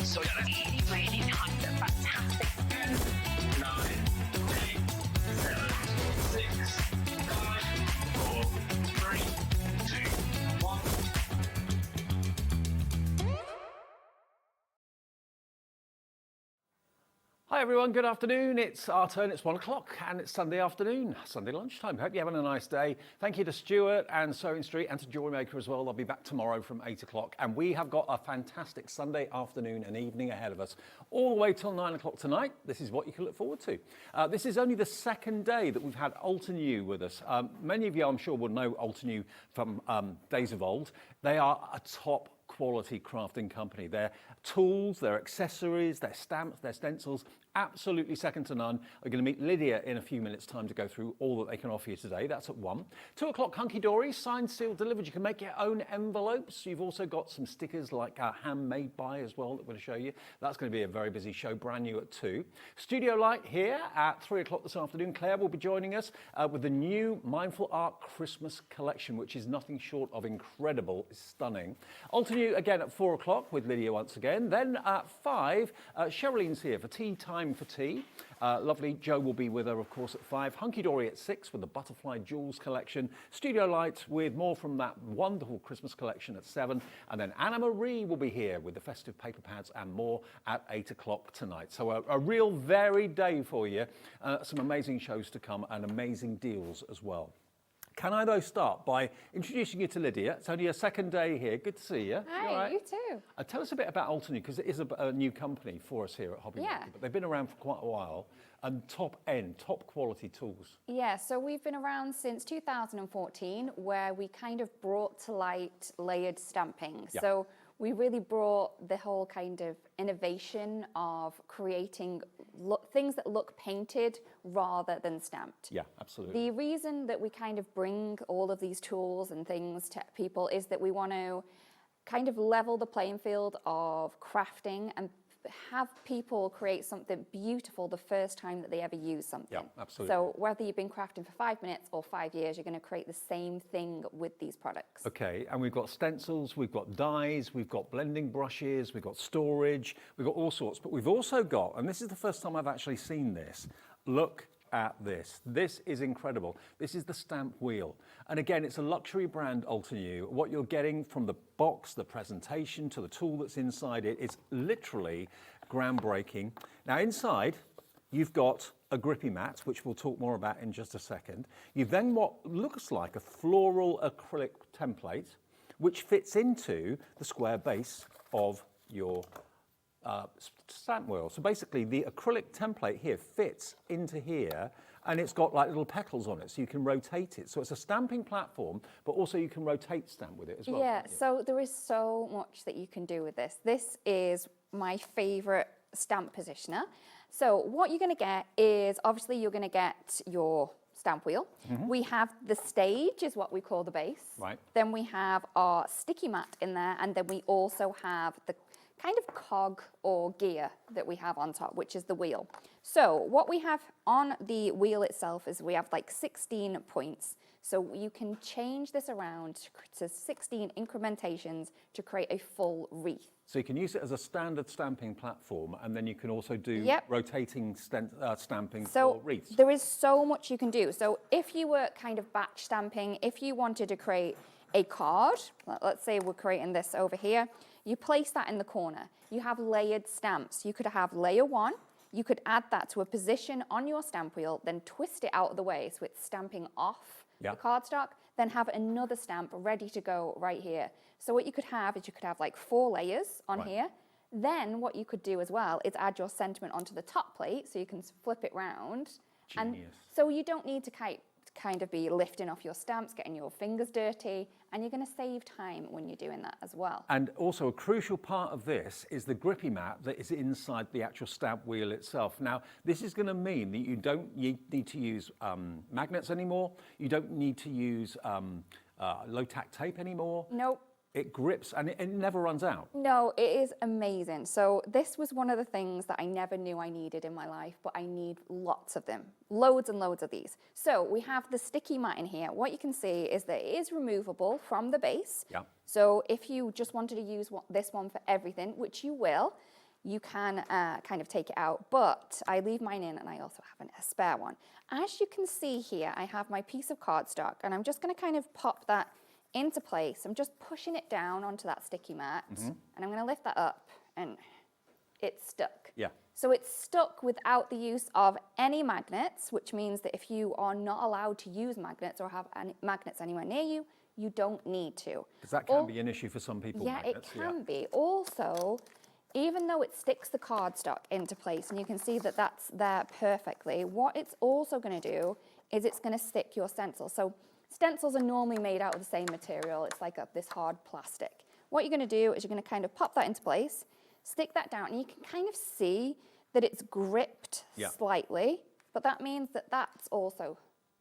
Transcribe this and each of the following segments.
So really, really nice and fantastic. 10, 9, 8, 7, 6, 5, 4, 3, 2, 1. Hi everyone, good afternoon. It's our turn, it's 1 o'clock and it's Sunday afternoon, Sunday lunchtime. Hope you're having a nice day. Thank you to Stuart and Sewing Street and to Joymaker as well. They'll be back tomorrow from 8 o'clock. And we have got a fantastic Sunday afternoon and evening ahead of us, all the way till 9 o'clock tonight. This is what you can look forward to. This is only the second day that we've had Altenew with us. Many of you, I'm sure, will know Altenew from days of old. They are a top quality crafting company. Their tools, their accessories, their stamps, their stencils, absolutely second to none. We're going to meet Lydia in a few minutes' time to go through all that they can offer you today. That's at 1. 2 o'clock, Hunkydory, signed, sealed, delivered. You can make your own envelopes. You've also got some stickers like handmade by as well that we're going to show you. That's going to be a very busy show, brand new at 2. Studio Light here at 3 o'clock this afternoon. Claire will be joining us with the new Mindful Art Christmas collection, which is nothing short of incredible, stunning. Altenew again at 4 o'clock with Lydia once again. Then at 5, Cheryllene's here for tea time for tea. Lovely Joe will be with her, of course, at 5. Hunkydory at 6 with the Butterfly Jewels collection. Studio Light with more from that wonderful Christmas collection at 7. And then Anna Marie will be here with the festive paper pads and more at 8 o'clock tonight. So a real varied day for you. Some amazing shows to come and amazing deals as well. Can I, though, start by introducing you to Lydia? It's only your second day here. Good to see you. Hi, right? you too. Tell us a bit about Altenew, because it is a new company for us here at Hobby Market, but they've been around for quite a while, and top quality tools. Yeah, so we've been around since 2014, where we kind of brought to light layered stamping. Yeah. So we really brought the whole kind of innovation of creating things that look painted rather than stamped. Yeah, absolutely. The reason that we kind of bring all of these tools and things to people is that we want to kind of level the playing field of crafting and have people create something beautiful the first time that they ever use something. Yeah, absolutely. So whether you've been crafting for 5 minutes or 5 years, you're going to create the same thing with these products. Okay, and we've got stencils, we've got dies, we've got blending brushes, we've got storage, we've got all sorts, but we've also got, and this is the first time I've actually seen this, look at this. This is incredible. This is the stamp wheel. And again, it's a luxury brand, Altenew. What you're getting from the box, the presentation, to the tool that's inside it, is literally groundbreaking. Now inside, you've got a grippy mat, which we'll talk more about in just a second. You've then what looks like a floral acrylic template, which fits into the square base of your stamp wheel. So basically the acrylic template here fits into here, and it's got like little petals on it, so you can rotate it. So it's a stamping platform, but also you can rotate stamp with it as well. Yeah, so there is so much that you can do with this. This is my favorite stamp positioner. So what you're going to get is, obviously you're going to get your stamp wheel. We have the stage, is what we call the base. Right. Then we have our sticky mat in there, and then we also have the kind of cog or gear that we have on top, which is the wheel. So what we have on the wheel itself is we have like 16 points. So you can change this around to 16 incrementations to create a full wreath. So you can use it as a standard stamping platform, and then you can also do rotating stamping for wreaths. There is so much you can do. So if you were kind of batch stamping, if you wanted to create a card, let's say we're creating this over here, you place that in the corner. You have layered stamps. You could have layer 1. You could add that to a position on your stamp wheel, then twist it out of the way so it's stamping off the cardstock, then have another stamp ready to go right here. So what you could have is you could have like 4 layers on here. Then what you could do as well is add your sentiment onto the top plate, so you can flip it round. Genius. And so you don't need to kind of be lifting off your stamps, getting your fingers dirty, and you're going to save time when you're doing that as well. And also a crucial part of this is the grippy mat that is inside the actual stamp wheel itself. Now, this is going to mean that you don't need to use magnets anymore. You don't need to use low-tack tape anymore. Nope. It grips and it never runs out. No, it is amazing. So this was one of the things that I never knew I needed in my life, but I need lots of them, loads and loads of these. So we have the sticky mat in here. What you can see is that it is removable from the base. Yeah. So if you just wanted to use this one for everything, which you will, you can kind of take it out, but I leave mine in and I also have a spare one. As you can see here, I have my piece of cardstock and I'm just gonna kind of pop that into place. I'm just pushing it down onto that sticky mat and I'm gonna lift that up and it's stuck. Yeah. So it's stuck without the use of any magnets, which means that if you are not allowed to use magnets or have any magnets anywhere near you, you don't need to. Because that can be an issue for some people. Yeah, magnets. it can be. Also, even though it sticks the cardstock into place, and you can see that that's there perfectly, what it's also going to do is it's going to stick your stencil. So stencils are normally made out of the same material. It's like this hard plastic. What you're going to do is you're going to kind of pop that into place, stick that down, and you can kind of see that it's gripped slightly, but that means that that's also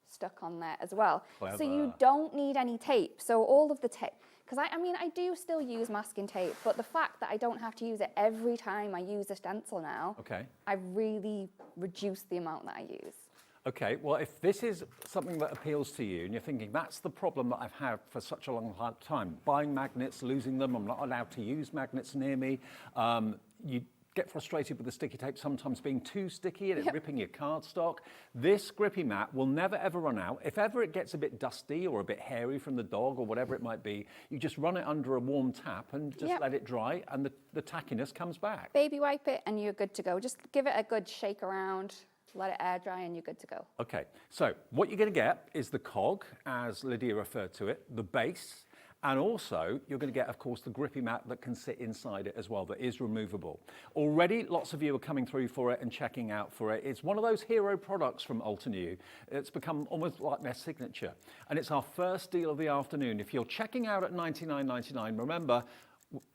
stuck on there as well. Clever. So you don't need any tape. So all of the tape, because I mean, I do still use masking tape, but the fact that I don't have to use it every time I use a stencil now, I've really reduced the amount that I use. Okay, well, if this is something that appeals to you and you're thinking, that's the problem that I've had for such a long time, buying magnets, losing them, I'm not allowed to use magnets near me, you get frustrated with the sticky tape sometimes being too sticky and it ripping your cardstock. This grippy mat will never ever run out. If ever it gets a bit dusty or a bit hairy from the dog or whatever it might be, you just run it under a warm tap and just let it dry and the tackiness comes back. Baby wipe it and you're good to go. Just give it a good shake around, let it air dry and you're good to go. Okay, so what you're going to get is the cog, as Lydia referred to it, the base, and also you're going to get, of course, the grippy mat that can sit inside it as well, that is removable. Already, lots of you are coming through for it and checking out for it. It's one of those hero products from Altenew. It's become almost like their signature. And it's our first deal of the afternoon. If you're checking out at $99.99, remember,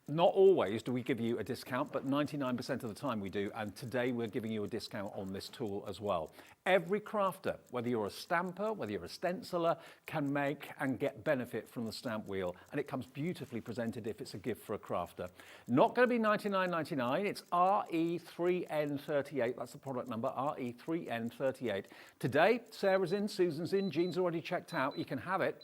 not always do we give you a discount, but 99% of the time we do. And today we're giving you a discount on this tool as well. Every crafter, whether you're a stamper, whether you're a stenciler, can make and get benefit from the stamp wheel. And it comes beautifully presented if it's a gift for a crafter. Not going to be $99.99, it's RE3N38. That's the product number, RE3N38. Today, Sarah's in, Susan's in, Jean's already checked out. You can have it.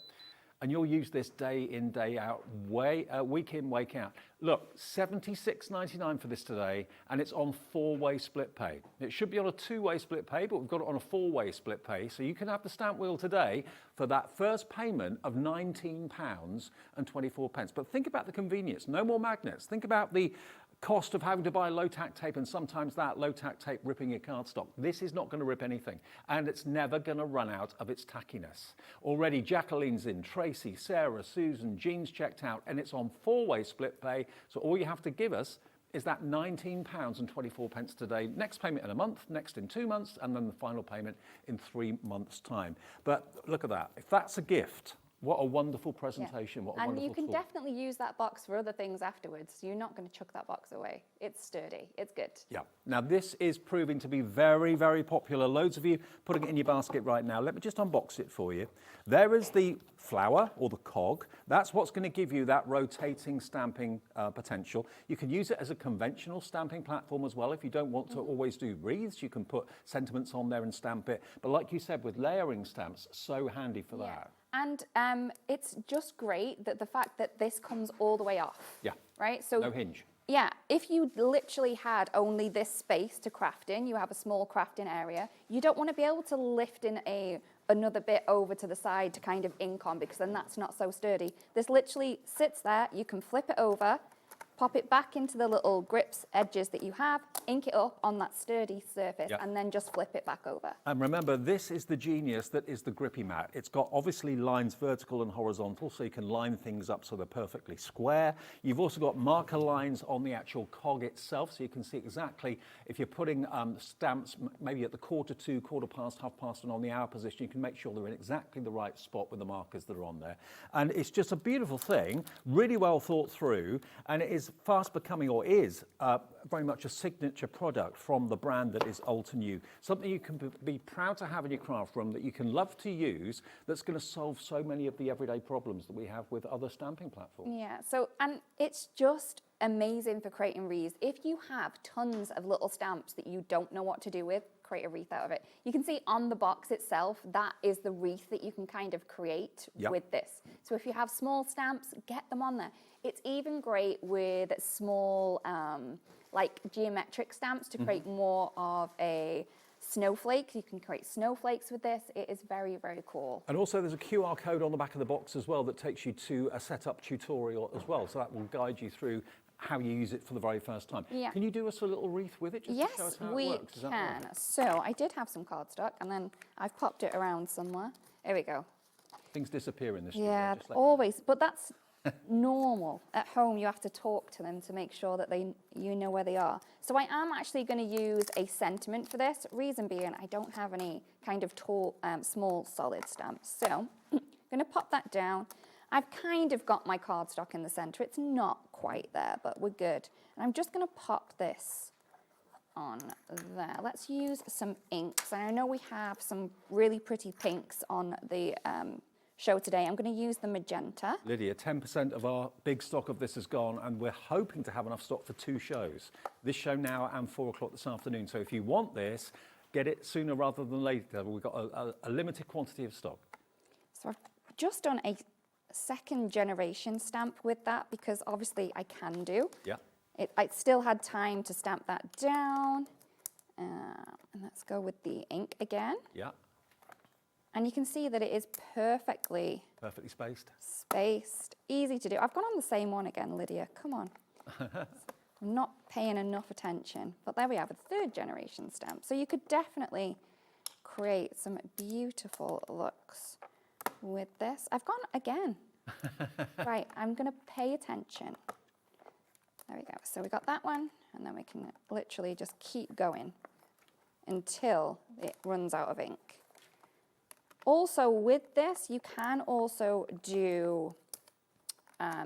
And you'll use this day in, day out, week in, week out. Look, $76.99 for this today, and it's on 4-way split pay. It should be on a 2-way split pay, but we've got it on a 4-way split pay. So you can have the stamp wheel today for that first payment of £19.24. But think about the convenience. No more magnets. Think about the cost of having to buy low-tack tape and sometimes that low-tack tape ripping your cardstock. This is not going to rip anything and it's never going to run out of its tackiness. Already Jacqueline's in, Tracy, Sarah, Susan, Jean's checked out and it's on 4-way split pay. So all you have to give us is that £19.24 today. Next payment in a month, next in 2 months, and then the final payment in 3 months' time. But look at that. If that's a gift, what a wonderful presentation. What a and wonderful you can tool. definitely use that box for other things afterwards. You're not going to chuck that box away. It's sturdy. It's good. Yeah. Now, this is proving to be very, very popular. Loads of you putting it in your basket right now. Let me just unbox it for you. There is the flower or the cog. That's what's going to give you that rotating stamping potential. You can use it as a conventional stamping platform as well. If you don't want to always do wreaths, you can put sentiments on there and stamp it. But like you said, with layering stamps, so handy for that. And it's just great that the fact that this comes all the way off. Yeah. Right? So no hinge. Yeah, if you literally had only this space to craft in, you have a small crafting area, you don't want to be able to lift in another bit over to the side to kind of ink on because then that's not so sturdy. This literally sits there, you can flip it over, pop it back into the little grips edges that you have, ink it up on that sturdy surface, and then just flip it back over. And remember, this is the genius that is the grippy mat. It's got obviously lines vertical and horizontal, so you can line things up so they're perfectly square. You've also got marker lines on the actual cog itself, so you can see exactly if you're putting stamps maybe at the 1/4 to, 1/4 past, 1/2 past, and on the hour position, you can make sure they're in exactly the right spot with the markers that are on there. And it's just a beautiful thing, really well thought through, and it is fast becoming, or is very much a signature product from the brand that is Altenew. Something you can be proud to have in your craft room that you can love to use, that's going to solve so many of the everyday problems that we have with other stamping platforms. Yeah, so, and it's just amazing for creating wreaths. If you have tons of little stamps that you don't know what to do with, create a wreath out of it. You can see on the box itself, that is the wreath that you can kind of create with this. So if you have small stamps, get them on there. It's even great with small, like geometric stamps to create more of a snowflake. You can create snowflakes with this. It is very, very cool. And also there's a QR code on the back of the box as well that takes you to a setup tutorial as well. So that will guide you through how you use it for the very first time. Yeah. Can you do us a little wreath with it just to show us how we it works? Does that can. work? So I did have some cardstock and then I've popped it around somewhere. There we go. Things disappear in this studio. Yeah, just let always. But that's normal. At home, you have to talk to them to make sure that you know where they are. So I am actually going to use a sentiment for this. Reason being, I don't have any kind of tall, small solid stamps. So I'm going to pop that down. I've kind of got my cardstock in the center. It's not quite there, but we're good. And I'm just going to pop this on there. Let's use some inks. And I know we have some really pretty pinks on the show today. I'm going to use the magenta. Lydia, 10% of our big stock of this is gone, and we're hoping to have enough stock for 2 shows. This show now and 4 o'clock this afternoon. So if you want this, get it sooner rather than later. We've got a limited quantity of stock. So I've just done a second generation stamp with that because obviously I can do. Yeah. I still had time to stamp that down. And let's go with the ink again. Yeah. And you can see that it is perfectly spaced. Easy to do. I've gone on the same one again, Lydia. Come on. I'm not paying enough attention. But there we have a 3rd generation stamp. So you could definitely create some beautiful looks with this. I've gone again. Right, I'm going to pay attention. There we go. So we got that one, and then we can literally just keep going until it runs out of ink. Also, with this, you can also do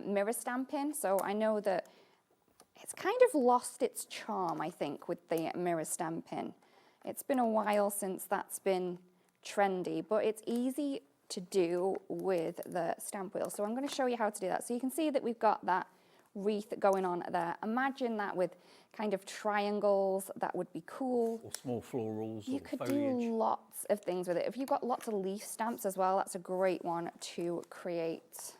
mirror stamping. So I know that it's kind of lost its charm, I think, with the mirror stamping. It's been a while since that's been trendy, but it's easy to do with the stamp wheel. So I'm going to show you how to do that. So you can see that we've got that wreath going on there. Imagine that with kind of triangles. That would be cool. Or small florals You or could foliage. do lots of things with it. If you've got lots of leaf stamps as well, that's a great one to create.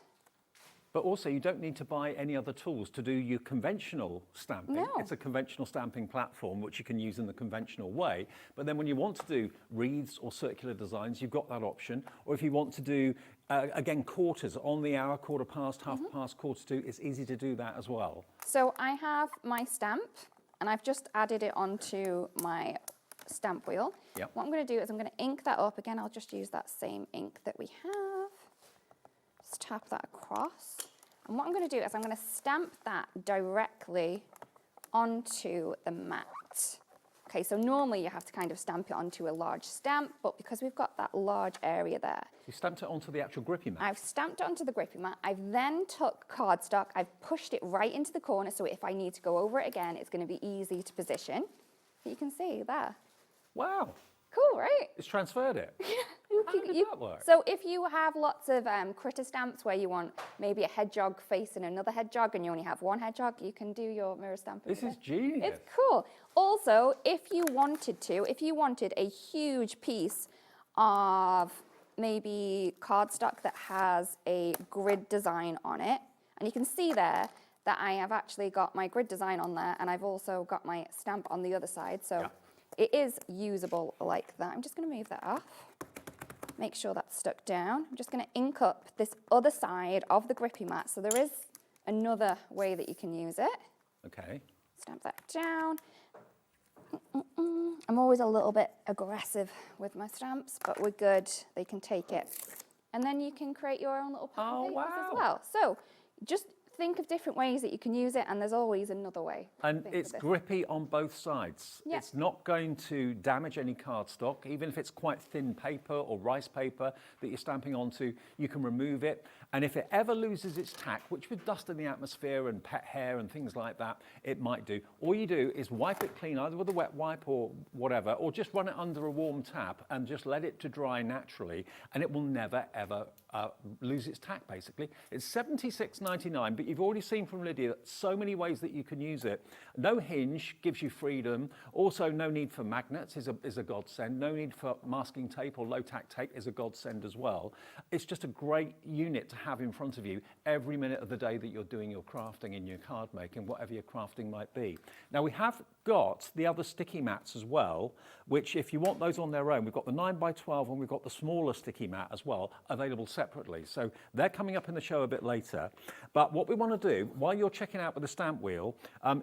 But also, you don't need to buy any other tools to do your conventional stamping. No. It's a conventional stamping platform, which you can use in the conventional way. But then when you want to do wreaths or circular designs, you've got that option. Or if you want to do, again, quarters on the hour, quarter past, half past, quarter to, it's easy to do that as well. So I have my stamp, and I've just added it onto my stamp wheel. Yep. What I'm going to do is I'm going to ink that up. Again, I'll just use that same ink that we have. Just tap that across. And what I'm going to do is I'm going to stamp that directly onto the mat. Okay, so normally you have to kind of stamp it onto a large stamp, but because we've got that large area there, You stamped it onto the actual grippy mat. I've stamped it onto the grippy mat. I've then took cardstock, I've pushed it right into the corner, so if I need to go over it again, it's going to be easy to position. You can see there. Wow, Cool, right? it's transferred it. How did that work? So if you have lots of critter stamps where you want maybe a hedgehog facing another hedgehog and you only have one hedgehog, you can do your mirror stamping. This is genius. It's cool. Also, if you wanted a huge piece of maybe cardstock that has a grid design on it, and you can see there that I have actually got my grid design on there, and I've also got my stamp on the other side, so it is usable like that. I'm just going to move that off. Make sure that's stuck down. I'm just going to ink up this other side of the grippy mat. So there is another way that you can use it. Okay. Stamp that down. I'm always a little bit aggressive with my stamps, but we're good. They can take it. And then you can create your own little pattern papers as well. So just think of different ways that you can use it, and there's always another way. And it's grippy on both sides. Yeah. It's not going to damage any cardstock, even if it's quite thin paper or rice paper that you're stamping onto, you can remove it. And if it ever loses its tack, which with dust in the atmosphere and pet hair and things like that, it might do, all you do is wipe it clean, either with a wet wipe or whatever, or just run it under a warm tap and just let it to dry naturally, and it will never, ever lose its tack, basically. It's $76.99, but you've already seen from Lydia so many ways that you can use it. No hinge gives you freedom. Also, no need for magnets is a godsend. No need for masking tape or low-tack tape is a godsend as well. It's just a great unit to have in front of you every minute of the day that you're doing your crafting and your card making, whatever your crafting might be. Now, we have got the other sticky mats as well, which if you want those on their own, we've got the 9x12 and we've got the smaller sticky mat as well, available separately. So they're coming up in the show a bit later. But what we want to do, while you're checking out with the stamp wheel,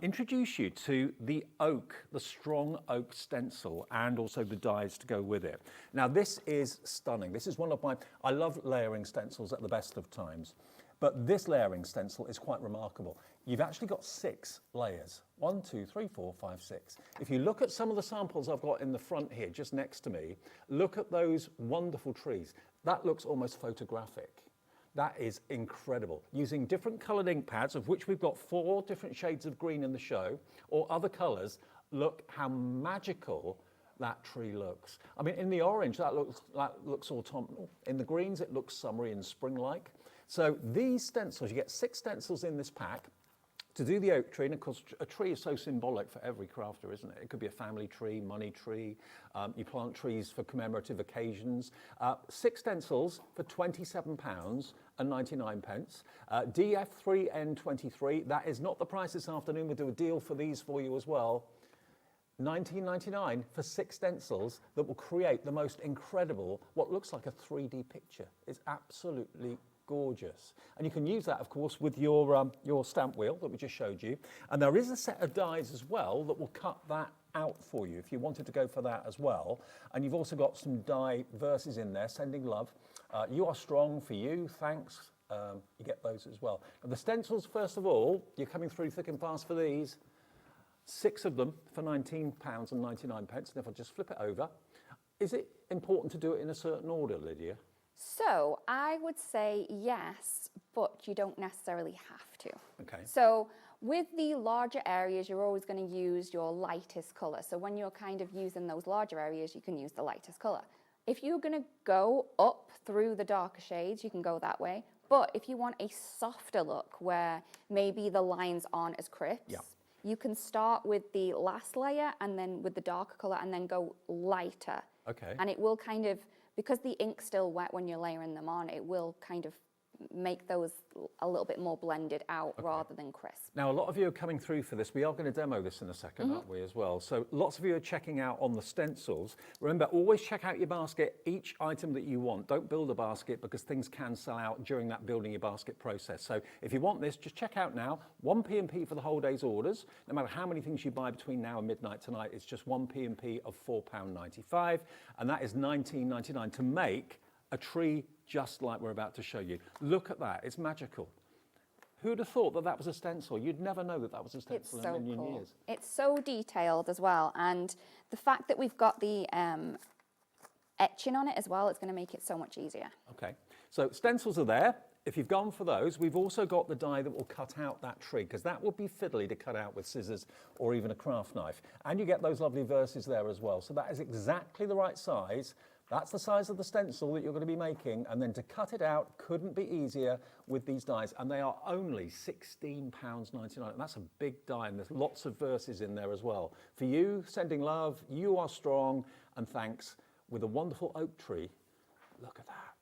introduce you to the oak, the strong oak stencil, and also the dies to go with it. Now, this is stunning. This is one of I love layering stencils at the best of times. But this layering stencil is quite remarkable. You've actually got 6 layers. 1, 2, 3, 4, 5, 6. If you look at some of the samples I've got in the front here, just next to me, look at those wonderful trees. That looks almost photographic. That is incredible. Using different coloured ink pads, of which we've got 4 different shades of green in the show, or other colours, look how magical that tree looks. I mean, in the orange, that looks autumnal. In the greens, it looks summery and spring-like. So these stencils, you get 6 stencils in this pack to do the oak tree, and of course a tree is so symbolic for every crafter, isn't it? It could be a family tree, money tree, you plant trees for commemorative occasions. 6 stencils for £27.99. DF3N23, that is not the price this afternoon. We'll do a deal for these for you as well. $19.99 for 6 stencils that will create the most incredible, what looks like a 3D picture. It's absolutely gorgeous. And you can use that, of course, with your stamp wheel that we just showed you. And there is a set of dies as well that will cut that out for you if you wanted to go for that as well. And you've also got some die verses in there, sending love. You are strong, for you, thanks. You get those as well. And the stencils, first of all, you're coming through thick and fast for these. 6 of them for £19.99. And if I just flip it over, is it important to do it in a certain order, Lydia? So I would say yes, but you don't necessarily have to. Okay. So with the larger areas, you're always going to use your lightest colour. So when you're kind of using those larger areas, you can use the lightest colour. If you're going to go up through the darker shades, you can go that way. But if you want a softer look where maybe the lines aren't as crisp, yeah, you can start with the last layer and then with the darker colour and then go lighter. Okay. And it will kind of, because the ink's still wet when you're layering them on, it will kind of make those a little bit more blended out rather than crisp. Now, a lot of you are coming through for this. We are going to demo this in a second, aren't we, as well? So lots of you are checking out on the stencils. Remember, always check out your basket, each item that you want. Don't build a basket because things can sell out during that building your basket process. So if you want this, just check out now. 1 P&P for the whole day's orders. No matter how many things you buy between now and midnight tonight, it's just 1 P&P of £4.95. And that is $19.99 to make a tree just like we're about to show you. Look at that, it's magical. Who'd have thought that that was a stencil? You'd never know that that was a stencil in a million years. It's so detailed as well, and the fact that we've got the etching on it as well, it's going to make it so much easier. Okay, so stencils are there. If you've gone for those, we've also got the die that will cut out that tree, because that would be fiddly to cut out with scissors or even a craft knife. And you get those lovely verses there as well. So that is exactly the right size. That's the size of the stencil that you're going to be making, and then to cut it out couldn't be easier with these dies, and they are only £16.99, and that's a big die, and there's lots of verses in there as well. For you, sending love, you are strong, and thanks, with a wonderful oak tree. Look at that.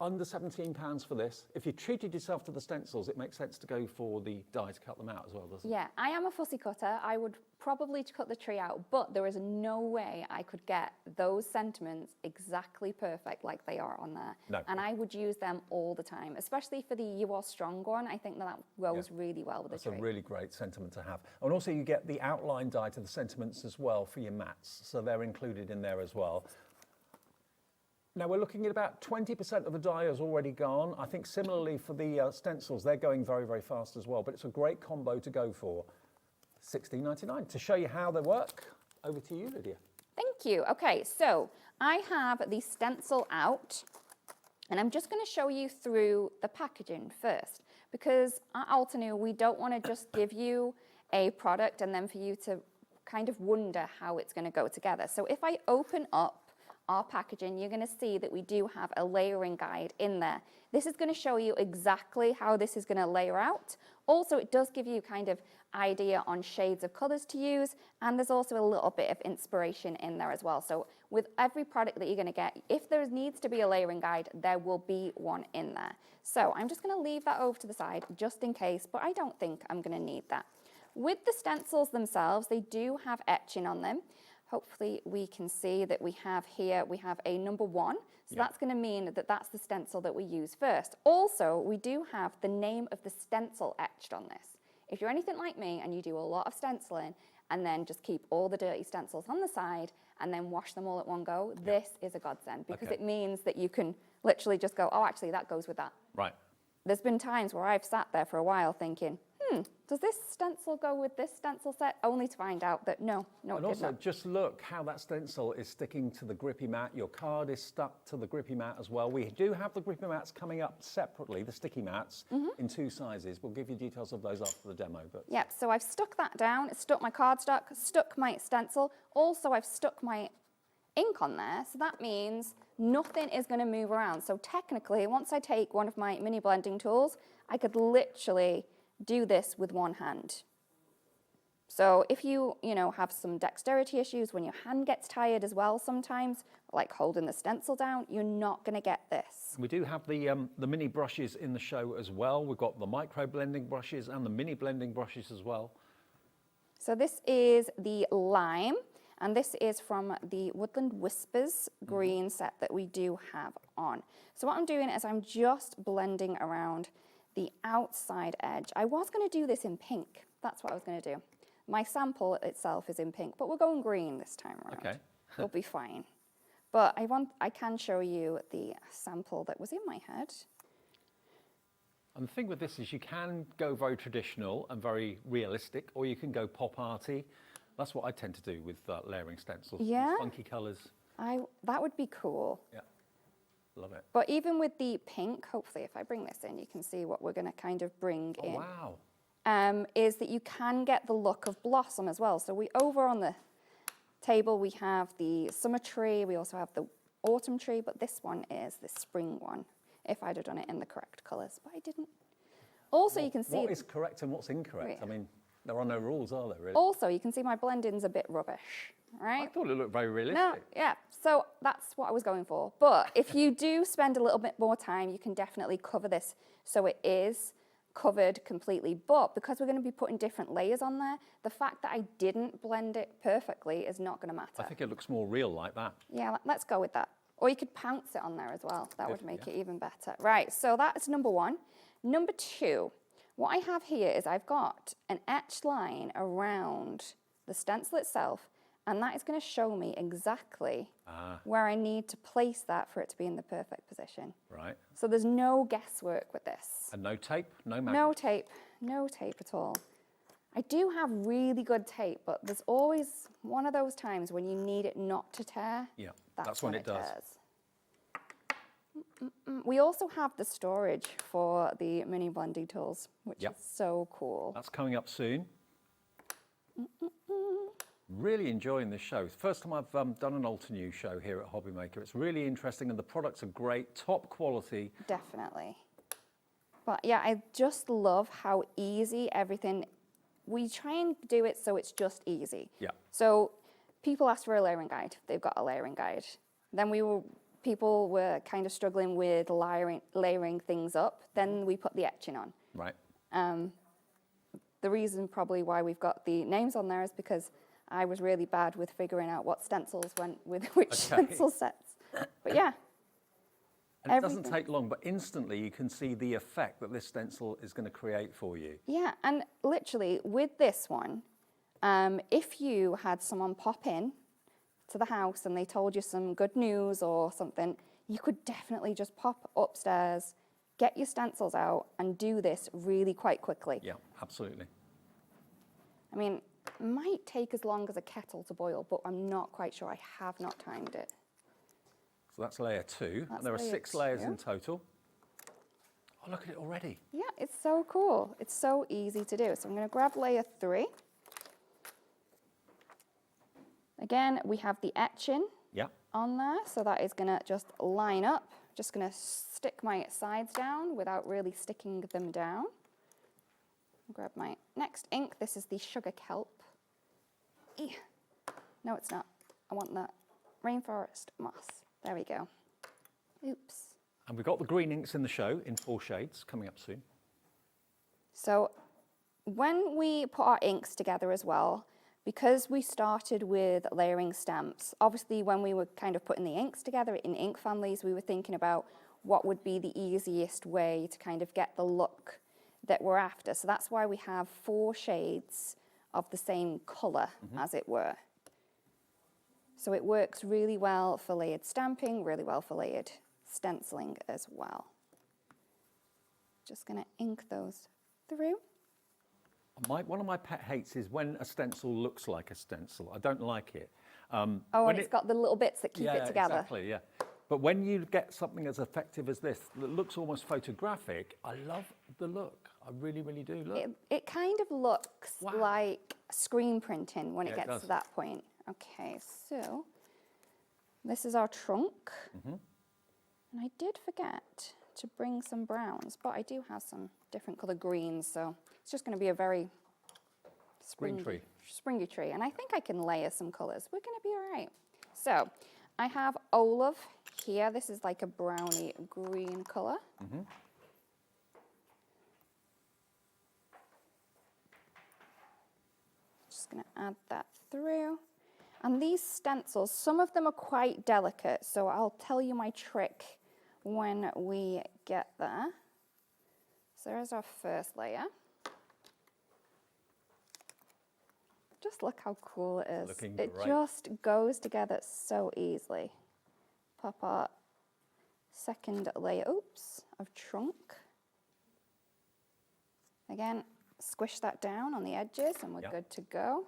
Under £17 for this. If you treated yourself to the stencils, it makes sense to go for the die to cut them out as well, doesn't it? Yeah, I am a fussy cutter. I would probably cut the tree out, but there is no way I could get those sentiments exactly perfect like they are on there. No. And I would use them all the time, especially for the You Are Strong one. I think that goes really well with the tree. That's a really great sentiment to have. And also you get the outline die to the sentiments as well for your mats, so they're included in there as well. Now we're looking at about 20% of the die has already gone. I think similarly for the stencils, they're going very, very fast as well, but it's a great combo to go for. $16.99. To show you how they work, over to you, Lydia. Thank you. Okay, so I have the stencil out, And I'm just going to show you through the packaging first, because at Altenew, we don't want to just give you a product and then for you to kind of wonder how it's going to go together. So if I open up our packaging, you're going to see that we do have a layering guide in there. This is going to show you exactly how this is going to layer out. Also, it does give you kind of idea on shades of colors to use, and there's also a little bit of inspiration in there as well. So with every product that you're going to get, if there needs to be a layering guide, there will be one in there. So I'm just going to leave that over to the side just in case, but I don't think I'm going to need that. With the stencils themselves, they do have etching on them. Hopefully we can see that we have here, we have a number 1. So that's going to mean that that's the stencil that we use first. Also, we do have the name of the stencil etched on this. If you're anything like me and you do a lot of stenciling and then just keep all the dirty stencils on the side and then wash them all at one go, this is a godsend, because it means that you can literally just go, oh, actually, that goes with that. Right. There's been times where I've sat there for a while thinking, does this stencil go with this stencil set? Only to find out that no, it And did also, not. just look how that stencil is sticking to the grippy mat. Your card is stuck to the grippy mat as well. We do have the grippy mats coming up separately, the sticky mats, in 2 sizes. We'll give you details of those after the demo. But Yep, so I've stuck that down, stuck my cardstock, stuck my stencil. Also, I've stuck my ink on there, so that means nothing is going to move around. So technically, once I take one of my mini blending tools, I could literally do this with one hand. So if you have some dexterity issues when your hand gets tired as well sometimes, like holding the stencil down, you're not going to get this. we do have the mini brushes in the show as well. We've got the micro blending brushes and the mini blending brushes as well. So this is the lime, and this is from the Woodland Whispers green set that we do have on. So what I'm doing is I'm just blending around the outside edge. I was going to do this in pink. That's what I was going to do. My sample itself is in pink, but we're going green this time around. Okay. We'll be fine. But I can show you the sample that was in my head. And the thing with this is you can go very traditional and very realistic, or you can go pop arty. That's what I tend to do with layering stencils. Yeah? Funky colours. That would be cool. Yeah, love it. But even with the pink, hopefully if I bring this in, you can see what we're going to kind of bring in. Wow. Is that you can get the look of blossom as well. So over on the table, we have the summer tree. We also have the autumn tree, but this one is the spring one, if I'd have done it in the correct colours, but I didn't. Also, you can see... What is correct and what's incorrect? Yeah. I mean, there are no rules, are there, really? Also, you can see my blending's a bit rubbish, right? I thought it looked very realistic. No, yeah, so that's what I was going for. But if you do spend a little bit more time, you can definitely cover this so it is covered completely. But because we're going to be putting different layers on there, the fact that I didn't blend it perfectly is not going to matter. I think it looks more real like that. Yeah, let's go with that. Or you could pounce it on there as well. That would make it even better. Right, so that's number 1. Number 2, what I have here is I've got an etched line around the stencil itself, and that is going to show me exactly where I need to place that for it to be in the perfect position. Right. So there's no guesswork with this. And no tape, no magnet. No tape at all. I do have really good tape, but there's always one of those times when you need it not to tear. Yeah, that's when it does. Tears. We also have the storage for the mini blending tools, which is so cool. That's coming up soon. Really enjoying this show. It's the first time I've done an Altenew show here at Hobby Maker. It's really interesting and the products are great, top quality. Definitely. But yeah, I just love how easy everything, we try and do it so it's just easy. Yeah. So people ask for a layering guide. They've got a layering guide. Then people were kind of struggling with layering things up. Then we put the etching on. Right. The reason probably why we've got the names on there is because I was really bad with figuring out what stencils went with which stencil sets. But yeah. And it doesn't take long, but instantly you can see the effect that this stencil is going to create for you. Yeah, and literally with this one, if you had someone pop in to the house and they told you some good news or something, you could definitely just pop upstairs, get your stencils out and do this really quite quickly. Yeah, absolutely. I mean, it might take as long as a kettle to boil, but I'm not quite sure. I have not timed it. So that's layer 2. That's And there are layer 6 layers 2. in total. Oh, look at it already. Yeah, it's so cool. It's so easy to do. So I'm going to grab layer 3. Again, we have the etching Yeah. on there, so that is going to just line up. Just going to stick my sides down without really sticking them down. Grab my next ink. This is the sugar kelp. No, it's not. I want the rainforest moss. There we go. Oops. And we've got the green inks in the show in 4 shades coming up soon. So when we put our inks together as well, because we started with layering stamps, obviously when we were kind of putting the inks together in ink families, we were thinking about what would be the easiest way to kind of get the look that we're after. So that's why we have 4 shades of the same colour, as it were. So it works really well for layered stamping, really well for layered stenciling as well. Just going to ink those through. One of my pet hates is when a stencil looks like a stencil. I don't like it. Oh, and it's got the little bits that keep it together. Exactly, yeah. But when you get something as effective as this, that looks almost photographic, I love the look. I really, really do. Look. It kind of looks like screen printing when it Yeah, it gets does. to that point. Okay, so this is our trunk. And I did forget to bring some browns, but I do have some different colour greens, so it's just going to be a very springy tree. And I think I can layer some colours. We're going to be all right. So I have olive here. This is like a browny green colour. Just going to add that through. And these stencils, some of them are quite delicate, so I'll tell you my trick when we get there. So there's our first layer. Just look how cool it is. Looking It great. just goes together so easily. Pop our second layer, of trunk. Again, squish that down on the edges and we're good to go.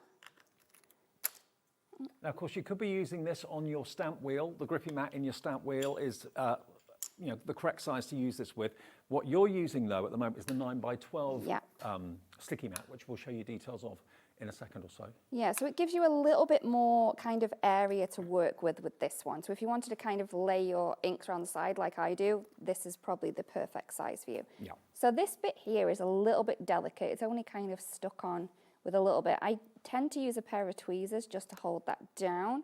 Now, of course, you could be using this on your stamp wheel. The grippy mat in your stamp wheel is the correct size to use this with. What you're using, though, at the moment is the 9x12 sticky mat, which we'll show you details of in a second or so. Yeah, so it gives you a little bit more kind of area to work with this one. So if you wanted to kind of lay your inks around the side like I do, this is probably the perfect size for you. Yeah. So this bit here is a little bit delicate. It's only kind of stuck on with a little bit. I tend to use a pair of tweezers just to hold that down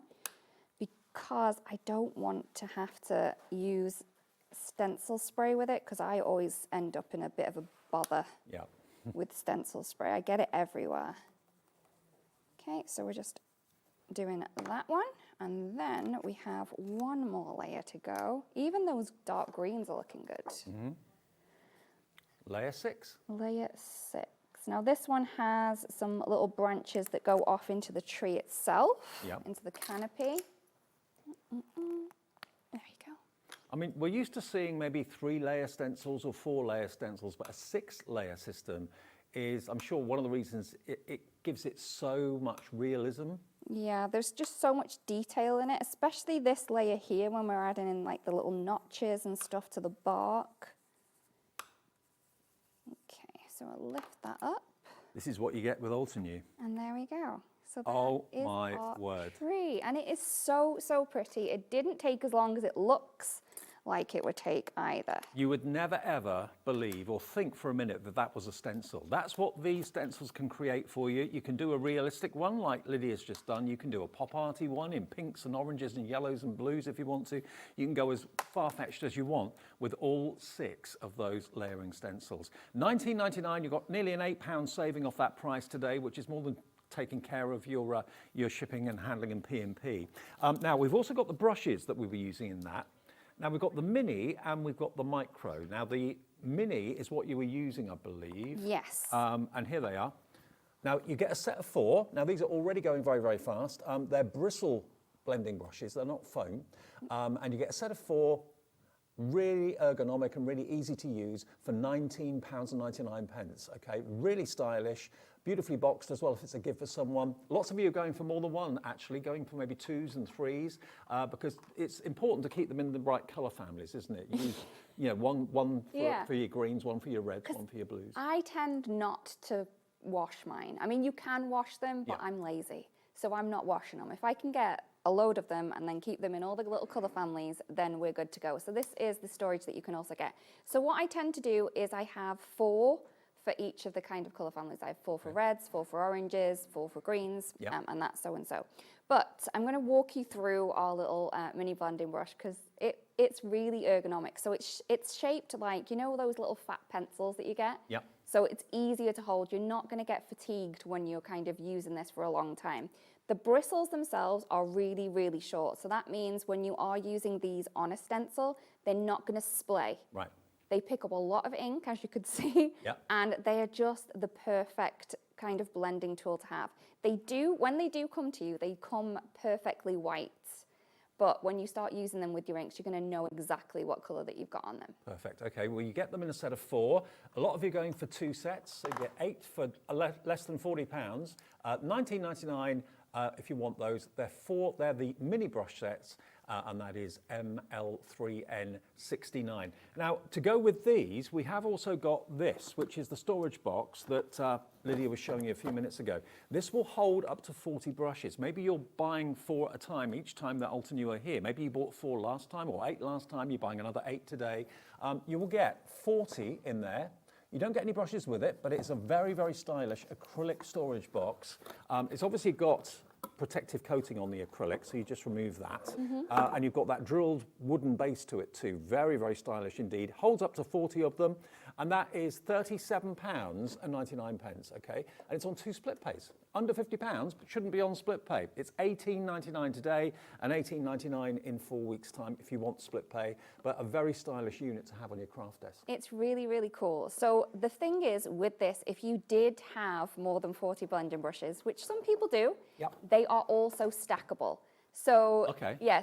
because I don't want to have to use stencil spray with it because I always end up in a bit of a bother with stencil spray. I get it everywhere. Okay, so we're just doing that one. And then we have one more layer to go. Even those dark greens are looking good. Layer 6. Layer 6. Now this one has some little branches that go off into the tree itself, into the canopy. There you go. I mean, we're used to seeing maybe 3-layer stencils or 4-layer stencils, but a 6-layer system is, I'm sure, one of the reasons it gives it so much realism. Yeah, there's just so much detail in it, especially this layer here when we're adding in like the little notches and stuff to the bark. Okay, so I'll lift that up. This is what you get with Altenew. And there we go. So that is my word. Tree. And it is so, so pretty. It didn't take as long as it looks like it would take either. You would never ever believe or think for a minute that that was a stencil. That's what these stencils can create for you. You can do a realistic one like Lydia's just done. You can do a pop arty one in pinks and oranges and yellows and blues if you want to. You can go as far-fetched as you want with all 6 of those layering stencils. $19.99, you've got nearly an £8 saving off that price today, which is more than taking care of your shipping and handling and P&P. Now, we've also got the brushes that we were using in that. Now, we've got the mini and we've got the micro. Now, the mini is what you were using, I believe. Yes. And here they are. Now, you get a set of 4. Now, these are already going very, very fast. They're bristle blending brushes. They're not foam. And you get a set of 4, really ergonomic and really easy to use for £19.99. Okay, really stylish, beautifully boxed as well if it's a gift for someone. Lots of you are going for more than one, actually, going for maybe 2s and 3s, because it's important to keep them in the right colour families, isn't it? Use, one for your greens, one for your reds, one for your blues. I tend not to wash mine. I mean, you can wash them, but I'm lazy, so I'm not washing them. If I can get a load of them and then keep them in all the little colour families, then we're good to go. So this is the storage that you can also get. So what I tend to do is I have 4 for each of the kind of colour families. I have 4 for reds, 4 for oranges, 4 for greens, and that's so and so. But I'm going to walk you through our little mini blending brush because it's really ergonomic. So it's shaped like, those little fat pencils that you get? Yep. So it's easier to hold. You're not going to get fatigued when you're kind of using this for a long time. The bristles themselves are really, really short. So that means when you are using these on a stencil, they're not going to splay. Right. They pick up a lot of ink, as you could see, and they are just the perfect kind of blending tool to have. When they do come to you, they come perfectly white. But when you start using them with your inks, you're going to know exactly what colour that you've got on them. Perfect. Okay, well, you get them in a set of 4. A lot of you are going for 2 sets. So you get 8 for less than £40. $19.99 if you want those. They're the mini brush sets, and that is ML3N69. Now, to go with these, we have also got this, which is the storage box that Lydia was showing you a few minutes ago. This will hold up to 40 brushes. Maybe you're buying 4 at a time each time that Altenew are here. Maybe you bought 4 last time or 8 last time. You're buying another 8 today. You will get 40 in there. You don't get any brushes with it, but it's a very, very stylish acrylic storage box. It's obviously got protective coating on the acrylic, so you just remove that. And you've got that drilled wooden base to it too. Very, very stylish indeed. Holds up to 40 of them, and that is £37.99, okay? And it's on 2 split pays. Under £50, but shouldn't be on split pay. It's $18.99 today and $18.99 in 4 weeks' time if you want split pay, but a very stylish unit to have on your craft desk. It's really, really cool. So the thing is with this, if you did have more than 40 blending brushes, which some people do, they are also stackable. So,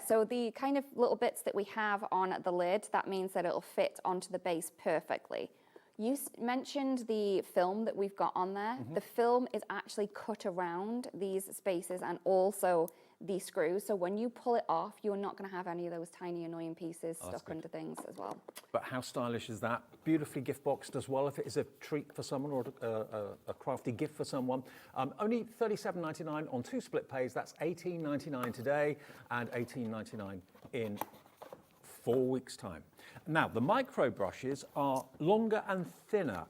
so the kind of little bits that we have on the lid, that means that it'll fit onto the base perfectly. You mentioned the film that we've got on there. The film is actually cut around these spaces and also the screws. So when you pull it off, you're not going to have any of those tiny annoying pieces stuck under things as well. But how stylish is that? Beautifully gift boxed as well if it is a treat for someone or a crafty gift for someone. Only $37.99 on 2 split pays. That's $18.99 today and $18.99 in 4 weeks' time. Now, the micro brushes are longer and thinner.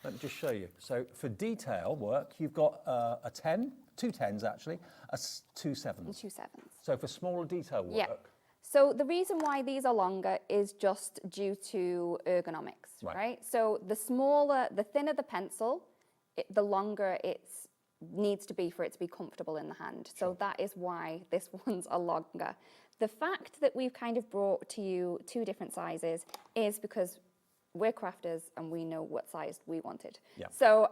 Let me just show you. So for detail work, you've got a 10, 2 10s actually, 2 7s. 2 7s. So for smaller detail work. So the reason why these are longer is just due to ergonomics, right? So the thinner the pencil, the longer it needs to be for it to be comfortable in the hand. So that is why this one's are longer. The fact that we've kind of brought to you 2 different sizes is because we're crafters and we know what size we wanted. So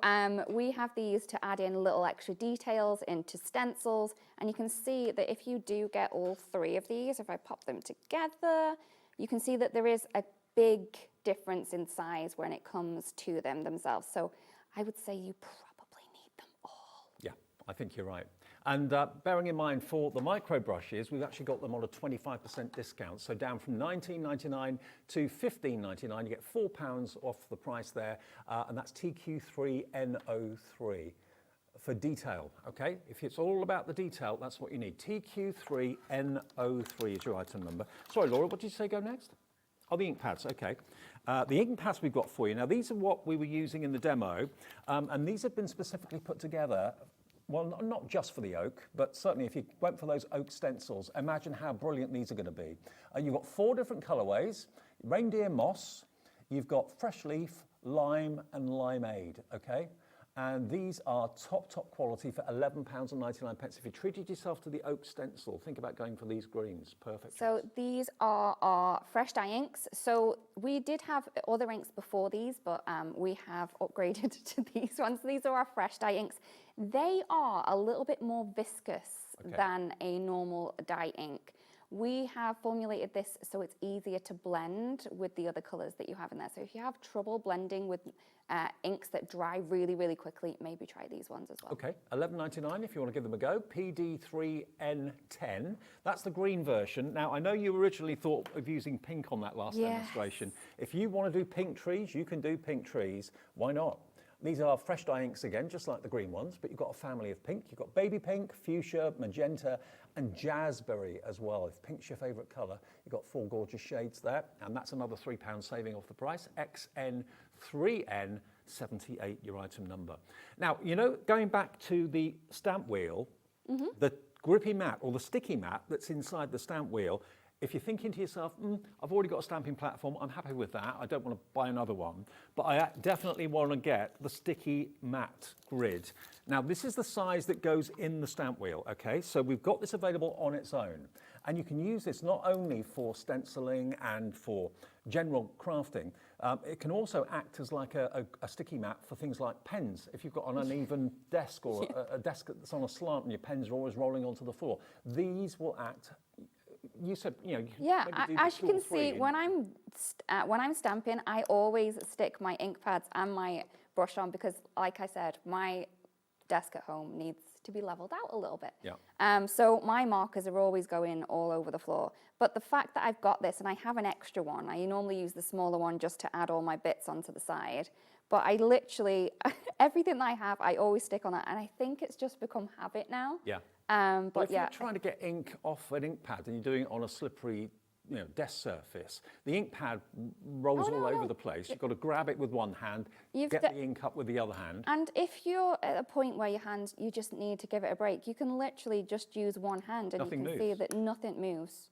we have these to add in little extra details into stencils, and you can see that if you do get all 3 of these, if I pop them together, you can see that there is a big difference in size when it comes to them themselves. So I would say you probably need them all. Yeah, I think you're right. And bearing in mind for the micro brushes, we've actually got them on a 25% discount. So down from $19.99 to $15.99, you get £4 off the price there. And that's TQ3N03 for detail, okay? If it's all about the detail, that's what you need. TQ3N03 is your item number. Sorry, Laura, what did you say go next? Oh, the ink pads, okay. The ink pads we've got for you. Now, these are what we were using in the demo, and these have been specifically put together. Well, not just for the oak, but certainly if you went for those oak stencils, imagine how brilliant these are going to be. You've got 4 different colorways: reindeer moss, you've got fresh leaf, lime, and limeade, okay? And these are top quality for £11.99. If you treated yourself to the oak stencil, think about going for these greens. Perfect. So these are our fresh dye inks. So we did have other inks before these, but we have upgraded to these ones. These are our fresh dye inks. They are a little bit more viscous than a normal dye ink. We have formulated this so it's easier to blend with the other colors that you have in there. So if you have trouble blending with inks that dry really, really quickly, maybe try these ones as well. Okay, $11.99 if you want to give them a go. PD3N10. That's the green version. Now, I know you originally thought of using pink on that last demonstration. If you want to do pink trees, you can do pink trees. Why not? These are fresh dye inks again, just like the green ones, but you've got a family of pink. You've got baby pink, fuchsia, magenta, and jazzberry as well. If pink's your favourite colour, you've got 4 gorgeous shades there, and that's another £3 saving off the price. XN3N78, your item number. Now, you know, going back to the stamp wheel, the grippy mat or the sticky mat that's inside the stamp wheel, if you're thinking to yourself, I've already got a stamping platform, I'm happy with that, I don't want to buy another one, but I definitely want to get the sticky mat grid. Now, this is the size that goes in the stamp wheel, okay? So we've got this available on its own. And you can use this not only for stenciling and for general crafting, it can also act as like a sticky mat for things like pens. If you've got an uneven desk or a desk that's on a slant and your pens are always rolling onto the floor, these will act. You said, you know, yeah, as you can see, when I'm stamping, I always stick my ink pads and my brush on because, like I said, my desk at home needs to be leveled out a little bit. Yeah. So my markers are always going all over the floor. But the fact that I've got this and I have an extra one, I normally use the smaller one just to add all my bits onto the side. But I literally, everything that I have, I always stick on that. And I think it's just become habit now. Yeah. But if you're trying to get ink off an ink pad and you're doing it on a slippery, you know, desk surface, the ink pad rolls all over the place. You've got to grab it with one hand, get the ink up with the other hand. And if you're at a point where your hand, you just need to give it a break, you can literally just use one hand and Nothing you can moves. see that nothing moves.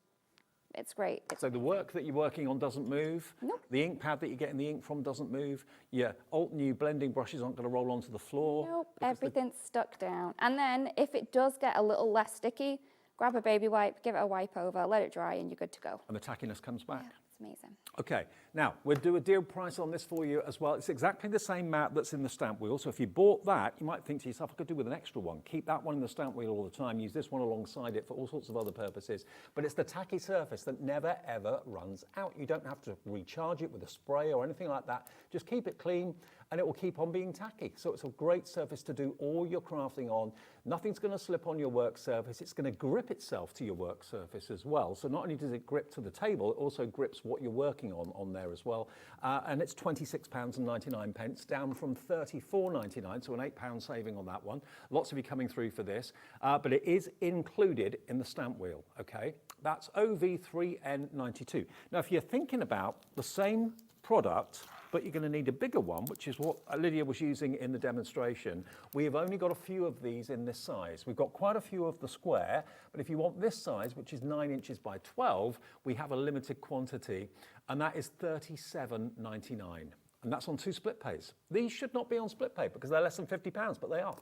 It's great. So the work that you're working on doesn't move. Nope. The ink pad that you're getting the ink from doesn't move. Your Altenew blending brushes aren't going to roll onto the floor. Nope, everything's stuck down. And then if it does get a little less sticky, grab a baby wipe, give it a wipe over, let it dry, and you're good to go. And the tackiness comes back. Yeah, it's amazing. Okay, now we'll do a deal price on this for you as well. It's exactly the same mat that's in the stamp wheel. So if you bought that, you might think to yourself, I could do with an extra one. Keep that one in the stamp wheel all the time. Use this one alongside it for all sorts of other purposes. But it's the tacky surface that never ever runs out. You don't have to recharge it with a spray or anything like that. Just keep it clean and it will keep on being tacky. So it's a great surface to do all your crafting on. Nothing's going to slip on your work surface. It's going to grip itself to your work surface as well. So not only does it grip to the table, it also grips what you're working on there as well. And it's £26.99, down from £34.99, so an £8 saving on that one. Lots of you coming through for this, but it is included in the stamp wheel, okay? That's OV3N92. Now, if you're thinking about the same product, but you're going to need a bigger one, which is what Lydia was using in the demonstration. We have only got a few of these in this size. We've got quite a few of the square, but if you want this size, which is 9 inches by 12, we have a limited quantity, and that is £37.99. And that's on 2 split pays. These should not be on split pay because they're less than £50, but they are.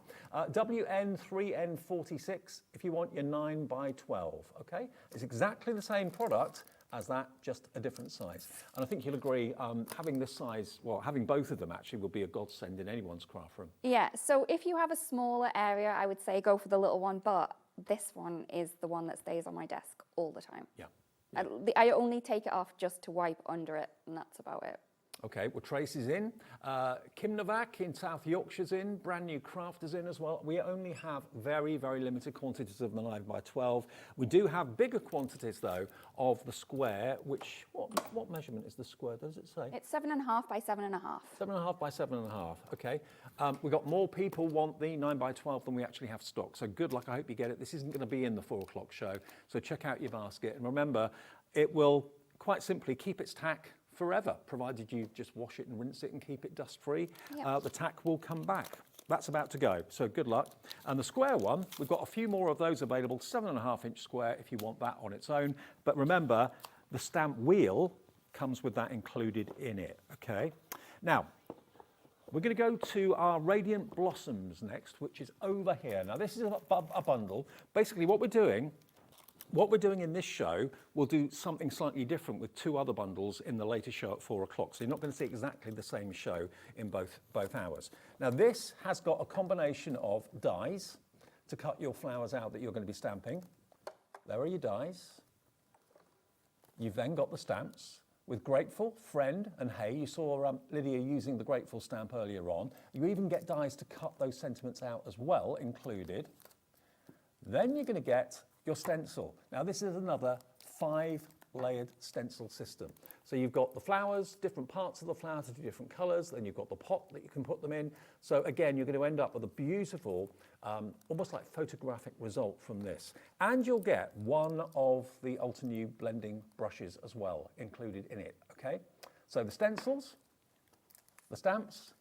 WN3N46 if you want your 9 by 12, okay? It's exactly the same product as that, just a different size. And I think you'll agree, having this size, well, having both of them actually will be a godsend in anyone's craft room. Yeah, so if you have a smaller area, I would say go for the little one, but this one is the one that stays on my desk all the time. Yeah. I only take it off just to wipe under it, and that's about it. Okay, well, Tracy's in. Kim Novak in South Yorkshire's in. Brand New Crafters in as well. We only have very, very limited quantities of the 9 by 12. We do have bigger quantities, though, of the square, which, what measurement is the square, does it say? It's 7.5 by 7.5. 7.5 by 7.5, okay. We've got more people want the 9 by 12 than we actually have stock. So good luck, I hope you get it. This isn't going to be in the 4 o'clock show. So check out your basket. And remember, it will quite simply keep its tack forever, provided you just wash it and rinse it and keep it dust-free. Yep. The tack will come back. That's about to go, so good luck. And the square one, we've got a few more of those available, 7.5-inch square if you want that on its own. But remember, the stamp wheel comes with that included in it, okay? Now, we're going to go to our Radiant Blossoms next, which is over here. Now, this is a bundle. Basically, what we're doing in this show, we'll do something slightly different with 2 other bundles in the later show at 4 o'clock. So you're not going to see exactly the same show in both hours. Now, this has got a combination of dies to cut your flowers out that you're going to be stamping. There are your dies. You've then got the stamps with grateful, friend, and hey. You saw Lydia using the grateful stamp earlier on. You even get dies to cut those sentiments out as well, included. Then you're going to get your stencil. Now this is another 5-layered stencil system. So you've got the flowers, different parts of the flower to different colours, then you've got the pot that you can put them in. So again, you're going to end up with a beautiful, almost like photographic result from this. And you'll get one of the Altenew blending brushes as well, included in it, okay? So the stencils, the stamps,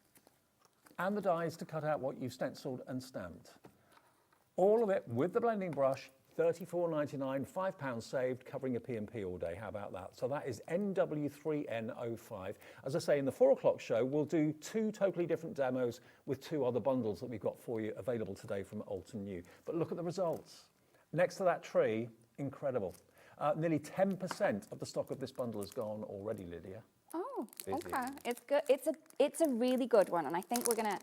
and the dies to cut out what you've stenciled and stamped. All of it with the blending brush, $34.99, £5 saved, covering your P&P all day. How about that? So that is NW3N05. As I say, in the 4 o'clock show, we'll do 2 totally different demos with 2 other bundles that we've got for you available today from Altenew. But look at the results. Next to that tree, incredible. Nearly 10% of the stock of this bundle is gone already, Lydia. Oh, Busy. okay. It's good. It's a really good one, and I think we're gonna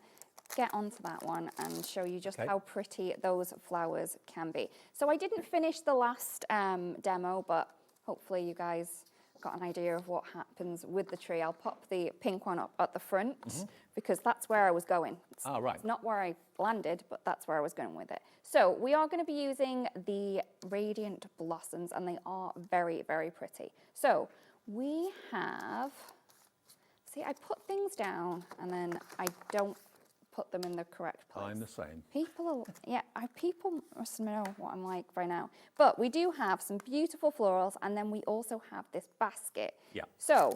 get onto that one and show you just how pretty those flowers can be. So I didn't finish the last demo, but hopefully you guys got an idea of what happens with the tree. I'll pop the pink one up at the front because that's where I was going. It's not where I landed, but that's where I was going with it. So we are going to be using the Radiant Blossoms, and they are very, very pretty. So we have, see, I put things down and then I don't put them in the correct place. I'm the same. People must know what I'm like by now. But we do have some beautiful florals, and then we also have this basket. Yeah. So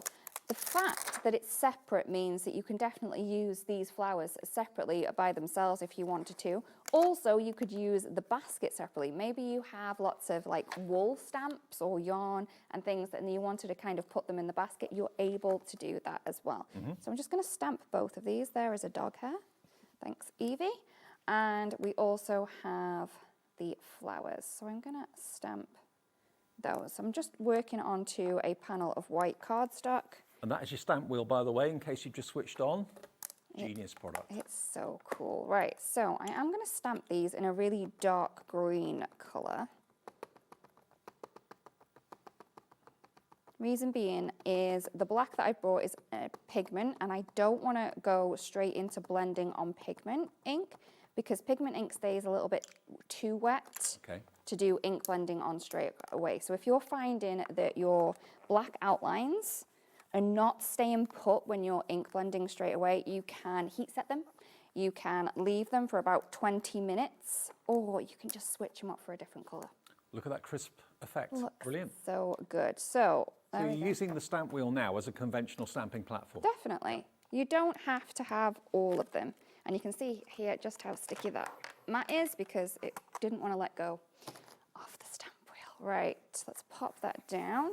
the fact that it's separate means that you can definitely use these flowers separately by themselves if you wanted to. Also, you could use the basket separately. Maybe you have lots of like wool stamps or yarn and things, and you wanted to kind of put them in the basket. You're able to do that as well. So I'm just going to stamp both of these. There is a dog hair. Thanks, Evie. And we also have the flowers. So I'm going to stamp those. I'm just working onto a panel of white cardstock. And that is your stamp wheel, by the way, in case you've just switched on. Genius product. It's so cool. Right, so I am going to stamp these in a really dark green colour. Reason being is the black that I brought is pigment, and I don't want to go straight into blending on pigment ink because pigment ink stays a little bit too wet to do ink blending on straight away. So if you're finding that your black outlines are not staying put when you're ink blending straight away, you can heat set them. You can leave them for about 20 minutes, or you can just switch them up for a different colour. Look at that crisp effect. Looks Brilliant. so good. So you're using the stamp wheel now as a conventional stamping platform? Definitely. You don't have to have all of them. And you can see here just how sticky that mat is because it didn't want to let go of the stamp wheel. Right, let's pop that down.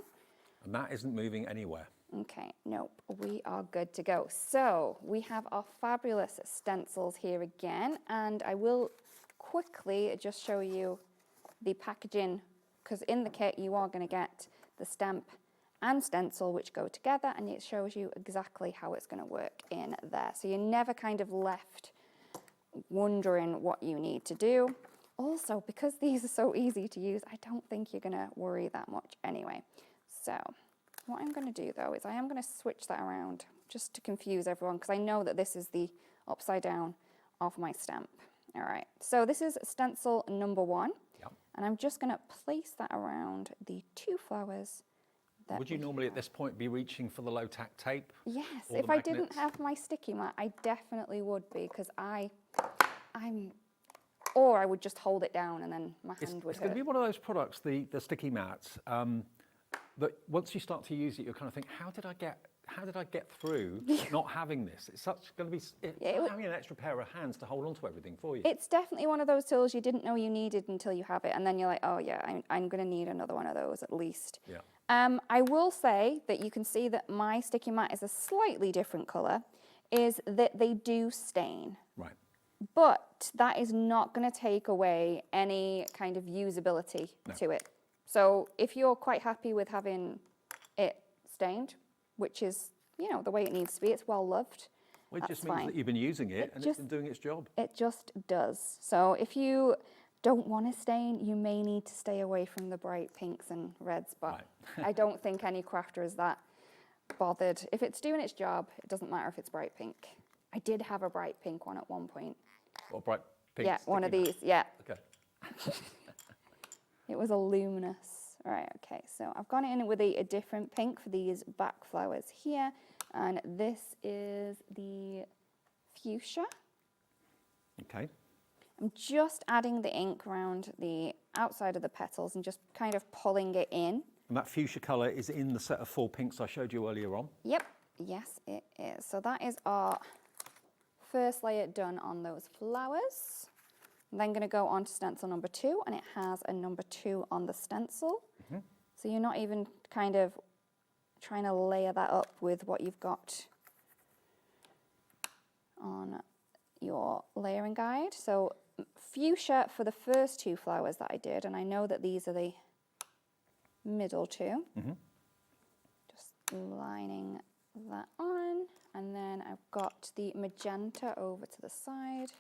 And that isn't moving anywhere. Okay, nope, we are good to go. So we have our fabulous stencils here again, and I will quickly just show you the packaging, because in the kit you are going to get the stamp and stencil which go together, and it shows you exactly how it's going to work in there. So you're never kind of left wondering what you need to do. Also, because these are so easy to use, I don't think you're going to worry that much anyway. So what I'm going to do though is I am going to switch that around just to confuse everyone, because I know that this is the upside down of my stamp. All right, so this is stencil number 1. And I'm just going to place that around the 2 flowers. Would you normally at this point be reaching for the low-tack tape? Yes, if I didn't have my sticky mat, I definitely would be, because or I would just hold it down and then my hand would hurt. It's going to be one of those products, the sticky mats, that once you start to use it, you're kind of think, how did I get through not having this? It's going to be having an extra pair of hands to hold on to everything for you. It's definitely one of those tools you didn't know you needed until you have it, and then you're like, oh yeah, I'm going to need another one of those at least. Yeah. I will say that you can see that my sticky mat is a slightly different colour, is that they do stain. Right. But that is not going to take away any kind of usability to it. So if you're quite happy with having it stained, which is, you know, the way it needs to be, it's well loved. Well, it just means that you've been using it and it's been doing its job. It just does. So if you don't want to stain, you may need to stay away from the bright pinks and reds, but Right. I don't think any crafter is that bothered. If it's doing its job, it doesn't matter if it's bright pink. I did have a bright pink one at one point. Or bright pink. Yeah, one of sticky mat. these, yeah. Okay. It was a luminous. Right, okay, so I've gone in with a different pink for these back flowers here, and this is the fuchsia. Okay. I'm just adding the ink around the outside of the petals and just kind of pulling it in. And that fuchsia colour is in the set of 4 pinks I showed you earlier on. Yep, yes it is. So that is our first layer done on those flowers. I'm then going to go on to stencil number 2, and it has a number 2 on the stencil. So you're not even kind of trying to layer that up with what you've got on your layering guide. So fuchsia for the first 2 flowers that I did, and I know that these are the middle 2. Just lining that on, and then I've got the magenta over to the side.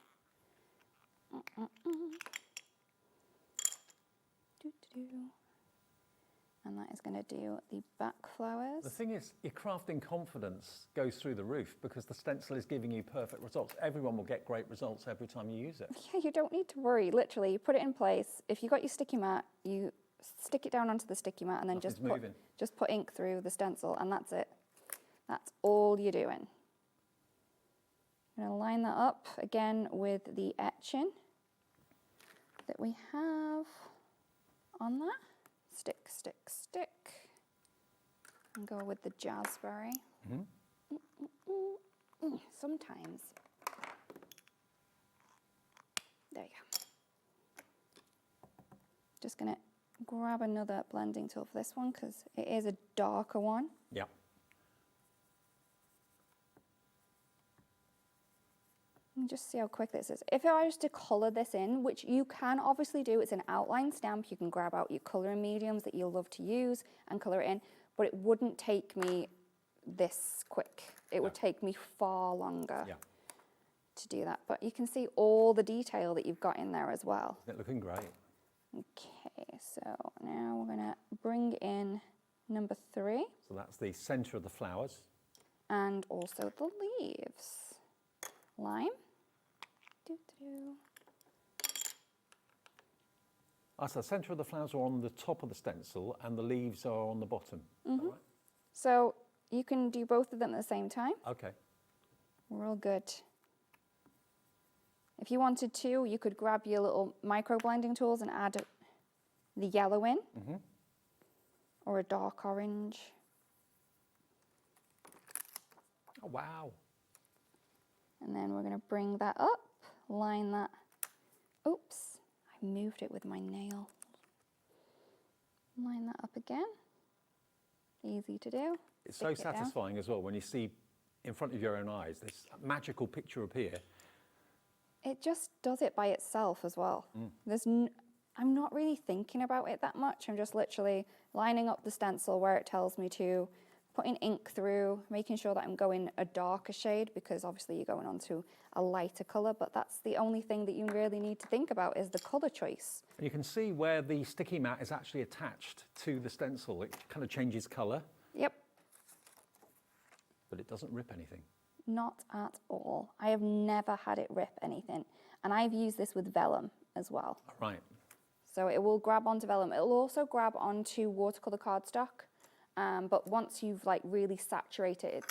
And that is going to do the back flowers. The thing is, your crafting confidence goes through the roof because the stencil is giving you perfect results. Everyone will get great results every time you use it. Yeah, you don't need to worry. Literally, you put it in place. If you got your sticky mat, you stick it down onto the sticky mat and then Nothing's just put ink through the stencil, and that's it. That's all you're doing. I'm going to line that up again with the etching that we have on that. Stick, stick, stick. And go with the jazzberry. Sometimes. There you go. Just going to grab another blending tool for this one because it is a darker one. Yeah. And just see how quick this is. If I was to colour this in, which you can obviously do, it's an outline stamp. You can grab out your colouring mediums that you'll love to use and colour it in, but it wouldn't take me this quick. It would take me far longer to do that. But you can see all the detail that you've got in there as well. Isn't it looking great? Okay, so now we're going to bring in number 3. So that's the centre of the flowers. And also the leaves. Lime. Doo-doo. So the centre of the flowers are on the top of the stencil and the leaves are on the bottom. Is that right? So you can do both of them at the same time. Okay. We're all good. If you wanted to, you could grab your little micro blending tools and add the yellow in, or a dark orange. Oh, wow. And then we're going to bring that up, line that. Oops, I moved it with my nail. Line that up again. Easy to do. It's so Stick it down. satisfying as well when you see in front of your own eyes this magical picture appear. It just does it by itself as well. I'm not really thinking about it that much. I'm just literally lining up the stencil where it tells me to, putting ink through, making sure that I'm going a darker shade because obviously you're going on to a lighter colour, but that's the only thing that you really need to think about is the colour choice. And you can see where the sticky mat is actually attached to the stencil. It kind of changes colour, Yep, but it doesn't rip anything. not at all. I have never had it rip anything. And I've used this with vellum as well. Right. So it will grab onto vellum. It'll also grab onto watercolour cardstock. But once you've like really saturated it,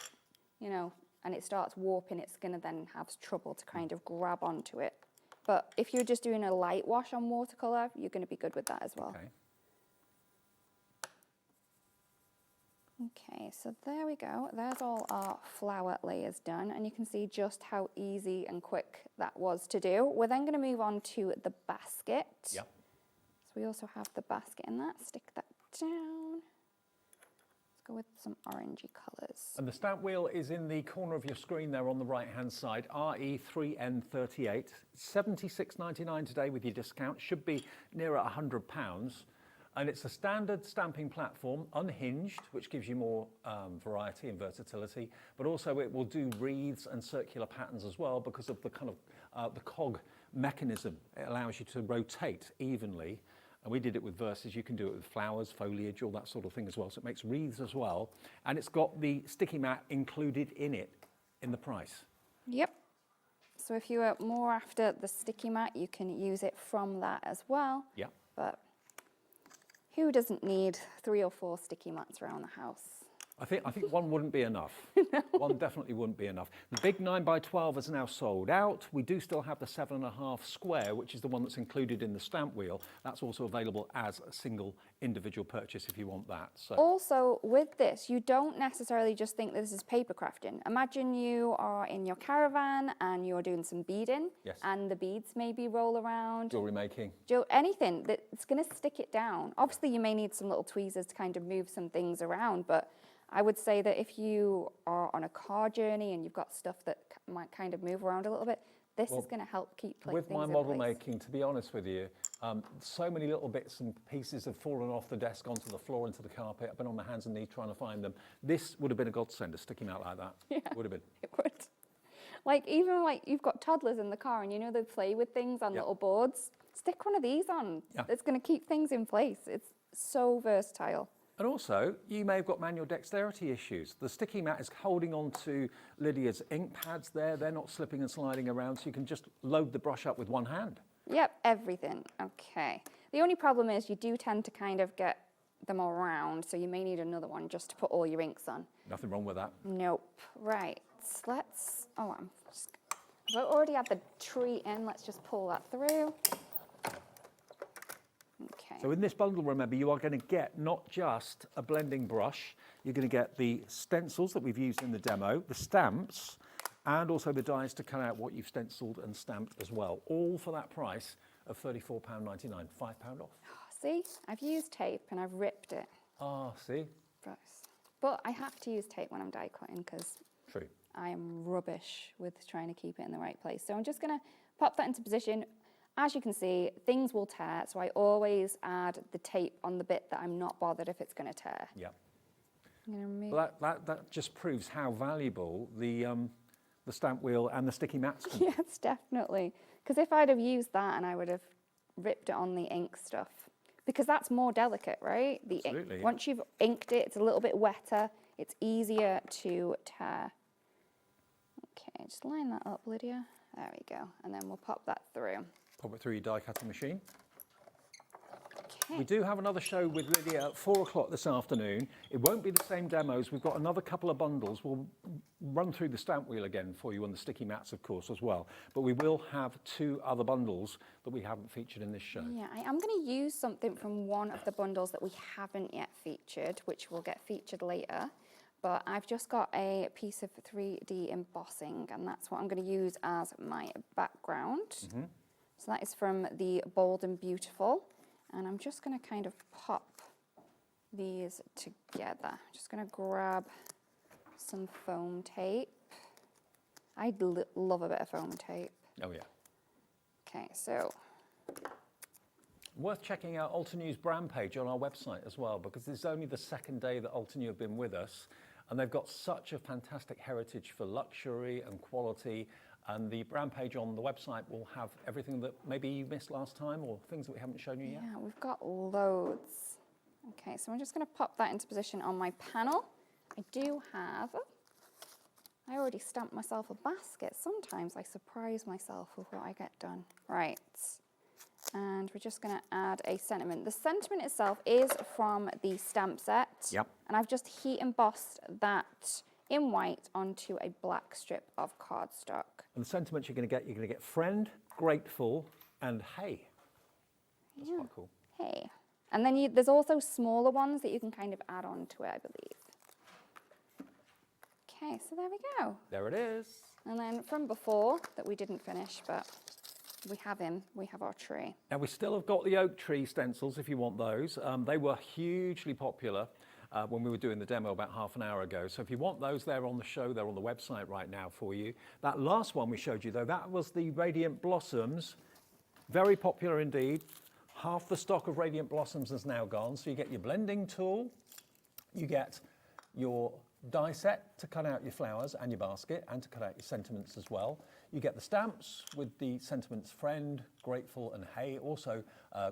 you know, and it starts warping, it's going to then have trouble to kind of grab onto it. But if you're just doing a light wash on watercolour, you're going to be good with that as well. Okay. Okay, so there we go. There's all our flower layers done, and you can see just how easy and quick that was to do. We're then going to move on to the basket. Yep. So we also have the basket in that. Stick that down. Let's go with some orangey colours. And the stamp wheel is in the corner of your screen there on the right-hand side, RE3N38. $76.99 today with your discount. Should be nearer £100. And it's a standard stamping platform, unhinged, which gives you more variety and versatility, but also it will do wreaths and circular patterns as well because of the kind of the cog mechanism. It allows you to rotate evenly. And we did it with verses. You can do it with flowers, foliage, all that sort of thing as well. So it makes wreaths as well. And it's got the sticky mat included in it in the price. Yep. So if you are more after the sticky mat, you can use it from that as well. Yeah. But who doesn't need 3 or 4 sticky mats around the house? I think one wouldn't be enough. No. One definitely wouldn't be enough. The big 9x12 is now sold out. We do still have the 7.5 square, which is the one that's included in the stamp wheel. That's also available as a single individual purchase if you want that. So. Also, with this, you don't necessarily just think that this is paper crafting. Imagine you are in your caravan and you're doing some beading, yes. and the beads maybe roll around. Jewellery making. Anything that's going to stick it down. Obviously, you may need some little tweezers to kind of move some things around, but I would say that if you are on a car journey and you've got stuff that might kind of move around a little bit, this is going to help keep things in place. With my model making, to be honest with you, so many little bits and pieces have fallen off the desk onto the floor, into the carpet. I've been on my hands and knees trying to find them. This would have been a godsend to stick him out like that. Yeah, would have been. It would. Even you've got toddlers in the car and they play with things on little boards. Stick one of these on. Yeah. It's going to keep things in place. It's so versatile. And also, you may have got manual dexterity issues. The sticky mat is holding on to Lydia's ink pads there. They're not slipping and sliding around, so you can just load the brush up with one hand. Yep, everything. Okay. The only problem is you do tend to kind of get them all around, so you may need another one just to put all your inks on. Nothing wrong with that. Nope. Right. I've already had the tree in. Let's just pull that through. Okay. So in this bundle, remember, you are going to get not just a blending brush, you're going to get the stencils that we've used in the demo, the stamps, and also the dies to cut out what you've stenciled and stamped as well, all for that price of £34.99, £5 off. See, I've used tape and I've ripped it. Ah, see? But I have to use tape when I'm die cutting because True. I am rubbish with trying to keep it in the right place. So I'm just going to pop that into position. As you can see, things will tear, so I always add the tape on the bit that I'm not bothered if it's going to tear. Yeah. I'm going to remove. Well, that just proves how valuable the stamp wheel and the sticky mats can be. Yes, definitely. Because if I'd have used that and I would have ripped it on the ink stuff, because that's more delicate, right? The Absolutely. Ink, once you've inked it, it's a little bit wetter. It's easier to tear. Okay, just line that up, Lydia. There we go. And then we'll pop that through. Pop it through your die cutting machine. Okay. We do have another show with Lydia at 4 o'clock this afternoon. It won't be the same demos. We've got another couple of bundles. We'll run through the stamp wheel again for you and the sticky mats, of course, as well. But we will have 2 other bundles that we haven't featured in this show. Yeah, I am going to use something from one of the bundles that we haven't yet featured, which will get featured later. But I've just got a piece of 3D embossing, and that's what I'm going to use as my background. Mm-hmm. So that is from the Bold and Beautiful. And I'm just going to kind of pop these together. I'm just going to grab some foam tape. I love a bit of foam tape. Oh, yeah. Okay, so Worth checking out Altenew's brand page on our website as well, because this is only the second day that Altenew have been with us, and they've got such a fantastic heritage for luxury and quality. And the brand page on the website will have everything that maybe you missed last time or things that we haven't shown you yet. yeah, we've got loads. Okay, so I'm just going to pop that into position on my panel. I do have, I already stamped myself a basket. Sometimes I surprise myself with what I get done. Right, and we're just going to add a sentiment. The sentiment itself is from the stamp set. Yep. And I've just heat embossed that in white onto a black strip of cardstock. And the sentiments you're going to get friend, grateful, and hey. That's quite cool. Hey. And then there's also smaller ones that you can kind of add on to it, I believe. Okay, so there we go. There it is. And then from before, that we didn't finish, but we have our tree. Now we still have got the oak tree stencils if you want those. They were hugely popular when we were doing the demo about half an hour ago. So if you want those, they're on the show, they're on the website right now for you. That last one we showed you though, that was the Radiant Blossoms. Very popular indeed. Half the stock of Radiant Blossoms is now gone. So you get your blending tool, you get your die set to cut out your flowers and your basket and to cut out your sentiments as well. You get the stamps with the sentiments friend, grateful and hey. Also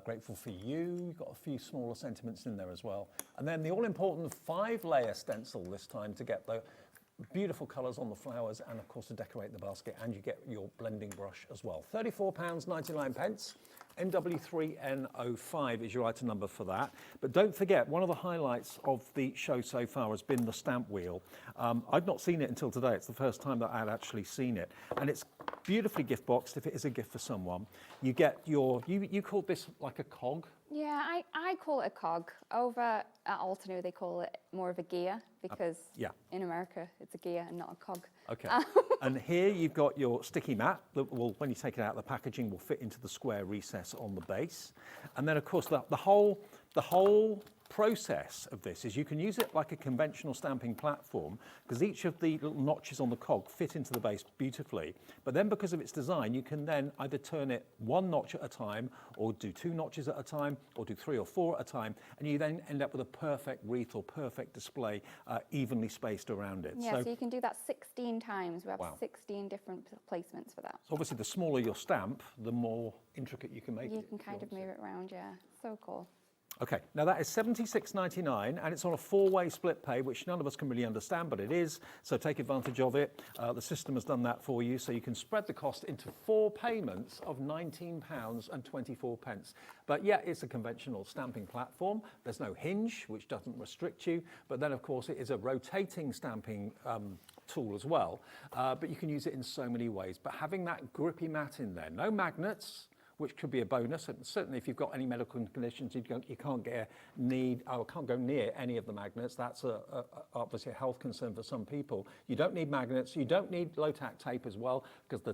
grateful for you. You've got a few smaller sentiments in there as well. And then the all-important 5-layer stencil this time to get the beautiful colours on the flowers and of course to decorate the basket, and you get your blending brush as well. £34.99. MW3N05 is your item number for that. But don't forget, one of the highlights of the show so far has been the stamp wheel. I've not seen it until today. It's the first time that I had actually seen it. And it's beautifully gift boxed if it is a gift for someone. You get your, you call this like a cog? Yeah, I call it a cog. Over at Altenew, they call it more of a gear because in America, it's a gear and not a cog. Okay. And here you've got your sticky mat that will, when you take it out of the packaging, will fit into the square recess on the base. And then, of course, the whole process of this is you can use it like a conventional stamping platform because each of the little notches on the cog fit into the base beautifully. But then because of its design, you can then either turn it 1 notch at a time or do 2 notches at a time or do 3 or 4 at a time. And you then end up with a perfect wreath or perfect display evenly spaced around it. Yeah, so you can do that 16 times. We have 16 different placements for that. So obviously, the smaller your stamp, the more intricate you can make it. You can kind of move it around, yeah. So cool. Okay, now that is $76.99 and it's on a 4-way split pay, which none of us can really understand, but it is, so take advantage of it. The system has done that for you, so you can spread the cost into 4 payments of £19.24. But yeah, it's a conventional stamping platform. There's no hinge, which doesn't restrict you, but then of course it is a rotating stamping tool as well, but you can use it in so many ways. But having that grippy mat in there, no magnets, which could be a bonus. And certainly if you've got any medical conditions, you can't go near any of the magnets. That's obviously a health concern for some people. You don't need magnets. You don't need low-tack tape as well, because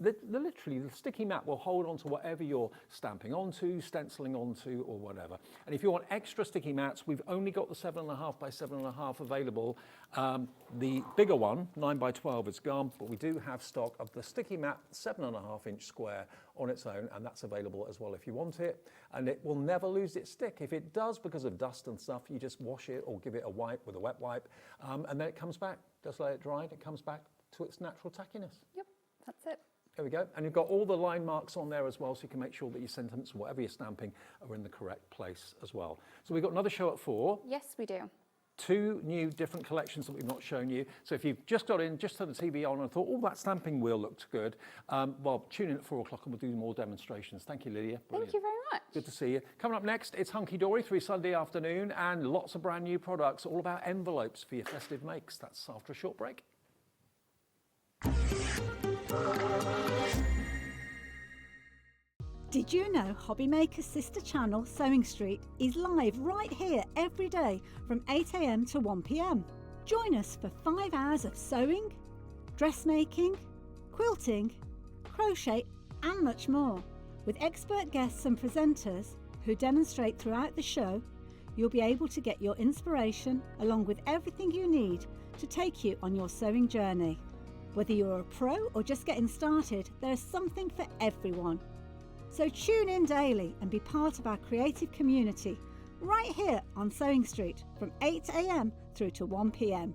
literally the sticky mat will hold on to whatever you're stamping onto, stenciling onto, or whatever. And if you want extra sticky mats, we've only got the 7.5 by 7.5 available. The bigger one, 9 by 12, is gone, but we do have stock of the sticky mat 7.5-inch square on its own, and that's available as well if you want it. And it will never lose its stick. If it does because of dust and stuff, you just wash it or give it a wipe with a wet wipe, and then it comes back. Just let it dry, and it comes back to its natural tackiness. Yep, that's it. There we go. And you've got all the line marks on there as well, so you can make sure that your sentiments, whatever you're stamping, are in the correct place as well. So we've got another show at 4. Yes, we do. 2 new different collections that we've not shown you. So if you've just got in, just turned the TV on and thought, oh, that stamping wheel looked good, well, tune in at 4 o'clock and we'll do more demonstrations. Thank you, Lydia. Brilliant. Thank you very much. Good to see you. Coming up next, it's Hunkydory through Sunday afternoon and lots of brand new products, all about envelopes for your festive makes. That's after a short break. Did you know Hobbymaker's sister channel, Sewing Street, is live right here every day from 8 AM to 1 PM? Join us for 5 hours of sewing, dressmaking, quilting, crochet and much more. With expert guests and presenters who demonstrate throughout the show, you'll be able to get your inspiration along with everything you need to take you on your sewing journey. Whether you're a pro or just getting started, there is something for everyone. So tune in daily and be part of our creative community right here on Sewing Street from 8 AM through to 1 PM.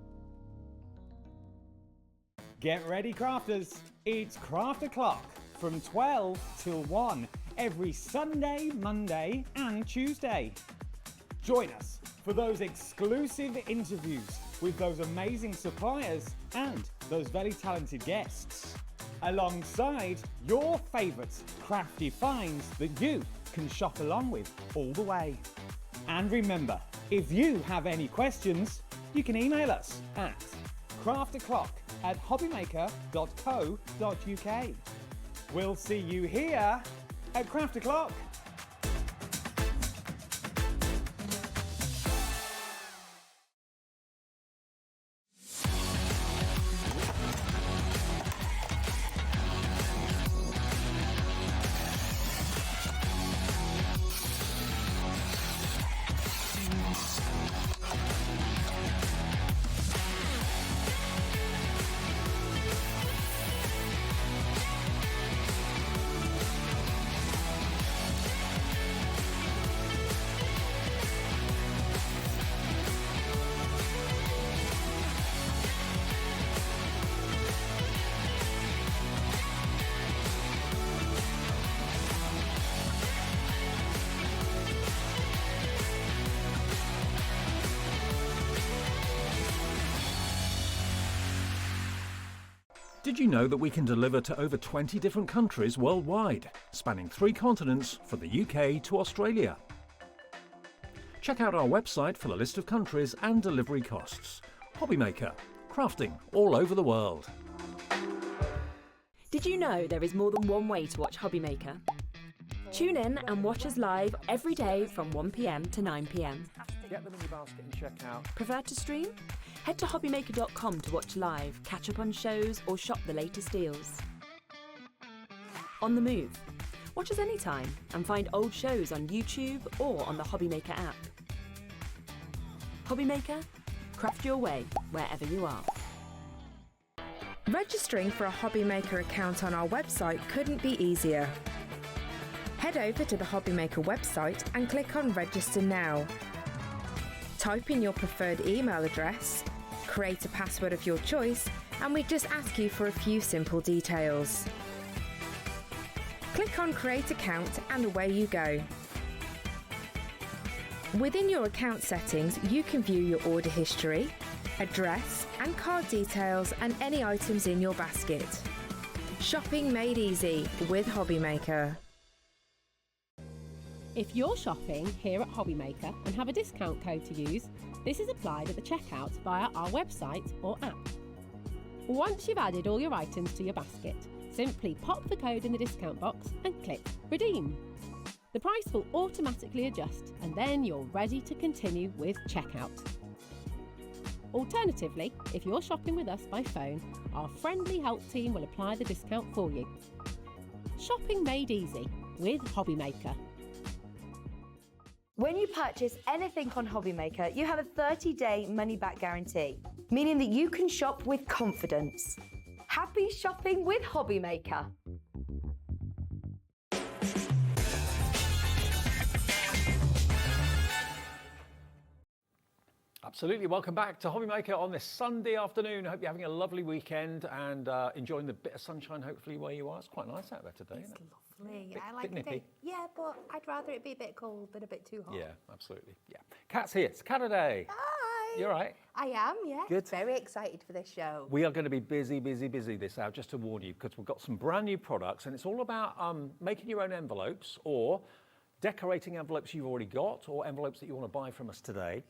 Get ready, crafters. It's Craft O'Clock from 12 till 1 every Sunday, Monday and Tuesday. Join us for those exclusive interviews with those amazing suppliers and those very talented guests, alongside your favourite crafty finds that you can shop along with all the way. And remember, if you have any questions, you can email us at craftoclock@hobbymaker.co.uk. We'll see you here at Craft O'Clock. Did you know that we can deliver to over 20 different countries worldwide, spanning 3 continents from the UK to Australia? Check out our website for the list of countries and delivery costs. Hobbymaker, crafting all over the world. Did you know there is more than one way to watch Hobbymaker? Tune in and watch us live every day from 1 p.m. to 9 p.m. Get them in your basket and check out. Prefer to stream? Head to hobbymaker.com to watch live, catch up on shows or shop the latest deals. On the move? Watch us anytime and find old shows on YouTube or on the Hobbymaker app. Hobbymaker? Craft your way wherever you are. Registering for a Hobbymaker account on our website couldn't be easier. Head over to the Hobbymaker website and click on Register Now. Type in your preferred email address, create a password of your choice, and we just ask you for a few simple details. Click on Create Account and away you go. Within your account settings, you can view your order history, address and card details and any items in your basket. Shopping made easy with Hobbymaker. If you're shopping here at Hobbymaker and have a discount code to use, this is applied at the checkout via our website or app. Once you've added all your items to your basket, simply pop the code in the discount box and click Redeem. The price will automatically adjust and then you're ready to continue with checkout. Alternatively, if you're shopping with us by phone, our friendly help team will apply the discount for you. Shopping made easy with Hobbymaker. When you purchase anything on Hobbymaker, you have a 30-day money-back guarantee, meaning that you can shop with confidence. Happy shopping with Hobbymaker. Absolutely. Welcome back to Hobbymaker on this Sunday afternoon. I hope you're having a lovely weekend and enjoying the bit of sunshine, hopefully, where you are. It's quite nice out there today, isn't it? Lovely. Bit- I like bit the day. nippy. Yeah, but I'd rather it be a bit cold than a bit too hot. Yeah, absolutely. Yeah. Kat's here. It's Saturday. Hi. You're right. I am, yeah. Good. Very excited for this show. We are going to be busy this hour, just to warn you, because we've got some brand new products, and it's all about making your own envelopes or decorating envelopes you've already got or envelopes that you want to buy from us today.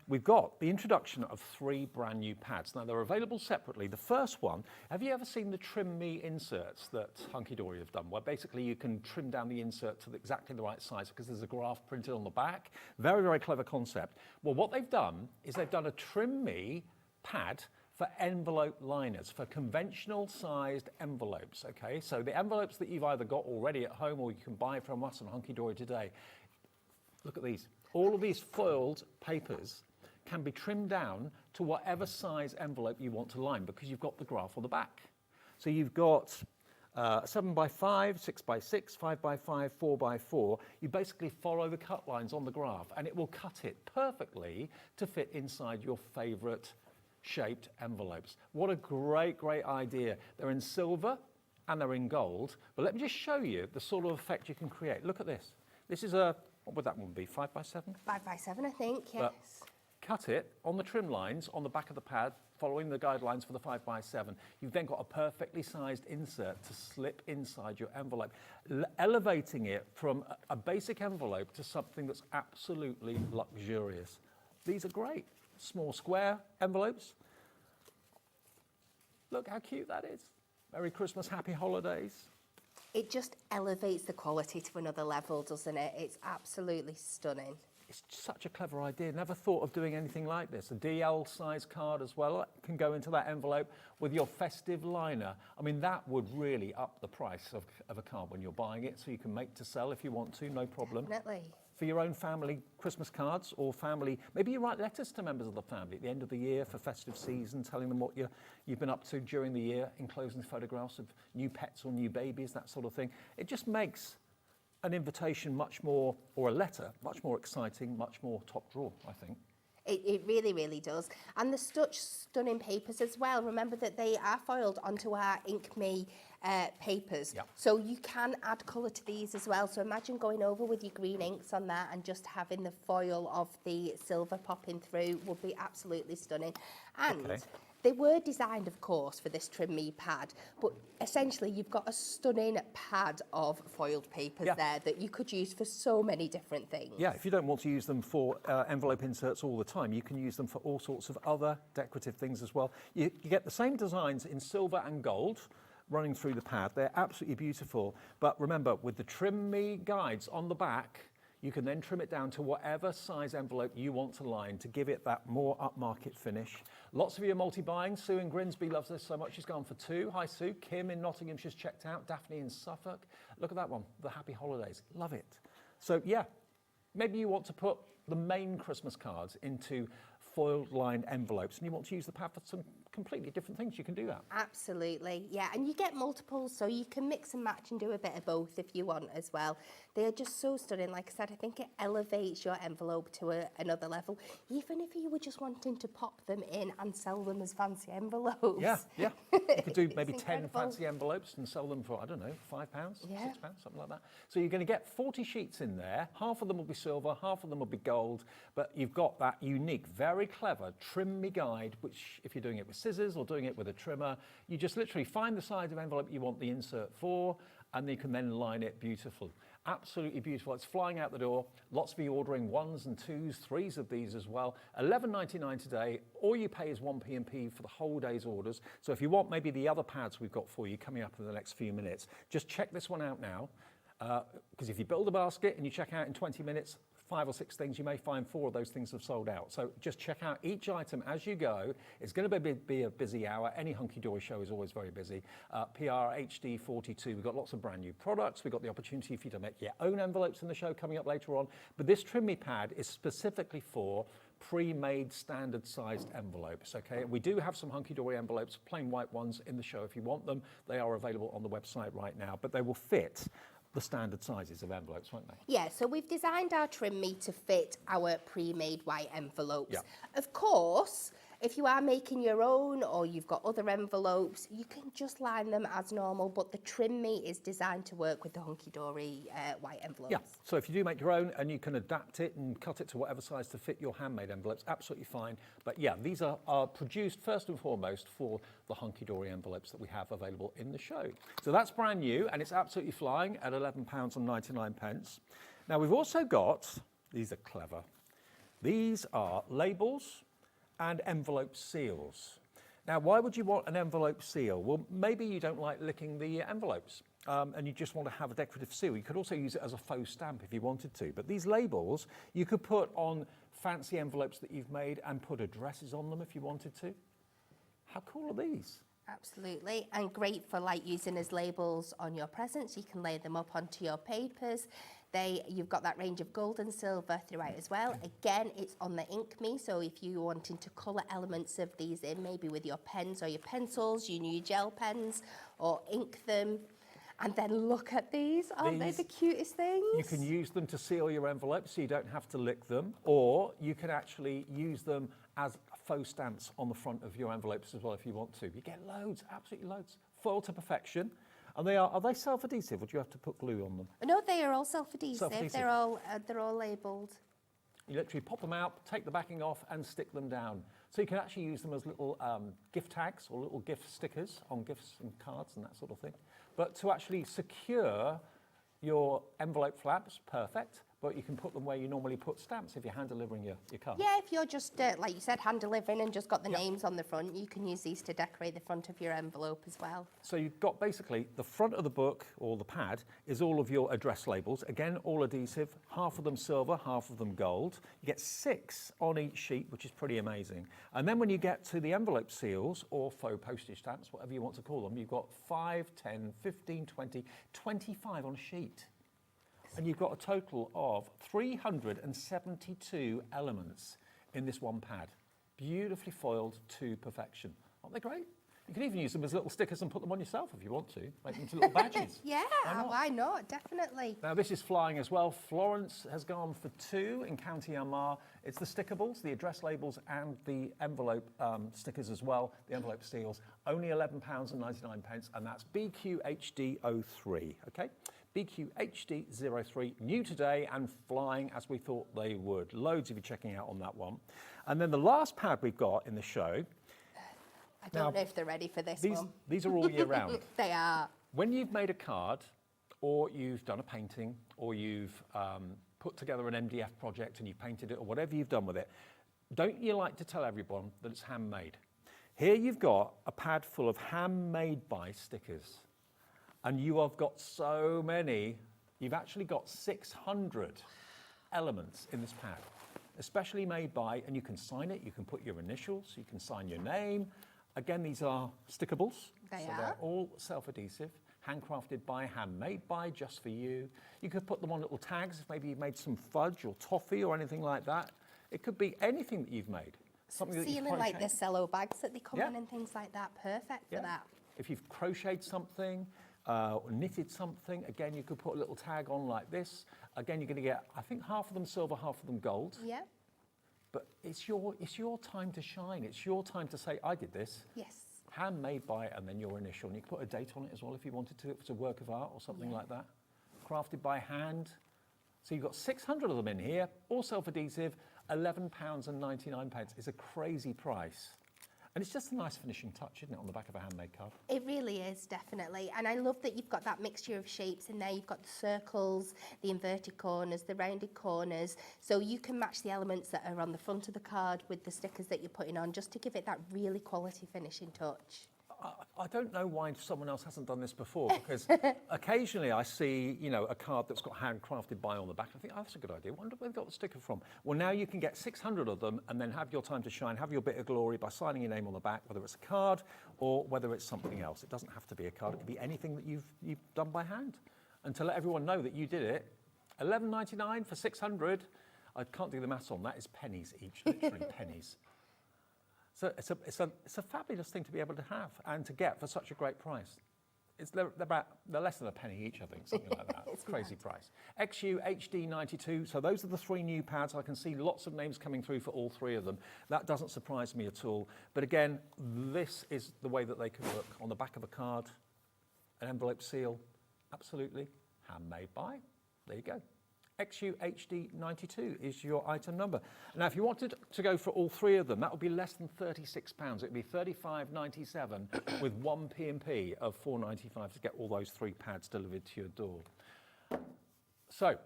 We've got the introduction of 3 brand new pads. Now, they're available separately. The first one, have you ever seen the Trim Me inserts that Hunkydory have done, where basically you can trim down the insert to exactly the right size because there's a graph printed on the back? Very, very clever concept. Well, what they've done is they've done a Trim Me pad for envelope liners, for conventional sized envelopes, okay? So the envelopes that you've either got already at home or you can buy from us on Hunkydory today. Look at these. All of these foiled papers can be trimmed down to whatever size envelope you want to line because you've got the graph on the back. So you've got 7x5, 6x6, 5x5, 4x4. You basically follow the cut lines on the graph and it will cut it perfectly to fit inside your favorite shaped envelopes. What a great, great idea. They're in silver and they're in gold, but let me just show you the sort of effect you can create. Look at this. This is a, what would that one be, 5x7? 5x7, I think, yes. But cut it on the trim lines on the back of the pad, following the guidelines for the 5x7. You've then got a perfectly sized insert to slip inside your envelope, elevating it from a basic envelope to something that's absolutely luxurious. These are great. Small square envelopes. Look how cute that is. Merry Christmas, happy holidays. It just elevates the quality to another level, doesn't it? It's absolutely stunning. It's such a clever idea. Never thought of doing anything like this. A DL size card as well can go into that envelope with your festive liner. I mean, that would really up the price of a card when you're buying it, so you can make to sell if you want to, no problem. Definitely. For your own family Christmas cards or family, maybe you write letters to members of the family at the end of the year for festive season, telling them what you've been up to during the year, enclosing photographs of new pets or new babies, that sort of thing. It just makes an invitation much more, or a letter, much more exciting, much more top drawer, I think. It really, really does. And the stunning papers as well. Remember that they are foiled onto our Ink Me papers. Yep. So you can add colour to these as well. So imagine going over with your green inks on that and just having the foil of the silver popping through would be absolutely stunning. And They were designed, of course, for this Trim Me pad, but essentially you've got a stunning pad of foiled papers there that you could use for so many different things. Yeah, if you don't want to use them for envelope inserts all the time, you can use them for all sorts of other decorative things as well. You get the same designs in silver and gold running through the pad. They're absolutely beautiful. But remember, with the Trim Me guides on the back, you can then trim it down to whatever size envelope you want to line to give it that more upmarket finish. Lots of you are multi-buying. Sue in Grimsby loves this so much. She's gone for 2. Hi, Sue. Kim in Nottingham, she's checked out. Daphne in Suffolk. Look at that one, the Happy Holidays. Love it. So, yeah, maybe you want to put the main Christmas cards into foiled lined envelopes and you want to use the pad for some completely different things. You can do that. Absolutely, yeah, and you get multiples, so you can mix and match and do a bit of both if you want as well. They are just so stunning. Like I said, I think it elevates your envelope to another level, even if you were just wanting to pop them in and sell them as fancy envelopes. Yeah. You could do maybe 10 fancy envelopes and sell them for, I don't know, £5, £6, something like that. So you're going to get 40 sheets in there. Half of them will be silver, half of them will be gold, but you've got that unique, very clever Trim Me guide, which if you're doing it with scissors or doing it with a trimmer, you just literally find the size of envelope you want the insert for, and you can then line it beautiful. Absolutely beautiful. It's flying out the door. Lots of you ordering 1s and 2s, 3s of these as well. $11.99 today. All you pay is 1p&p for the whole day's orders. So if you want maybe the other pads we've got for you coming up in the next few minutes, just check this one out now. Because if you build a basket and you check out in 20 minutes, 5 or 6 things, you may find 4 of those things have sold out. So just check out each item as you go. It's going to be a busy hour. Any Hunkydory show is always very busy. PR HD 42, we've got lots of brand new products. We've got the opportunity for you to make your own envelopes in the show coming up later on. But this Trim Me pad is specifically for pre-made standard sized envelopes, okay? We do have some Hunkydory envelopes, plain white ones in the show if you want them. They are available on the website right now, but they will fit the standard sizes of envelopes, won't they? Yeah, so we've designed our Trim Me to fit our pre-made white envelopes. Yeah. Of course, if you are making your own or you've got other envelopes, you can just line them as normal, but the Trim Me is designed to work with the Hunkydory white envelopes. Yeah, so if you do make your own and you can adapt it and cut it to whatever size to fit your handmade envelopes, absolutely fine. But yeah, these are produced first and foremost for the Hunkydory envelopes that we have available in the show. So that's brand new and it's absolutely flying at £11.99. Now we've also got, these are clever, these are labels and envelope seals. Now, why would you want an envelope seal? Well, maybe you don't like licking the envelopes and you just want to have a decorative seal. You could also use it as a faux stamp if you wanted to. But these labels, you could put on fancy envelopes that you've made and put addresses on them if you wanted to. How cool are these? Absolutely, and great for like using as labels on your presents. You can lay them up onto your papers. You've got that range of gold and silver throughout as well. Again, it's on the Ink Me, so if you're wanting to colour elements of these in, maybe with your pens or your pencils, your new gel pens, or ink them. And then look at these, aren't they the cutest things? You can use them to seal your envelopes so you don't have to lick them, or you can actually use them as faux stamps on the front of your envelopes as well if you want to. You get loads, absolutely loads. Foiled to perfection. And are they self-adhesive or do you have to put glue on them? No, they are all self-adhesive. Self-adhesive. They're all labelled. You literally pop them out, take the backing off and stick them down. So you can actually use them as little gift tags or little gift stickers on gifts and cards and that sort of thing. But to actually secure your envelope flaps, perfect. But you can put them where you normally put stamps if you're hand delivering your card. Yeah, if you're just, like you said, hand delivering and just got the names on the front, you can use these to decorate the front of your envelope as well. So you've got basically the front of the book or the pad is all of your address labels. Again, all adhesive, half of them silver, half of them gold. You get 6 on each sheet, which is pretty amazing. And then when you get to the envelope seals or faux postage stamps, whatever you want to call them, you've got 5, 10, 15, 20, 25 on a sheet. And you've got a total of 372 elements in this one pad. Beautifully foiled to perfection. Aren't they great? You can even use them as little stickers and put them on yourself if you want to. Make them into little badges. Yeah, why not? Definitely. Now this is flying as well. Florence has gone for 2 in County Armagh. It's the stickables, the address labels and the envelope stickers as well, the envelope seals. Only £11.99 and that's BQHD03, okay? BQHD03, new today and flying as we thought they would. Loads of you checking out on that one. And then the last pad we've got in the show I don't know if they're ready for this one. These are all year round. They are. When you've made a card, or you've done a painting, or you've put together an MDF project and you've painted it, or whatever you've done with it, don't you like to tell everyone that it's handmade? Here you've got a pad full of handmade by stickers, and you have got so many. You've actually got 600 elements in this pad, especially made by, and you can sign it, you can put your initials, you can sign your name. Again, these are stickables. They're all self-adhesive, handcrafted by, handmade by, just for you. You could put them on little tags if maybe you've made some fudge or toffee or anything like that. It could be anything that you've made. Something that you've crocheted. Like the cello bags that they come in and things like that. Perfect for that. If you've crocheted something, or knitted something, again, you could put a little tag on like this. Again, you're going to get, I think, half of them silver, half of them gold. Yeah. But it's your time to shine. It's your time to say, I did this. Yes. Handmade by, and then your initial. And you can put a date on it as well if you wanted to. If it's a work of art or something like that. Crafted by hand. So you've got 600 of them in here, all self-adhesive. £11.99 is a crazy price. And it's just a nice finishing touch, isn't it, on the back of a handmade card? It really is, definitely. And I love that you've got that mixture of shapes in there. You've got the circles, the inverted corners, the rounded corners. So you can match the elements that are on the front of the card with the stickers that you're putting on, just to give it that really quality finishing touch. I don't know why someone else hasn't done this before, because occasionally I see, a card that's got handcrafted by on the back. I think, that's a good idea. I wonder where they got the sticker from. Well, now you can get 600 of them and then have your time to shine, have your bit of glory by signing your name on the back, whether it's a card or whether it's something else. It doesn't have to be a card. It could be anything that you've done by hand. And to let everyone know that you did it, £11.99 for 600. I can't do the maths on that. It's pennies each, literally pennies. So it's a fabulous thing to be able to have and to get for such a great price. They're less than a penny each, I think, something like that. It's crazy price. XU HD92. So those are the 3 new pads. I can see lots of names coming through for all 3 of them. That doesn't surprise me at all. But again, this is the way that they can look on the back of a card, an envelope seal, absolutely handmade by. There you go. XU HD92 is your item number. Now, if you wanted to go for all 3 of them, that would be less than £36. It would be $35.97 with 1 P&P of £4.95 to get all those 3 pads delivered to your door. So,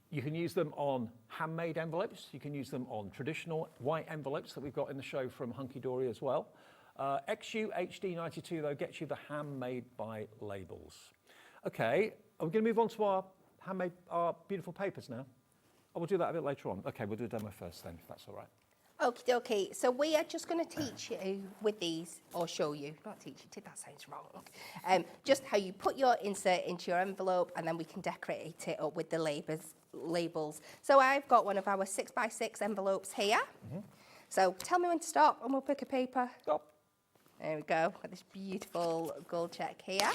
you can use them on handmade envelopes. You can use them on traditional white envelopes that we've got in the show from Hunkydory as well. XU HD92, though, gets you the handmade by labels. Okay, are we going to move on to our beautiful papers now? Oh, we'll do that a bit later on. Okay, we'll do a demo first then, if that's all right. Okie dokie. So we are just going to teach you with these, or show you, not teach you, that sounds wrong. Just how you put your insert into your envelope, and then we can decorate it up with the labels. So I've got one of our 6x6 envelopes here. So tell me when to stop, and we'll pick a paper. Stop. There we go, with this beautiful gold check here.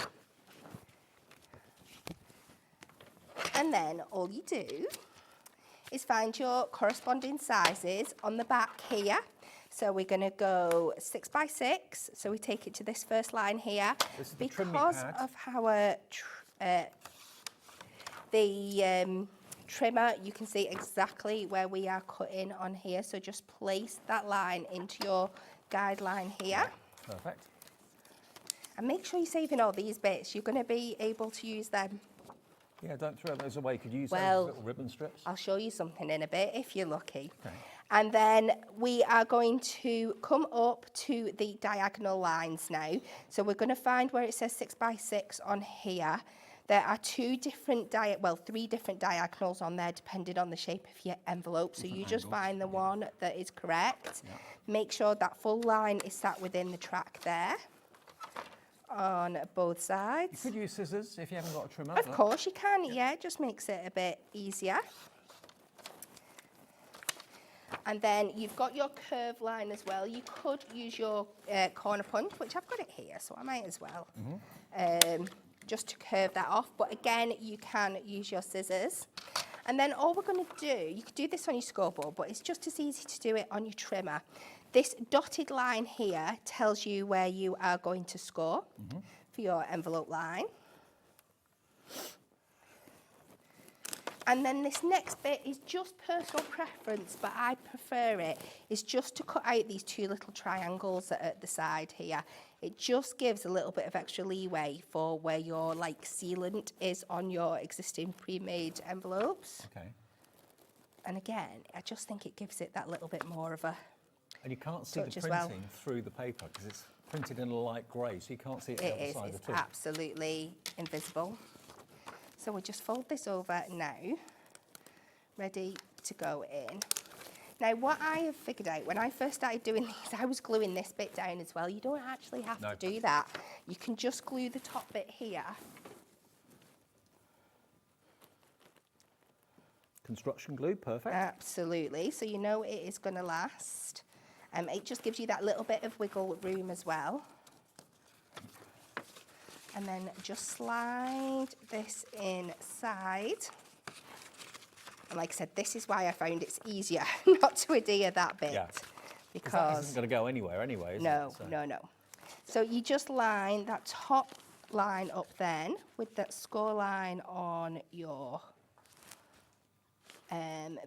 And then all you do is find your corresponding sizes on the back here. So we're going to go 6x6. So we take it to this first line here. This is the because of our trimmer, you can see exactly where we are cutting on here. So just place that line into your guideline here. Perfect. And make sure you're saving all these bits. You're going to be able to use them. Yeah, don't throw those away. Could you use those as little ribbon strips? I'll show you something in a bit if you're lucky. Okay. And then we are going to come up to the diagonal lines now. So we're going to find where it says 6x6 on here. There are 3 different diagonals on there depending on the shape of your envelope. So you just find the one that is correct. Yeah. Make sure that full line is sat within the track there. On both sides. You could use scissors if you haven't got a trimmer. Of course you can, yeah, it just makes it a bit easier. And then you've got your curve line as well. You could use your corner punch, which I've got it here, so I might as well. Just to curve that off. But again, you can use your scissors. And then all we're going to do, you could do this on your scoreboard, but it's just as easy to do it on your trimmer. This dotted line here tells you where you are going to score for your envelope line. And then this next bit is just personal preference, but I prefer it, is just to cut out these two little triangles that are at the side here. It just gives a little bit of extra leeway for where your like sealant is on your existing pre-made envelopes. Okay. And again, I just think it gives it that little bit more of a And you can't see the touch as well. printing through the paper because it's printed in a light grey, so you can't see it It the is, outside it's at all. absolutely invisible. So we just fold this over now, ready to go in. Now what I have figured out, when I first started doing these, I was gluing this bit down as well. You don't actually have to do that. You can just glue the top bit here. Construction glue, perfect. Absolutely, so you know it is going to last. It just gives you that little bit of wiggle room as well. And then just slide this inside. And like I said, this is why I found it's easier not to adhere that bit. Yeah. Because that isn't going to go anywhere anyway, is no, it? So. no. So you just line that top line up then with that score line on your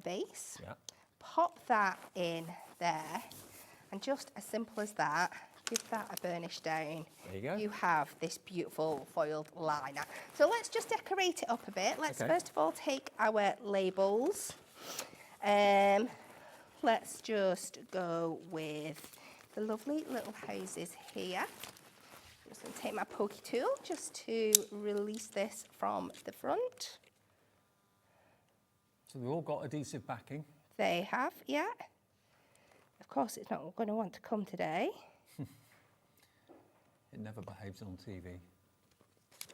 base. Yeah. Pop that in there, and just as simple as that, give that a burnish down. There you go. You have this beautiful foiled liner. So let's just decorate it up a bit. Let's Okay. first of all take our labels. Let's just go with the lovely little houses here. I'm just going to take my pokey tool just to release this from the front. So they've all got adhesive backing. They have, yeah. Of course, it's not going to want to come today. It never behaves on TV.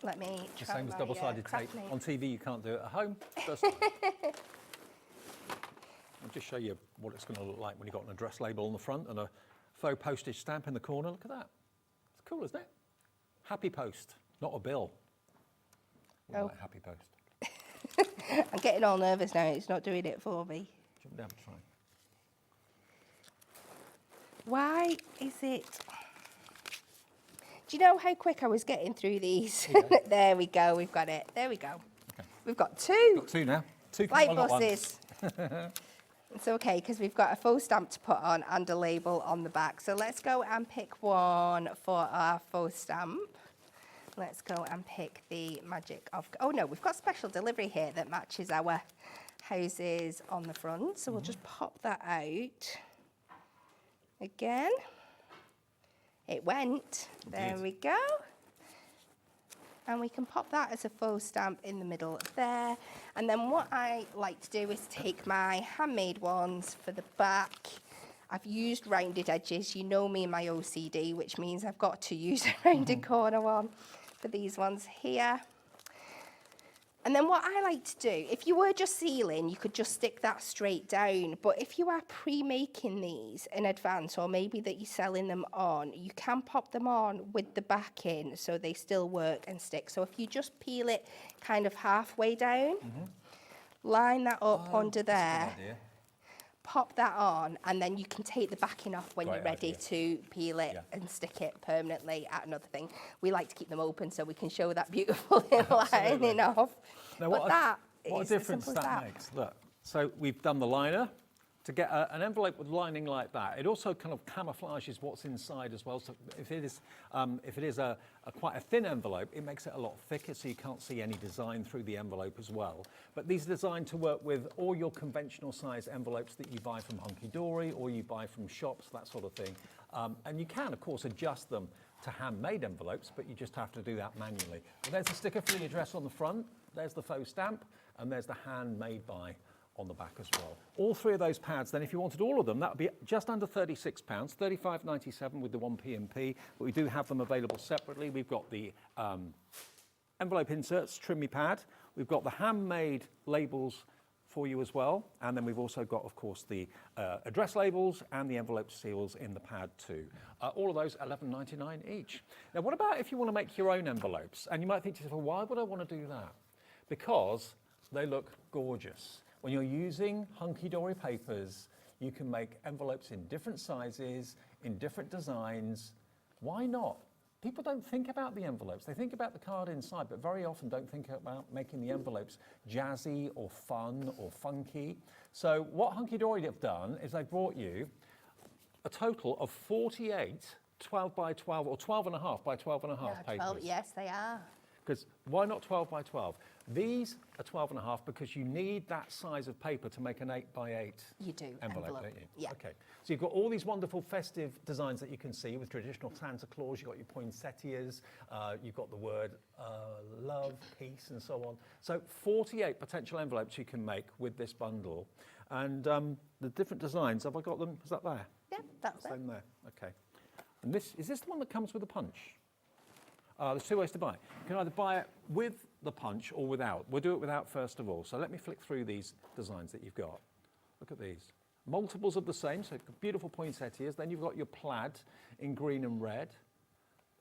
Let me The try same as my, double-sided craft tape. knife. On TV, you can't do it at home. First time. I'll just show you what it's going to look like when you've got an address label on the front and a faux postage stamp in the corner. Look at that. It's cool, isn't it? Happy Post, not a bill. We like Happy Post. I'm getting all nervous now. It's not doing it for me. Jump down, try. Why is it... Do you know how quick I was getting through these? Yeah. There we go. We've got it. There we go. Okay. We've got two. Got two now. Two Light all at once. buses. It's okay because we've got a faux stamp to put on and a label on the back. So let's go and pick one for our faux stamp. Let's go and pick the magic of... Oh no, we've got special delivery here that matches our houses on the front. So we'll just pop that out. Again. It went. There we go. And we can pop that as a faux stamp in the middle there. And then what I like to do is take my handmade ones for the back. I've used rounded edges. You know me and my OCD, which means I've got to use a rounded corner one for these ones here. And then what I like to do, if you were just sealing, you could just stick that straight down. But if you are pre-making these in advance, or maybe that you're selling them on, you can pop them on with the backing so they still work and stick. So if you just peel it kind of halfway down, line that up under there, pop that on, and then you can take the backing off when you're ready to peel it and stick it permanently at another thing. We like to keep them open so we can show that beautiful lining off. Now, But that what a is as difference simple as that that. makes. Look, so we've done the liner. To get an envelope with lining like that, it also kind of camouflages what's inside as well. So if it is a quite a thin envelope, it makes it a lot thicker, so you can't see any design through the envelope as well. But these are designed to work with all your conventional size envelopes that you buy from Hunkydory or you buy from shops, that sort of thing. And you can, of course, adjust them to handmade envelopes, but you just have to do that manually. Well, there's a sticker for the address on the front, there's the faux stamp, and there's the handmade by on the back as well. All three of those pads, then if you wanted all of them, that would be just under £36, $35.97 with the 1p&p, but we do have them available separately. We've got the envelope inserts, trim me pad, we've got the handmade labels for you as well, and then we've also got, of course, the address labels and the envelope seals in the pad too. All of those $11.99 each. Now, what about if you want to make your own envelopes? And you might think to yourself, well, why would I want to do that? Because they look gorgeous. When you're using Hunkydory papers, you can make envelopes in different sizes, in different designs. Why not people don't think about the envelopes. They think about the card inside, but very often don't think about making the envelopes jazzy or fun or funky. So what Hunkydory have done is they've brought you a total of 48 12 by 12 or 12 and a half by 12 and a half papers. 12, yes, they are. Because why not 12 by 12? These are 12 and a half because you need that size of paper to make an 8 by 8 You do, envelope, envelope, don't you? yeah. Okay. So you've got all these wonderful festive designs that you can see with traditional Santa Claus. You've got your poinsettias. You've got the word love, peace, and so on. So 48 potential envelopes you can make with this bundle. And the different designs, have I got them? Is that there? Yeah, that's it. Same there. Okay. And is this the one that comes with a punch? There's two ways to buy it. You can either buy it with the punch or without. We'll do it without first of all. So let me flick through these designs that you've got. Look at these. Multiples of the same, so beautiful poinsettias. Then you've got your plaid in green and red.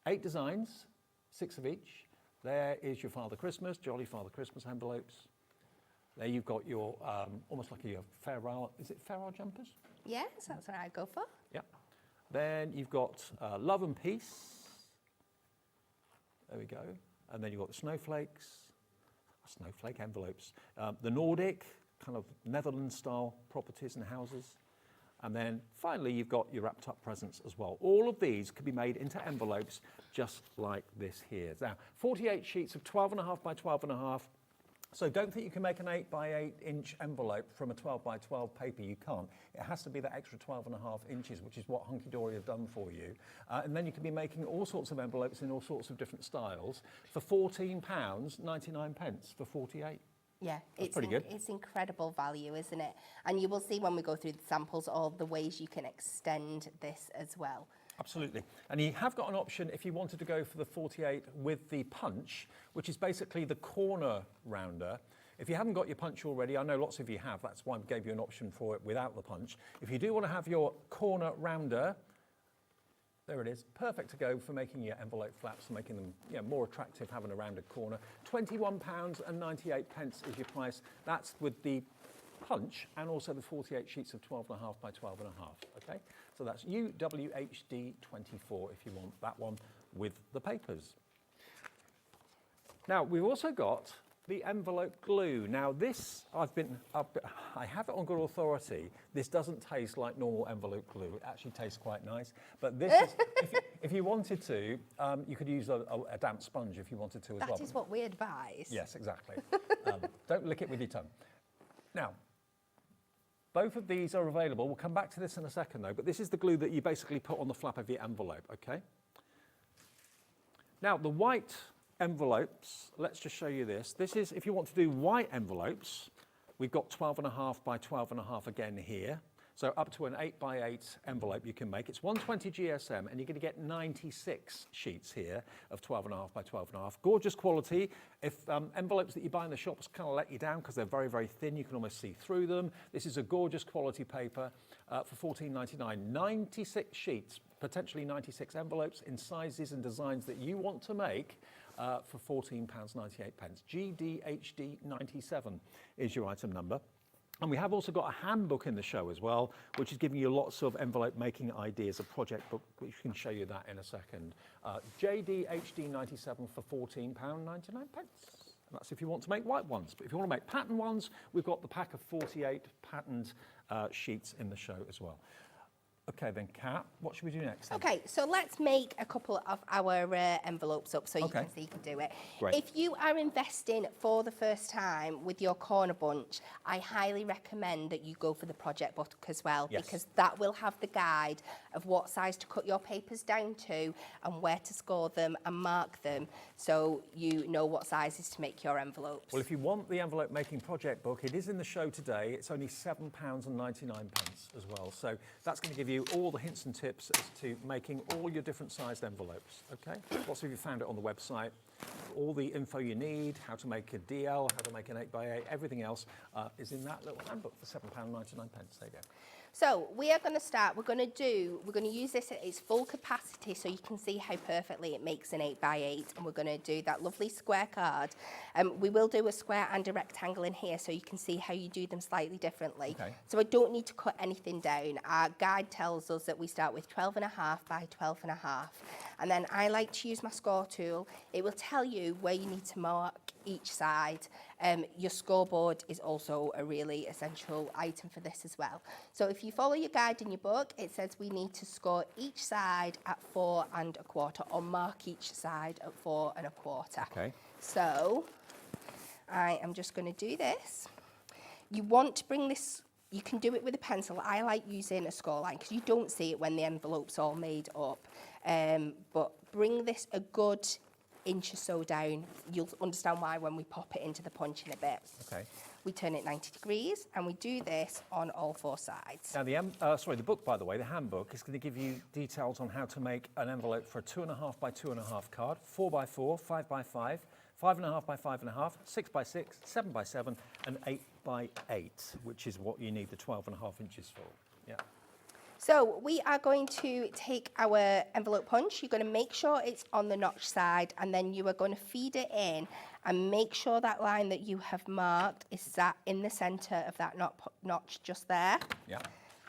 8 designs, 6 of each. There is your Father Christmas, Jolly Father Christmas envelopes. There you've got your, almost like your farewell, is it farewell jumpers? Yes, that's what I go for. Yeah. Then you've got love and peace. There we go. And then you've got the snowflakes, snowflake envelopes. The Nordic, kind of Netherlands-style properties and houses. And then finally, you've got your wrapped up presents as well. All of these could be made into envelopes just like this here. Now, 48 sheets of 12.5 by 12.5. So don't think you can make an 8 by 8 inch envelope from a 12 by 12 paper. You can't. It has to be that extra 12.5 inches, which is what Hunkydory have done for you. And then you can be making all sorts of envelopes in all sorts of different styles for £14.99 for 48. Yeah, That's pretty good. It's incredible value, isn't it? And you will see when we go through the samples all the ways you can extend this as well. Absolutely. And you have got an option if you wanted to go for the 48 with the punch, which is basically the corner rounder. If you haven't got your punch already, I know lots of you have, that's why I gave you an option for it without the punch. If you do want to have your corner rounder, there it is, perfect to go for making your envelope flaps and making them more attractive, having a rounded corner. £21.98 is your price. That's with the punch and also the 48 sheets of 12.5 by 12.5, okay? So that's UWHD24 if you want that one with the papers. Now, we've also got the envelope glue. Now this, I have it on good authority, this doesn't taste like normal envelope glue. It actually tastes quite nice. But this is, if you wanted to, you could use a damp sponge if you wanted to as well. That is what we advise. Yes, exactly. Don't lick it with your tongue. Now, both of these are available. We'll come back to this in a second though, but this is the glue that you basically put on the flap of your envelope, okay? Now, the white envelopes, let's just show you this. This is, if you want to do white envelopes, we've got 12.5 by 12.5 again here. So up to an 8 by 8 envelope you can make. It's 120 GSM and you're going to get 96 sheets here of 12.5 by 12.5. Gorgeous quality. If envelopes that you buy in the shops kind of let you down because they're very, very thin, you can almost see through them. This is a gorgeous quality paper for £14.99. 96 sheets, potentially 96 envelopes in sizes and designs that you want to make for £14.98. GDHD 97 is your item number. And we have also got a handbook in the show as well, which is giving you lots of envelope making ideas, a project book, which can show you that in a second. JDHD 97 for £14.99. And that's if you want to make white ones. But if you want to make pattern ones, we've got the pack of 48 patterned sheets in the show as well. Okay then, Kat, what should we do next then? Okay, so let's make a couple of our envelopes up so you can see you can do it. Great. If you are investing for the first time with your corner bunch, I highly recommend that you go for the project book as well, because that will have the guide of what size to cut your papers down to and where to score them and mark them so you know what sizes to make your envelopes. Well, if you want the envelope making project book, it is in the show today. It's only £7.99 as well. So that's going to give you all the hints and tips as to making all your different sized envelopes, okay? Lots of you found it on the website. All the info you need, how to make a DL, how to make an 8x8, everything else is in that little handbook for £7.99. There you go. So we are going to start, we're going to use this at its full capacity so you can see how perfectly it makes an 8x8, and we're going to do that lovely square card. We will do a square and a rectangle in here so you can see how you do them slightly differently. Okay. So I don't need to cut anything down. Our guide tells us that we start with 12.5 by 12.5, and then I like to use my score tool. It will tell you where you need to mark each side. Your scoreboard is also a really essential item for this as well. So if you follow your guide in your book, it says we need to score each side at 4 1/4, or mark each side at 4 1/4. Okay. So I am just going to do this. You want to bring this, you can do it with a pencil. I like using a score line because you don't see it when the envelope's all made up. But bring this a good inch or so down. You'll understand why when we pop it into the punch in a bit. Okay. We turn it 90 degrees and we do this on all 4 sides. Now, the book, by the way, the handbook, is going to give you details on how to make an envelope for a 2.5 by 2.5 card, 4 by 4, 5 by 5, 5.5 by 5.5, 6 by 6, 7 by 7, and 8 by 8, which is what you need the 12.5 inches for. Yeah. So we are going to take our envelope punch. You're going to make sure it's on the notch side, and then you are going to feed it in and make sure that line that you have marked is sat in the centre of that notch just there. Yeah.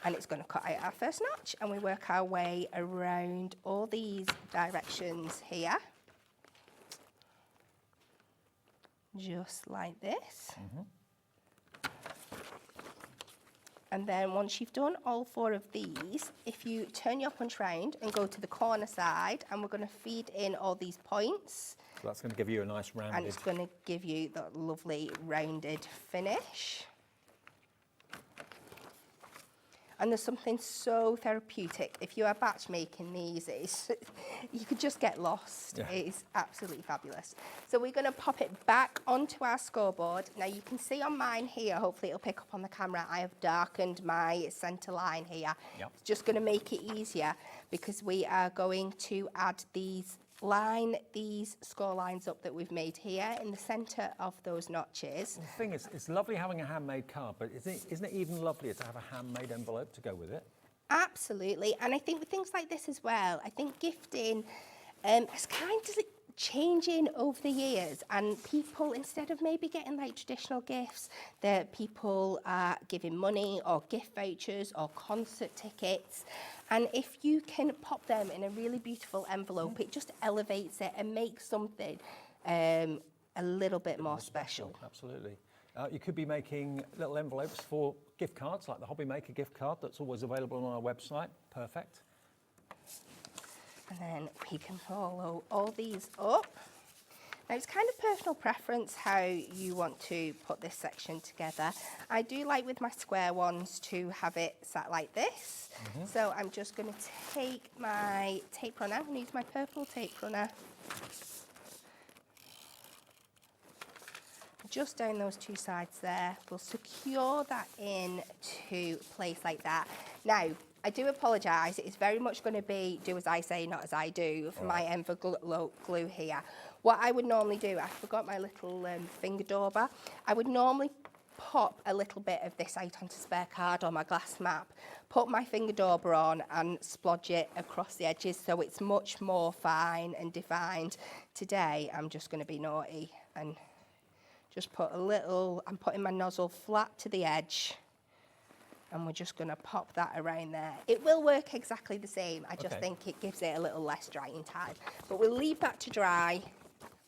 And it's going to cut out our first notch, and we work our way around all these directions here. Just like this. Mm-hmm. And then once you've done all 4 of these, if you turn your punch round and go to the corner side, and we're going to feed in all these points. So that's going to give you a nice rounded... And it's going to give you that lovely rounded finish. And there's something so therapeutic. If you are batch making these, you could just get lost. Yeah. It is absolutely fabulous. So we're going to pop it back onto our scoreboard. Now you can see on mine here, hopefully it'll pick up on the camera, I have darkened my centre line here. Yep. It's just going to make it easier because we are going to add line these score lines up that we've made here in the centre of those notches. The thing is, it's lovely having a handmade card, but isn't it even lovelier to have a handmade envelope to go with it? Absolutely, and I think with things like this as well, I think gifting has kind of changing over the years, and people, instead of maybe getting like traditional gifts, that people are giving money or gift vouchers or concert tickets. And if you can pop them in a really beautiful envelope, it just elevates it and makes something a little bit more special. Absolutely. You could be making little envelopes for gift cards, like the Hobby Maker gift card that's always available on our website. Perfect. And then we can follow all these up. Now, it's kind of personal preference how you want to put this section together. I do like with my square ones to have it sat like this. Mm-hmm. So I'm just going to take my tape runner and use my purple tape runner. Just down those 2 sides there. We'll secure that in to place like that. Now, I do apologise, it's very much going to be do as I say, not as I do for my envelope glue here. What I would normally do, I forgot my little finger dauber, I would normally pop a little bit of this out onto spare card or my glass map, put my finger dauber on and splodge it across the edges so it's much more fine and defined. Today, I'm just going to be naughty and just put a little, I'm putting my nozzle flat to the edge. And we're just going to pop that around there. It will work exactly the same. I just think it gives it a little less drying time. But we'll leave that to dry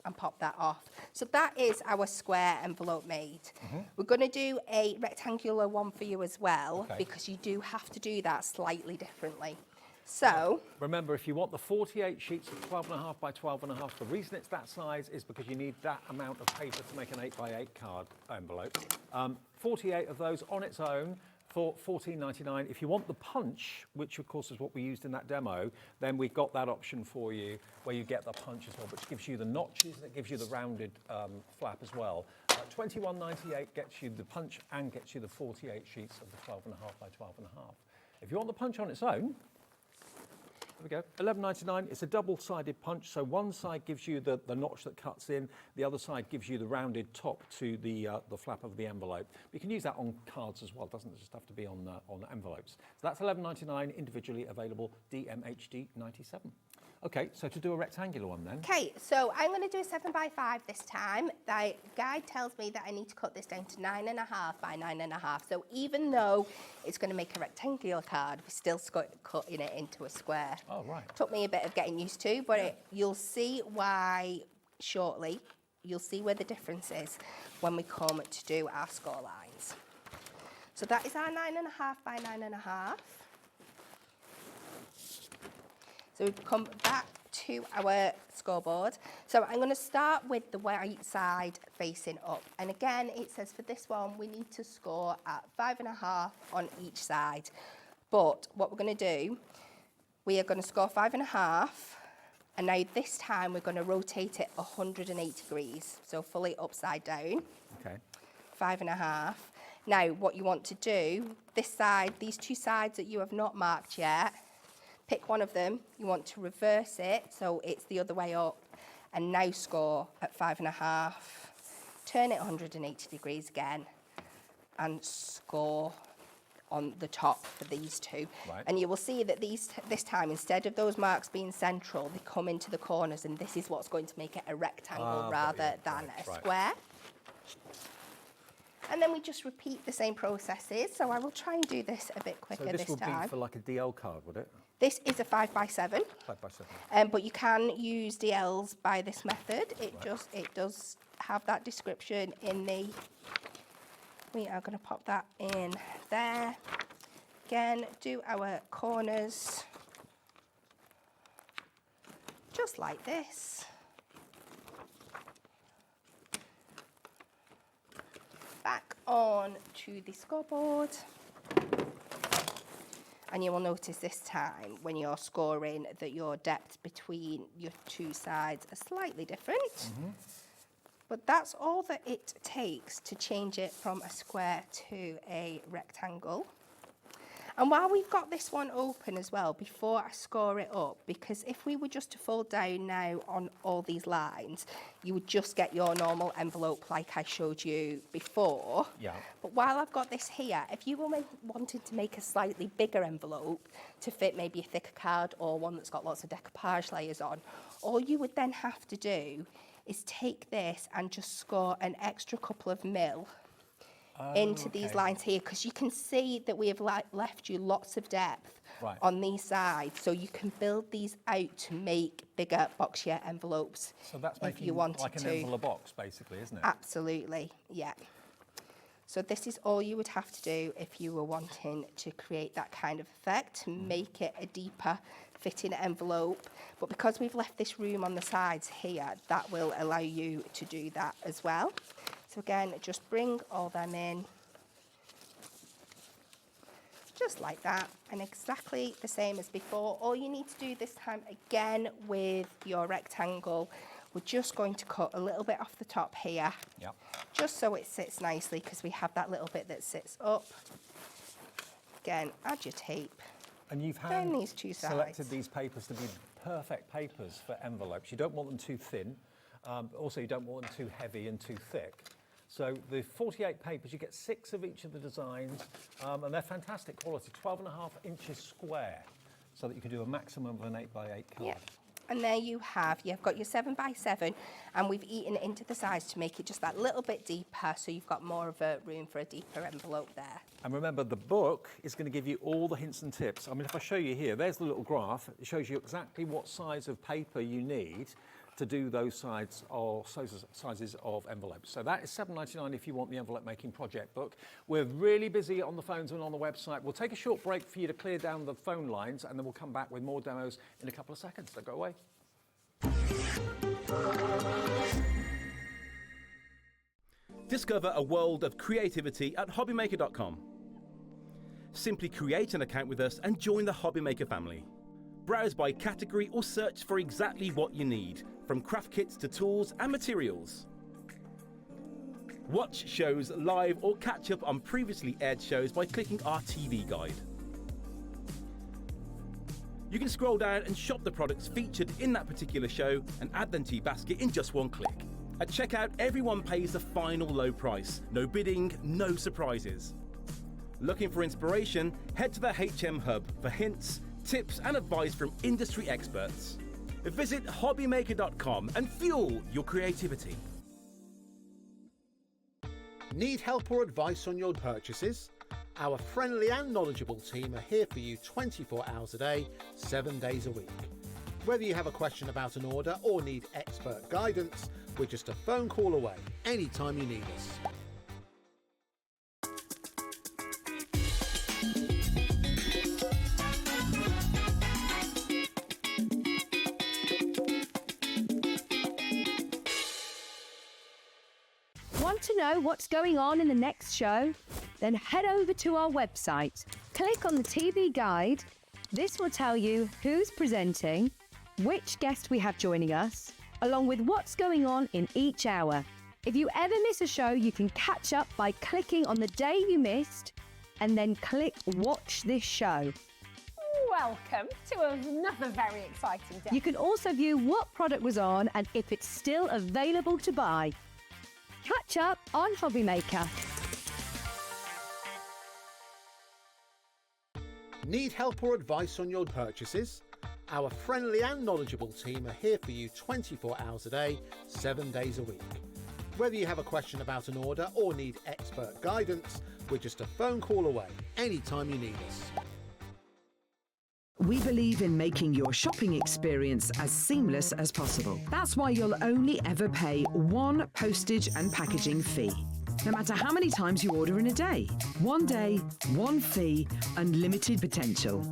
and pop that off. So that is our square envelope made. Mm-hmm. We're going to do a rectangular one for you as well, because you do have to do that slightly differently. So remember, if you want the 48 sheets of 12.5 by 12.5, the reason it's that size is because you need that amount of paper to make an 8x8 card envelope. 48 of those on its own for $14.99. If you want the punch, which of course is what we used in that demo, then we've got that option for you where you get the punch as well, which gives you the notches and it gives you the rounded flap as well. $21.98 gets you the punch and gets you the 48 sheets of the 12.5 by 12.5. If you want the punch on its own, we go. $11.99. It's a double-sided punch, so one side gives you the notch that cuts in, the other side gives you the rounded top to the flap of the envelope. But you can use that on cards as well. It doesn't just have to be on envelopes. So that's $11.99, individually available, DMHD 97. Okay, so to do a rectangular one then. Okay, so I'm going to do a 7x5 this time. The guide tells me that I need to cut this down to 9.5 by 9.5. So even though it's going to make a rectangular card, we're still cutting it into a square. Oh, right. Took me a bit of getting used to, but you'll see why shortly. You'll see where the difference is when we come to do our score lines. So that is our 9.5 by 9.5. So we've come back to our scoreboard. So I'm going to start with the right side facing up. And again, it says for this one, we need to score at 5.5 on each side. But what we're going to do, we are going to score 5.5. And now this time we're going to rotate it 180 degrees. So fully upside down. Okay. 5.5. Now what you want to do, this side, these two sides that you have not marked yet, pick one of them, you want to reverse it so it's the other way up, and now score at 5.5. Turn it 180 degrees again and score on the top for these two. Right. And you will see that this time, instead of those marks being central, they come into the corners, and this is what's going to make it a rectangle rather than a square. And then we just repeat the same processes. So I will try and do this a bit quicker this time. So this would be for like a DL card, would it? This is a 5x7. 5x7. But you can use DLs by this method. It does have that description in the. We are going to pop that in there. Again, do our corners just like this. Back on to the scoreboard. And you will notice this time when you're scoring that your depth between your two sides are slightly different. Mm-hmm. But that's all that it takes to change it from a square to a rectangle. And while we've got this one open as well, before I score it up, because if we were just to fold down now on all these lines, you would just get your normal envelope like I showed you before. Yeah. But while I've got this here, if you were wanting to make a slightly bigger envelope to fit maybe a thicker card or one that's got lots of decoupage layers on, all you would then have to do is take this and just score an extra couple of mil into these lines here, because you can see that we have left you lots of depth on these sides, so you can build these out to make bigger boxier envelopes. So that's making you wanted like an envelope box, basically, isn't it? Absolutely, yeah. So this is all you would have to do if you were wanting to create that kind of effect, to make it a deeper fitting envelope. But because we've left this room on the sides here, that will allow you to do that as well. So again, just bring all them in, just like that, and exactly the same as before. All you need to do this time, again with your rectangle, we're just going to cut a little bit off the top here, just so it sits nicely, because we have that little bit that sits up. Again, add your tape. And you've these two sides. Selected these papers to be perfect papers for envelopes. You don't want them too thin. Also, you don't want them too heavy and too thick. So the 48 papers, you get 6 of each of the designs, and they're fantastic quality, 12.5 inches square, so that you can do a maximum of an 8x8 card. Yeah. And there you've got your 7x7, and we've eaten it into the size to make it just that little bit deeper, so you've got more of a room for a deeper envelope there. And remember, the book is going to give you all the hints and tips. I mean, if I show you here, there's the little graph. It shows you exactly what size of paper you need to do those sizes of envelopes. So that is $7.99 if you want the envelope making project book. We're really busy on the phones and on the website. We'll take a short break for you to clear down the phone lines, and then we'll come back with more demos in a couple of seconds. Don't go away. Discover a world of creativity at hobbymaker.com. Simply create an account with us and join the Hobbymaker family. Browse by category or search for exactly what you need, from craft kits to tools and materials. Watch shows live or catch up on previously aired shows by clicking our TV guide. You can scroll down and shop the products featured in that particular show and add them to your basket in just one click. At checkout, everyone pays the final low price. No bidding, no surprises. Looking for inspiration? Head to the HM Hub for hints, tips and advice from industry experts. Visit hobbymaker.com and fuel your creativity. Need help or advice on your purchases? Our friendly and knowledgeable team are here for you 24 hours a day, 7 days a week. Whether you have a question about an order or need expert guidance, we're just a phone call away anytime you need us. Want to know what's going on in the next show? Then head over to our website. Click on the TV guide. This will tell you who's presenting, which guest we have joining us, along with what's going on in each hour. If you ever miss a show, you can catch up by clicking on the day you missed and then click Watch This Show. Welcome to another very exciting day. You can also view what product was on and if it's still available to buy. Catch up on Hobbymaker. Need help or advice on your purchases? Our friendly and knowledgeable team are here for you 24 hours a day, 7 days a week. Whether you have a question about an order or need expert guidance, we're just a phone call away anytime you need us. We believe in making your shopping experience as seamless as possible. That's why you'll only ever pay one postage and packaging fee. No matter how many times you order in a day. One day, one fee, unlimited potential.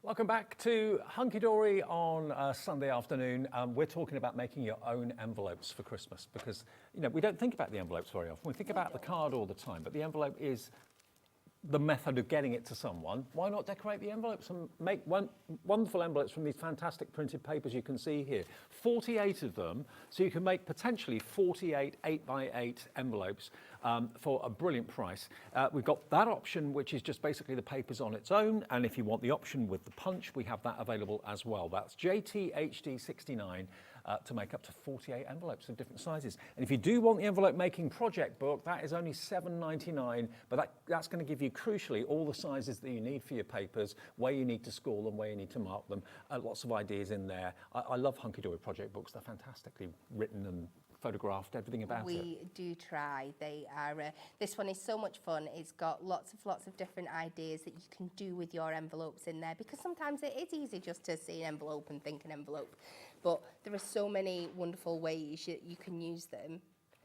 Welcome back to Hunkydory on Sunday afternoon. We're talking about making your own envelopes for Christmas because, you know, we don't think about the envelopes very often. We think about the card all the time, but the envelope is the method of getting it to someone. Why not decorate the envelopes and make wonderful envelopes from these fantastic printed papers you can see here. 48 of them, so you can make potentially 48 8x8 envelopes for a brilliant price. We've got that option, which is just basically the papers on its own, and if you want the option with the punch, we have that available as well. That's JTHD69 to make up to 48 envelopes of different sizes. And if you do want the envelope making project book, that is only $7.99, but that's going to give you crucially all the sizes that you need for your papers, where you need to score them, where you need to mark them, lots of ideas in there. I love Hunkydory project books. They're fantastically written and photographed, everything about it. We do try. They are. This one is so much fun. It's got lots of different ideas that you can do with your envelopes in there, because sometimes it is easy just to see an envelope and think an envelope, but there are so many wonderful ways you can use them.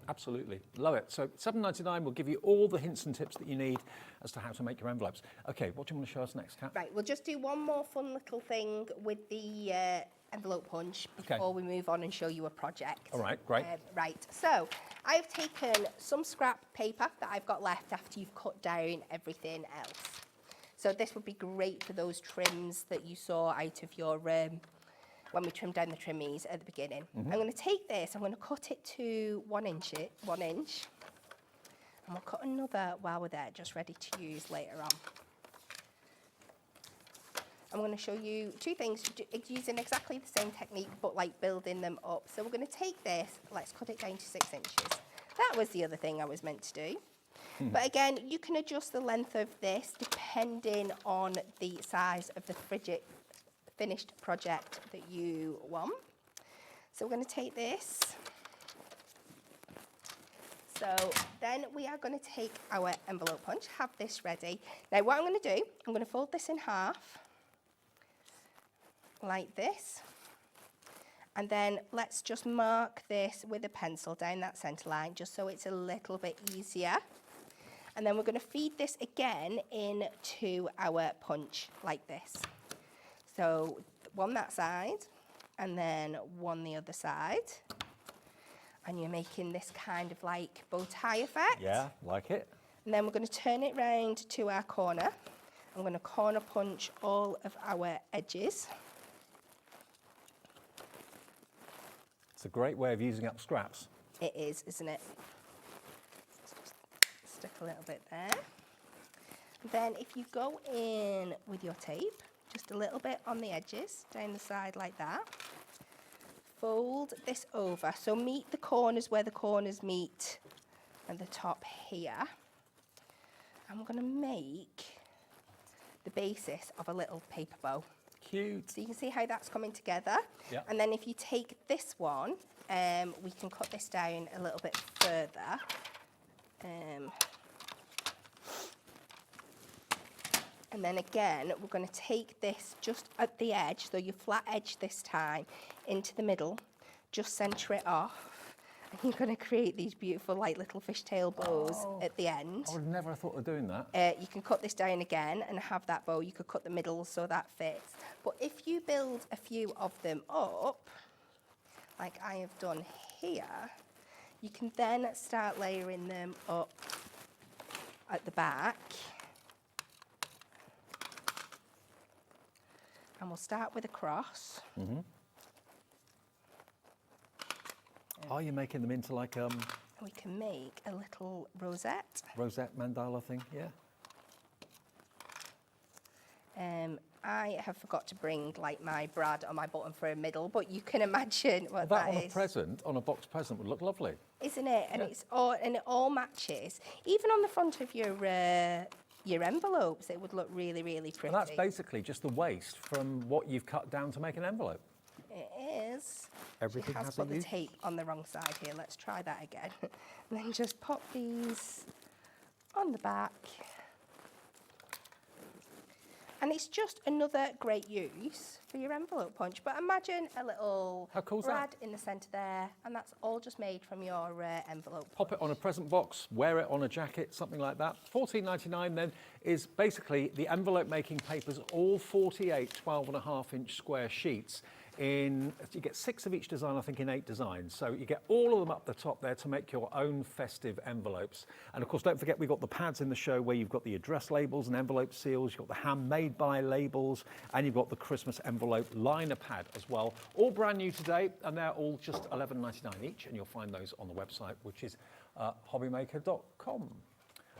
Absolutely, love it. So $7.99 will give you all the hints and tips that you need as to how to make your envelopes. Okay, what do you want to show us next, Kat? Right, we'll just do one more fun little thing with the envelope punch before we move on and show you a project. All right, great. Right, so I've taken some scrap paper that I've got left after you've cut down everything else. So this would be great for those trims that you saw out of your when we trimmed down the trimmies at the beginning. I'm going to take this, I'm going to cut it to 1 inch, and we'll cut another while we're there, just ready to use later on. I'm going to show you two things using exactly the same technique, but like building them up. So we're going to take this, let's cut it down to 6 inches. That was the other thing I was meant to do. But again, you can adjust the length of this depending on the size of the finished project that you want. So we're going to take this. So then we are going to take our envelope punch, have this ready. Now what I'm going to do, I'm going to fold this in half, like this. And then let's just mark this with a pencil down that centre line, just so it's a little bit easier. And then we're going to feed this again into our punch, like this. So one that side, and then one the other side. And you're making this kind of like bow tie effect. Yeah, like it. And then we're going to turn it round to our corner. I'm going to corner punch all of our edges. It's a great way of using up scraps. It is, isn't it? stick a little bit there. Then if you go in with your tape, just a little bit on the edges, down the side like that. Fold this over, so meet the corners where the corners meet and the top here. I'm going to make the basis of a little paper bow. Cute. So you can see how that's coming together. Yeah. And then if you take this one, we can cut this down a little bit further. And then again, we're going to take this just at the edge, so your flat edge this time, into the middle, just centre it off, and you're going to create these beautiful like little fishtail bows at the end. I would never have thought of doing that. You can cut this down again and have that bow. You could cut the middle so that fits. But if you build a few of them up, like I have done here, you can then start layering them up at the back. And we'll start with a cross. Mm-hmm. Are you making them into like We can make a little rosette. rosette mandala thing? Yeah. I have forgot to bring like my brad or my button for a middle, but you can imagine what That that on is. a present, on a box present, would look lovely. Isn't it? And Yeah. it all matches. Even on the front of your envelopes, it would look really, really pretty. And that's basically just the waste from what you've cut down to make an envelope. It is. Everything She has has a put the use. tape on the wrong side here. Let's try that again. And then just pop these on the back. And it's just another great use for your envelope punch. But imagine a little How cool's brad that? in the centre there, and that's all just made from your envelope. Pop it on a present box, wear it on a jacket, something like that. $14.99 then is basically the envelope making papers, all 48 12.5-inch square sheets. You get 6 of each design, I think, in 8 designs. So you get all of them up the top there to make your own festive envelopes. And of course, don't forget, we've got the pads in the show where you've got the address labels and envelope seals, you've got the handmade by labels, and you've got the Christmas envelope liner pad as well. All brand new today, and they're all just $11.99 each, and you'll find those on the website, which is hobbymaker.com.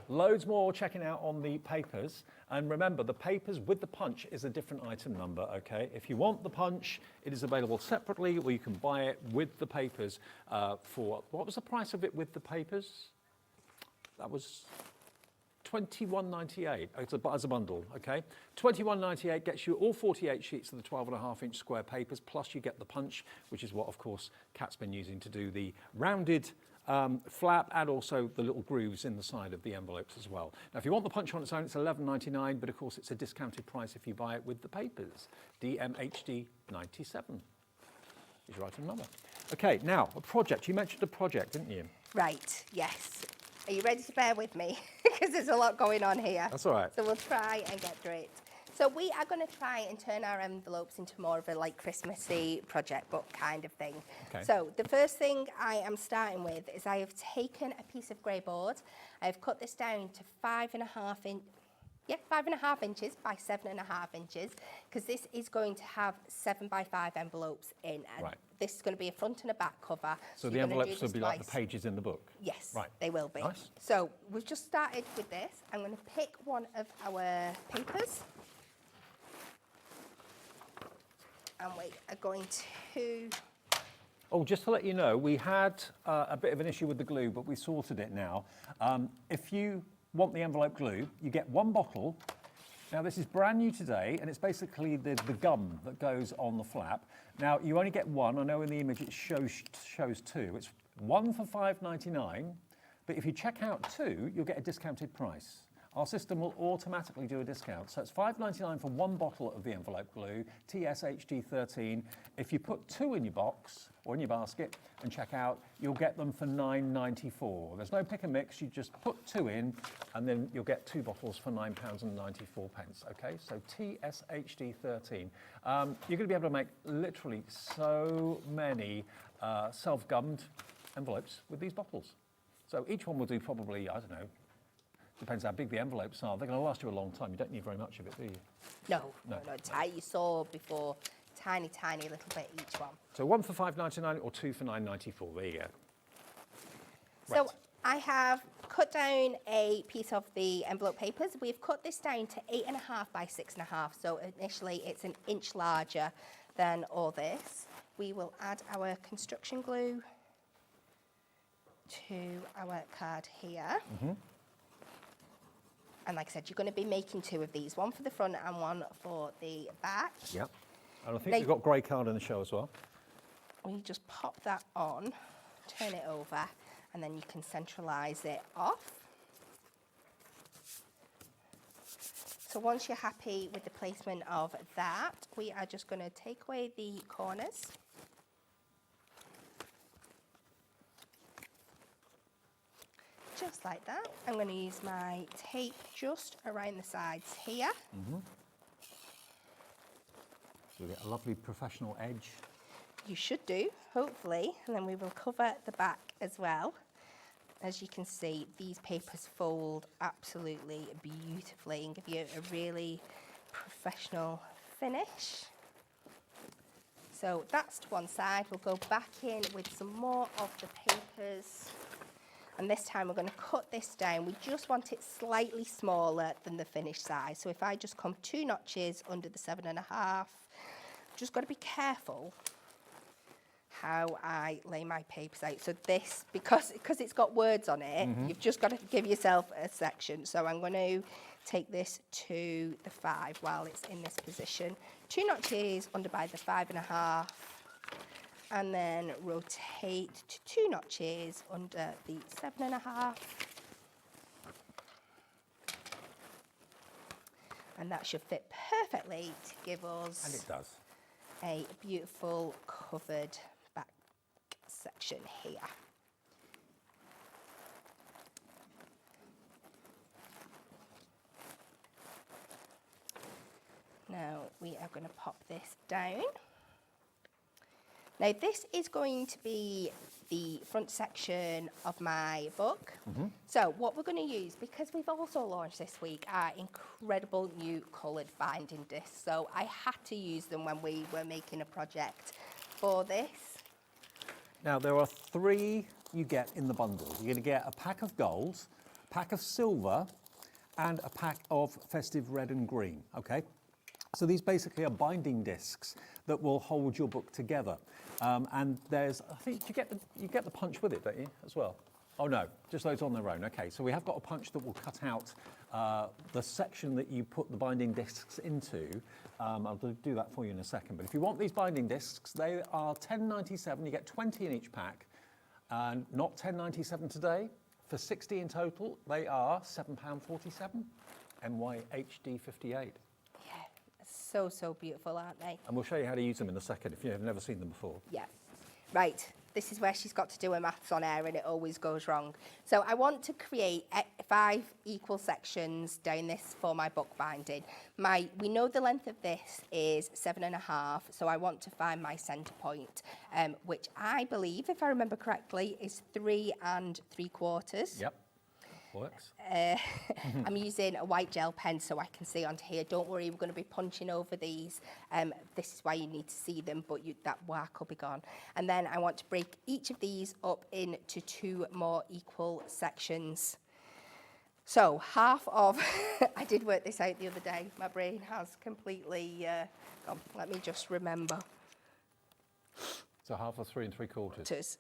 Loads more checking out on the papers. And remember, the papers with the punch is a different item number, okay? If you want the punch, it is available separately, or you can buy it with the papers for, what was the price of it with the papers? That was $21.98 as a bundle, okay? $21.98 gets you all 48 sheets of the 12.5-inch square papers, plus you get the punch, which is what, of course, Kat's been using to do the rounded flap and also the little grooves in the side of the envelopes as well. Now, if you want the punch on its own, it's $11.99, but of course it's a discounted price if you buy it with the papers. DMHD 97 is your item number. Okay, now, a project. You mentioned a project, didn't you? Right, yes. Are you ready to bear with me? Because there's a lot going on here. That's all right. So we'll try and get through it. So we are going to try and turn our envelopes into more of a like Christmassy project book kind of thing. Okay. So the first thing I am starting with is I have taken a piece of grey board. I've cut this down to 5.5 inches by 7.5 inches, because this is going to have 7 by 5 envelopes in. And Right. this is going to be a front and a back cover. So the you're gonna do envelopes will this be like the twice. pages in the book? Yes, Right. they will be. Nice. So we've just started with this. I'm going to pick one of our papers. And we are going to... Oh, just to let you know, we had a bit of an issue with the glue, but we sorted it now. If you want the envelope glue, you get 1 bottle. Now, this is brand new today, and it's basically the gum that goes on the flap. Now, you only get 1. I know in the image it shows 2. It's 1 for $5.99, but if you check out 2, you'll get a discounted price. Our system will automatically do a discount. So it's $5.99 for 1 bottle of the envelope glue, TSHD13. If you put 2 in your box or in your basket and check out, you'll get them for $9.94. There's no pick and mix. You just put 2 in, and then you'll get 2 bottles for £9.94. Okay, so TSHD13. You're going to be able to make literally so many self-gummed envelopes with these bottles. So each one will do probably, I don't know, depends how big the envelopes are. They're going to last you a long time. You don't need very much of it, do you? No. You saw before, tiny, tiny little bit each one. So 1 for $5.99 or 2 for $9.94. There you go. So Right. I have cut down a piece of the envelope papers. We've cut this down to 8.5 by 6.5, so initially it's an inch larger than all this. We will add our construction glue to our card here. And like I said, you're going to be making 2 of these, one for the front and one for the back. Yep. And I think we've got grey card in the show as well. You just pop that on, turn it over, and then you can centralise it off. So once you're happy with the placement of that, we are just going to take away the corners. Just like that. I'm going to use my tape just around the sides here. So we get a lovely professional edge. You should do, hopefully, and then we will cover the back as well. As you can see, these papers fold absolutely beautifully and give you a really professional finish. So that's to one side. We'll go back in with some more of the papers. And this time we're going to cut this down. We just want it slightly smaller than the finished size. So if I just come 2 notches under the 7.5, just got to be careful how I lay my papers out. So this, because it's got words on it, you've just got to give yourself a section. So I'm going to take this to the 5 while it's in this position. 2 notches under by the 5.5, and then rotate to 2 notches under the 7.5. And that should fit perfectly to give us, And it does, a beautiful covered back section here. Now we are going to pop this down. Now this is going to be the front section of my book. So what we're going to use, because we've also launched this week, are incredible new coloured binding discs. So I had to use them when we were making a project for this. Now, there are 3 you get in the bundle. You're going to get a pack of gold, a pack of silver, and a pack of festive red and green, okay? So these basically are binding discs that will hold your book together. And there's, I think, you get the punch with it, don't you, as well? Oh no, just those on their own. Okay, so we have got a punch that will cut out the section that you put the binding discs into. I'll do that for you in a second. But if you want these binding discs, they are £10.97. You get 20 in each pack, and not £10.97 today. For 60 in total, they are £7.47. NYHD 58. So, so beautiful, aren't they? And we'll show you how to use them in a second if you've never seen them before. Yeah. Right, this is where she's got to do her maths on air and it always goes wrong. So I want to create 5 equal sections down this for my book binding. We know the length of this is 7.5, so I want to find my centre point, which I believe, if I remember correctly, is 3 3/4. Yep. Works. I'm using a white gel pen so I can see onto here. Don't worry, we're going to be punching over these. This is why you need to see them, but that work will be gone. And then I want to break each of these up into 2 more equal sections. So half of, I did work this out the other day. My brain has completely gone. Let me just remember. So half of 3 3/4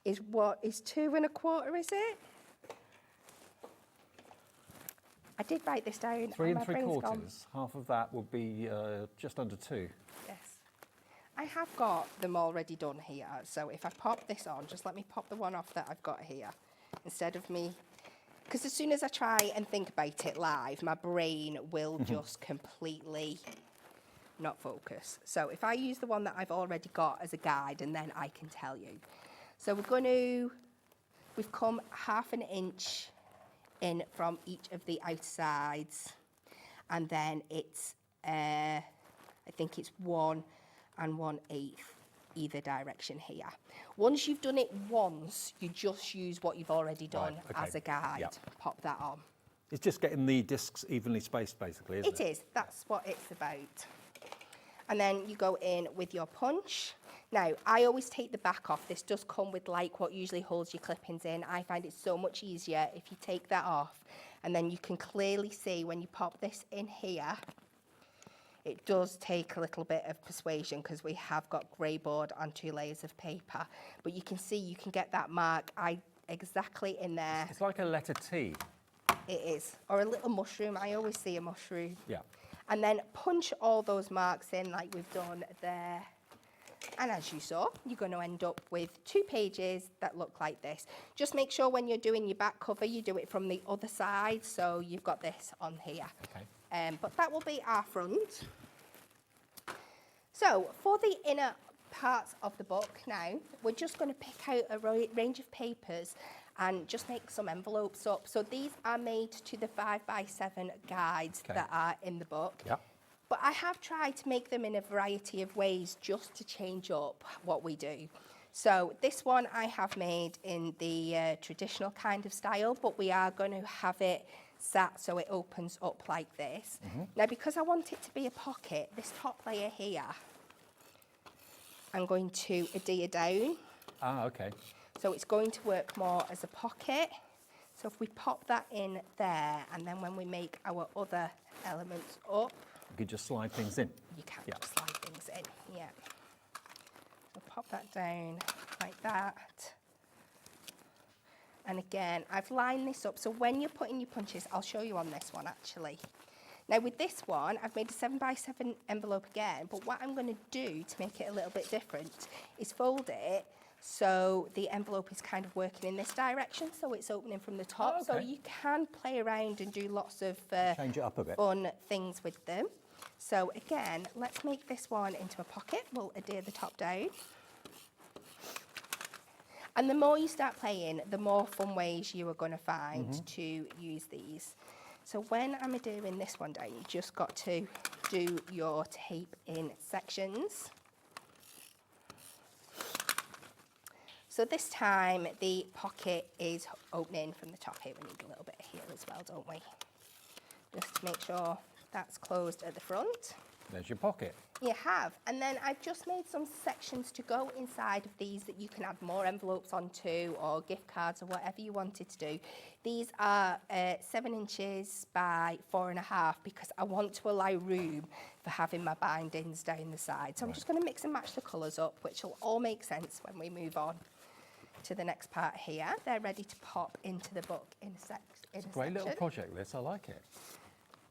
is what is 2 1/4, is it? I did write this down. 3 my brain's gone. 3/4. Half of that would be just under 2. Yes. I have got them already done here. So if I pop this on, just let me pop the one off that I've got here. Instead of me, because as soon as I try and think about it live, my brain will just completely not focus. So if I use the one that I've already got as a guide, and then I can tell you. So we've come 1/2 inch in from each of the outsides, and then it's, I think it's 1 1/8 either direction here. Once you've done it once, you just use what you've already done as a guide. Yep. Pop that on. It's just getting the discs evenly spaced, basically, isn't it? It is. That's what it's about. And then you go in with your punch. Now, I always take the back off. This does come with like what usually holds your clippings in. I find it so much easier if you take that off, and then you can clearly see when you pop this in here, it does take a little bit of persuasion because we have got grey board on 2 layers of paper. But you can see, you can get that mark exactly in there. It's like a letter T. It is, or a little mushroom. I always see a mushroom. Yeah. And then punch all those marks in like we've done there. And as you saw, you're going to end up with 2 pages that look like this. Just make sure when you're doing your back cover, you do it from the other side, so you've got this on here. Okay. But that will be our front. So for the inner parts of the book now, we're just going to pick out a range of papers and just make some envelopes up. So these are made to the 5x7 guides that are in the book. Yeah. But I have tried to make them in a variety of ways just to change up what we do. So this one I have made in the traditional kind of style, but we are going to have it sat so it opens up like this. Now, because I want it to be a pocket, this top layer here, I'm going to adhere down. Ah, okay. So it's going to work more as a pocket. So if we pop that in there, and then when we make our other elements up, You could just slide things in. you can just slide things in, yeah. So pop that down like that. And again, I've lined this up, so when you're putting your punches, I'll show you on this one actually. Now with this one, I've made a 7x7 envelope again, but what I'm going to do to make it a little bit different is fold it so the envelope is kind of working in this direction, so it's opening from the top. Oh, okay. So you can play around and do lots of Change it up a bit. fun things with them. So again, let's make this one into a pocket. We'll adhere the top down. And the more you start playing, the more fun ways you are going to find to use these. So when I'm adhering this one down, you just got to do your tape in sections. So this time the pocket is opening from the top here. We need a little bit here as well, don't we? Just to make sure that's closed at the front. There's your pocket. You have. And then I've just made some sections to go inside of these that you can add more envelopes onto, or gift cards, or whatever you wanted to do. These are 7 inches by 4.5 because I want to allow room for having my bindings down the side. So I'm just going to mix and match the colours up, which will all make sense when we move on to the next part here. They're ready to pop into the book in a section. Great little project, this. I like it.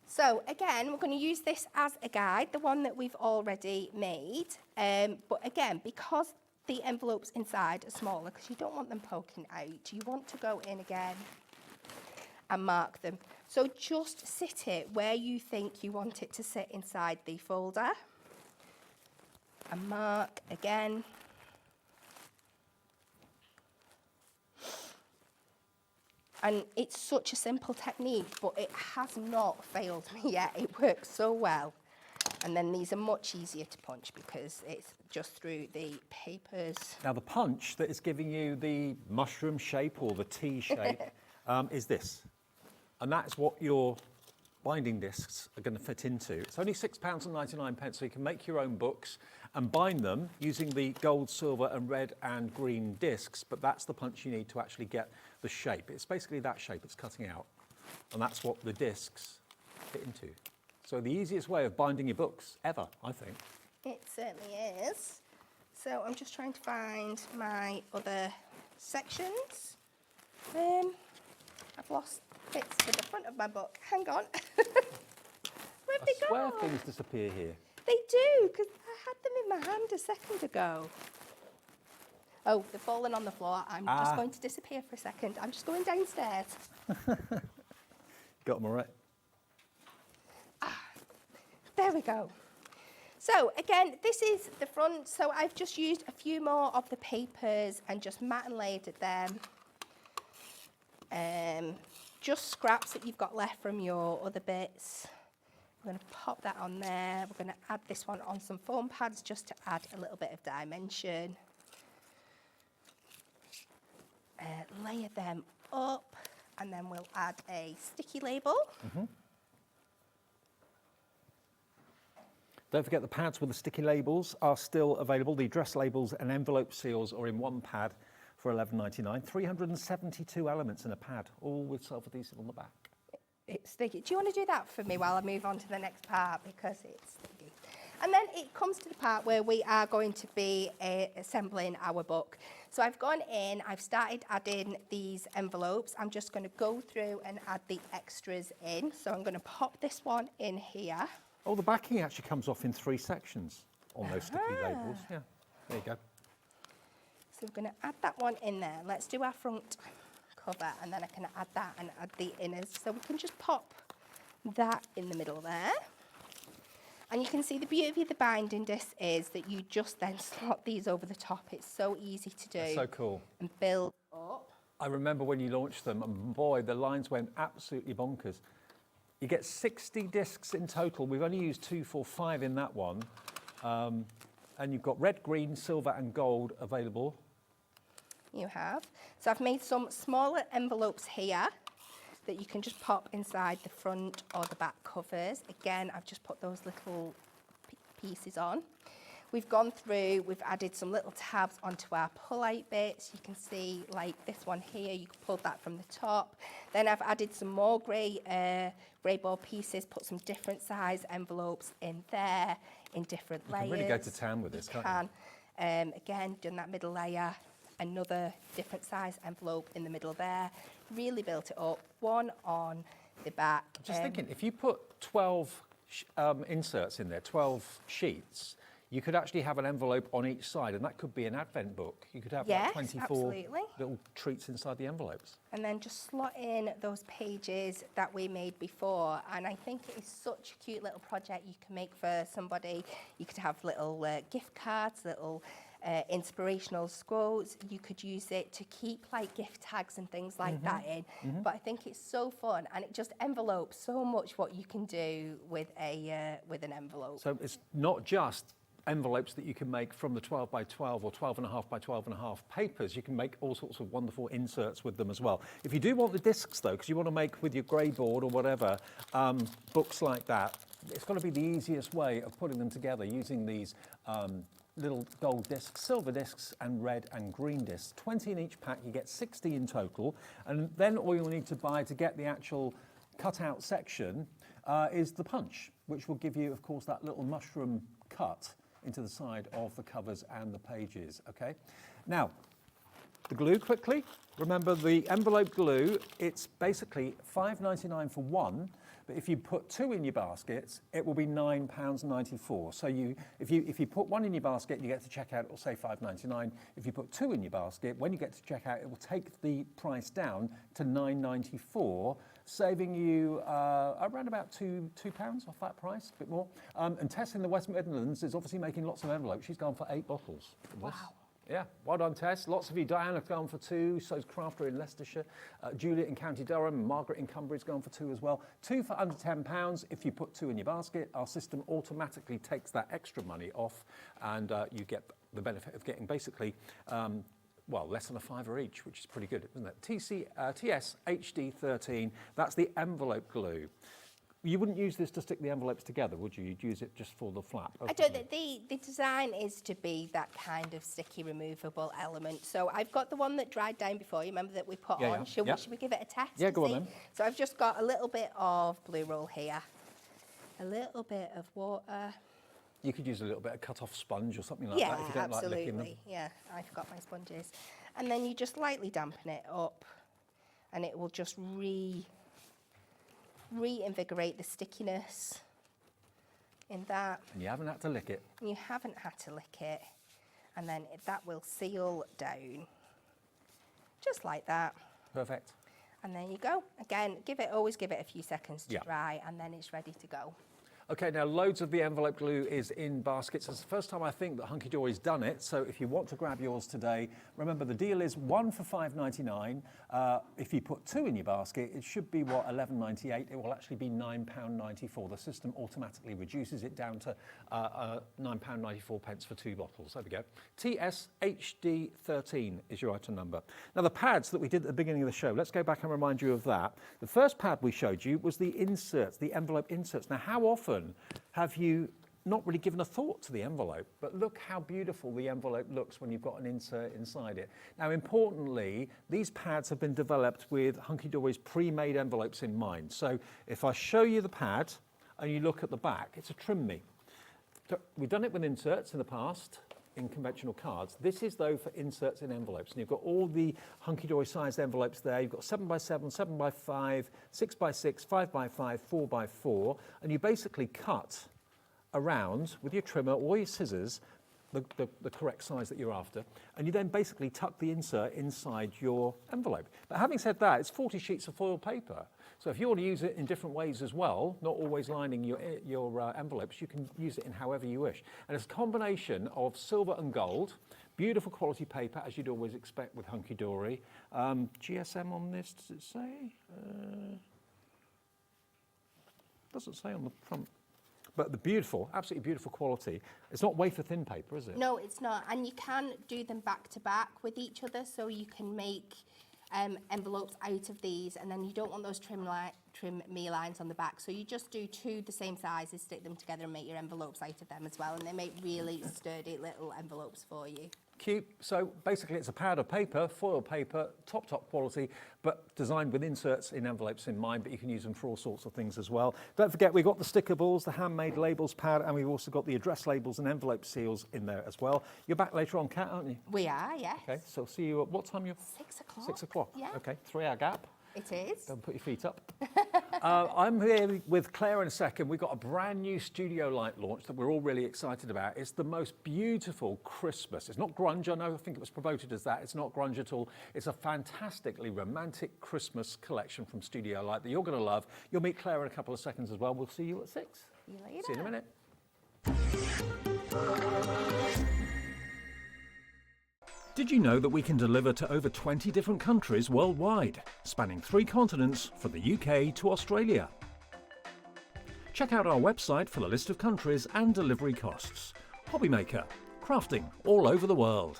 So again, we're going to use this as a guide, the one that we've already made. But again, because the envelopes inside are smaller, because you don't want them poking out, you want to go in again and mark them. So just sit it where you think you want it to sit inside the folder. And mark again. And it's such a simple technique, but it has not failed me yet. It works so well. And then these are much easier to punch because it's just through the papers. Now the punch that is giving you the mushroom shape or the T shape is this. And that's what your binding discs are going to fit into. It's only £6.99, so you can make your own books and bind them using the gold, silver and red and green discs, but that's the punch you need to actually get the shape. It's basically that shape it's cutting out, and that's what the discs fit into. So the easiest way of binding your books ever, I think. It certainly is. So I'm just trying to find my other sections. I've lost bits to the front of my book. Hang on. Where'd they go? I swear things disappear here. They do, because I had them in my hand a second ago. Oh, they've fallen on the floor. I'm just going to disappear for a second. I'm just going downstairs. Got them all right. There we go. So again, this is the front. So I've just used a few more of the papers and just mat and laid at them. Just scraps that you've got left from your other bits. We're going to pop that on there. We're going to add this one on some foam pads just to add a little bit of dimension. Layer them up, and then we'll add a sticky label. Don't forget the pads with the sticky labels are still available. The address labels and envelope seals are in one pad for $11.99. 372 elements in a pad, all with self-adhesive on the back. It's sticky. Do you want to do that for me while I move on to the next part, because it's sticky? And then it comes to the part where we are going to be assembling our book. So I've gone in, I've started adding these envelopes. I'm just going to go through and add the extras in. So I'm going to pop this one in here. Oh, the backing actually comes off in 3 sections on those sticky labels. Yeah, there you go. So we're going to add that one in there. Let's do our front cover, and then I can add that and add the inners. So we can just pop that in the middle there. And you can see the beauty of the binding disc is that you just then slot these over the top. It's so easy to do. That's so cool. And build up. I remember when you launched them, and boy, the lines went absolutely bonkers. You get 60 discs in total. We've only used 245 in that one. And you've got red, green, silver and gold available. You have. So I've made some smaller envelopes here that you can just pop inside the front or the back covers. Again, I've just put those little pieces on. We've gone through, we've added some little tabs onto our pull-out bits. You can see, like this one here, you can pull that from the top. Then I've added some more grey board pieces, put some different size envelopes in there, in different layers. You can really go to town with this, can't you? Again, done that middle layer, another different size envelope in the middle there. Really built it up, one on the back. I'm just thinking, if you put 12 inserts in there, 12 sheets, you could actually have an envelope on each side, and that could be an advent book. You could have like 24 absolutely. little treats inside the envelopes. And then just slot in those pages that we made before. And I think it is such a cute little project you can make for somebody. You could have little gift cards, little inspirational quotes. You could use it to keep like gift tags and things like that in. But I think it's so fun, and it just envelopes so much what you can do with an envelope. So it's not just envelopes that you can make from the 12 by 12 or 12.5 by 12.5 papers. You can make all sorts of wonderful inserts with them as well. If you do want the discs though, because you want to make with your grey board or whatever, books like that, it's got to be the easiest way of putting them together using these little gold discs, silver discs and red and green discs. 20 in each pack, you get 60 in total. And then all you'll need to buy to get the actual cutout section is the punch, which will give you, of course, that little mushroom cut into the side of the covers and the pages, okay? Now, the glue quickly. Remember the envelope glue, it's basically $5.99 for one, but if you put 2 in your baskets, it will be £9.94. So if you put 1 in your basket, you get to checkout, it will say $5.99. If you put 2 in your basket, when you get to checkout, it will take the price down to $9.94, saving you around about £2 off that price, a bit more. And Tess in the West Midlands is obviously making lots of envelopes. She's gone for 8 bottles. Wow. Yeah, well done, Tess. Lots of you. Diana have gone for 2, so's Crafter in Leicestershire. Juliet in County Durham, Margaret in Cumbra's gone for 2 as well. 2 for under £10. If you put 2 in your basket, our system automatically takes that extra money off, and you get the benefit of getting basically, well, less than a £5 each, which is pretty good, isn't it? TS HD13, that's the envelope glue. You wouldn't use this to stick the envelopes together, would you? You'd use it just for the flap. I don't think the design is to be that kind of sticky removable element. So I've got the one that dried down before, you remember that we put on. Yeah. Should we give it a test? Yeah, go on then. So I've just got a little bit of blue roll here, a little bit of water. You could use a little bit of cut-off sponge or something like that if you don't like licking them. Yeah, I forgot my sponges. And then you just lightly dampen it up, and it will just reinvigorate the stickiness in that. And you haven't had to lick it. You haven't had to lick it. And then that will seal down, just like that. Perfect. And there you go. Again, always give it a few seconds to dry, and then it's ready to go. Okay, now loads of the envelope glue is in baskets. It's the first time I think that Hunkydory's done it, so if you want to grab yours today, remember the deal is 1 for £5.99. If you put 2 in your basket, it should be, what, £11.98. It will actually be £9.94. The system automatically reduces it down to £9.94 for 2 bottles. There we go. TSHD13 is your item number. Now the pads that we did at the beginning of the show, let's go back and remind you of that. The first pad we showed you was the inserts, the envelope inserts. Now how often have you not really given a thought to the envelope, but look how beautiful the envelope looks when you've got an insert inside it. Now, importantly, these pads have been developed with Hunkydory's pre-made envelopes in mind. So if I show you the pad and you look at the back, it's a trim me. So we've done it with inserts in the past in conventional cards. This is though for inserts in envelopes, and you've got all the Hunkydory sized envelopes there. You've got 7x7, 7x5, 6x6, 5x5, 4x4, and you basically cut around with your trimmer or your scissors the correct size that you're after, and you then basically tuck the insert inside your envelope. But having said that, it's 40 sheets of foil paper. So if you want to use it in different ways as well, not always lining your envelopes, you can use it in however you wish. And it's a combination of silver and gold, beautiful quality paper, as you'd always expect with Hunkydory. GSM on this, does it say? Doesn't say on the front. But the beautiful, absolutely beautiful quality. It's not wafer thin paper, is it? No, it's not. And you can do them back to back with each other, so you can make envelopes out of these, and then you don't want those trim me lines on the back. So you just do two the same sizes, stick them together and make your envelopes out of them as well. And they make really sturdy little envelopes for you. Cute. So basically it's a pad of paper, foil paper, top quality, but designed with inserts in envelopes in mind, but you can use them for all sorts of things as well. Don't forget, we've got the sticker balls, the handmade labels pad, and we've also got the address labels and envelope seals in there as well. You're back later on, Kat, aren't you? We are, yes. Okay, so see you at what time? 6 o'clock. 6 o'clock. Yeah. Okay, 3-hour gap. It is. Don't put your feet up. I'm here with Claire in a second. We've got a brand new studio light launch that we're all really excited about. It's the most beautiful Christmas. It's not grunge, I know, I think it was promoted as that. It's not grunge at all. It's a fantastically romantic Christmas collection from Studio Light that you're going to love. You'll meet Claire in a couple of seconds as well. We'll see you at 6. See you later. See you in a minute. Did you know that we can deliver to over 20 different countries worldwide, spanning 3 continents from the UK to Australia? Check out our website for the list of countries and delivery costs. Hobbymaker, crafting all over the world.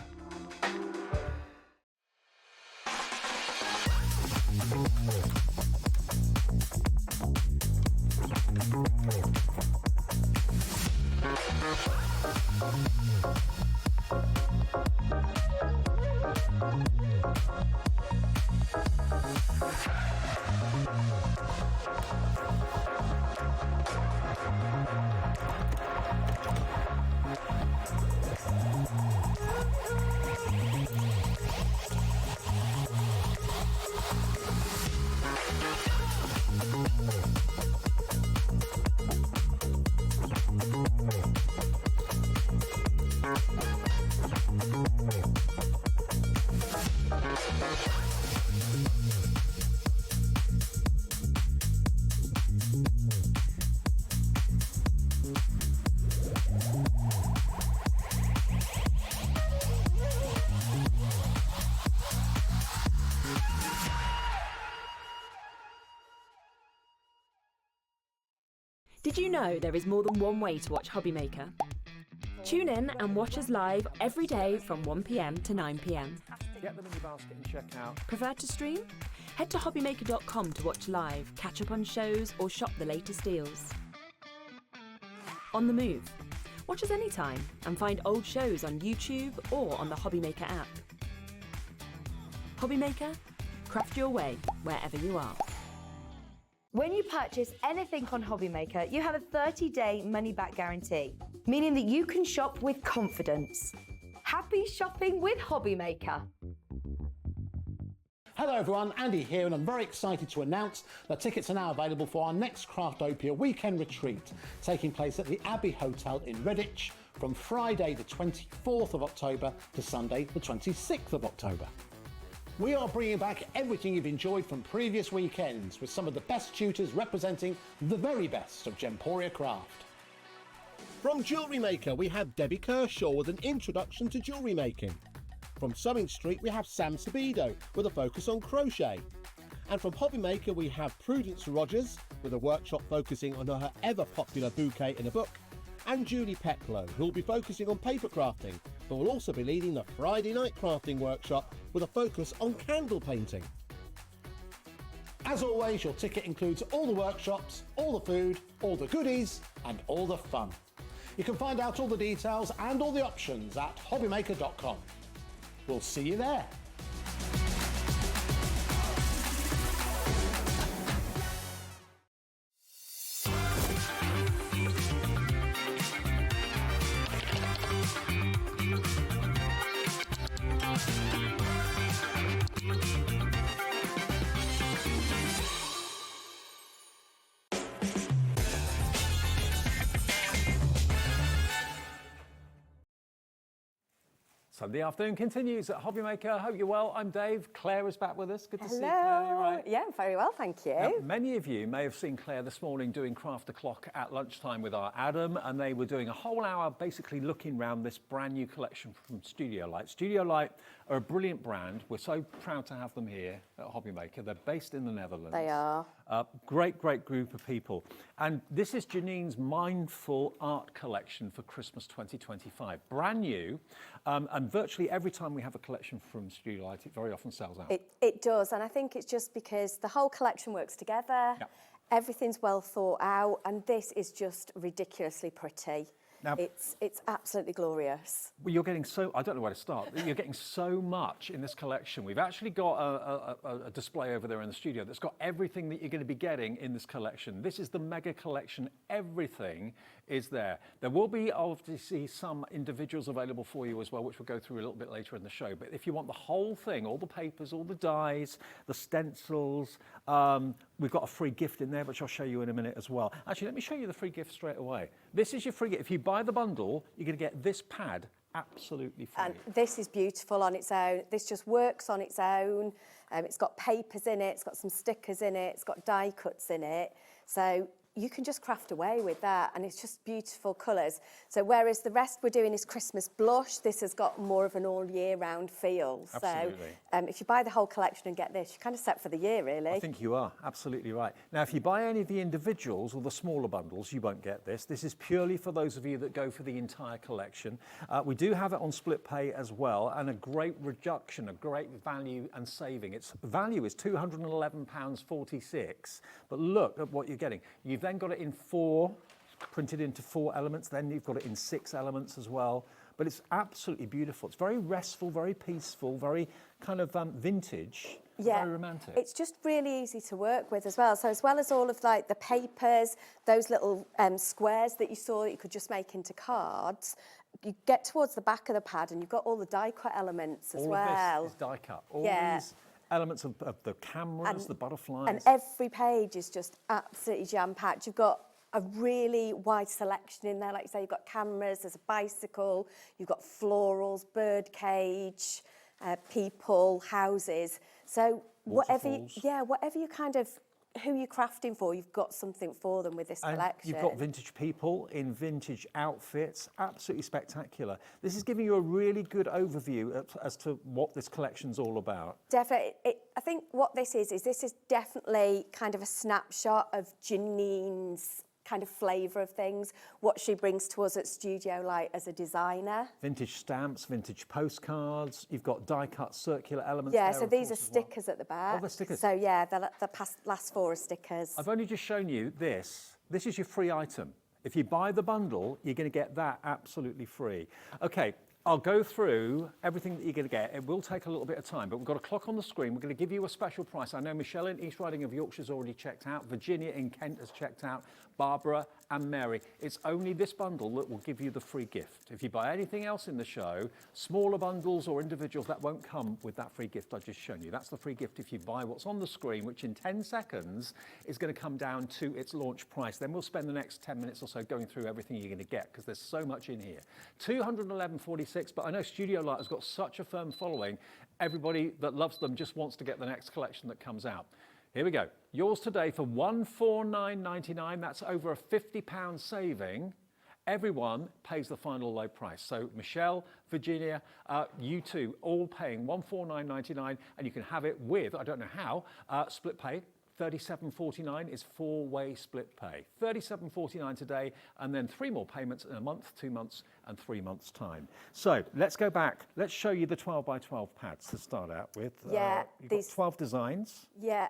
Did you know there is more than one way to watch Hobbymaker? Tune in and watch us live every day from 1 PM to 9 PM. Get them in your basket and check out. Prefer to stream? Head to hobbymaker.com to watch live, catch up on shows, or shop the latest deals. On the move. Watch us anytime and find old shows on YouTube or on the Hobbymaker app. Hobbymaker, craft your way wherever you are. When you purchase anything on Hobbymaker, you have a 30-day money-back guarantee, meaning that you can shop with confidence. Happy shopping with Hobbymaker. Hello everyone, Andy here, and I'm very excited to announce that tickets are now available for our next Craftopia weekend retreat, taking place at the Abbey Hotel in Redditch from Friday the 24th of October to Sunday the 26th of October. We are bringing back everything you've enjoyed from previous weekends with some of the best tutors representing the very best of Gemporia craft. From Jewellery Maker, we have Debbie Kershaw with an introduction to jewellery making. From Sewing Street, we have Sam Sabido with a focus on crochet. And from Hobby Maker, we have Prudence Rogers with a workshop focusing on her ever-popular bouquet in a book, and Julie Peplow, who will be focusing on paper crafting, but will also be leading the Friday night crafting workshop with a focus on candle painting. As always, your ticket includes all the workshops, all the food, all the goodies, and all the fun. You can find out all the details and all the options at hobbymaker.com. We'll see you there. Sunday afternoon continues at Hobbymaker. Hope you're well. I'm Dave. Claire is back with us. Good to see you, Hello. Claire. You all right? Yeah, I'm very well, thank you. Now, many of you may have seen Claire this morning doing Craft the Clock at lunchtime with our Adam, and they were doing a whole hour basically looking around this brand new collection from Studio Light. Studio Light are a brilliant brand. We're so proud to have them here at Hobbymaker. They're based in the Netherlands. They are. Great group of people. And this is Janine's Mindful Art Collection for Christmas 2025. Brand new, and virtually every time we have a collection from Studio Light, it very often sells out. It does, and I think it's just because the whole collection works together, everything's well thought out, and this is just ridiculously pretty. Now, it's absolutely glorious. Well, you're getting so, I don't know where to start. You're getting so much in this collection. We've actually got a display over there in the studio that's got everything that you're going to be getting in this collection. This is the mega collection. Everything is there. There will be obviously some individuals available for you as well, which we'll go through a little bit later in the show. But if you want the whole thing, all the papers, all the dies, the stencils, we've got a free gift in there, which I'll show you in a minute as well. Actually, let me show you the free gift straight away. This is your free gift. If you buy the bundle, you're going to get this pad absolutely free. And this is beautiful on its own. This just works on its own. It's got papers in it, it's got some stickers in it, it's got die cuts in it. So you can just craft away with that, and it's just beautiful colours. So whereas the rest we're doing is Christmas blush, this has got more of an all year round feel. Absolutely. So if you buy the whole collection and get this, you're kind of set for the year, really. I think you are absolutely right. Now, if you buy any of the individuals or the smaller bundles, you won't get this. This is purely for those of you that go for the entire collection. We do have it on split pay as well, and a great reduction, a great value and saving. Its value is £211.46, but look at what you're getting. You've then got it in 4, printed into 4 elements, then you've got it in 6 elements as well. But it's absolutely beautiful. It's very restful, very peaceful, very kind of vintage, very romantic. It's just really easy to work with as well. So as well as all of like the papers, those little squares that you saw that you could just make into cards, you get towards the back of the pad and you've got all the die cut elements as well. All of this is die cut. All these elements of the cameras, the butterflies. And every page is just absolutely jam-packed. You've got a really wide selection in there. Like you say, you've got cameras, there's a bicycle, you've got florals, bird cage, people, houses. So whatever you kind of, who you're crafting for, you've got something for them with this collection. You've got vintage people in vintage outfits, absolutely spectacular. This is giving you a really good overview as to what this collection's all about. Definitely. I think what this is definitely kind of a snapshot of Janine's kind of flavour of things, what she brings to us at Studio Light as a designer. Vintage stamps, vintage postcards, you've got die-cut circular elements. Yeah, so these are stickers at the back. Oh, they're stickers. So yeah, the last 4 are stickers. I've only just shown you this. This is your free item. If you buy the bundle, you're going to get that absolutely free. Okay, I'll go through everything that you're going to get. It will take a little bit of time, but we've got a clock on the screen. We're going to give you a special price. I know Michelle in East Riding of Yorkshire's already checked out. Virginia in Kent has checked out. Barbara and Mary. It's only this bundle that will give you the free gift. If you buy anything else in the show, smaller bundles or individuals, that won't come with that free gift I've just shown you. That's the free gift if you buy what's on the screen, which in 10 seconds is going to come down to its launch price. Then we'll spend the next 10 minutes or so going through everything you're going to get, because there's so much in here. $211.46, but I know Studio Light has got such a firm following. Everybody that loves them just wants to get the next collection that comes out. Here we go. Yours today for $149.99. That's over a £50 saving. Everyone pays the final low price. So Michelle, Virginia, you two, all paying $149.99, and you can have it with, I don't know how, split pay. $37.49 is 4-way split pay. $37.49 today, and then 3 more payments in a month, 2 months, and 3 months' time. So let's go back. Let's show you the 12 by 12 pads to start out with. Yeah, you've got 12 designs. Yeah,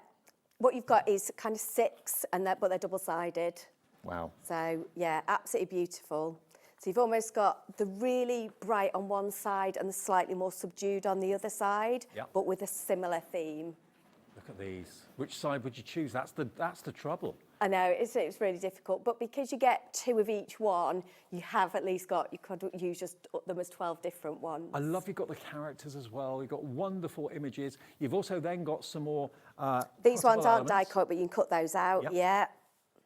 what you've got is kind of 6, but they're double-sided. Wow. So yeah, absolutely beautiful. So you've almost got the really bright on one side and the slightly more subdued on the other side, Yep. but with a similar theme. Look at these. Which side would you choose? That's the trouble. I know, it's really difficult, but because you get 2 of each one, you have at least got, you could use just them as 12 different ones. I love you've got the characters as well. You've got wonderful images. You've also then got some more These ones cuttable aren't die elements. cut, but you can cut those out, Yep. yeah.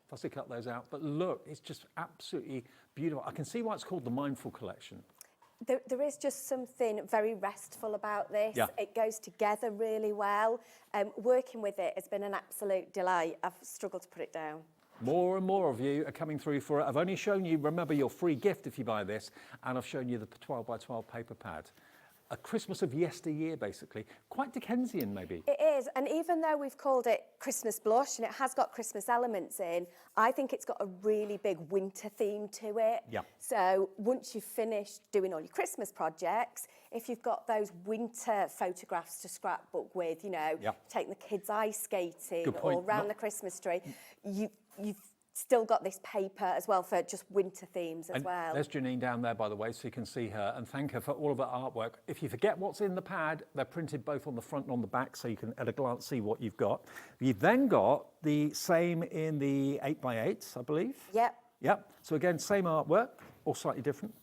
Fussy cut those out. But look, it's just absolutely beautiful. I can see why it's called the Mindful Collection. There is just something very restful about this. Yeah. It goes together really well. Working with it has been an absolute delight. I've struggled to put it down. More and more of you are coming through for it. I've only shown you, remember, your free gift if you buy this, and I've shown you the 12 by 12 paper pad. A Christmas of yesteryear, basically. Quite Dickensian, maybe. It is, and even though we've called it Christmas Blush and it has got Christmas elements in, I think it's got a really big winter theme to it. Yeah. So once you've finished doing all your Christmas projects, if you've got those winter photographs to scrapbook with, you know, Yeah. taking the kids ice skating Good or point. round the Christmas tree, you've still got this paper as well for just winter themes as And well. there's Janine down there, by the way, so you can see her, and thank her for all of her artwork. If you forget what's in the pad, they're printed both on the front and on the back, so you can at a glance see what you've got. You've then got the same in the 8x8s, I believe. Yep. Yep. So again, same artwork, or slightly different.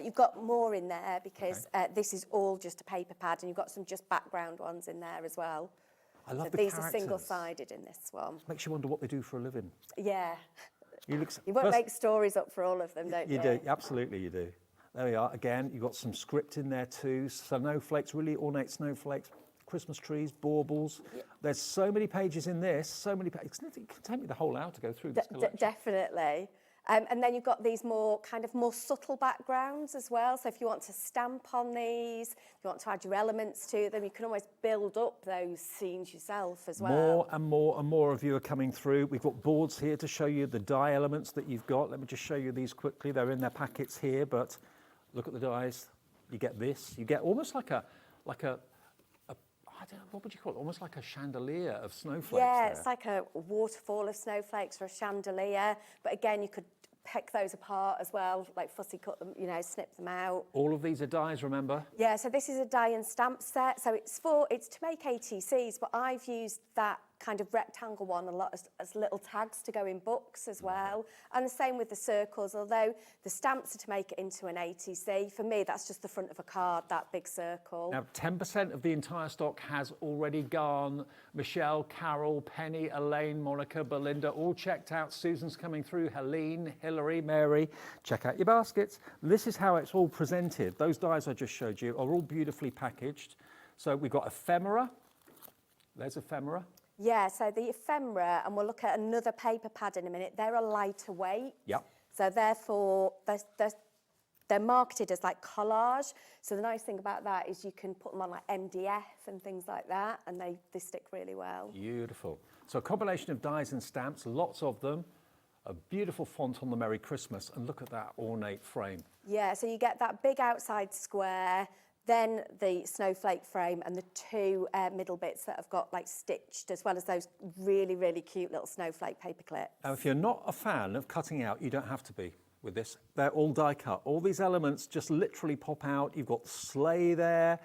You've got more in there because this is all just a paper pad, and you've got some just background ones in there as well. I love So the these characters. are single-sided in this one. Makes you wonder what they do for a living. Yeah. You won't make stories up for all of them, don't you? You do, absolutely you do. There we are. Again, you've got some script in there too. Snowflakes, really ornate snowflakes, Christmas trees, baubles. Yeah. There's so many pages in this, so many pages. It can take me the whole hour to go through this collection. Definitely. And then you've got these more subtle backgrounds as well. So if you want to stamp on these, if you want to add your elements to them, you can always build up those scenes yourself as well. More and more and more of you are coming through. We've got boards here to show you the die elements that you've got. Let me just show you these quickly. They're in their packets here, but look at the dies. You get this. You get almost like a I don't know, what would you call it? Almost like a chandelier of snowflakes. Yeah, there. it's like a waterfall of snowflakes or a chandelier. But again, you could pick those apart as well, like fussy cut them, you know, snip them out. All of these are dies, remember? Yeah, so this is a die and stamp set. So it's to make ATCs, but I've used that kind of rectangle one a lot as little tags to go in books as well. And the same with the circles, although the stamps are to make it into an ATC. For me, that's just the front of a card, that big circle. Now, 10% of the entire stock has already gone. Michelle, Carol, Penny, Elaine, Monica, Belinda, all checked out. Susan's coming through. Helene, Hilary, Mary. Check out your baskets. This is how it's all presented. Those dies I just showed you are all beautifully packaged. So we've got ephemera. There's ephemera. Yeah, so the ephemera, and we'll look at another paper pad in a minute, they're a lighter weight. Yep. So therefore, they're marketed as like collage. So the nice thing about that is you can put them on like MDF and things like that, and they stick really well. Beautiful. So a combination of dies and stamps, lots of them. A beautiful font on the Merry Christmas, and look at that ornate frame. Yeah, so you get that big outside square, then the snowflake frame and the two middle bits that have got like stitched, as well as those really, really cute little snowflake paper clips. Now, if you're not a fan of cutting out, you don't have to be with this. They're all die cut. All these elements just literally pop out. You've got the sleigh there.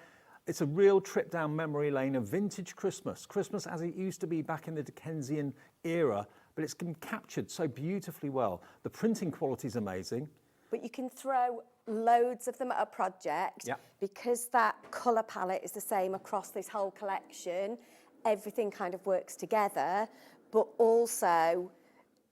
It's a real trip down memory lane of vintage Christmas. Christmas as it used to be back in the Dickensian era, but it's been captured so beautifully well. The printing quality is amazing. But you can throw loads of them at a project. Yep. Because that colour palette is the same across this whole collection. Everything kind of works together, but also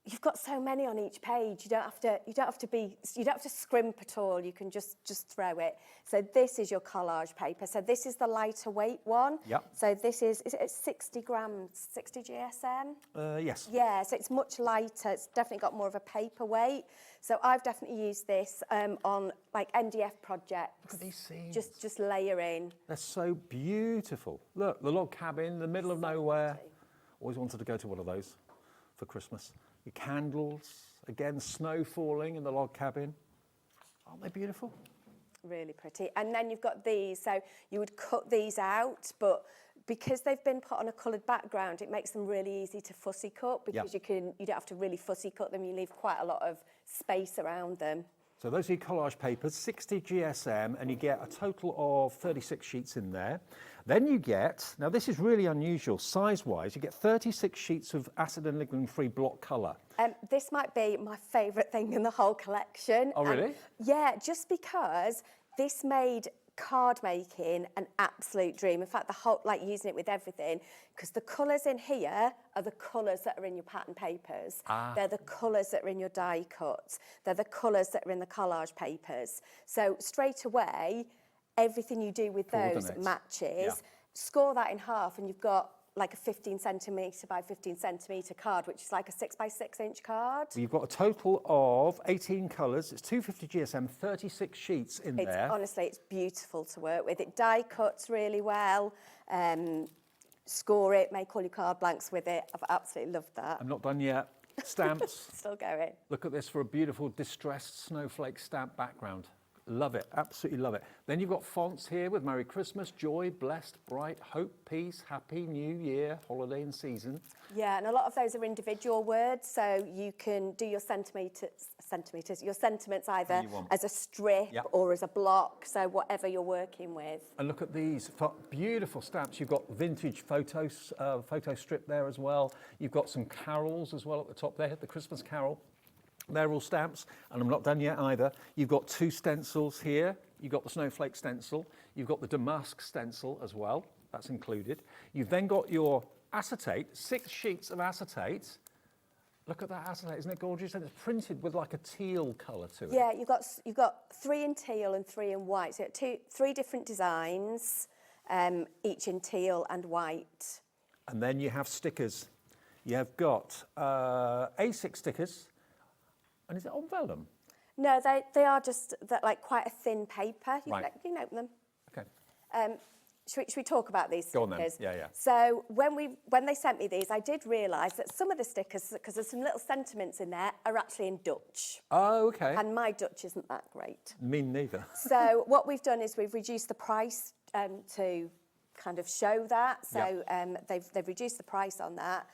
you've got so many on each page. You don't have to scrimp at all. You can just throw it. So this is your collage paper. So this is the lighter weight one. Yep. So this is it 60 grams, 60 GSM? Yes. Yeah, so it's much lighter. It's definitely got more of a paper weight. So I've definitely used this on like NDF projects. Look at these scenes. Just layering. They're so beautiful. Look, the log cabin in the middle of nowhere. Always wanted to go to one of those for Christmas. Your candles, again, snow falling in the log cabin. Aren't they beautiful? Really pretty. And then you've got these. So you would cut these out, but because they've been put on a coloured background, it makes them really easy to fussy cut because you don't have to really fussy cut them. You leave quite a lot of space around them. So those are your collage papers, 60 GSM, and you get a total of 36 sheets in there. Then you get, now this is really unusual, size-wise, you get 36 sheets of acid and lignin-free block colour. This might be my favourite thing in the whole collection. Oh, really? Yeah, just because this made card making an absolute dream. In fact, the whole, like using it with everything, because the colours in here are the colours that are in your pattern papers. They're the colours that are in your die cuts. They're the colours that are in the collage papers. So straight away, everything you do with those matches. Yeah. Score that in half and you've got like a 15 centimetre by 15 centimetre card, which is like a 6 by 6 inch card. You've got a total of 18 colours. It's 250 GSM, 36 sheets in there. Honestly, it's beautiful to work with. It die cuts really well. Score it, make all your card blanks with it. I've absolutely loved that. I'm not done yet. Stamps. Still going. Look at this for a beautiful distressed snowflake stamp background. Love it, absolutely love it. Then you've got fonts here with Merry Christmas, Joy, Blessed, Bright, Hope, Peace, Happy New Year, Holiday and Season. Yeah, and a lot of those are individual words, so you can do your your sentiments either as a strip or as a block, so whatever you're working with. And look at these beautiful stamps. You've got vintage photos, photo strip there as well. You've got some carols as well at the top there, the Christmas carol. They're all stamps, and I'm not done yet either. You've got 2 stencils here. You've got the snowflake stencil. You've got the damask stencil as well. That's included. You've then got your acetate, 6 sheets of acetate. Look at that acetate, isn't it gorgeous? And it's printed with like a teal colour to it. Yeah, you've got 3 in teal and 3 in white. So 3 different designs, each in teal and white. And then you have stickers. You have got A6 stickers. And is it on vellum? No, they are just like quite a thin paper. You can open them. Okay. Should we talk about these stickers? Go on then. Yeah. So when they sent me these, I did realise that some of the stickers, because there's some little sentiments in there, are actually in Dutch. Oh, okay. And my Dutch isn't that great. Me neither. So what we've done is we've reduced the price to kind of show that. So they've reduced the price on that.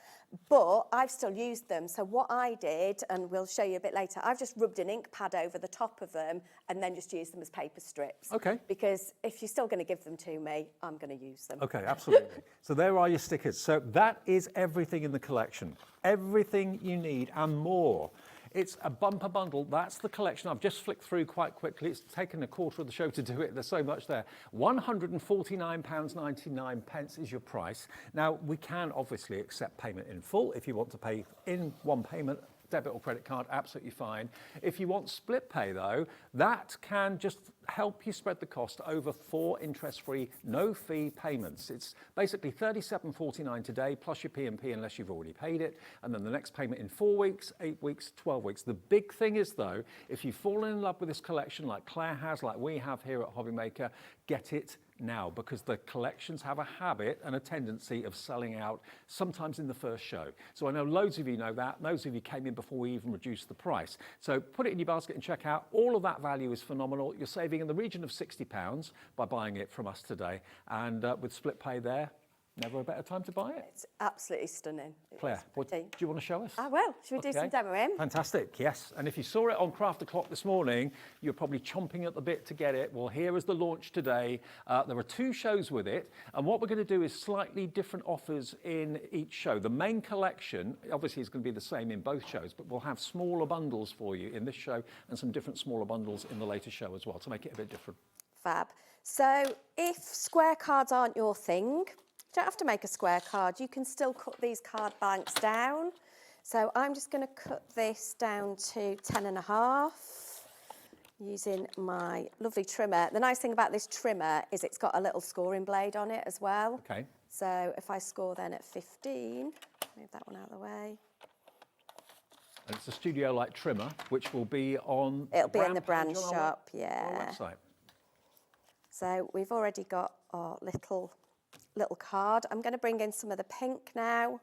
But I've still used them. So what I did, and we'll show you a bit later, I've just rubbed an ink pad over the top of them and then just used them as paper strips. Okay. Because if you're still going to give them to me, I'm going to use them. Okay, absolutely. So there are your stickers. So that is everything in the collection. Everything you need and more. It's a bumper bundle. That's the collection. I've just flicked through quite quickly. It's taken a quarter of the show to do it. There's so much there. £149.99 is your price. Now, we can obviously accept payment in full. If you want to pay in one payment, debit or credit card, absolutely fine. If you want split pay though, that can just help you spread the cost over 4 interest-free, no-fee payments. It's basically $37.49 today plus your P&P unless you've already paid it, and then the next payment in 4 weeks, 8 weeks, 12 weeks. The big thing is though, if you've fallen in love with this collection like Claire has, like we have here at Hobbymaker, get it now, because the collections have a habit and a tendency of selling out sometimes in the first show. So I know loads of you know that. Those of you came in before we even reduced the price. So put it in your basket and check out. All of that value is phenomenal. You're saving in the region of £60 by buying it from us today. And with split pay there, never a better time to buy it. It's absolutely stunning. Claire, do you want to show us? I will. Should we do some demoing? Fantastic, yes. And if you saw it on Craft O'Clock this morning, you're probably chomping at the bit to get it. Well, here is the launch today. There are 2 shows with it. And what we're going to do is slightly different offers in each show. The main collection, obviously, is going to be the same in both shows, but we'll have smaller bundles for you in this show and some different smaller bundles in the later show as well to make it a bit different. Fab. So if square cards aren't your thing, you don't have to make a square card. You can still cut these card blanks down. So I'm just going to cut this down to 10.5 using my lovely trimmer. The nice thing about this trimmer is it's got a little scoring blade on it as well. Okay. So if I score then at 15, move that one out of the way. And it's a studio-like trimmer, which will be on It'll be in the brand shop, yeah. Our website. So we've already got our little card. I'm going to bring in some of the pink now,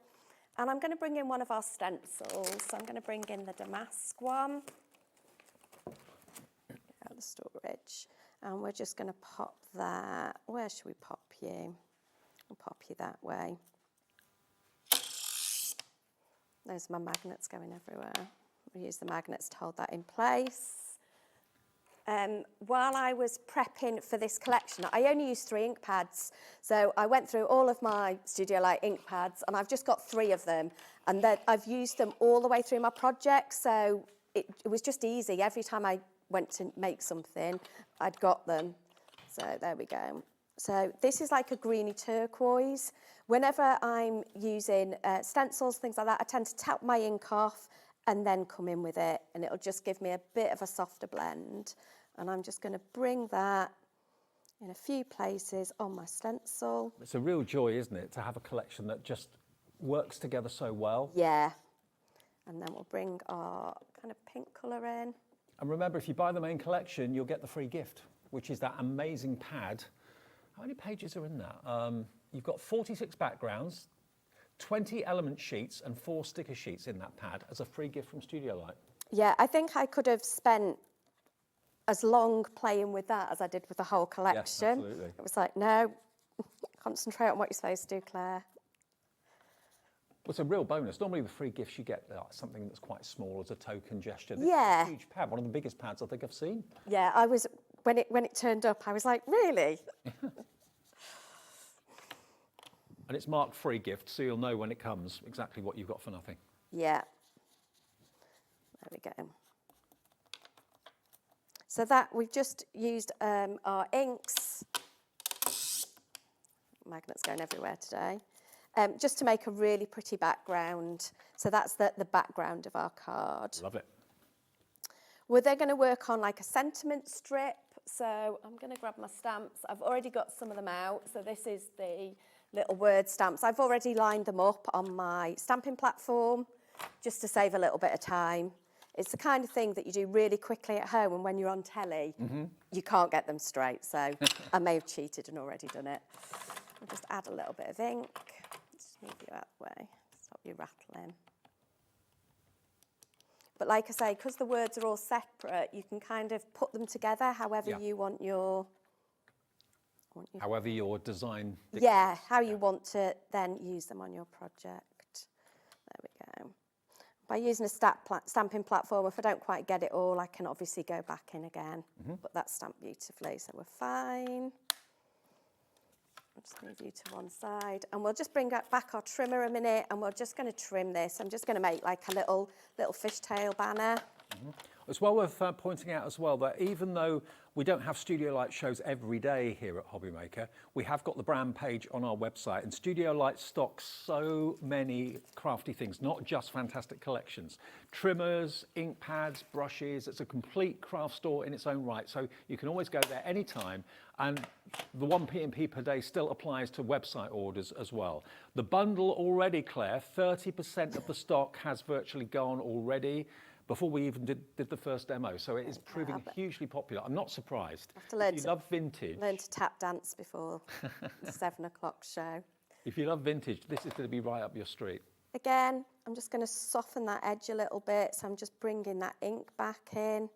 and I'm going to bring in one of our stencils. So I'm going to bring in the damask one. Get out the storage, and we're just going to pop that. Where should we pop you? We'll pop you that way. There's my magnets going everywhere. We'll use the magnets to hold that in place. while I was prepping for this collection, I only used 3 ink pads. So I went through all of my Studio Light ink pads, and I've just got 3 of them. And then I've used them all the way through my project, so it was just easy. Every time I went to make something, I'd got them. So there we go. So this is like a greeny turquoise. Whenever I'm using stencils, things like that, I tend to tap my ink off and then come in with it, and it'll just give me a bit of a softer blend. And I'm just going to bring that in a few places on my stencil. It's a real joy, isn't it, to have a collection that just works together so well. Yeah. And then we'll bring our kind of pink colour in. And remember, if you buy the main collection, you'll get the free gift, which is that amazing pad. How many pages are in that? You've got 46 backgrounds, 20 element sheets and 4 sticker sheets in that pad as a free gift from Studio Light. Yeah, I think I could have spent as long playing with that as I did with the whole collection. Yes, absolutely. It was like, no, concentrate on what you're supposed to do, Claire. Well, it's a real bonus. Normally the free gifts you get something that's quite small as a token gesture. This Yeah. is a huge pad, one of the biggest pads I think I've seen. Yeah, I was, when it turned up, I was like, really? And it's marked free gift, so you'll know when it comes exactly what you've got for nothing. Yeah. There we go. So that, we've just used our inks. Magnets going everywhere today. Just to make a really pretty background. So that's the background of our card. Love it. We're then going to work on like a sentiment strip. So I'm going to grab my stamps. I've already got some of them out. So this is the little word stamps. I've already lined them up on my stamping platform just to save a little bit of time. It's the kind of thing that you do really quickly at home, and when you're on telly, you can't get them straight. So I may have cheated and already done it. I'll just add a little bit of ink. Just move you out the way, stop you rattling. But like I say, because the words are all separate, you can kind of put them together however you want your... However your design dictates. Yeah, how you want to then use them on your project. There we go. By using a stamping platform, if I don't quite get it all, I can obviously go back in again. But that's stamped beautifully, so we're fine. I'll just move you to one side. And we'll just bring back our trimmer a minute, and we're just going to trim this. I'm just going to make like a little fishtail banner. It's well worth pointing out as well that even though we don't have Studio Light shows every day here at Hobbymaker, we have got the brand page on our website, and Studio Light stocks so many crafty things, not just fantastic collections. Trimmers, ink pads, brushes, it's a complete craft store in its own right, so you can always go there anytime, and the 1 P&P per day still applies to website orders as well. The bundle already, Claire, 30% of the stock has virtually gone already, before we even did the first demo. So it is proving hugely popular. I'm not surprised. I have to learn if you love vintage. Learn to tap dance before the 7 o'clock show. If you love vintage, this is going to be right up your street. Again, I'm just going to soften that edge a little bit. So I'm just bringing that ink back in.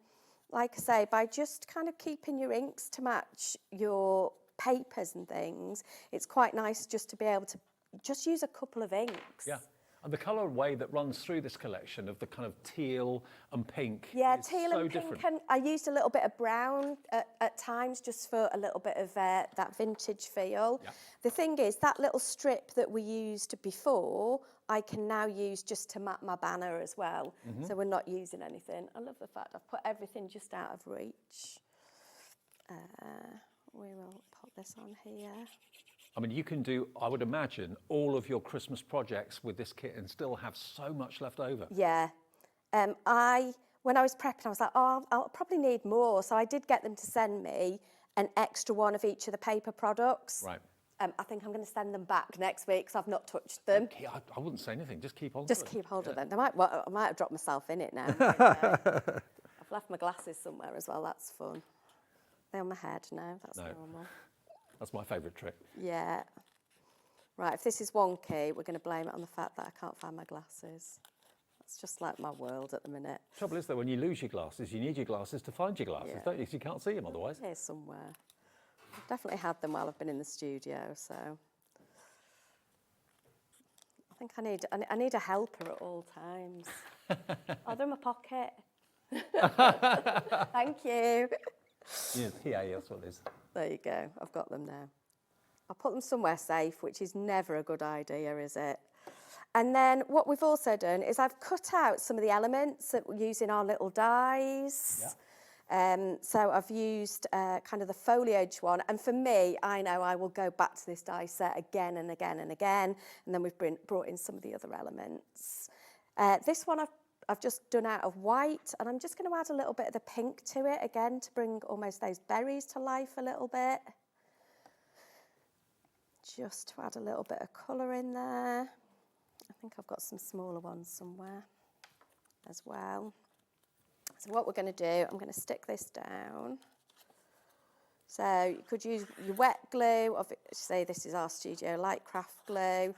Like I say, by just kind of keeping your inks to match your papers and things, it's quite nice just to be able to just use a couple of inks. Yeah. And the colourway that runs through this collection of the kind of teal and pink is teal so and different. pink, and I used a little bit of brown at times just for a little bit of that vintage feel. Yeah. The thing is, that little strip that we used before, I can now use just to map my banner as well. So we're not using anything. I love the fact I've put everything just out of reach. We will pop this on here. I mean, you can do, I would imagine, all of your Christmas projects with this kit and still have so much left over. Yeah. When I was prepping, I was like, oh, I'll probably need more. So I did get them to send me an extra one of each of the paper products. Right. I think I'm going to send them back next week because I've not touched them. Okay, I wouldn't say anything, just keep on. Just keep hold of them. I might have dropped myself in it now. I've left my glasses somewhere as well, that's fun. They're on my head now, that's normal. That's my favourite trick. Yeah. Right, if this is wonky, we're going to blame it on the fact that I can't find my glasses. That's just like my world at the minute. Trouble is, though, when you lose your glasses, you need your glasses to find your glasses, don't you? 'Cause you can't see them otherwise. Here somewhere. I've definitely had them while I've been in the studio, so... I think I need a helper at all times. Oh, they're in my pocket. Thank you. Yeah, that's what it is. There you go. I've got them now. I'll put them somewhere safe, which is never a good idea, is it? And then what we've also done is I've cut out some of the elements that we're using our little dies. Yeah. So I've used kind of the foliage one. And for me, I know I will go back to this die set again and again and again. And then we've brought in some of the other elements. This one I've just done out of white. And I'm just going to add a little bit of the pink to it again to bring almost those berries to life a little bit. Just to add a little bit of colour in there. I think I've got some smaller ones somewhere as well. So what we're going to do, I'm going to stick this down. So you could use your wet glue. Say this is our Studio Light Craft glue,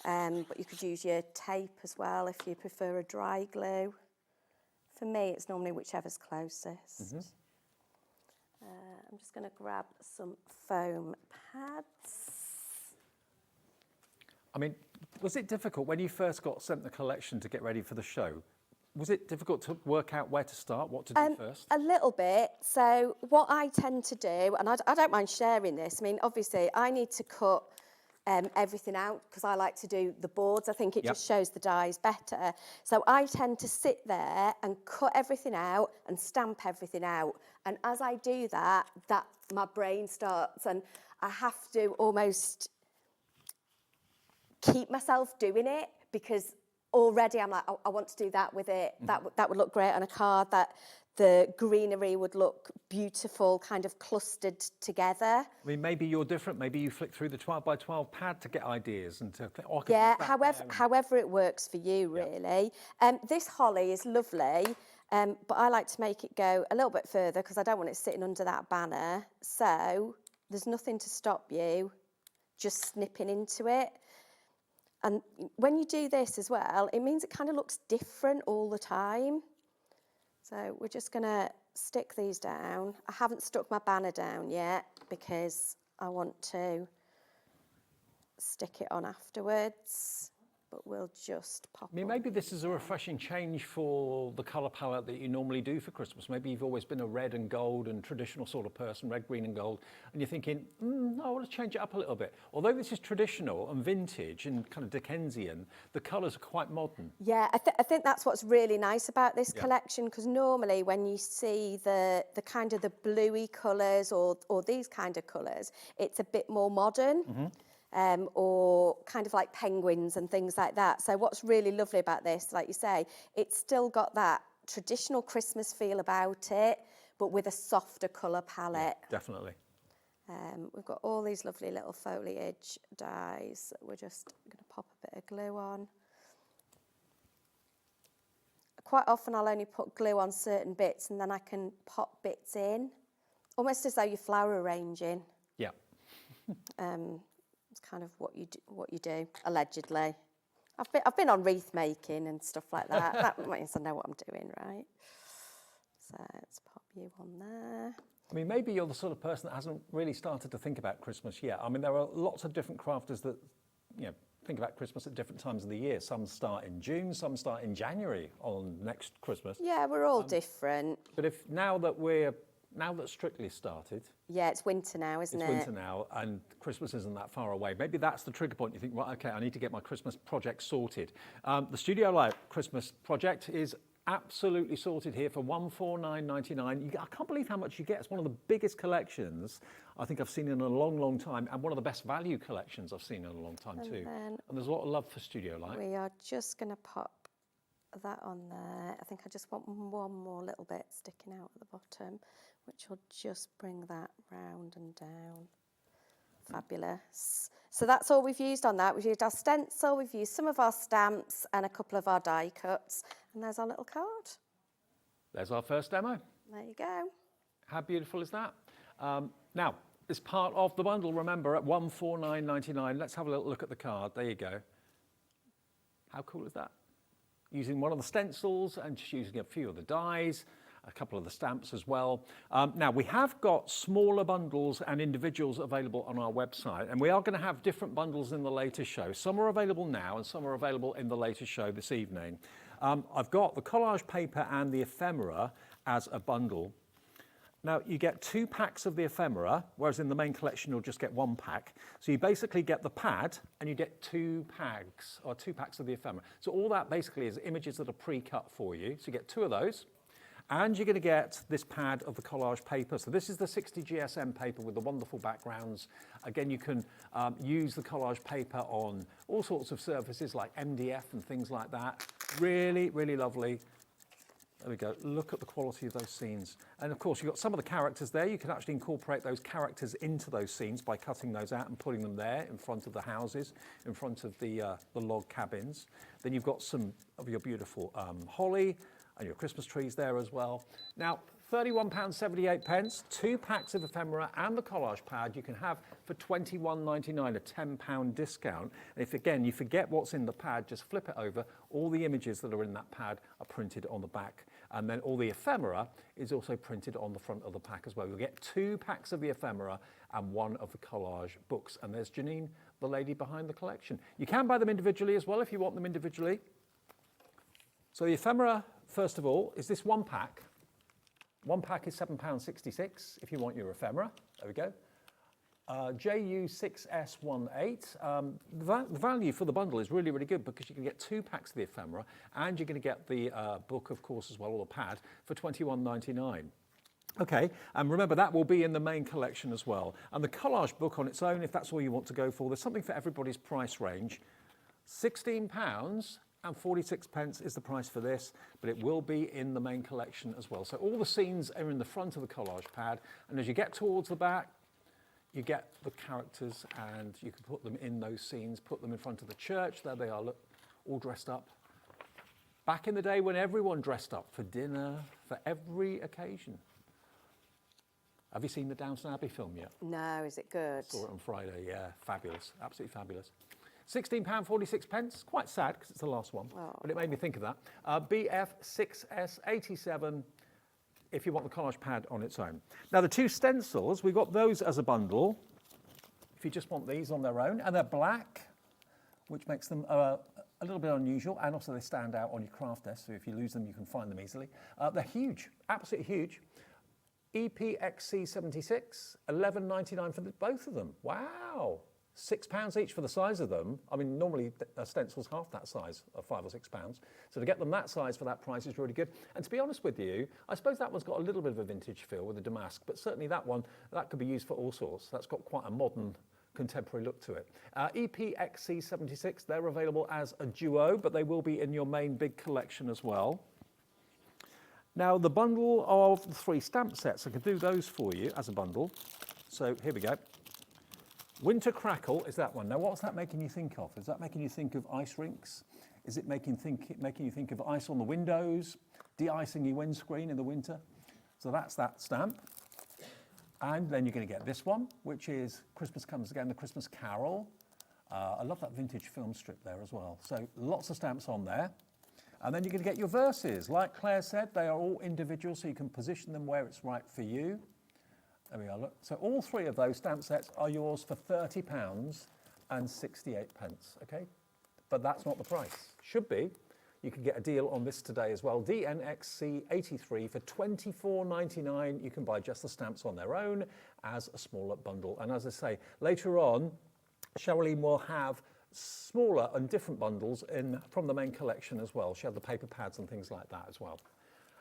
but you could use your tape as well if you prefer a dry glue. For me, it's normally whichever's closest. Mm-hmm. I'm just going to grab some foam pads. I mean, was it difficult when you first got sent the collection to get ready for the show? Was it difficult to work out where to start, what to do first? A little bit. So what I tend to do, and I don't mind sharing this, I mean, obviously I need to cut everything out because I like to do the boards. I think it just shows the dies better. So I tend to sit there and cut everything out and stamp everything out. And as I do that my brain starts, and I have to almost keep myself doing it because already I'm like, I want to do that with it. Mm-hmm. That would look great on a card. That the greenery would look beautiful, kind of clustered together. I mean, maybe you're different. Maybe you flick through the 12 by 12 pad to get ideas and to. However it works for you, really. This holly is lovely, but I like to make it go a little bit further because I don't want it sitting under that banner. So there's nothing to stop you just snipping into it. And when you do this as well, it means it kind of looks different all the time. So we're just going to stick these down. I haven't stuck my banner down yet because I want to stick it on afterwards, but we'll just pop I mean, maybe this is a refreshing change for the colour palette that you normally do for Christmas. Maybe you've always been a red and gold and traditional sort of person, red, green and gold, and you're thinking, I want to change it up a little bit. Although this is traditional and vintage and kind of Dickensian, the colours are quite modern. Yeah, I think that's what's really nice about this collection, because normally when you see the kind of the bluey colours or these kind of colours, it's a bit more modern. Mm-hmm. Or kind of like penguins and things like that. So what's really lovely about this, like you say, it's still got that traditional Christmas feel about it, but with a softer colour palette. Yeah, definitely. We've got all these lovely little foliage dies that we're just going to pop a bit of glue on. Quite often I'll only put glue on certain bits and then I can pop bits in, almost as though you're flower arranging. Yeah. It's kind of what you do, allegedly. I've been on wreath making and stuff like that. That means I know what I'm doing, right? So let's pop you on there. I mean, maybe you're the sort of person that hasn't really started to think about Christmas yet. I mean, there are lots of different crafters that, think about Christmas at different times of the year. Some start in June, some start in January on next Christmas. Yeah, we're all different. But now that Strictly started. Yeah, it's winter now, isn't it? It's winter now, and Christmas isn't that far away. Maybe that's the trigger point. You think, right, okay, I need to get my Christmas project sorted. The Studio Light Christmas project is absolutely sorted here for $149.99. I can't believe how much you get. It's one of the biggest collections I think I've seen in a long, long time, and one of the best value collections I've seen in a long time too. And there's a lot of love for Studio Light. We are just going to pop that on there. I think I just want one more little bit sticking out at the bottom, which will just bring that round and down. Fabulous. So that's all we've used on that. We've used our stencil, we've used some of our stamps and a couple of our die cuts. And there's our little card. There's our first demo. There you go. How beautiful is that? Now, it's part of the bundle, remember, at $149.99. Let's have a little look at the card. There you go. How cool is that? Using one of the stencils and just using a few of the dies, a couple of the stamps as well. Now, we have got smaller bundles and individuals available on our website, and we are going to have different bundles in the later show. Some are available now and some are available in the later show this evening. I've got the collage paper and the ephemera as a bundle. Now, you get 2 packs of the ephemera, whereas in the main collection, you'll just get 1 pack. So you basically get the pad, and you get 2 packs of the ephemera. So all that basically is images that are pre-cut for you. So you get 2 of those, and you're going to get this pad of the collage paper. So this is the 60 GSM paper with the wonderful backgrounds. Again, you can use the collage paper on all sorts of surfaces like MDF and things like that. Really, really lovely. There we go, look at the quality of those scenes. And of course, you've got some of the characters there. You can actually incorporate those characters into those scenes by cutting those out and putting them there in front of the houses, in front of the log cabins. Then you've got some of your beautiful holly and your Christmas trees there as well. Now, £31.78, 2 packs of ephemera and the collage pad you can have for £21.99, a £10 discount. And if, again, you forget what's in the pad, just flip it over. All the images that are in that pad are printed on the back. And then all the ephemera is also printed on the front of the pack as well. You'll get 2 packs of the ephemera and 1 of the collage books. And there's Janine, the lady behind the collection. You can buy them individually as well if you want them individually. So the ephemera, first of all, is this 1 pack. 1 pack is £7.66 if you want your ephemera. There we go. JU6S18. The value for the bundle is really, really good because you can get 2 packs of the ephemera and you're going to get the book, of course, as well, or the pad, for £21.99. Okay, and remember that will be in the main collection as well. And the collage book on its own, if that's all you want to go for, there's something for everybody's price range. £16. And 46 pence is the price for this, but it will be in the main collection as well. So all the scenes are in the front of the collage pad, and as you get towards the back, you get the characters, and you can put them in those scenes, put them in front of the church. There they are, look, all dressed up. Back in the day when everyone dressed up for dinner, for every occasion. Have you seen the Downton Abbey film yet? No, is it good? Saw it on Friday, yeah, fabulous, absolutely fabulous. £16.46, quite sad because it's the last one, but it made me think of that. BF6S87 if you want the collage pad on its own. Now the 2 stencils, we've got those as a bundle, if you just want these on their own, and they're black, which makes them a little bit unusual, and also they stand out on your craft desk, so if you lose them, you can find them easily. They're huge, absolutely huge. EPXC76, £11.99 for both of them. Wow. £6 each for the size of them. I mean, normally a stencil's half that size, of £5 or £6. So to get them that size for that price is really good. And to be honest with you, I suppose that one's got a little bit of a vintage feel with the damask, but certainly that one, that could be used for all sorts. That's got quite a modern, contemporary look to it. EPXC76, they're available as a duo, but they will be in your main big collection as well. Now, the bundle of the 3 stamp sets, I can do those for you as a bundle. So here we go. Winter Crackle is that one. Now, what's that making you think of? Is that making you think of ice rinks? Is it making you think of ice on the windows, de-icing your windscreen in the winter? So that's that stamp. And then you're going to get this one, which is Christmas Comes Again, the Christmas Carol. I love that vintage film strip there as well. So lots of stamps on there. And then you're going to get your verses. Like Claire said, they are all individual, so you can position them where it's right for you. There we are, look. So all 3 of those stamp sets are yours for £30.68, okay? But that's not the price. Should be. You can get a deal on this today as well. DNXC83 for £24.99. You can buy just the stamps on their own as a smaller bundle. And as I say, later on, Sherilyn will have smaller and different bundles from the main collection as well. She had the paper pads and things like that as well.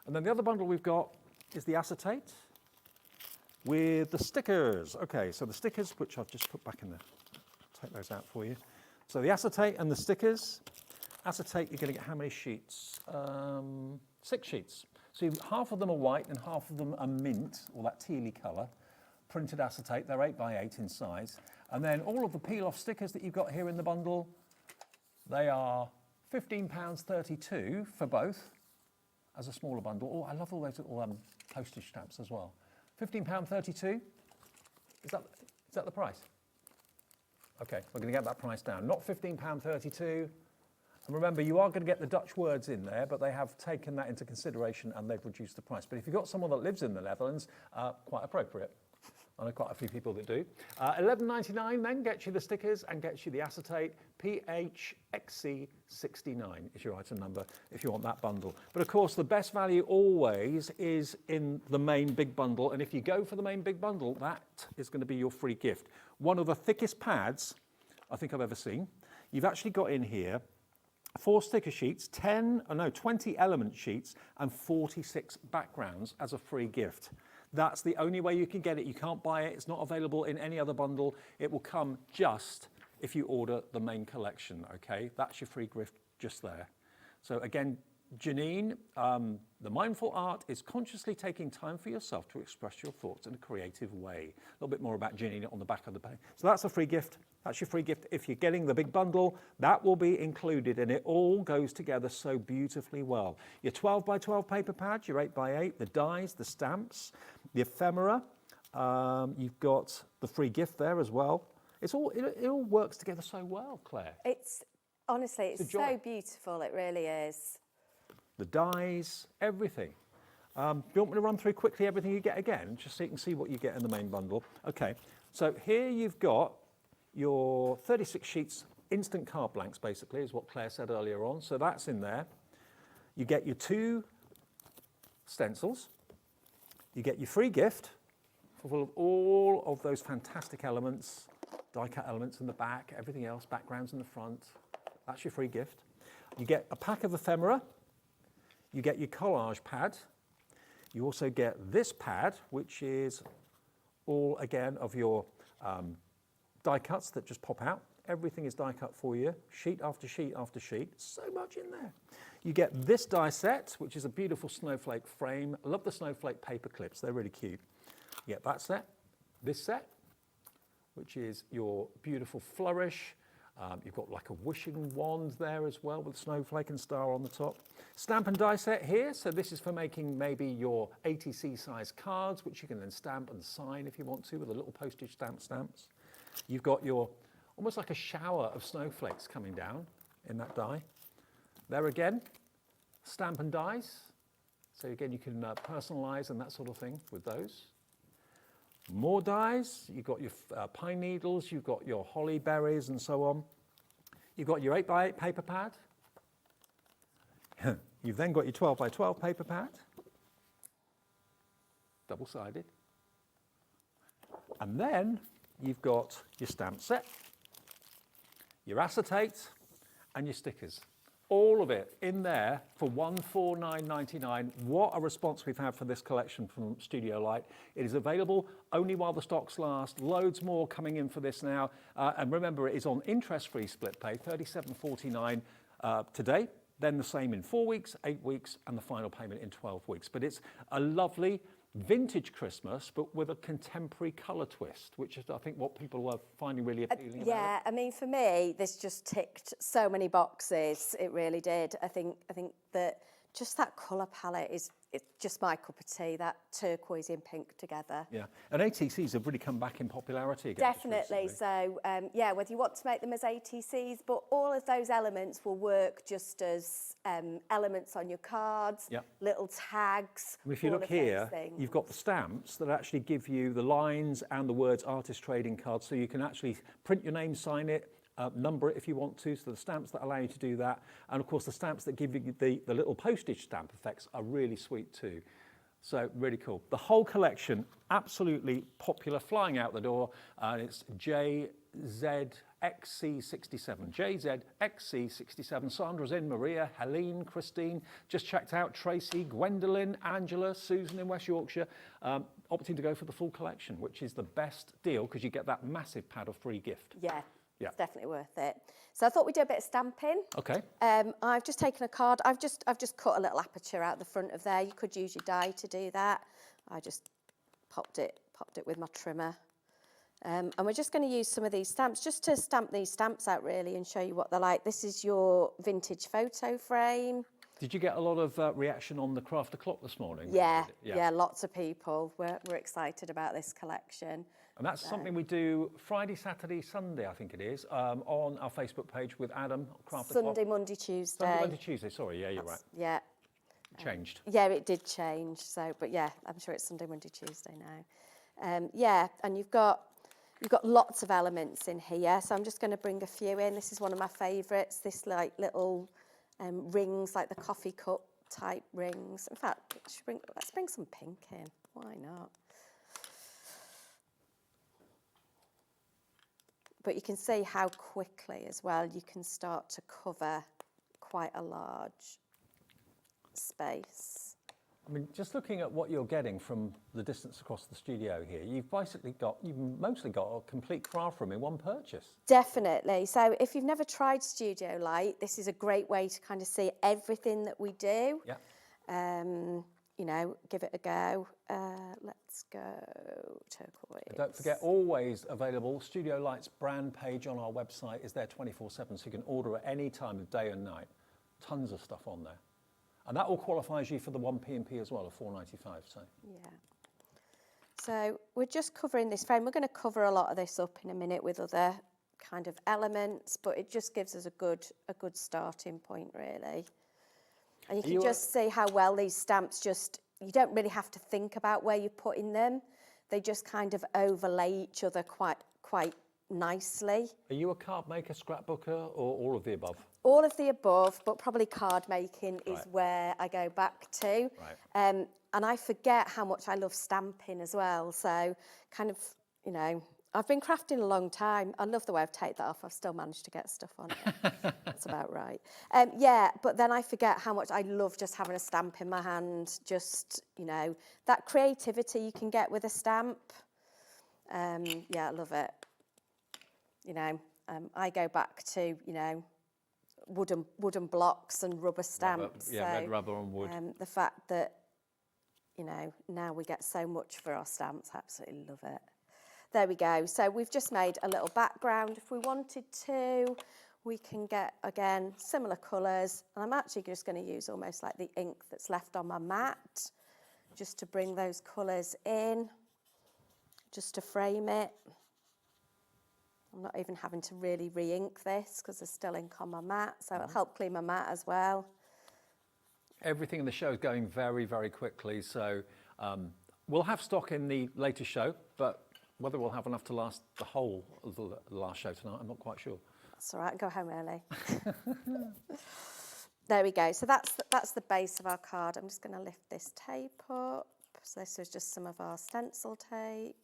And then the other bundle we've got is the acetate with the stickers. Okay, so the stickers, which I've just put back in there, take those out for you. So the acetate and the stickers. Acetate, you're going to get how many sheets? 6 sheets. So half of them are white and half of them are mint, or that tealy colour. Printed acetate, they're 8 by 8 in size. And then all of the peel-off stickers that you've got here in the bundle, they are £15.32 for both, as a smaller bundle. Oh, I love all those little postage stamps as well. £15.32, is that the price? Okay, we're going to get that price down. Not £15.32. And remember, you are going to get the Dutch words in there, but they have taken that into consideration and they've reduced the price. But if you've got someone that lives in the Netherlands, quite appropriate. I know quite a few people that do. $11.99 then gets you the stickers and gets you the acetate. PHXC69 is your item number if you want that bundle. But of course, the best value always is in the main big bundle. And if you go for the main big bundle, that is going to be your free gift. One of the thickest pads I think I've ever seen. You've actually got in here 4 sticker sheets, 20 element sheets, and 46 backgrounds as a free gift. That's the only way you can get it. You can't buy it. It's not available in any other bundle. It will come just if you order the main collection, okay? That's your free gift just there. So again, Janine, the mindful art is consciously taking time for yourself to express your thoughts in a creative way. A little bit more about Janine on the back of the page. So that's a free gift. That's your free gift. If you're getting the big bundle, that will be included, and it all goes together so beautifully well. Your 12 by 12 paper pad, your 8 by 8, the dies, the stamps, the ephemera. You've got the free gift there as well. It all works together so well, Claire. Honestly, it's so beautiful. It really is. The dies, everything. Do you want me to run through quickly everything you get again, just so you can see what you get in the main bundle? Okay, so here you've got your 36 sheets, instant card blanks, basically, is what Claire said earlier on. So that's in there. You get your 2 stencils. You get your free gift, full of all of those fantastic elements, die-cut elements in the back, everything else, backgrounds in the front. That's your free gift. You get a pack of ephemera. You get your collage pad. You also get this pad, which is all, again, of your die cuts that just pop out. Everything is die cut for you, sheet after sheet after sheet. So much in there. You get this die set, which is a beautiful snowflake frame. I love the snowflake paper clips. They're really cute. You get that set, this set, which is your beautiful flourish. You've got like a wishing wand there as well with snowflake and star on the top. Stamp and die set here. So this is for making maybe your ATC size cards, which you can then stamp and sign if you want to with a little postage stamps. You've got your almost like a shower of snowflakes coming down in that die. There again, stamp and dies. So again, you can personalize and that sort of thing with those. More dies, you've got your pine needles, you've got your holly berries and so on. You've got your 8 by 8 paper pad. You've then got your 12 by 12 paper pad, double-sided. And then you've got your stamp set, your acetate, and your stickers. All of it in there for $149.99. What a response we've had for this collection from Studio Light. It is available only while the stocks last. Loads more coming in for this now. And remember, it is on interest-free split pay, $37.49 today. Then the same in 4 weeks, 8 weeks, and the final payment in 12 weeks. But it's a lovely vintage Christmas, but with a contemporary colour twist, which is, I think, what people were finding really appealing about Yeah, I mean, for me, this just ticked so many boxes. It really did. I think that just that colour palette it's just my cup of tea, that turquoise and pink together. Yeah, and ATCs have really come back in popularity again. Definitely. So, yeah, whether you want to make them as ATCs, but all of those elements will work just as elements on your cards, little tags. If you look here, you've got the stamps that actually give you the lines and the words artist trading cards, so you can actually print your name, sign it, number it if you want to, so the stamps that allow you to do that. And of course the stamps that give you the little postage stamp effects are really sweet too. So really cool. The whole collection, absolutely popular, flying out the door, and it's JZXC67. JZXC67. Sandra's in, Maria, Helene, Christine, just checked out, Tracy, Gwendolyn, Angela, Susan in West Yorkshire, opting to go for the full collection, which is the best deal because you get that massive pad of free gift. Yeah. It's definitely worth it. So I thought we'd do a bit of stamping. Okay. I've just taken a card. I've just cut a little aperture out the front of there. You could use your die to do that. I just popped it with my trimmer. And we're just going to use some of these stamps just to stamp these stamps out really and show you what they're like. This is your vintage photo frame. Did you get a lot of reaction on the Craft the Clock this morning? Yeah, lots of people. We're excited about this collection. And that's something we do Friday, Saturday, Sunday, I think it is, on our Facebook page with Adam. Craft the Clock. Sunday, Monday, Tuesday. Sunday, Monday, Tuesday, sorry, yeah, you're right. Yeah. It changed. Yeah, it did change. So, but yeah, I'm sure it's Sunday, Monday, Tuesday now. Yeah, and you've got lots of elements in here. So I'm just going to bring a few in. This is one of my favourites. This like little rings, like the coffee cup type rings. In fact, let's bring some pink in. Why not? But you can see how quickly as well you can start to cover quite a large space. I mean, just looking at what you're getting from the distance across the studio here, you've mostly got a complete craft room in one purchase. Definitely. So if you've never tried Studio Light, this is a great way to kind of see everything that we do. Yeah. You know, give it a go. Let's go turquoise. And don't forget, always available, Studio Light's brand page on our website is there 24/7, so you can order at any time of day and night. Tons of stuff on there. And that all qualifies you for the 1 P&P as well, of $4.95. So. Yeah. So we're just covering this frame. We're going to cover a lot of this up in a minute with other kind of elements, but it just gives us a good starting point, really. And you can just see how well these stamps you don't really have to think about where you're putting them. They just kind of overlay each other quite nicely. Are you a card maker, scrapbooker, or all of the above? All of the above, but probably card making is where I go back to. Right. And I forget how much I love stamping as well. So kind of, you know, I've been crafting a long time. I love the way I've taken that off. I've still managed to get stuff on it. That's about right. Yeah, but then I forget how much I love just having a stamp in my hand. Just, you know, that creativity you can get with a stamp. Yeah, I love it. You know, I go back to, you know, wooden blocks and rubber stamps. Red rubber on wood. The fact that, you know, now we get so much for our stamps, I absolutely love it. There we go. So we've just made a little background. If we wanted to, we can get, again, similar colours. And I'm actually just going to use almost like the ink that's left on my mat, just to bring those colours in, just to frame it. I'm not even having to really re-ink this because there's still ink on my mat, so it'll help clean my mat as well. Everything in the show is going very, very quickly, so we'll have stock in the latest show, but whether we'll have enough to last the whole of the last show tonight, I'm not quite sure. That's all right, go home early. There we go, so that's the base of our card. I'm just going to lift this tape up. So this is just some of our stencil tape,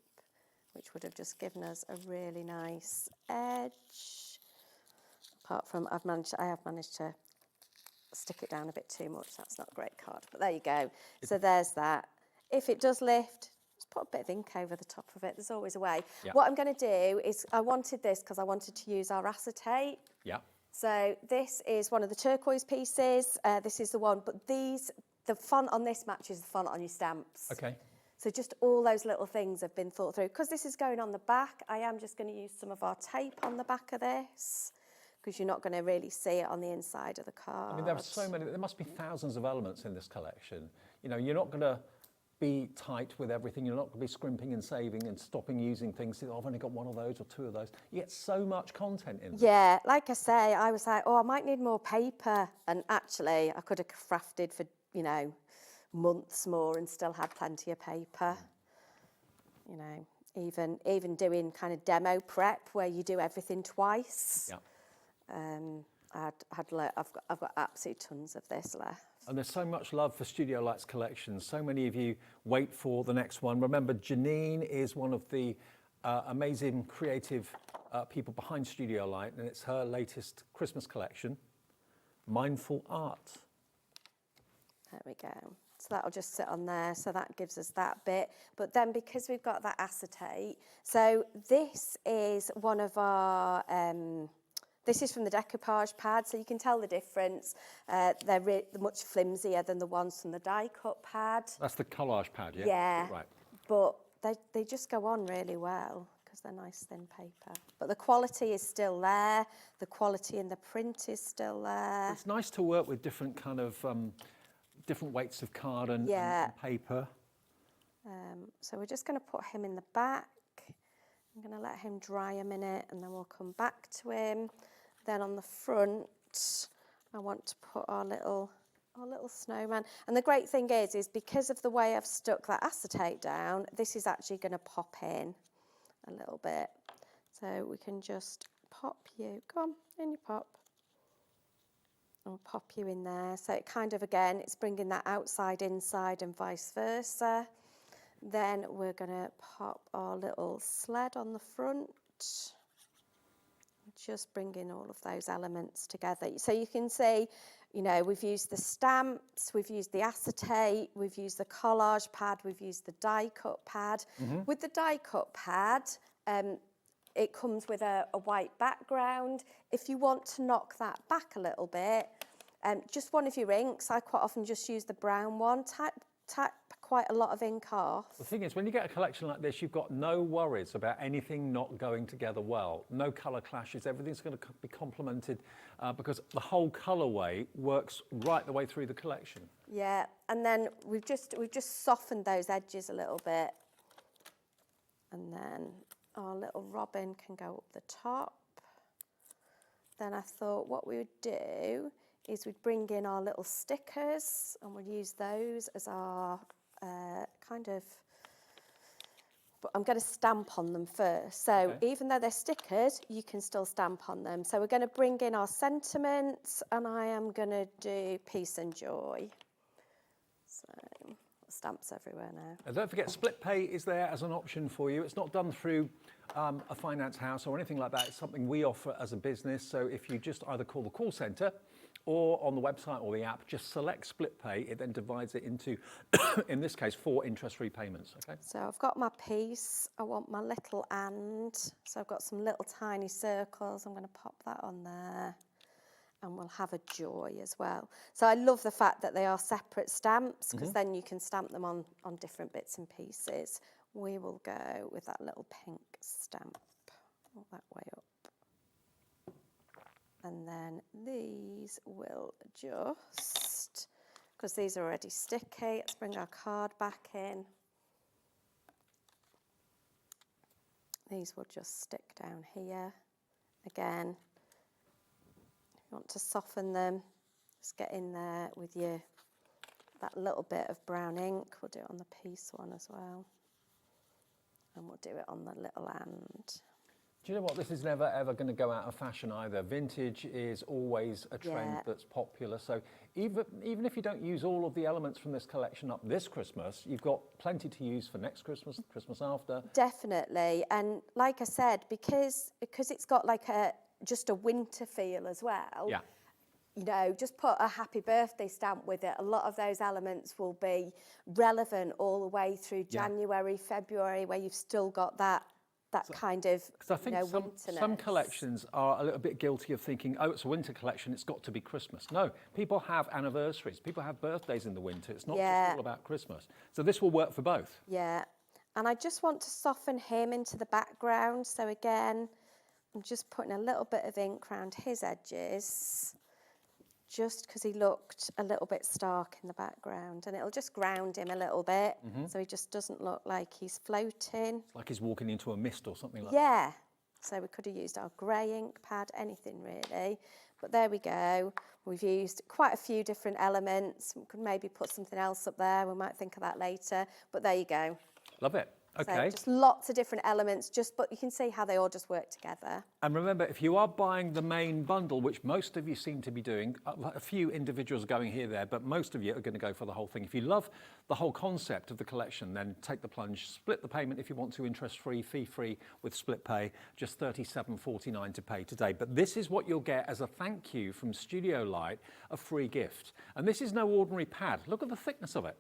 which would have just given us a really nice edge. Apart from I have managed to stick it down a bit too much. That's not a great card, but there you go. So there's that. If it does lift, just put a bit of ink over the top of it. There's always a way. Yeah. What I'm going to do is, I wanted this because I wanted to use our acetate. Yeah. So this is one of the turquoise pieces. This is the one, but the font on this matches the font on your stamps. Okay. So just all those little things have been thought through. Because this is going on the back, I am just going to use some of our tape on the back of this, because you're not going to really see it on the inside of the card. I mean, there are so many, there must be thousands of elements in this collection. You know, you're not going to be tight with everything. You're not going to be scrimping and saving and stopping using things. Oh, I've only got one of those or two of those. You get so much content in there. Yeah, like I say, I was like, oh, I might need more paper. And actually, I could have crafted for, you know, months more and still had plenty of paper. You know, even doing kind of demo prep where you do everything twice. Yeah. I've got absolutely tons of this left. And there's so much love for Studio Light's collection. So many of you wait for the next one. Remember, Janine is one of the amazing creative people behind Studio Light, and it's her latest Christmas collection, Mindful Art. There we go. So that'll just sit on there. So that gives us that bit. But then because we've got that acetate, so this is one of our, this is from the decoupage pad. So you can tell the difference. They're much flimsier than the ones from the die cut pad. That's the collage pad, yeah? Yeah. Right. But they just go on really well because they're nice thin paper. But the quality is still there. The quality in the print is still there. It's nice to work with different kind of, different weights of card and paper. So we're just going to put him in the back. I'm going to let him dry a minute and then we'll come back to him. Then on the front, I want to put our little our little snowman. And the great thing is because of the way I've stuck that acetate down, this is actually going to pop in a little bit. So we can just pop you, come on, in you pop. And we'll pop you in there. So it kind of, again, it's bringing that outside, inside and vice versa. Then we're going to pop our little sled on the front. Just bringing all of those elements together. So you can see, you know, we've used the stamps, we've used the acetate, we've used the collage pad, we've used the die cut pad. With the die cut pad, it comes with a white background. If you want to knock that back a little bit, just one of your inks, I quite often just use the brown one, tap quite a lot of ink off. The thing is, when you get a collection like this, you've got no worries about anything not going together well. No colour clashes, everything's going to be complemented because the whole colourway works right the way through the collection. Yeah, and then we've just softened those edges a little bit. And then our little robin can go up the top. Then I thought what we would do is we'd bring in our little stickers and we'll use those as our but I'm going to stamp on them first. So even though they're stickers, you can still stamp on them. So we're going to bring in our sentiments and I am going to do peace and joy. So stamps everywhere now. And don't forget, split pay is there as an option for you. It's not done through a finance house or anything like that. It's something we offer as a business. So if you just either call the call centre or on the website or the app, just select split pay. It then divides it into, in this case, 4 interest-free payments. Okay. So I've got my piece. I want my little and. So I've got some little tiny circles. I'm going to pop that on there. And we'll have a joy as well. So I love the fact that they are separate stamps because then you can stamp them on different bits and pieces. We will go with that little pink stamp all that way up. And then these will just, because these are already sticky, let's bring our card back in. These will just stick down here. Again, if you want to soften them, just get in there with that little bit of brown ink. We'll do it on the piece one as well. And we'll do it on the little and. Do you know what? This is never ever going to go out of fashion either. Vintage is always a trend that's popular. So even if you don't use all of the elements from this collection up this Christmas, you've got plenty to use for next Christmas, the Christmas after. Definitely. And like I said, because it's got like just a winter feel as well. Yeah. You know, just put a happy birthday stamp with it. A lot of those elements will be relevant all the way through January, February, where you've still got that kind of, I think some collections are a little bit guilty of thinking, oh, it's a winter collection, it's got to be Christmas. No, people have anniversaries, people have birthdays in the winter. It's not just all about Christmas. So this will work for both. Yeah, and I just want to soften him into the background. So again, I'm just putting a little bit of ink around his edges, just because he looked a little bit stark in the background, and it'll just ground him a little bit, so he just doesn't look like he's floating. It's like he's walking into a mist or something like that. Yeah, so we could have used our grey ink pad, anything really, but there we go. We've used quite a few different elements. We could maybe put something else up there. We might think of that later, but there you go. Love it. Okay. So just lots of different elements, but you can see how they all just work together. And remember, if you are buying the main bundle, which most of you seem to be doing, a few individuals going here, there, but most of you are going to go for the whole thing. If you love the whole concept of the collection, then take the plunge, split the payment if you want to, interest-free, fee-free with split pay, just $37.49 to pay today. But this is what you'll get as a thank you from Studio Light, a free gift. And this is no ordinary pad. Look at the thickness of it.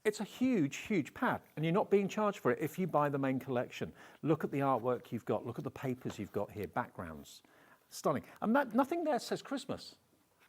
It's a huge, huge pad, and you're not being charged for it if you buy the main collection. Look at the artwork you've got. Look at the papers you've got here, backgrounds. Stunning. And nothing there says Christmas.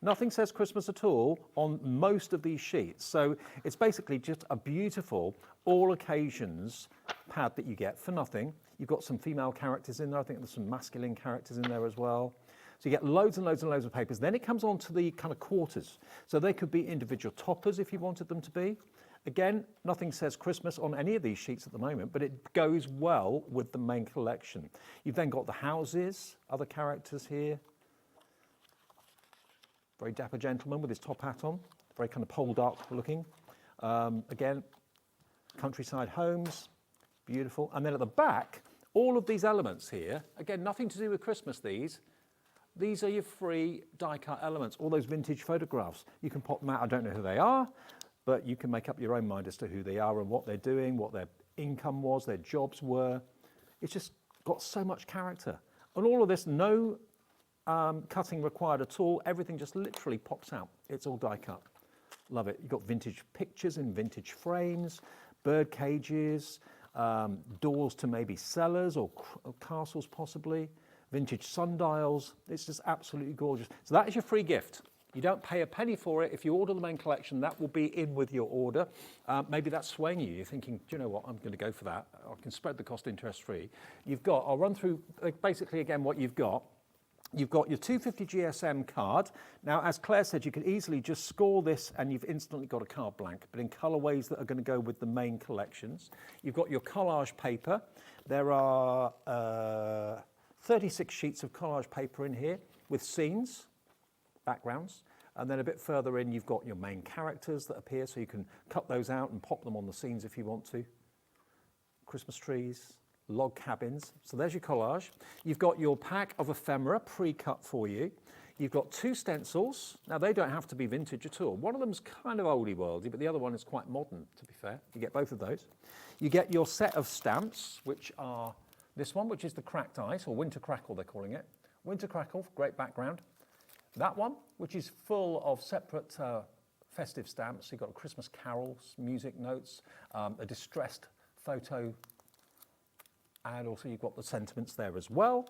Nothing says Christmas at all on most of these sheets. So it's basically just a beautiful, all occasions pad that you get for nothing. You've got some female characters in there. I think there's some masculine characters in there as well. So you get loads and loads and loads of papers. Then it comes on to the kind of quarters. So they could be individual toppers if you wanted them to be. Again, nothing says Christmas on any of these sheets at the moment, but it goes well with the main collection. You've then got the houses, other characters here. Very dapper gentleman with his top hat on, very kind of pole dark looking. Again, countryside homes, beautiful. And then at the back, all of these elements here, again, nothing to do with Christmas, these are your free die cut elements, all those vintage photographs. You can pop them out, I don't know who they are, but you can make up your own mind as to who they are and what they're doing, what their income was, their jobs were. It's just got so much character. And all of this, no cutting required at all. Everything just literally pops out. It's all die cut. Love it. You've got vintage pictures in vintage frames, bird cages, doors to maybe cellars or castles possibly, vintage sundials. It's just absolutely gorgeous. So that is your free gift. You don't pay a penny for it. If you order the main collection, that will be in with your order. Maybe that's swaying you. You're thinking, do you know what, I'm going to go for that. I can spread the cost interest free. You've got, I'll run through basically again what you've got. You've got your 250 GSM card. Now, as Claire said, you can easily just score this and you've instantly got a card blank, but in colourways that are going to go with the main collections. You've got your collage paper. There are 36 sheets of collage paper in here with scenes, backgrounds, and then a bit further in you've got your main characters that appear, so you can cut those out and pop them on the scenes if you want to. Christmas trees, log cabins. So there's your collage. You've got your pack of ephemera pre-cut for you. You've got 2 stencils. Now they don't have to be vintage at all. One of them's kind of oldie worldy, but the other one is quite modern, to be fair. You get both of those. You get your set of stamps, which are this one, which is the cracked ice, or winter crackle they're calling it. Winter crackle, great background. That one, which is full of separate festive stamps. You've got Christmas carols, music notes, a distressed photo, and also you've got the sentiments there as well.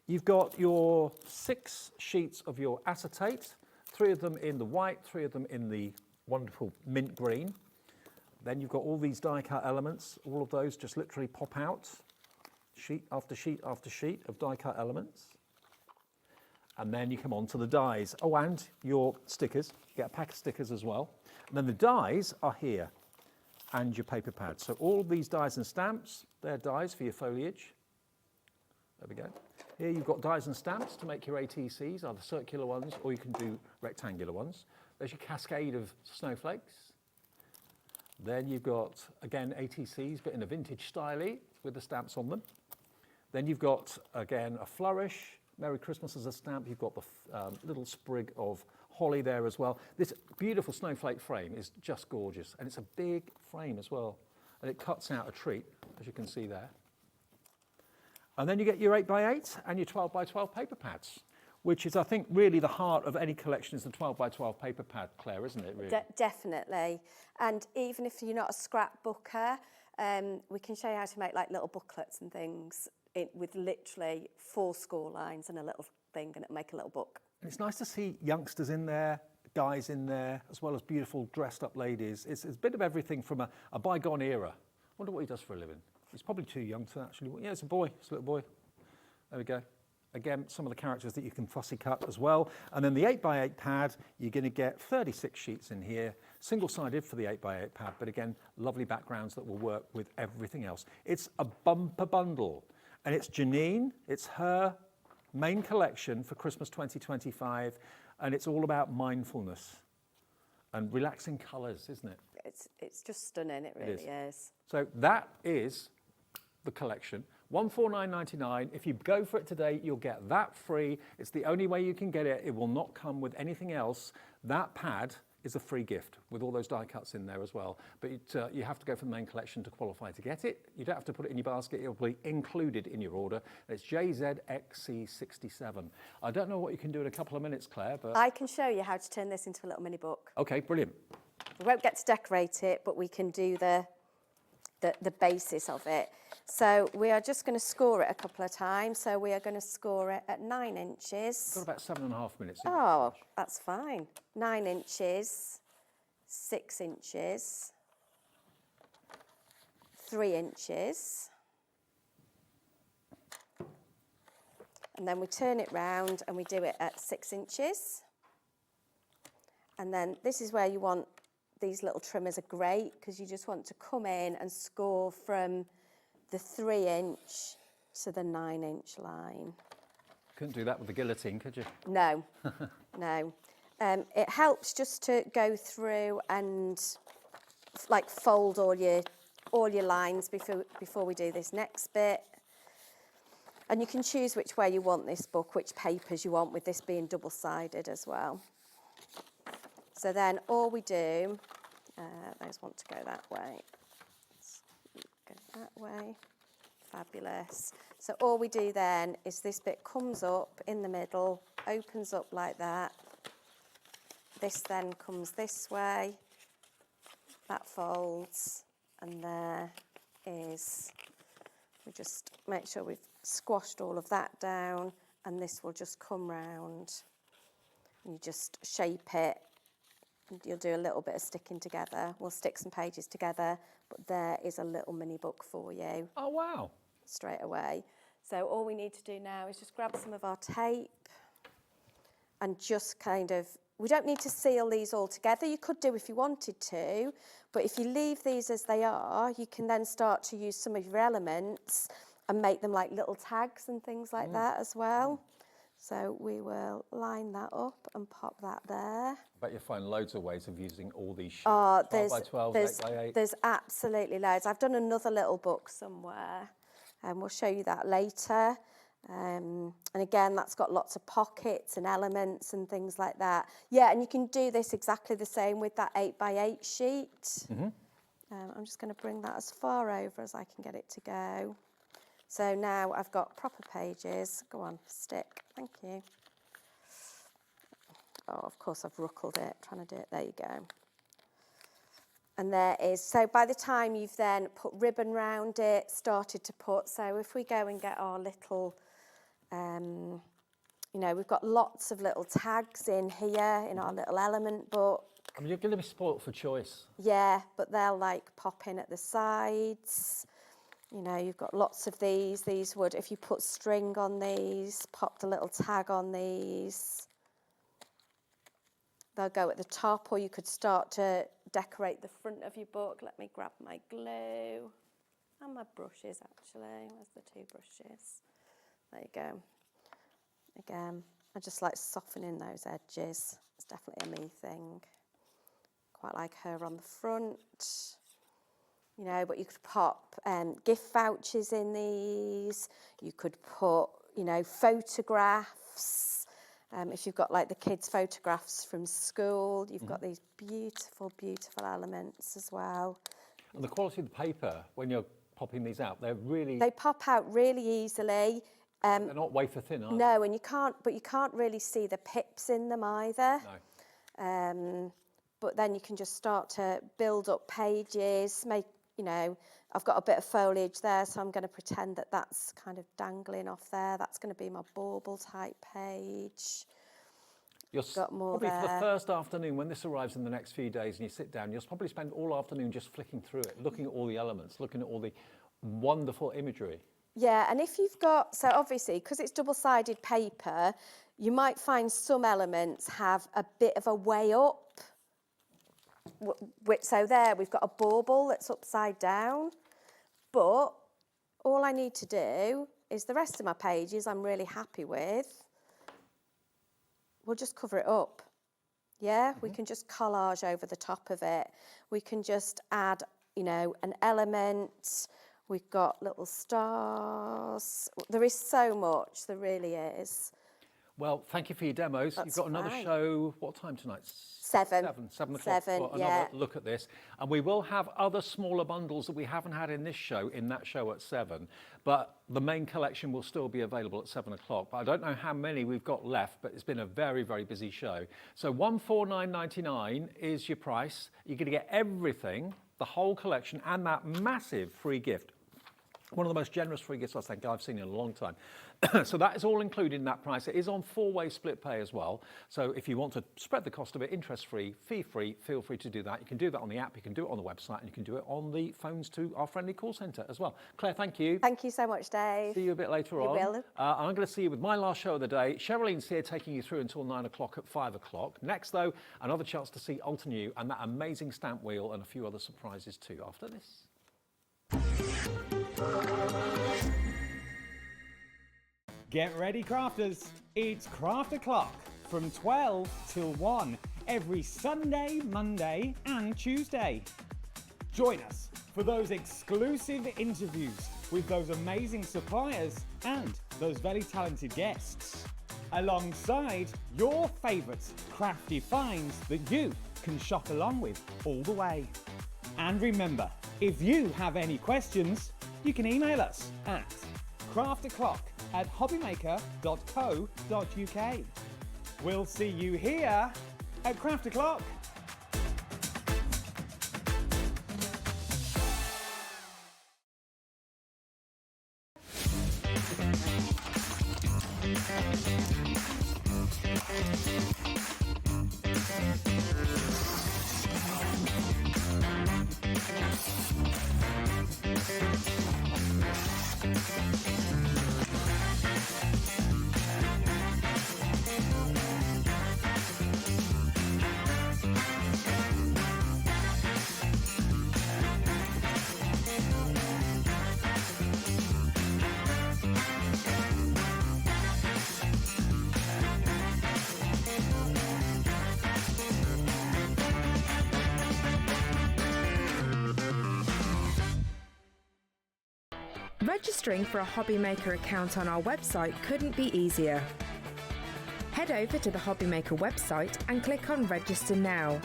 You've got your 6 sheets of your acetate, 3 of them in the white, 3 of them in the wonderful mint green. Then you've got all these die cut elements. All of those just literally pop out, sheet after sheet after sheet of die cut elements. And then you come on to the dies. Oh, and your stickers. You get a pack of stickers as well. And then the dies are here, and your paper pads. So all these dies and stamps, they're dies for your foliage. There we go. Here you've got dies and stamps to make your ATCs, either circular ones or you can do rectangular ones. There's your cascade of snowflakes. Then you've got, again, ATCs, but in a vintage style with the stamps on them. Then you've got, again, a flourish. Merry Christmas as a stamp. You've got the little sprig of holly there as well. This beautiful snowflake frame is just gorgeous, and it's a big frame as well, and it cuts out a treat, as you can see there. And then you get your 8x8 and your 12x12 paper pads, which is, I think, really the heart of any collection is the 12x12 paper pad, Claire, isn't it, really? Definitely. And even if you're not a scrapbooker, we can show you how to make like little booklets and things with literally 4 score lines and a little thing, and it'll make a little book. And it's nice to see youngsters in there, guys in there, as well as beautiful dressed up ladies. It's a bit of everything from a bygone era. I wonder what he does for a living. He's probably too young to actually, yeah, it's a boy, it's a little boy. There we go. Again, some of the characters that you can fussy cut as well. And then the 8x8 pad, you're going to get 36 sheets in here, single-sided for the 8x8 pad, but again, lovely backgrounds that will work with everything else. It's a bumper bundle. And it's Janine, it's her main collection for Christmas 2025, and it's all about mindfulness and relaxing colours, isn't it? It's just stunning, it really is. So that is the collection. $149.99. If you go for it today, you'll get that free. It's the only way you can get it. It will not come with anything else. That pad is a free gift with all those die cuts in there as well. But you have to go for the main collection to qualify to get it. You don't have to put it in your basket. It'll be included in your order. It's JZXC67. I don't know what you can do in a couple of minutes, Claire, but... I can show you how to turn this into a little mini book. Okay, brilliant. We won't get to decorate it, but we can do the basis of it. So we are just going to score it a couple of times. So we are going to score it at 9 inches. Got about 7.5 minutes. Oh, that's fine. 9 inches, 6 inches, 3 inches. And then we turn it round and we do it at 6 inches. And then this is where you want, these little trimmers are great because you just want to come in and score from the 3 inch to the 9 inch line. Couldn't do that with the guillotine, could you? No, no. It helps just to go through and like fold all your lines before we do this next bit. And you can choose which way you want this book, which papers you want, with this being double-sided as well. So then all we do, those want to go that way. Go that way. Fabulous. So all we do then is this bit comes up in the middle, opens up like that. This then comes this way. That folds, and there is, we just make sure we've squashed all of that down, and this will just come round. You just shape it. You'll do a little bit of sticking together. We'll stick some pages together, but there is a little mini book for you. Oh, wow. Straight away. So all we need to do now is just grab some of our tape and just kind of, we don't need to seal these all together. You could do if you wanted to, but if you leave these as they are, you can then start to use some of your elements and make them like little tags and things like that as well. So we will line that up and pop that there. I bet you'll find loads of ways of using all these sheets. Oh, 12 by 12, 8 by 8. There's absolutely loads. I've done another little book somewhere, and we'll show you that later. And again, that's got lots of pockets and elements and things like that. Yeah, and you can do this exactly the same with that 8 by 8 sheet. I'm just going to bring that as far over as I can get it to go. So now I've got proper pages. Go on, stick. Thank you. Oh, of course I've ruckled it, trying to do it. There you go. And there is, so by the time you've then put ribbon round it, started to put, so if we go and get our little, you know, we've got lots of little tags in here in our little element book. I mean, you're going to be spoilt for choice. Yeah, but they'll like pop in at the sides. You know, you've got lots of these. These would, if you put string on these, popped a little tag on these, they'll go at the top, or you could start to decorate the front of your book. Let me grab my glue and my brushes, actually. Where's the two brushes? There you go. Again, I just like softening those edges. It's definitely a me thing. Quite like her on the front. You know, but you could pop gift vouchers in these. You could put, you know, photographs. If you've got like the kids' photographs from school, you've got these beautiful, beautiful elements as well. And the quality of the paper, when you're popping these out, they're really... They pop out really easily. They're not wafer thin, are they? No, and you can't really see the pips in them either. No. But then you can just start to build up pages, make, you know, I've got a bit of foliage there, so I'm going to pretend that that's kind of dangling off there. That's going to be my bauble type page. You're got more probably there. for the first afternoon, when this arrives in the next few days and you sit down, you'll probably spend all afternoon just flicking through it, looking at all the elements, looking at all the wonderful imagery. Yeah, and if you've got, so obviously, because it's double-sided paper, you might find some elements have a bit of a way up. So there, we've got a bauble that's upside down, but all I need to do is the rest of my pages I'm really happy with. We'll just cover it up. Yeah, we can just collage over the top of it. We can just add, you know, an element. We've got little stars. There is so much, there really is. Well, thank you for your demos. That's You've got another fine. show, what time tonight? 7 o'clock. 7, for yeah. another look at this. And we will have other smaller bundles that we haven't had in this show, in that show at 7. But the main collection will still be available at 7 o'clock. But I don't know how many we've got left, but it's been a very, very busy show. So $149.99 is your price. You're going to get everything, the whole collection, and that massive free gift. One of the most generous free gifts I think I've seen in a long time. So that is all included in that price. It is on 4-way split pay as well. So if you want to spread the cost of it, interest-free, fee-free, feel free to do that. You can do that on the app, you can do it on the website, and you can do it on the phones to our friendly call centre as well. Claire, thank you. Thank you so much, Dave. See you a bit later on. will. I'm going to see you with my last show of the day. Cheryllene's here taking you through until 9 o'clock at 5 o'clock. Next, though, another chance to see Altenew and that amazing stamp wheel and a few other surprises too after this. Get ready, crafters. It's Craft O'Clock from 12 till 1 every Sunday, Monday and Tuesday. Join us for those exclusive interviews with those amazing suppliers and those very talented guests, alongside your favourite crafty finds that you can shop along with all the way. And remember, if you have any questions, you can email us at crafto'clock@hobbymaker.co.uk. We'll see you here at Craft O'Clock. Registering for a Hobbymaker account on our website couldn't be easier. Head over to the Hobbymaker website and click on Register Now.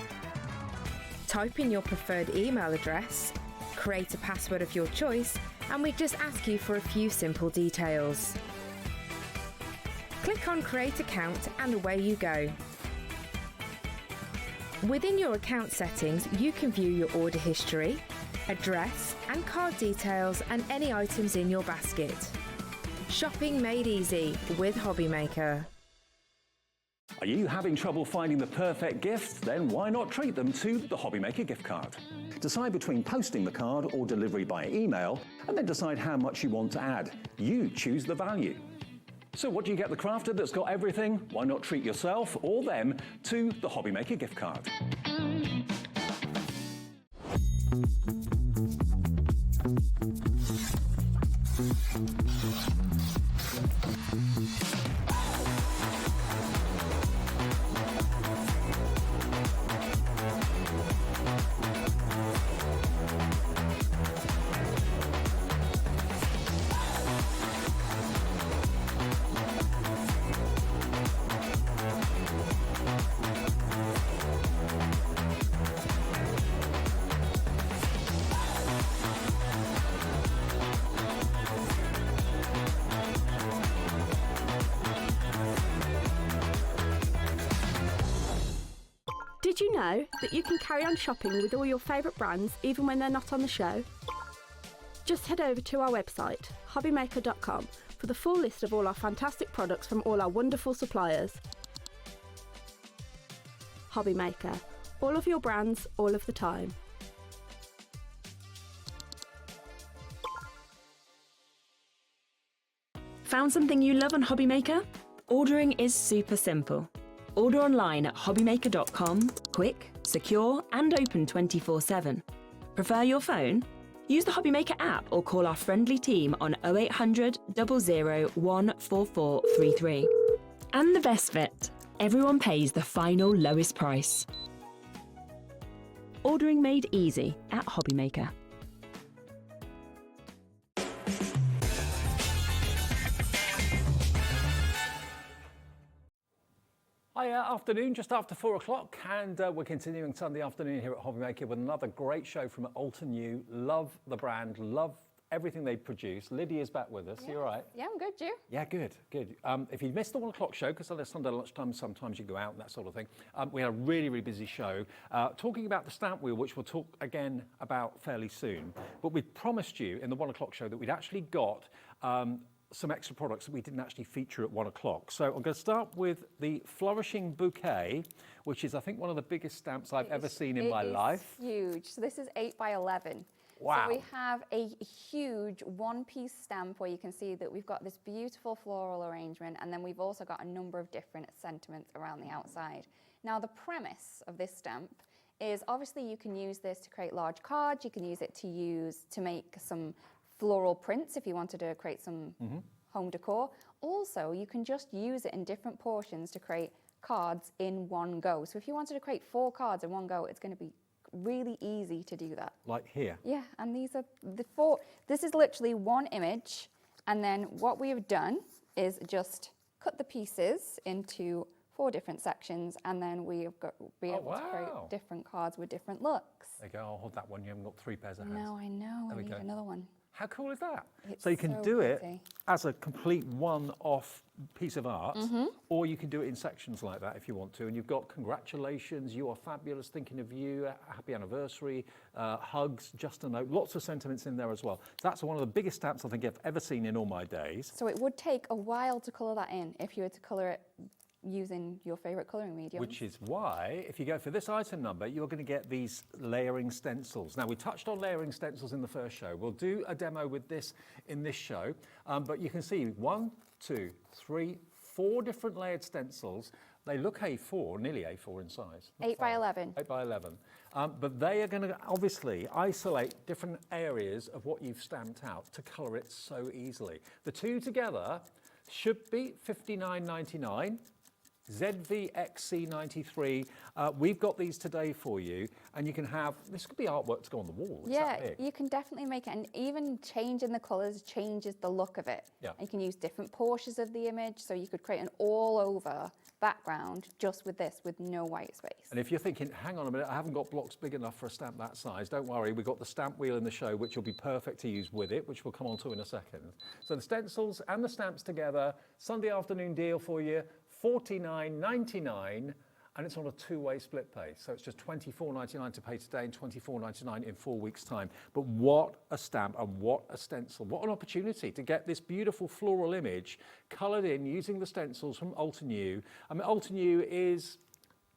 Type in your preferred email address, create a password of your choice, and we just ask you for a few simple details. Click on Create Account and away you go. Within your account settings, you can view your order history, address and card details and any items in your basket. Shopping made easy with Hobbymaker. Are you having trouble finding the perfect gift? Then why not treat them to the Hobbymaker gift card? Decide between posting the card or delivery by email, and then decide how much you want to add. You choose the value. So what do you get the crafter that's got everything? Why not treat yourself or them to the Hobbymaker gift card? Did you know that you can carry on shopping with all your favourite brands even when they're not on the show? Just head over to our website, hobbymaker.com, for the full list of all our fantastic products from all our wonderful suppliers. Hobbymaker, all of your brands, all of the time. Found something you love on Hobbymaker? Ordering is super simple. Order online at hobbymaker.com, quick, secure and open 24/7. Prefer your phone? Use the Hobbymaker app or call our friendly team on 0800 00 14433. And the best bit, everyone pays the final lowest price. Ordering made easy at Hobbymaker. Hi, afternoon, just after 4 o'clock, and we're continuing Sunday afternoon here at Hobbymaker with another great show from Altenew. Love the brand, love everything they produce. Lydia's back with us. You all right? Yeah, I'm good, you? Yeah, good, good. If you missed the 1 o'clock show, because on a Sunday lunchtime, sometimes you go out and that sort of thing, we had a really, really busy show talking about the stamp wheel, which we'll talk again about fairly soon. But we promised you in the 1 o'clock show that we'd actually got some extra products that we didn't actually feature at 1 o'clock. So I'm going to start with the Flourishing Bouquet, which is, I think, one of the biggest stamps I've ever seen in my life. Huge. So this is 8 by 11. Wow. So we have a huge one-piece stamp where you can see that we've got this beautiful floral arrangement, and then we've also got a number of different sentiments around the outside. Now, the premise of this stamp is obviously you can use this to create large cards, you can use it to make some floral prints if you wanted to create some home decor. Also, you can just use it in different portions to create cards in one go. So if you wanted to create 4 cards in one go, it's going to be really easy to do that. Like here. Yeah, and these are the 4. This is literally one image, and then what we have done is just cut the pieces into 4 different sections, and then we have got be able to create different cards with different looks. There you go. I'll hold that one. You haven't got 3 pairs of hands. No, I know. I need another one. How cool is that? It's so you can so do it pretty. as a complete one-off piece of art, Mhm. or you can do it in sections like that if you want to. And you've got congratulations, you are fabulous, thinking of you, happy anniversary, hugs, just a note, lots of sentiments in there as well. That's one of the biggest stamps I think I've ever seen in all my days. So it would take a while to colour that in if you were to colour it using your favourite colouring medium. Which is why, if you go for this item number, you're going to get these layering stencils. Now, we touched on layering stencils in the first show. We'll do a demo with this in this show, but you can see 1, 2, 3, 4 different layered stencils. They look A4, nearly A4 in size. 8 by 11. 8 by 11. But they are going to obviously isolate different areas of what you've stamped out to colour it so easily. The two together should be $59.99. ZVXC93. We've got these today for you, and you can have, this could be artwork to go on the wall. It's Yeah, that big. you can definitely make it, and even changing the colours changes the look of it. Yeah. You can use different portions of the image, so you could create an all-over background just with this, with no white space. And if you're thinking, hang on a minute, I haven't got blocks big enough for a stamp that size, don't worry, we've got the stamp wheel in the show, which will be perfect to use with it, which we'll come on to in a second. So the stencils and the stamps together, Sunday afternoon deal for you, $49.99, and it's on a 2-way split pay. So it's just $24.99 to pay today and $24.99 in 4 weeks' time. But what a stamp and what a stencil. What an opportunity to get this beautiful floral image coloured in using the stencils from Altenew. I mean, Altenew is,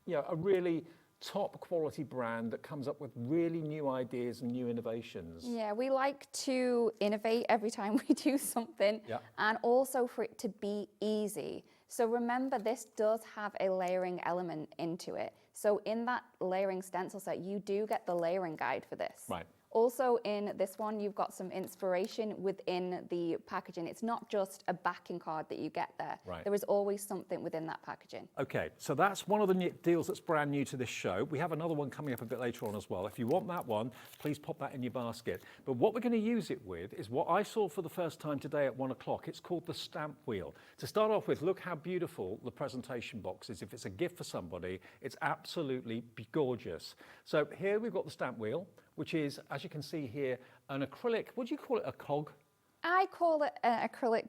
you know, a really top quality brand that comes up with really new ideas and new innovations. Yeah, we like to innovate every time we do something, and also for it to be easy. So remember, this does have a layering element into it. So in that layering stencil set, you do get the layering guide for this. Right. Also in this one, you've got some inspiration within the packaging. It's not just a backing card that you get there. Right. There is always something within that packaging. Okay, so that's one of the deals that's brand new to this show. We have another one coming up a bit later on as well. If you want that one, please pop that in your basket. But what we're going to use it with is what I saw for the first time today at 1 o'clock. It's called the stamp wheel. To start off with, look how beautiful the presentation box is. If it's a gift for somebody, it's absolutely gorgeous. So here we've got the stamp wheel, which is, as you can see here, an acrylic, what do you call it, a cog? I call it an acrylic,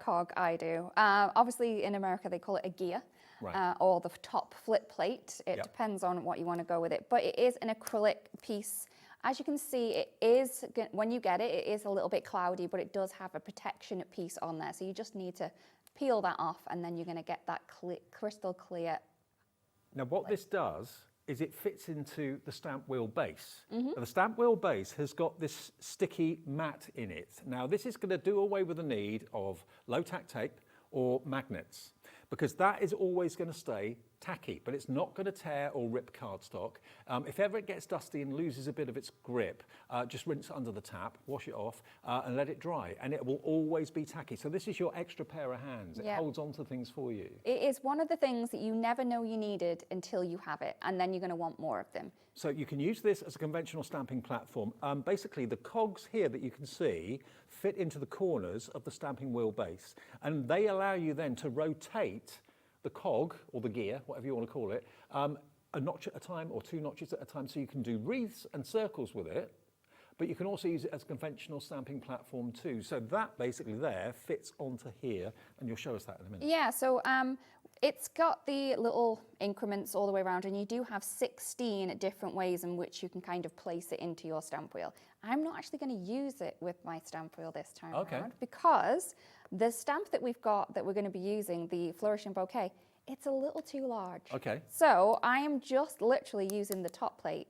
cog, I do. Obviously in America they call it a gear, Right. or the top flip plate. It depends on what you want to go with it, but it is an acrylic piece. As you can see, it is, when you get it, it is a little bit cloudy, but it does have a protection piece on there. So you just need to peel that off, and then you're going to get that crystal clear. Now what this does is it fits into the stamp wheel base. Mhm. Now, the stamp wheel base has got this sticky mat in it. Now this is going to do away with the need of low tack tape or magnets, because that is always going to stay tacky, but it's not going to tear or rip cardstock. If ever it gets dusty and loses a bit of its grip, just rinse it under the tap, wash it off, and let it dry, and it will always be tacky. So this is your extra pair of hands. It Yeah. holds on to things for you. It is one of the things that you never know you needed until you have it, and then you're going to want more of them. So you can use this as a conventional stamping platform. Basically, the cogs here that you can see fit into the corners of the stamping wheel base, and they allow you then to rotate the cog, or the gear, whatever you want to call it, a notch at a time or 2 notches at a time, so you can do wreaths and circles with it, but you can also use it as a conventional stamping platform too. So that basically there fits onto here, and you'll show us that in a minute. Yeah, so it's got the little increments all the way around, and you do have 16 different ways in which you can kind of place it into your stamp wheel. I'm not actually going to use it with my stamp wheel this time around, because the stamp that we've got that we're going to be using, the Flourishing Bouquet, it's a little too large. Okay. So I am just literally using the top plate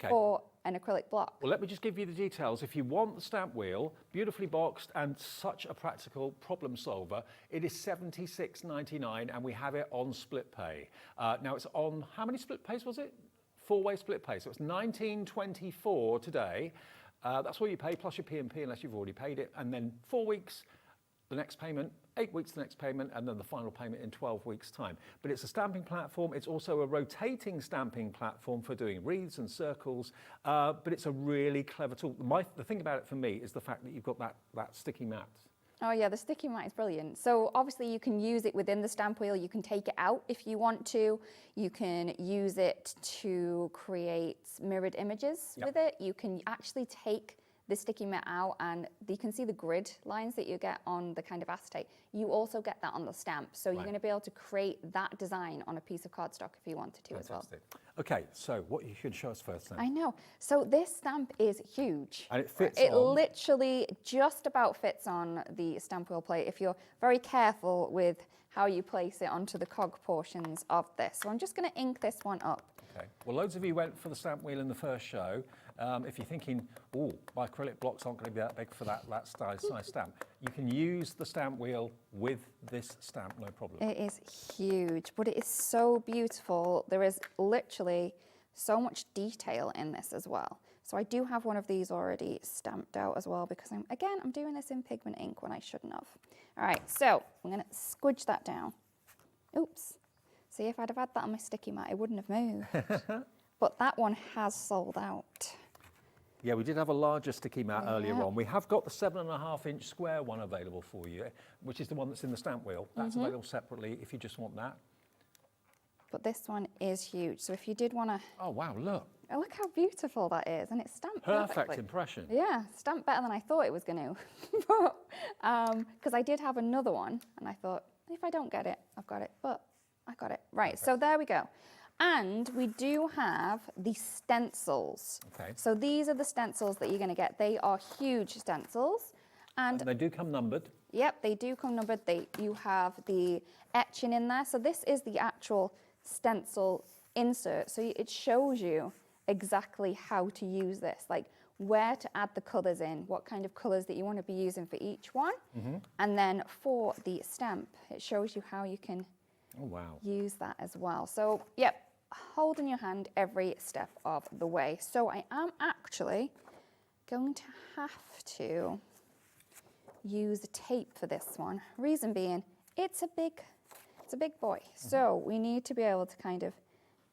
for an acrylic block. Well, let me just give you the details. If you want the stamp wheel, beautifully boxed and such a practical problem solver, it is $76.99, and we have it on split pay. Now it's on, how many split pays was it? 4-way split pay. So it's $19.24 today. That's all you pay, plus your P&P, unless you've already paid it. And then 4 weeks, the next payment, 8 weeks the next payment, and then the final payment in 12 weeks' time. But it's a stamping platform. It's also a rotating stamping platform for doing wreaths and circles, but it's a really clever tool. The thing about it for me is the fact that you've got that sticky mat. Oh yeah, the sticky mat is brilliant. So obviously you can use it within the stamp wheel. You can take it out if you want to. You can use it to create mirrored images with it. You can actually take the sticky mat out, and you can see the grid lines that you get on the kind of acetate. You also get that on the stamp. So you're going to be able to create that design on a piece of cardstock if you wanted to as well. Okay, so what you should show us first then. I know. So this stamp is huge. And it fits It on. literally just about fits on the stamp wheel plate if you're very careful with how you place it onto the cog portions of this. So I'm just going to ink this one up. Okay. Well, loads of you went for the stamp wheel in the first show. If you're thinking, oh, my acrylic blocks aren't going to be that big for that size stamp, you can use the stamp wheel with this stamp, no problem. It is huge, but it is so beautiful. There is literally so much detail in this as well. So I do have one of these already stamped out as well because I'm doing this in pigment ink when I shouldn't have. All right, so I'm going to squidge that down. Oops. See, if I'd have had that on my sticky mat, it wouldn't have moved. But that one has sold out. Yeah, we did have a larger sticky mat earlier on. We have got the 7.5-inch square one available for you, which is the one that's in the stamp wheel. That's available separately if you just want that. But this one is huge. So if you did want to... Oh, wow, look. Oh, look how beautiful that is. And it's stamped Perfect perfectly. impression. Yeah, stamped better than I thought it was going to. Because I did have another one, and I thought, if I don't get it, I've got it. But I got it. Right, so there we go. And we do have the stencils. Okay. So these are the stencils that you're going to get. They are huge stencils. And they do come numbered. Yep, they do come numbered. You have the etching in there. So this is the actual stencil insert. So it shows you exactly how to use this, like where to add the colours in, what kind of colours that you want to be using for each one. And then for the stamp, it shows you how you can use that as well. So, yep, hold in your hand every step of the way. So I am actually going to have to use tape for this one. Reason being, it's a big boy. So we need to be able to kind of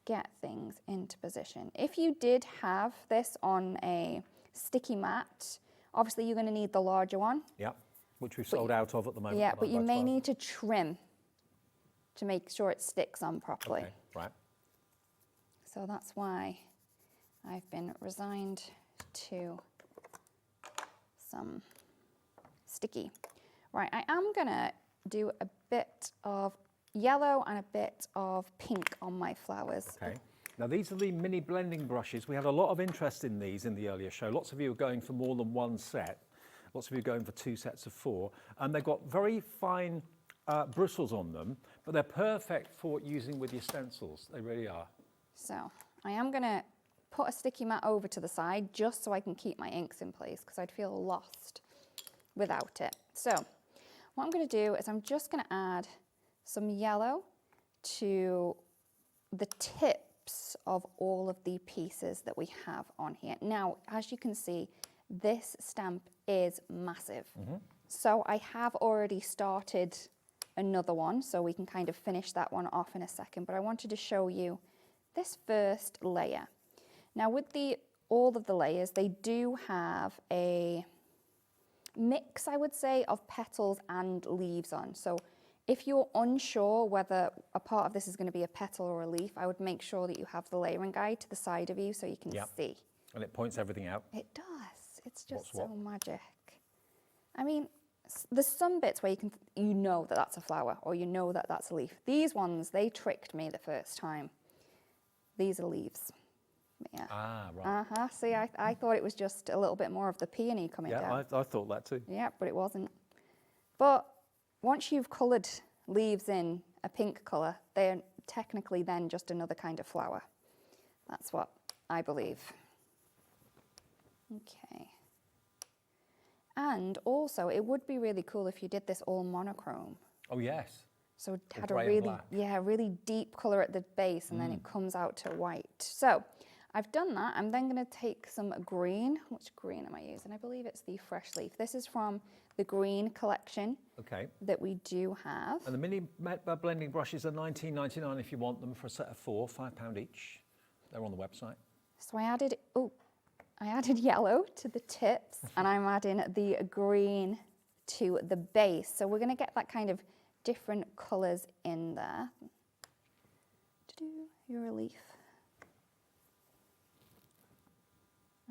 get things into position. If you did have this on a sticky mat, obviously you're going to need the larger one. Yeah, which we've sold out of at the moment. Yeah, but you may need to trim to make sure it sticks on properly. Okay, right. So that's why I've been resigned to some sticky. Right, I am gonna do a bit of yellow and a bit of pink on my flowers. Okay. Now these are the mini blending brushes. We had a lot of interest in these in the earlier show. Lots of you are going for more than one set. Lots of you are going for 2 sets of 4. And they've got very fine bristles on them, but they're perfect for using with your stencils. They really are. So I am gonna put a sticky mat over to the side just so I can keep my inks in place because I'd feel lost without it. So what I'm gonna do is I'm just gonna add some yellow to the tips of all of the pieces that we have on here. Now, as you can see, this stamp is massive. So I have already started another one, so we can kind of finish that one off in a second, but I wanted to show you this first layer. Now with all of the layers, they do have a mix, I would say, of petals and leaves on. So if you're unsure whether a part of this is going to be a petal or a leaf, I would make sure that you have the layering guide to the side of you so you can see. And it points everything out. It does. It's just so magic. I mean, there's some bits where you know that that's a flower or you know that that's a leaf. These ones, they tricked me the first time. These are leaves. Yeah. Ah, right. See, I thought it was just a little bit more of the peony coming down. Yeah, I thought that too. Yeah, but it wasn't. But once you've coloured leaves in a pink colour, they're technically then just another kind of flower. That's what I believe. Okay. And also, it would be really cool if you did this all monochrome. Oh, yes. So it had a really, really deep colour at the base, and then it comes out to white. So I've done that. I'm then going to take some green. Which green am I using? I believe it's the Fresh Leaf. This is from the green collection that we do have. And the mini blending brushes are $19.99 if you want them for a set of 4, £5 each. They're on the website. So I added yellow to the tips and I'm adding the green to the base. So we're going to get that kind of different colours in there. You're a leaf.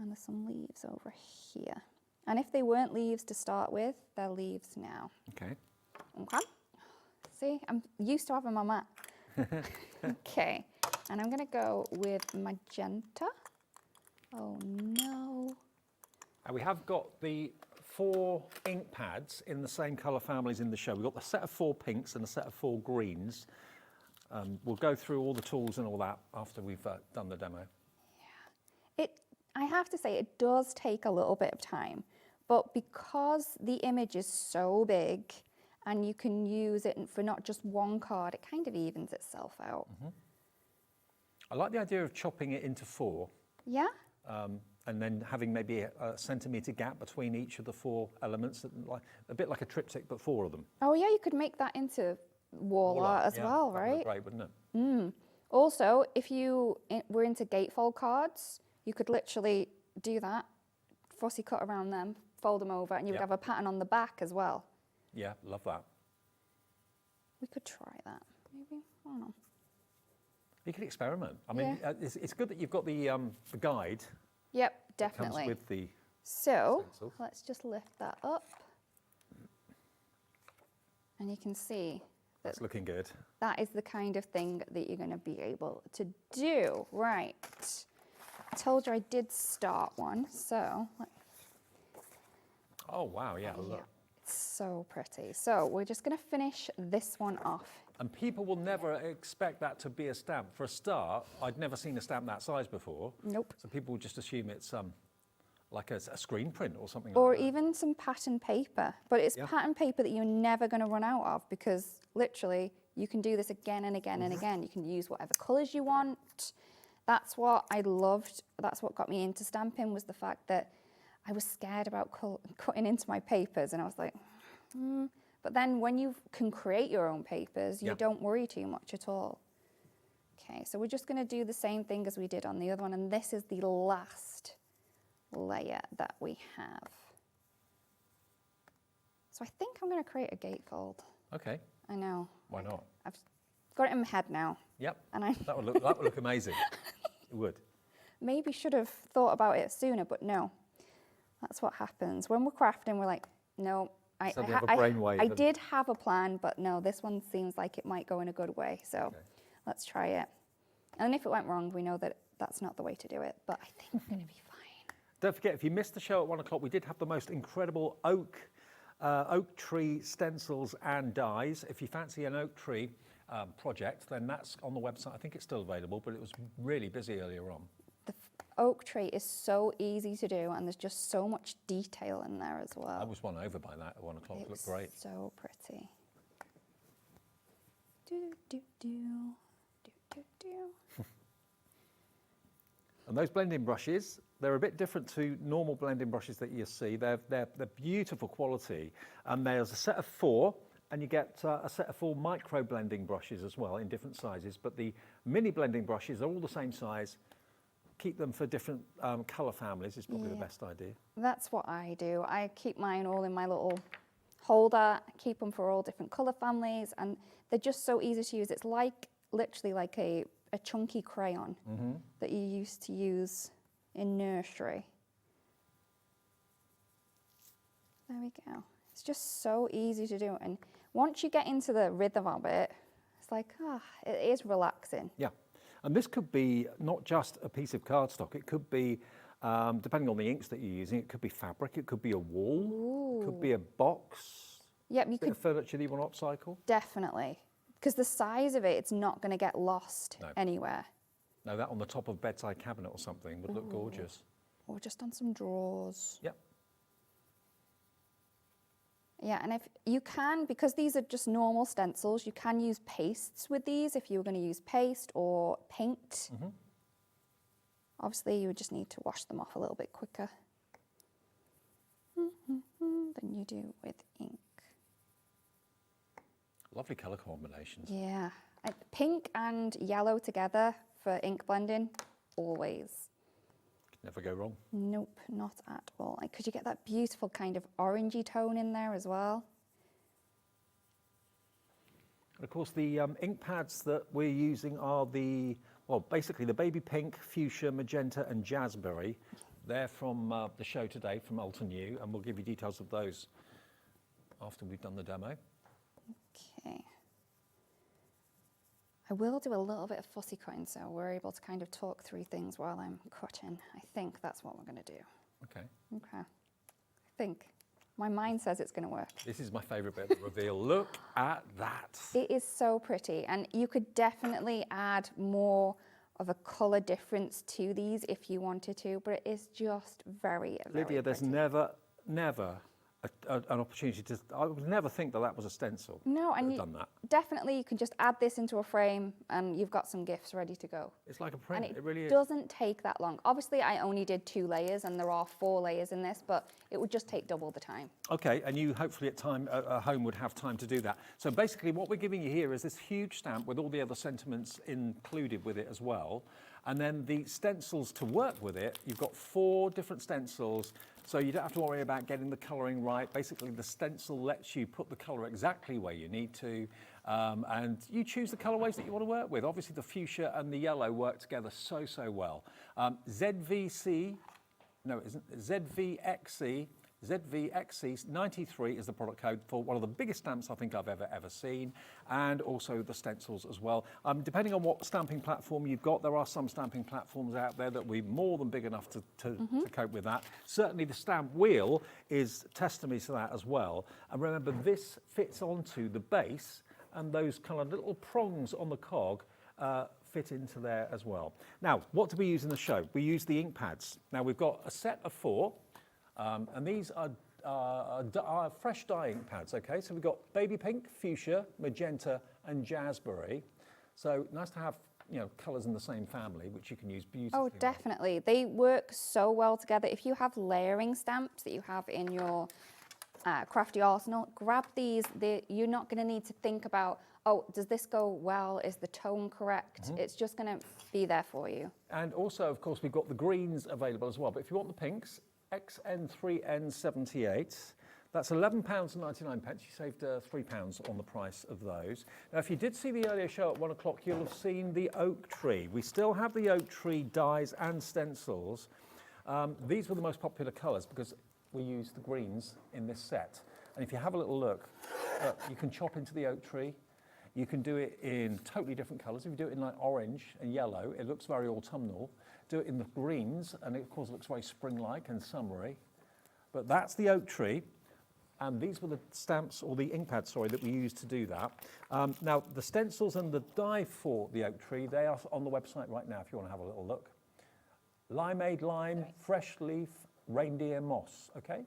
And there's some leaves over here. And if they weren't leaves to start with, they're leaves now. Okay. Okay. See, I'm used to having my mat. Okay. And I'm going to go with magenta. Oh no. And we have got the 4 ink pads in the same colour families in the show. We've got the set of 4 pinks and a set of 4 greens. We'll go through all the tools and all that after we've done the demo. I have to say, it does take a little bit of time, but because the image is so big and you can use it for not just one card, it kind of evens itself out. I like the idea of chopping it into 4. Yeah? And then having maybe a centimetre gap between each of the 4 elements, a bit like a triptych, but 4 of them. Oh yeah, you could make that into wall art as well, right? That would be great, wouldn't it? Also, if you were into gatefold cards, you could literally do that, fussy cut around them, fold them over, and you would have a pattern on the back as well. Yeah, love that. We could try that, maybe. I don't know. You could experiment. I mean, it's good that you've got the guide. Yep, definitely. Comes with the so stencil. let's just lift that up, and you can see that's looking good. That is the kind of thing that you're going to be able to do. Right. I told you I did start one, so. Oh wow! Yeah, look. It's so pretty. So we're just going to finish this one off. And people will never expect that to be a stamp. For a start, I'd never seen a stamp that size before. Nope. So people would just assume it's like a screen print or something Or like that. even some pattern paper. But it's pattern paper that you're never going to run out of, because literally you can do this again and again and again. You can use whatever colours you want. That's what I loved. That's what got me into stamping, was the fact that I was scared about cutting into my papers, and I was like, But then when you can create your own papers, you don't worry too much at all. Okay, so we're just going to do the same thing as we did on the other one, and this is the last layer that we have. So I think I'm going to create a gatefold. Okay. I know. Why not? I've got it in my head now. Yep. And I that would look amazing. It would. Maybe should have thought about it sooner, but no. That's what happens. When we're crafting, we're like, no, I did have a plan, but no, this one seems like it might go in a good way. So let's try it. And if it went wrong, we know that that's not the way to do it, but I think we're going to be fine. Don't forget, if you missed the show at 1 o'clock, we did have the most incredible oak tree stencils and dies. If you fancy an oak tree project, then that's on the website. I think it's still available, but it was really busy earlier on. The oak tree is so easy to do, and there's just so much detail in there as well. I was won over by that at 1 o'clock. It looked great. So pretty. Do, do, do, do, do, do. And those blending brushes, they're a bit different to normal blending brushes that you see. They're beautiful quality. And there's a set of 4, and you get a set of 4 micro blending brushes as well in different sizes. But the mini blending brushes are all the same size. Keep them for different colour families is probably the best idea. That's what I do. I keep mine all in my little holder, keep them for all different colour families, and they're just so easy to use. It's like, literally like a chunky crayon that you used to use in nursery. There we go. It's just so easy to do. And once you get into the rhythm of it, it's like, it is relaxing. Yeah. And this could be not just a piece of cardstock. It could be, depending on the inks that you're using, it could be fabric, it could be a wall, it could be a box. Yep, you could. Furniture that you want to upcycle? Definitely. Because the size of it, it's not going to get lost anywhere. No, that on the top of a bedside cabinet or something would look gorgeous. Or just on some drawers. Yep. Yeah, and if you can, because these are just normal stencils, you can use pastes with these if you were going to use paste or paint. Obviously, you would just need to wash them off a little bit quicker than you do with ink. Lovely colour combinations. Yeah. Pink and yellow together for ink blending, always. Never go wrong. Nope, not at all. Because you get that beautiful kind of orangey tone in there as well. And of course, the ink pads that we're using are basically the baby pink, fuchsia, magenta, and jazzberry. They're from the show today from Altenew, and we'll give you details of those after we've done the demo. Okay. I will do a little bit of fussy cutting, so we're able to kind of talk through things while I'm cutting. I think that's what we're going to do. Okay. Okay. I think. My mind says it's going to work. This is my favourite bit of the reveal. Look at that. It is so pretty, and you could definitely add more of a colour difference to these if you wanted to, but it is just very, very Lydia, there's pretty. never an opportunity to. I would never think that was a stencil. No, and done that. Definitely you can just add this into a frame and you've got some gifts ready to go. It's like a print, And it really is. doesn't take that long. Obviously, I only did 2 layers and there are 4 layers in this, but it would just take double the time. Okay, and you hopefully at home would have time to do that. So basically what we're giving you here is this huge stamp with all the other sentiments included with it as well. And then the stencils to work with it, you've got 4 different stencils, so you don't have to worry about getting the colouring right. Basically, the stencil lets you put the colour exactly where you need to, and you choose the colourways that you want to work with. Obviously, the fuchsia and the yellow work together so well. ZVXC 93 is the product code for one of the biggest stamps I think I've ever seen, and also the stencils as well. Depending on what stamping platform you've got, there are some stamping platforms out there that will be more than big enough to cope with that. Certainly the stamp wheel is testimony to that as well. And remember, this fits onto the base, and those kind of little prongs on the cog fit into there as well. Now, what do we use in the show? We use the ink pads. Now, we've got a set of 4. And these are fresh dye ink pads, okay? So we've got baby pink, fuchsia, magenta, and jazzberry. So nice to have, colours in the same family, which you can use beautifully. Oh, definitely. They work so well together. If you have layering stamps that you have in your crafty arsenal, grab these. You're not going to need to think about, oh, does this go well? Is the tone correct? It's just going to be there for you. And also, of course, we've got the greens available as well. But if you want the pinks, XN3N78. That's £11.99. You saved £3 on the price of those. Now, if you did see the earlier show at 1 o'clock, you'll have seen the oak tree. We still have the oak tree dies and stencils. These were the most popular colours because we used the greens in this set. And if you have a little look, you can chop into the oak tree. You can do it in totally different colours. If you do it in like orange and yellow, it looks very autumnal. Do it in the greens, and it of course looks very spring-like and summery. But that's the oak tree, and these were the stamps, or the ink pads, sorry, that we used to do that. Now, the stencils and the dye for the oak tree, they are on the website right now if you want to have a little look. Limeade lime, fresh leaf, reindeer moss, okay?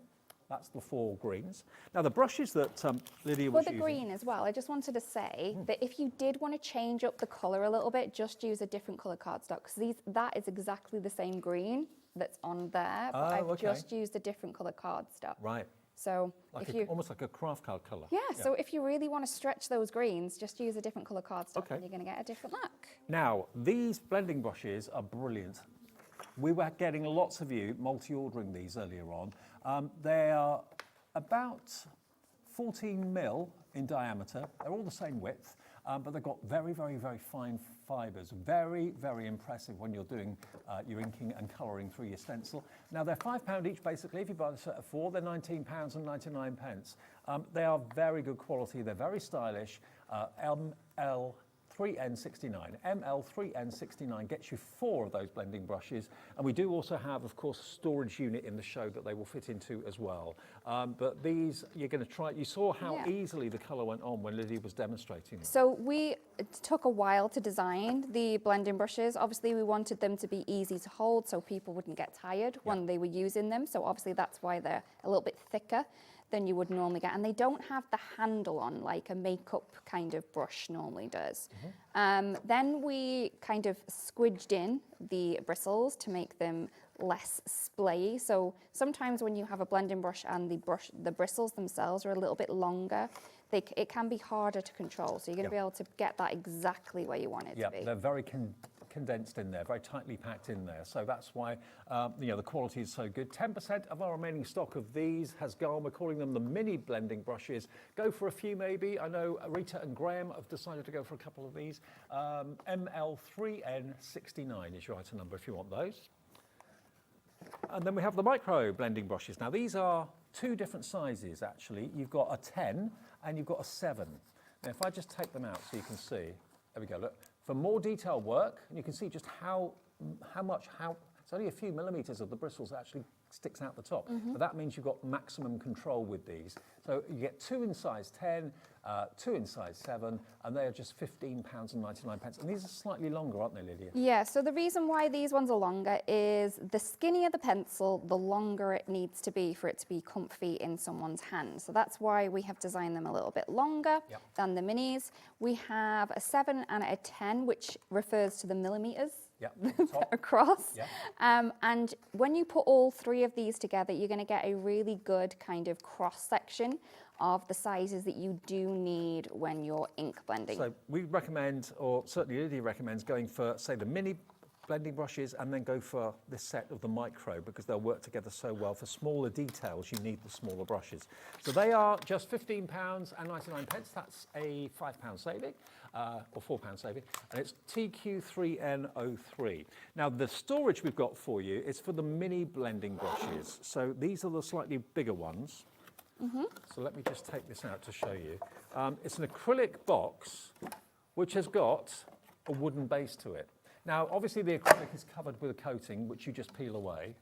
That's the 4 greens. Now, the brushes that Lydia was using... For the green as well, I just wanted to say that if you did want to change up the colour a little bit, just use a different colour cardstock, because that is exactly the same green that's on there, but I've just used a different colour cardstock. Right. So like if you... Almost like a craft card colour. Yeah, so if you really want to stretch those greens, just use a different colour cardstock and you're going to get a different look. Now, these blending brushes are brilliant. We were getting lots of you multi-ordering these earlier on. They are about 14 mil in diameter. They're all the same width, but they've got very, very, very fine fibres. Very, very impressive when you're doing your inking and colouring through your stencil. Now, they're £5 each, basically. If you buy the set of 4, they're £19.99. They are very good quality. They're very stylish. ML3N69. ML3N69 gets you 4 of those blending brushes, and we do also have, of course, a storage unit in the show that they will fit into as well. But these, you're going to try. You saw how easily the colour went on when Lydia was demonstrating them. So it took a while to design the blending brushes. Obviously, we wanted them to be easy to hold so people wouldn't get tired when they were using them. So obviously, that's why they're a little bit thicker. than you would normally get, and they don't have the handle on like a makeup kind of brush normally does. Then we kind of squidged in the bristles to make them less splayy. So sometimes when you have a blending brush and the bristles themselves are a little bit longer, it can be harder to control. So you're going to be able to get that exactly where you want it to be. They're very condensed in there, very tightly packed in there. So that's why the quality is so good. 10% of our remaining stock of these has gone. We're calling them the mini blending brushes. Go for a few maybe. I know Rita and Graham have decided to go for a couple of these. ML3N69 is your item number if you want those. And then we have the micro blending brushes. Now these are two different sizes actually. You've got a 10 and you've got a 7. Now if I just take them out so you can see, there we go, look. For more detailed work, and you can see just how it's only a few millimeters of the bristles that actually sticks out the top. But that means you've got maximum control with these. So you get 2 in size 10, 2 in size 7, and they are just £15.99. And these are slightly longer, aren't they, Lydia? Yeah, so the reason why these ones are longer is the skinnier the pencil, the longer it needs to be for it to be comfy in someone's hand. So that's why we have designed them a little bit longer than the minis. We have a 7 and a 10, which refers to the millimeters. Across. And when you put all 3 of these together, you're going to get a really good kind of cross section of the sizes that you do need when you're ink blending. So we recommend, or certainly Lydia recommends, going for, say, the mini blending brushes and then go for this set of the micro because they'll work together so well. For smaller details, you need the smaller brushes. So they are just £15.99. That's a £5 saving, or £4 saving, and it's TQ3N03. Now the storage we've got for you is for the mini blending brushes. So these are the slightly bigger ones. So let me just take this out to show you. It's an acrylic box which has got a wooden base to it. Now, obviously the acrylic is covered with a coating, which you just peel away.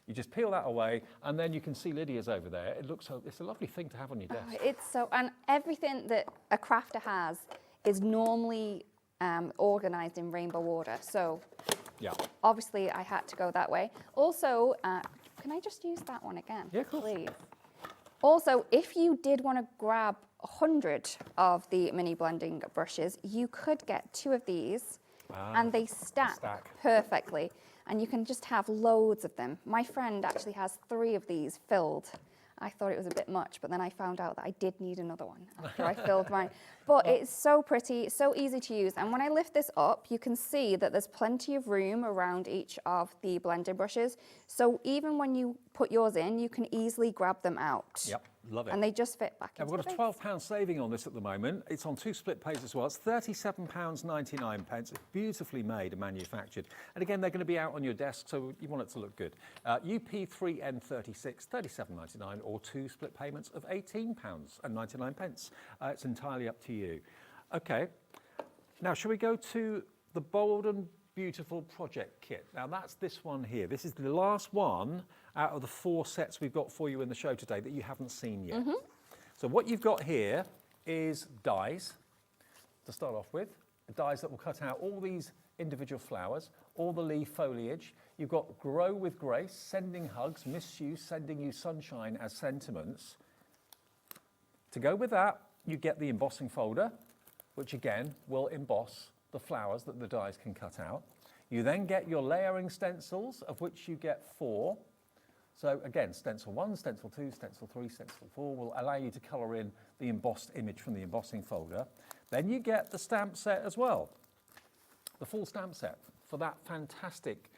You just peel that away, and then you can see Lydia's over there. It's a lovely thing to have on your desk. And everything that a crafter has is normally organised in rainbow order. So obviously I had to go that way. Also, can I just use that one again? Yeah, of course. Please. Also, if you did want to grab 100 of the mini blending brushes, you could get 2 of these. And they stack perfectly, and you can just have loads of them. My friend actually has 3 of these filled. I thought it was a bit much, but then I found out that I did need another one after I filled mine. But it's so pretty, so easy to use. And when I lift this up, you can see that there's plenty of room around each of the blending brushes. So even when you put yours in, you can easily grab them out. Yep, love it. And they just fit back into We've got a £12 saving on this at the moment. It's on 2 split pays as well. It's £37.99. It's beautifully made and manufactured. And again, they're going to be out on your desk, so you want it to look good. UP3N36, £37.99, or 2 split payments of £18.99. It's entirely up to you. Okay, now shall we go to the Bold and Beautiful project kit? Now that's this one here. This is the last one out of the 4 sets we've got for you in the show today that you haven't seen yet. So what you've got here is dies to start off with, dies that will cut out all these individual flowers, all the leaf foliage. You've got Grow with Grace, Sending Hugs, Miss You, Sending You Sunshine as sentiments. To go with that, you get the embossing folder, which again will emboss the flowers that the dies can cut out. You then get your layering stencils, of which you get 4. So again, stencil 1, stencil 2, stencil 3, stencil 4 will allow you to colour in the embossed image from the embossing folder. Then you get the stamp set as well, the full stamp set for that fantastic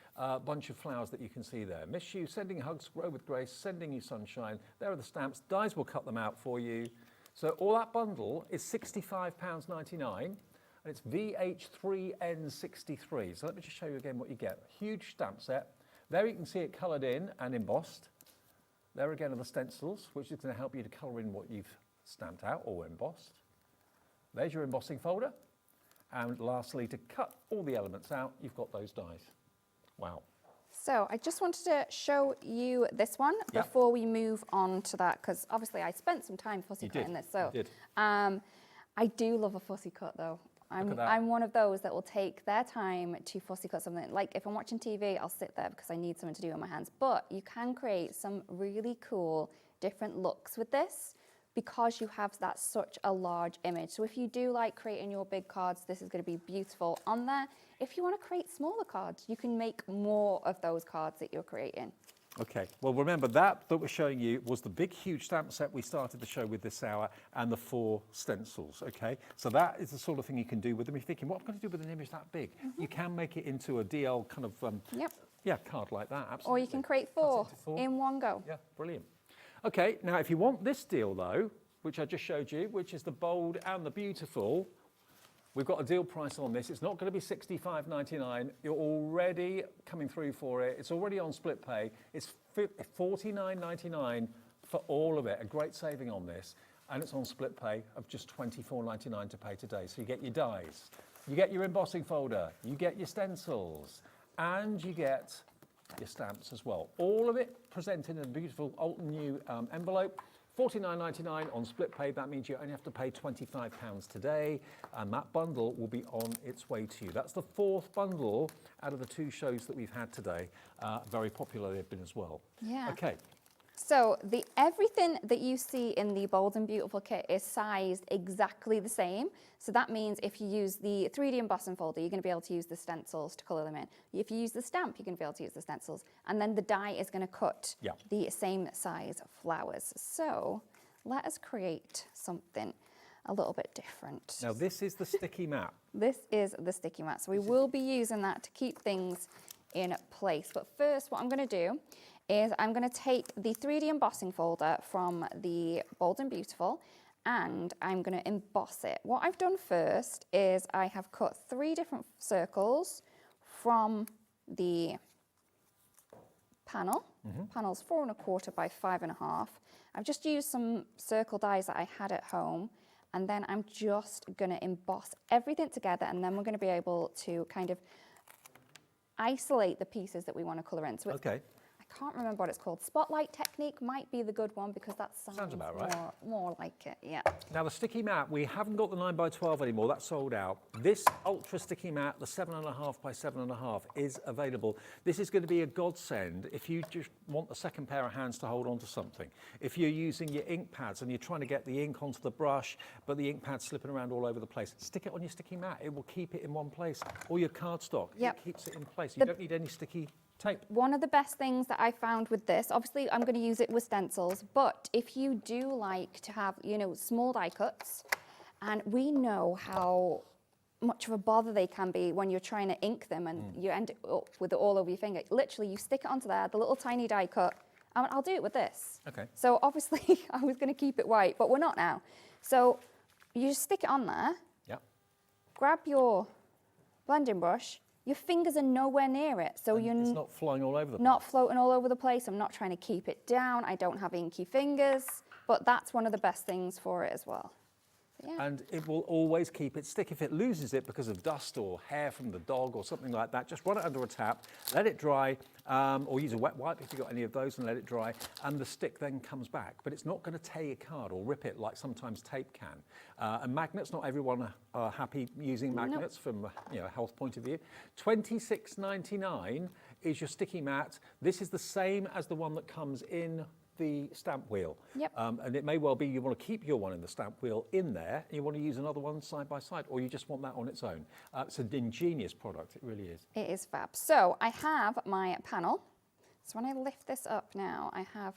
bunch of flowers that you can see there. Miss You, Sending Hugs, Grow with Grace, Sending You Sunshine. There are the stamps. Dies will cut them out for you. So all that bundle is £65.99, and it's VH3N63. So let me just show you again what you get. Huge stamp set. There you can see it coloured in and embossed. There again are the stencils, which is going to help you to colour in what you've stamped out or embossed. There's your embossing folder. And lastly, to cut all the elements out, you've got those dies. Wow. So I just wanted to show you this one before we move on to that, because obviously I spent some time fussy cutting this. So I do love a fussy cut though. I'm one of those that will take their time to fussy cut something. Like if I'm watching TV, I'll sit there because I need something to do with my hands. But you can create some really cool different looks with this because you have that such a large image. So if you do like creating your big cards, this is going to be beautiful on there. If you want to create smaller cards, you can make more of those cards that you're creating. Okay, well remember that we're showing you was the big huge stamp set we started the show with this hour and the 4 stencils, okay? So that is the sort of thing you can do with them. You're thinking, what am I going to do with an image that big? You can make it into a DL kind of card like that, absolutely. Or you can create 4 in one go. Yeah, brilliant. Okay, now if you want this deal though, which I just showed you, which is the bold and the beautiful, we've got a deal price on this. It's not going to be $65.99. You're already coming through for it. It's already on split pay. It's $49.99 for all of it. A great saving on this. And it's on split pay of just $24.99 to pay today. So you get your dies, you get your embossing folder, you get your stencils, and you get your stamps as well. All of it presented in a beautiful Altenew envelope. $49.99 on split pay. That means you only have to pay £25 today, and that bundle will be on its way to you. That's the 4th bundle out of the 2 shows that we've had today. Very popular they've been as well. Yeah. Okay. So everything that you see in the Bold and Beautiful kit is sized exactly the same. So that means if you use the 3D embossing folder, you're going to be able to use the stencils to colour them in. If you use the stamp, you're going to be able to use the stencils. And then the die is going to cut the same size flowers. So let us create something a little bit different. Now this is the sticky mat. This is the sticky mat. So we will be using that to keep things in place. But first, what I'm going to do is I'm going to take the 3D embossing folder from the Bold and Beautiful and I'm going to emboss it. What I've done first is I have cut 3 different circles from the panel. Panel's 4 1/4 by 5 1/2. I've just used some circle dies that I had at home, and then I'm just going to emboss everything together, and then we're going to be able to kind of isolate the pieces that we want to colour in. So it's, I can't remember what it's called. Spotlight technique might be the good one because that sounds about right. more like it, yeah. Now the sticky mat, we haven't got the 9x12 anymore, that's sold out. This ultra sticky mat, the 7.5 by 7.5 is available. This is going to be a godsend if you just want a second pair of hands to hold on to something. If you're using your ink pads and you're trying to get the ink onto the brush, but the ink pad's slipping around all over the place, stick it on your sticky mat. It will keep it in one place. Or your cardstock, it keeps it in place. You don't need any sticky tape. One of the best things that I found with this, obviously I'm going to use it with stencils, but if you do like to have, you know, small die cuts, and we know how much of a bother they can be when you're trying to ink them and you end up with it all over your finger. Literally, you stick it onto there, the little tiny die cut, and I'll do it with this. Okay. So obviously I was going to keep it white, but we're not now. So you just stick it on there, grab your blending brush, your fingers are nowhere near it, so it's not flying all over the place. Not floating all over the place. I'm not trying to keep it down. I don't have inky fingers, but that's one of the best things for it as well. Yeah. And it will always keep its stick. If it loses it because of dust or hair from the dog or something like that, just run it under a tap, let it dry, or use a wet wipe if you've got any of those and let it dry, and the stick then comes back. But it's not going to tear your card or rip it like sometimes tape can. And magnets, not everyone are happy using magnets from a health point of view. $26.99 is your sticky mat. This is the same as the one that comes in the stamp wheel. And it may well be you want to keep your one in the stamp wheel in there, and you want to use another one side by side, or you just want that on its own. It's an ingenious product, it really is. It is fab. So I have my panel. So when I lift this up now, I have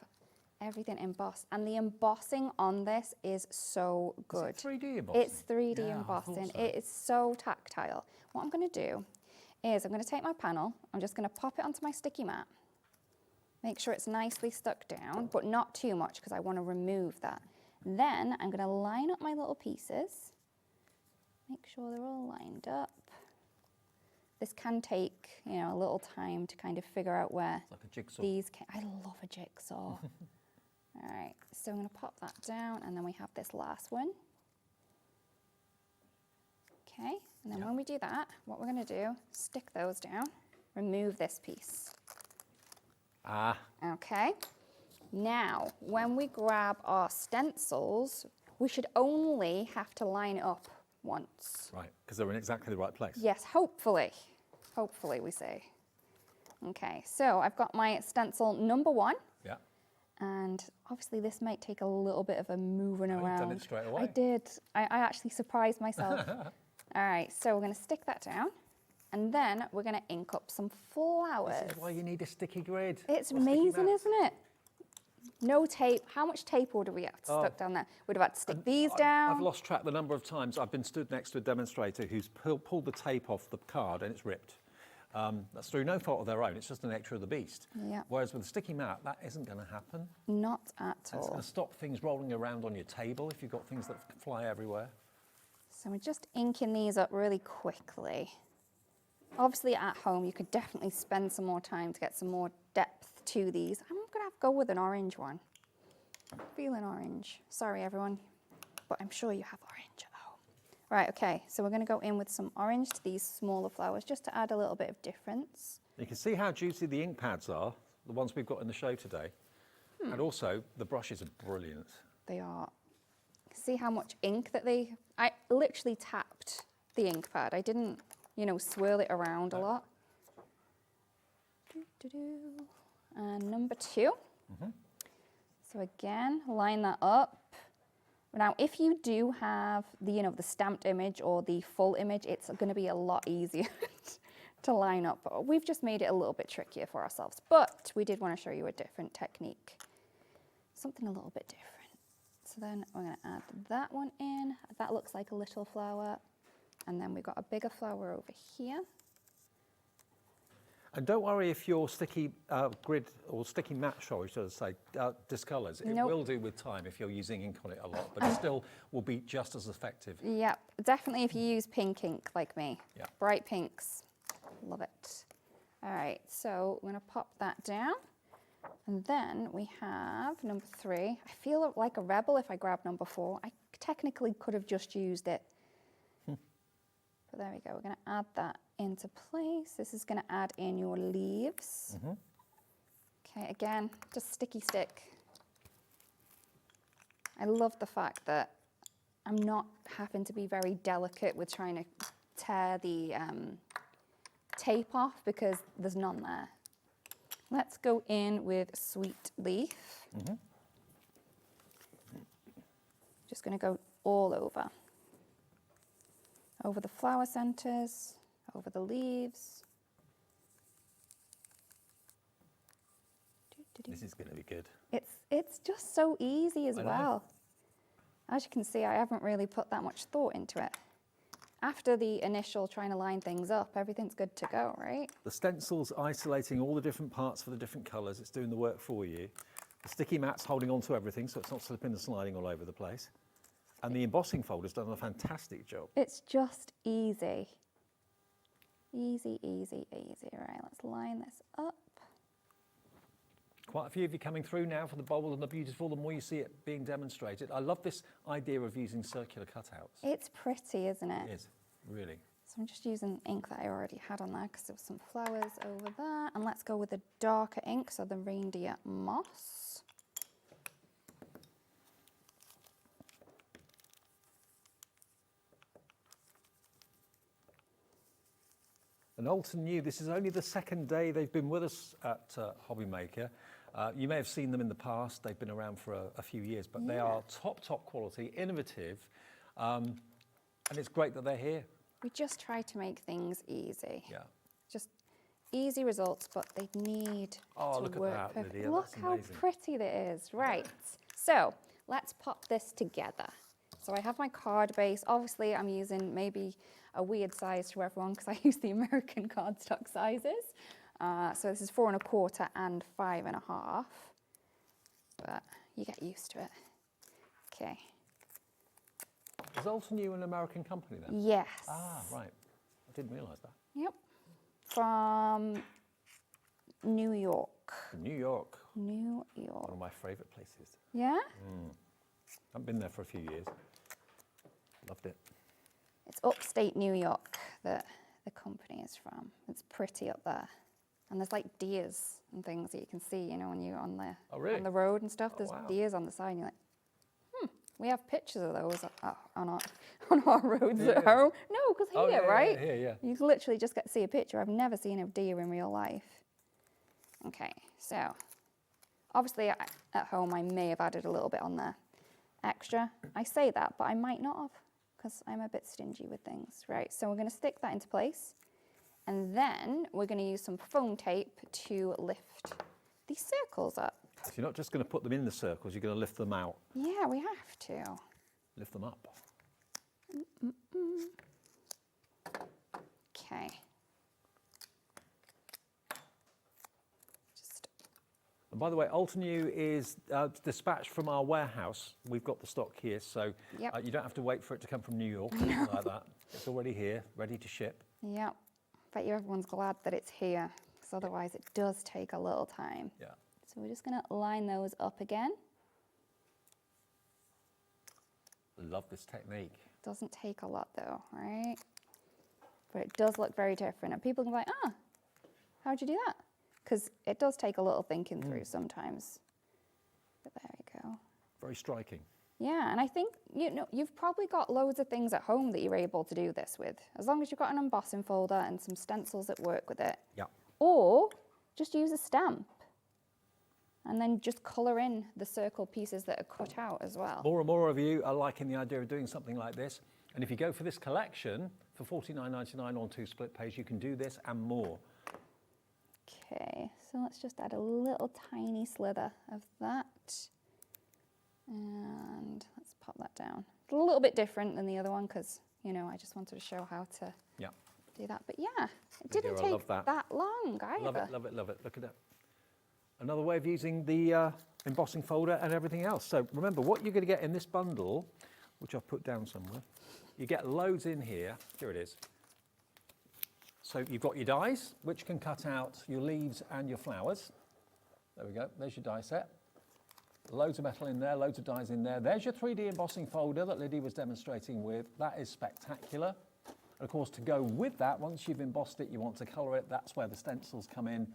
everything embossed, and the embossing on this is so good. Is it 3D embossing? It's 3D embossing. It is so tactile. What I'm going to do is I'm going to take my panel, I'm just going to pop it onto my sticky mat. Make sure it's nicely stuck down, but not too much because I want to remove that. Then I'm going to line up my little pieces. Make sure they're all lined up. This can take, a little time to kind of figure out where like a jigsaw. I love a jigsaw. All right, so I'm going to pop that down, and then we have this last one. Okay, and then when we do that, what we're going to do, stick those down, remove this piece. Okay, now when we grab our stencils, we should only have to line it up once. Right, because they're in exactly the right place. Yes, hopefully we say. Okay, so I've got my stencil number 1. Yeah. And obviously this might take a little bit of a moving Oh, around. you've done it straight away. I did. I actually surprised myself. All right, so we're going to stick that down. And then we're going to ink up some flowers. This is why you need a sticky grid. It's or sticky amazing, mats. isn't it? No tape. How much tape would we have stuck down there? We'd have had to stick these down. I've lost track the number of times I've been stood next to a demonstrator who's pulled the tape off the card and it's ripped. That's through no fault of their own. It's just the nature of the beast. Yeah. Whereas with a sticky mat, that isn't going to happen. Not at And it's all. going to stop things rolling around on your table if you've got things that fly everywhere. So we're just inking these up really quickly. Obviously at home you could definitely spend some more time to get some more depth to these. I'm going to have to go with an orange one. I'm feeling orange. Sorry everyone, but I'm sure you have orange at home. Right, okay, so we're going to go in with some orange to these smaller flowers just to add a little bit of difference. You can see how juicy the ink pads are, the ones we've got in the show today. And also the brushes are brilliant. They are. See how much ink that I literally tapped the ink pad. I didn't, you know, swirl it around a lot. And number 2. So again, line that up. Now, if you do have the, you know, the stamped image or the full image, it's going to be a lot easier to line up. But we've just made it a little bit trickier for ourselves. But we did want to show you a different technique, something a little bit different. So then we're going to add that one in. That looks like a little flower. And then we've got a bigger flower over here. And don't worry if your sticky grid or sticky mat, sorry, should I say, discolours. It will do with time if you're using ink on it a lot, but it still will be just as effective. Yeah, definitely if you use pink ink like me. Yeah. Bright pinks, love it. All right, so we're going to pop that down. And then we have number 3. I feel like a rebel if I grab number 4. I technically could have just used it. But there we go, we're going to add that into place. This is going to add in your leaves. Okay, again, just sticky stick. I love the fact that I'm not having to be very delicate with trying to tear the tape off because there's none there. Let's go in with sweet leaf. Just going to go all over. Over the flower centers, over the leaves. This is going to be good. It's just so easy as I know. well. As you can see, I haven't really put that much thought into it. After the initial trying to line things up, everything's good to go, right? The stencil's isolating all the different parts for the different colours. It's doing the work for you. The sticky mat's holding on to everything, so it's not slipping and sliding all over the place. And the embossing folder's done a fantastic job. It's just easy. Easy, easy, easy. Right, let's line this up. Quite a few of you coming through now for the bold and the beautiful, the more you see it being demonstrated. I love this idea of using circular cutouts. It's pretty, isn't it? It is, really. So I'm just using ink that I already had on there because there was some flowers over there. And let's go with the darker ink, so the reindeer moss. And Altenew, this is only the second day they've been with us at Hobby Maker. You may have seen them in the past. They've been around for a few years, but they are top quality, innovative, and it's great that they're here. We just try to make things easy. Yeah. Just easy results, but they need to look at work that, perfectly. Lydia, Look that's how amazing. pretty that is. Right, so let's pop this together. So I have my card base. Obviously, I'm using maybe a weird size to everyone because I use the American cardstock sizes. So this is 4 1/4 and 5 1/2, but you get used to it. Okay. Is Altenew an American company then? Yes. Ah, right. I didn't realise that. Yep. From New York. New York. New York. One of my favourite places. Yeah? I've been there for a few years. Loved it. It's upstate New York that the company is from. It's pretty up there. And there's like deers and things that you can see, you know, when you're on the, on the road and stuff. There's deers on the side and you're like, we have pictures of those on our roads at home. No, because here, right? Yeah. You literally just get to see a picture. I've never seen a deer in real life. Okay, so Obviously, at home, I may have added a little bit on there extra. I say that, but I might not have, because I'm a bit stingy with things. Right, so we're going to stick that into place. And then we're going to use some foam tape to lift these circles up. So you're not just going to put them in the circles, you're going to lift them out. Yeah, we have to. Lift them up. Okay. And by the way, Altenew is dispatched from our warehouse. We've got the stock here, so Yep. You don't have to wait for it to come from New York or anything like that. It's already here, ready to ship. Yep. Bet you everyone's glad that it's here, because otherwise it does take a little time. Yeah. So we're just going to line those up again. Love this technique. Doesn't take a lot though, right? But it does look very different. And people can be like, ah, how'd you do that? Because it does take a little thinking through sometimes. But there we go. Very striking. Yeah, and I think, you've probably got loads of things at home that you're able to do this with, as long as you've got an embossing folder and some stencils that work with it. Yeah. Or just use a stamp and then just colour in the circle pieces that are cut out as well. More and more of you are liking the idea of doing something like this. And if you go for this collection, for $49.99 on 2 split pays, you can do this and more. Okay, so let's just add a little tiny slither of that. And let's pop that down. It's a little bit different than the other one because, I just wanted to show how to do that. But yeah, it didn't take that long either. Love it, love it, love it. Look at that. Another way of using the embossing folder and everything else. So remember, what you're going to get in this bundle, which I've put down somewhere, you get loads in here. Here it is. So you've got your dies, which can cut out your leaves and your flowers. There we go, there's your die set. Loads of metal in there, loads of dies in there. There's your 3D embossing folder that Lydia was demonstrating with. That is spectacular. And of course, to go with that, once you've embossed it, you want to colour it, that's where the stencils come in.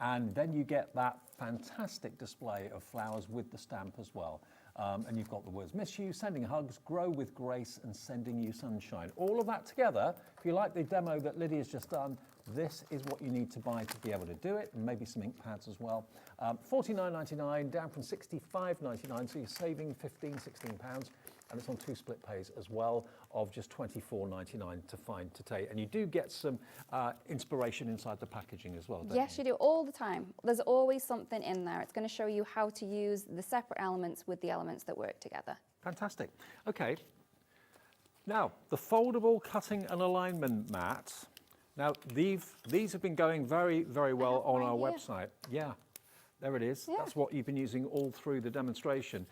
And then you get that fantastic display of flowers with the stamp as well. And you've got the words, miss you, sending hugs, grow with grace, and sending you sunshine. All of that together, if you like the demo that Lydia's just done, this is what you need to buy to be able to do it, and maybe some ink pads as well. $49.99 down from $65.99, so you're saving £16, and it's on 2 split pays as well of just $24.99 to take. And you do get some inspiration inside the packaging as well, don't Yes, you do, all the time. There's always something in there. It's going to show you how to use the separate elements with the elements that work together. Fantastic. Okay. Now, the foldable cutting and alignment mat. Now, these have been going very, very well on our website. Yeah, there it is. Yeah. That's what you've been using all through the demonstration.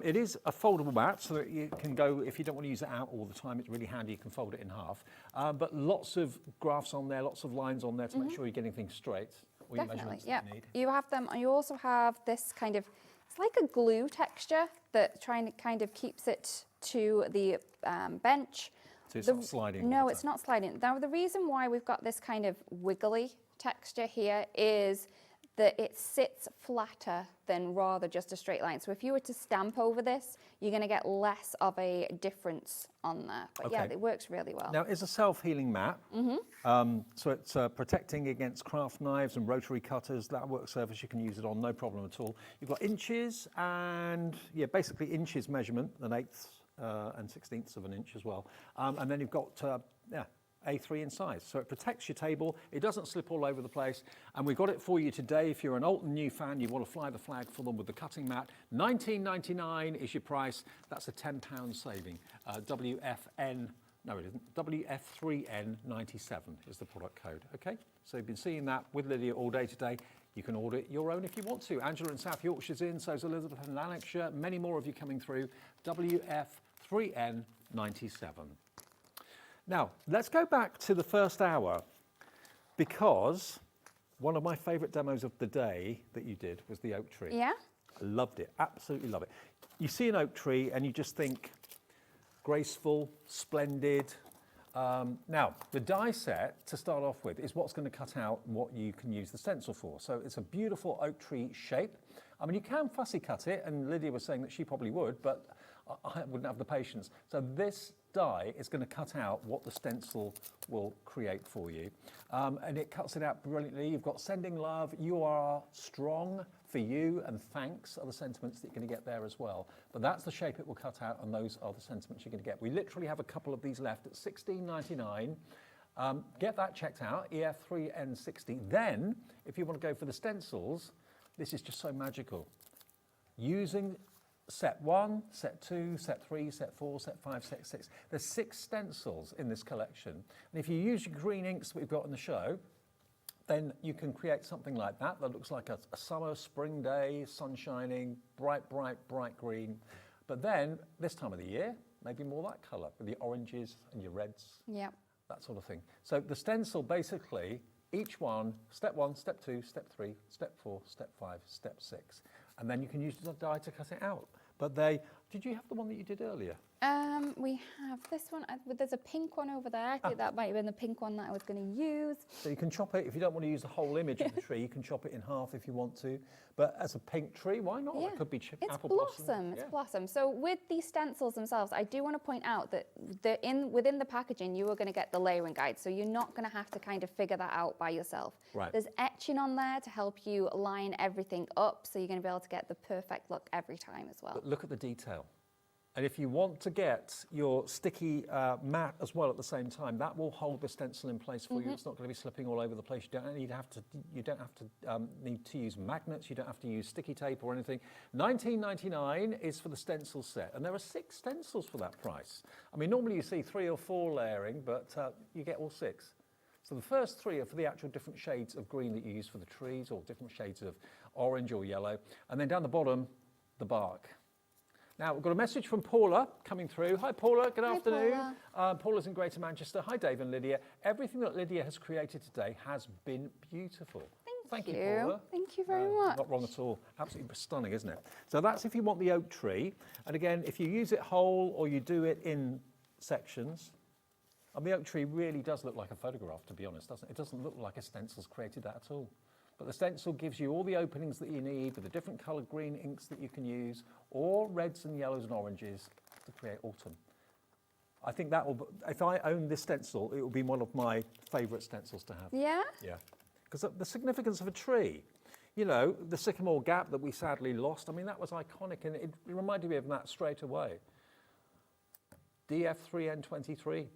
It is a foldable mat, so that you can go, if you don't want to use it out all the time, it's really handy, you can fold it in half. But lots of graphs on there, lots of lines on there to make sure you're getting things straight. All your measurements that you need. You have them, and you also have this kind of, it's like a glue texture that kind of keeps it to the bench. So it's not sliding? No, it's not sliding. Now, the reason why we've got this kind of wiggly texture here is that it sits flatter than rather just a straight line. So if you were to stamp over this, you're going to get less of a difference on there. But yeah, it works really well. Now, it's a self-healing mat. So it's protecting against craft knives and rotary cutters. That work surface you can use it on, no problem at all. You've got inches and, basically inches measurement, an 1/8 and 1/16 of an inch as well. And then you've got, A3 in size. So it protects your table, it doesn't slip all over the place, and we've got it for you today. If you're an Altenew fan, you want to fly the flag for them with the cutting mat, $19.99 is your price. That's a £10 saving. WFN, no it isn't, WF3N97 is the product code, okay? So you've been seeing that with Lydia all day today. You can order your own if you want to. Angela in South Yorkshire's in, so's Elizabeth in Lanarkshire, many more of you coming through. WF3N97. Now, let's go back to the first hour, because one of my favourite demos of the day that you did was the oak tree. Yeah? I loved it, absolutely love it. You see an oak tree and you just think graceful, splendid. Now, the die set, to start off with, is what's going to cut out what you can use the stencil for. So it's a beautiful oak tree shape. I mean, you can fussy cut it, and Lydia was saying that she probably would, but I wouldn't have the patience. So this die is going to cut out what the stencil will create for you. And it cuts it out brilliantly. You've got sending love, you are strong, for you and thanks are the sentiments that you're going to get there as well. But that's the shape it will cut out, and those are the sentiments you're going to get. We literally have a couple of these left at $16.99. Get that checked out, EF3N60. Then, if you want to go for the stencils, this is just so magical. Using set 1, set 2, set 3, set 4, set 5, set 6. There's 6 stencils in this collection. And if you use your green inks that we've got in the show, then you can create something like that looks like a summer, spring day, sun shining, bright, bright, bright green. But then, this time of the year, maybe more that colour, with your oranges and your reds, that sort of thing. So the stencil, basically, each one, step 1, step 2, step 3, step 4, step 5, step 6. And then you can use the die to cut it out. But did you have the one that you did earlier? We have this one. There's a pink one over there. I think that might have been the pink one that I was going to use. So you can chop it. If you don't want to use the whole image of the tree, you can chop it in half if you want to. But as a pink tree, why not? Yeah. It could be apple blossom. It's blossom. So with these stencils themselves, I do want to point out that within the packaging, you are going to get the layering guide. So you're not going to have to kind of figure that out by yourself. Right. There's etching on there to help you line everything up. So you're going to be able to get the perfect look every time as well. But look at the detail. And if you want to get your sticky mat as well at the same time, that will hold the stencil in place for you. It's not going to be slipping all over the place. You don't need to use magnets. You don't have to use sticky tape or anything. $19.99 is for the stencil set, and there are 6 stencils for that price. I mean, normally you see 3 or 4 layering, but you get all 6. So the first 3 are for the actual different shades of green that you use for the trees, or different shades of orange or yellow, and then down the bottom, the bark. Now, we've got a message from Paula coming through. Hi, Paula. Good afternoon. Paula's in Greater Manchester. Hi, Dave and Lydia. Everything that Lydia has created today has been beautiful. Thank you, Paula. Thank you very much. Not wrong at all. Absolutely stunning, isn't it? So that's if you want the oak tree. And again, if you use it whole or you do it in sections, and the oak tree really does look like a photograph, to be honest, doesn't it? It doesn't look like a stencil's created that at all. But the stencil gives you all the openings that you need with the different coloured green inks that you can use, or reds and yellows and oranges to create autumn. I think that will, if I own this stencil, it will be one of my favourite stencils to have. Yeah? Yeah. Because the significance of a tree, you know, the sycamore gap that we sadly lost, I mean, that was iconic, and it reminded me of that straight away. DF3N23.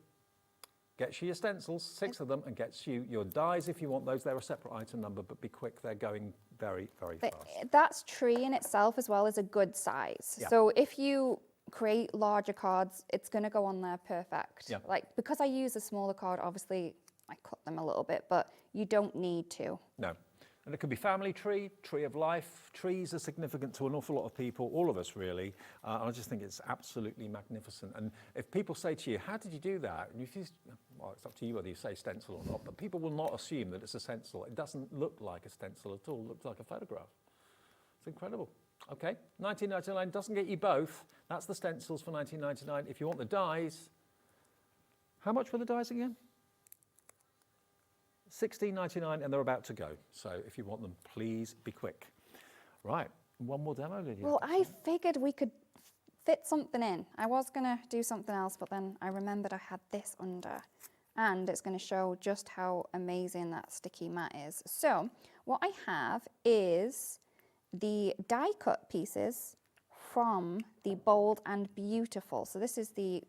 Gets you your stencils, 6 of them, and gets you your dies if you want those. They're a separate item number, but be quick, they're going very, very fast. That tree in itself as well is a good size. Yeah. So if you create larger cards, it's going to go on there perfect. Yeah. Like, because I use a smaller card, obviously I cut them a little bit, but you don't need to. No. And it could be family tree, tree of life. Trees are significant to an awful lot of people, all of us really. And I just think it's absolutely magnificent. And if people say to you, how did you do that? And if you, well, it's up to you whether you say stencil or not, but people will not assume that it's a stencil. It doesn't look like a stencil at all. It looks like a photograph. It's incredible. Okay, $19.99 doesn't get you both. That's the stencils for $19.99. If you want the dies, how much were the dies again? $16.99, and they're about to go. So if you want them, please be quick. Right, one more demo, Lydia. Well, I figured we could fit something in. I was going to do something else, but then I remembered I had this under. And it's going to show just how amazing that sticky mat is. So what I have is the die cut pieces from the Bold and Beautiful. So this is the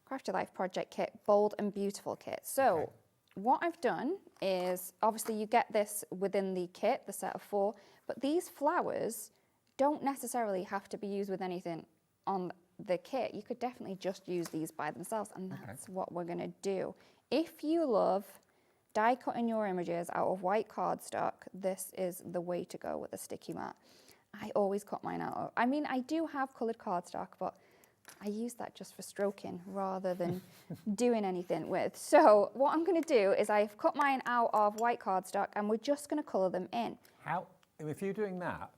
Craft Your Life Project Kit, Bold and Beautiful kit. So what I've done is, obviously you get this within the kit, the set of 4, but these flowers don't necessarily have to be used with anything on the kit. You could definitely just use these by themselves, and that's what we're gonna do. If you love die cutting your images out of white cardstock, this is the way to go with a sticky mat. I always cut mine out of, I mean, I do have coloured cardstock, but I use that just for stroking rather than doing anything with. So what I'm going to do is I've cut mine out of white cardstock, and we're just going to colour them in. How, if you're doing that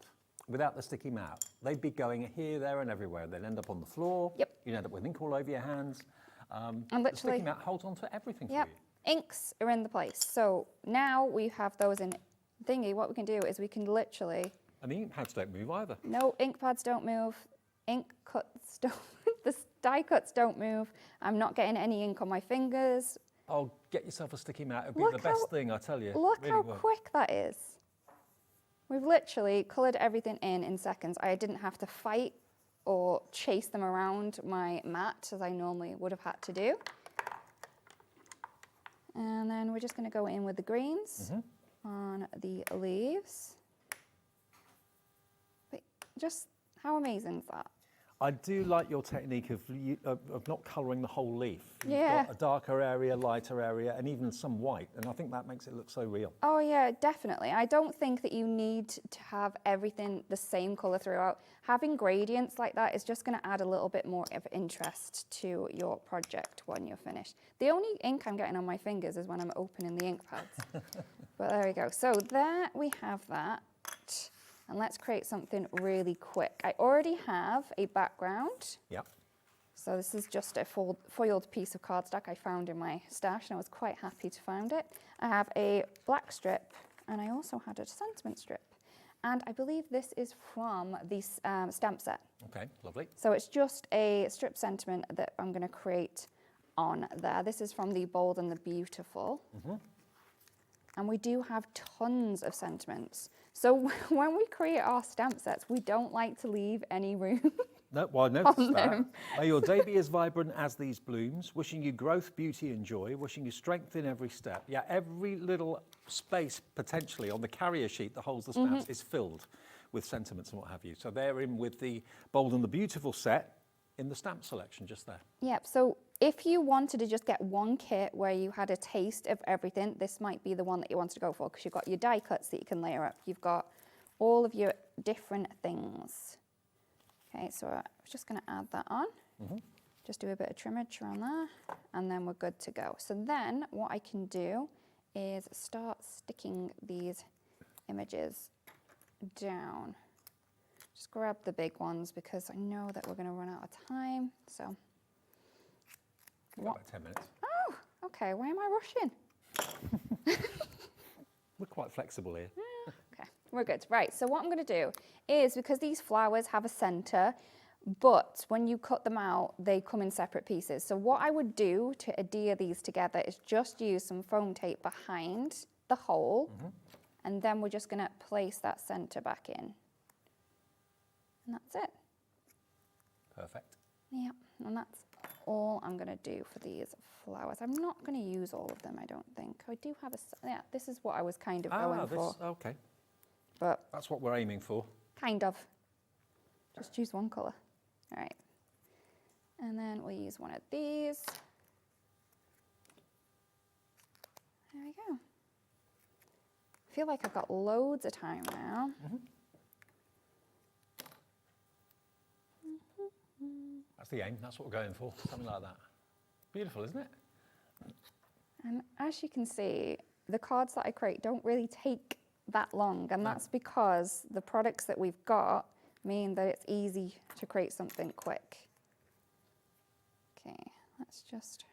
without the sticky mat, they'd be going here, there and everywhere. They'd end up on the floor. Yep. You'd end up with ink all over your hands. And the literally, sticky mat holds on to everything for you. Inks are in the place. So now we have those in thingy. What we can do is we can literally... And the ink pads don't move either. No, ink pads don't move. Ink cuts don't, the die cuts don't move. I'm not getting any ink on my fingers. Oh, get yourself a sticky mat. It'd be the best thing, I tell you. Look really how will. quick that is. We've literally coloured everything in seconds. I didn't have to fight or chase them around my mat as I normally would have had to do. And then we're just going to go in with the greens on the leaves. But just how amazing is that? I do like your technique of not colouring the whole leaf. You've Yeah. got a darker area, lighter area, and even some white, and I think that makes it look so real. Oh yeah, definitely. I don't think that you need to have everything the same colour throughout. Having gradients like that is just going to add a little bit more of interest to your project when you're finished. The only ink I'm getting on my fingers is when I'm opening the ink pads. But there we go. So there we have that. And let's create something really quick. I already have a background. Yep. So this is just a foiled piece of cardstock I found in my stash, and I was quite happy to find it. I have a black strip, and I also had a sentiment strip. And I believe this is from the stamp set. Okay, lovely. So it's just a strip sentiment that I'm going to create on there. This is from the Bold and the Beautiful. And we do have tons of sentiments. So when we create our stamp sets, we don't like to leave any room. No, well, I noticed on that. them. May your day be as vibrant as these blooms, wishing you growth, beauty and joy, wishing you strength in every step. Yeah, every little space potentially on the carrier sheet that holds the stamps is filled with sentiments and what have you. So they're in with the Bold and the Beautiful set in the stamp selection just there. Yep, so if you wanted to just get one kit where you had a taste of everything, this might be the one that you wanted to go for, because you've got your die cuts that you can layer up. You've got all of your different things. Okay, so I'm just going to add that on. Just do a bit of trimmage around there, and then we're good to go. So then what I can do is start sticking these images down. Just grab the big ones because I know that we're going to run out of time. So, About 10 minutes. Oh, okay. Why am I rushing? We're quite flexible here. Okay, we're good. Right, so what I'm going to do is, because these flowers have a centre, but when you cut them out, they come in separate pieces. So what I would do to adhere these together is just use some foam tape behind the hole, and then we're just going to place that centre back in. And that's it. Perfect. Yep, and that's all I'm going to do for these flowers. I'm not going to use all of them, I don't think. I do have yeah, this is what I was kind of going for. Okay. But that's what we're aiming for. Kind of. Just choose one colour. All right. And then we'll use one of these. There we go. I feel like I've got loads of time now. That's the aim. That's what we're going for. Something like that. Beautiful, isn't it? And as you can see, the cards that I create don't really take that long, and that's because the products that we've got mean that it's easy to create something quick. Okay, let's just...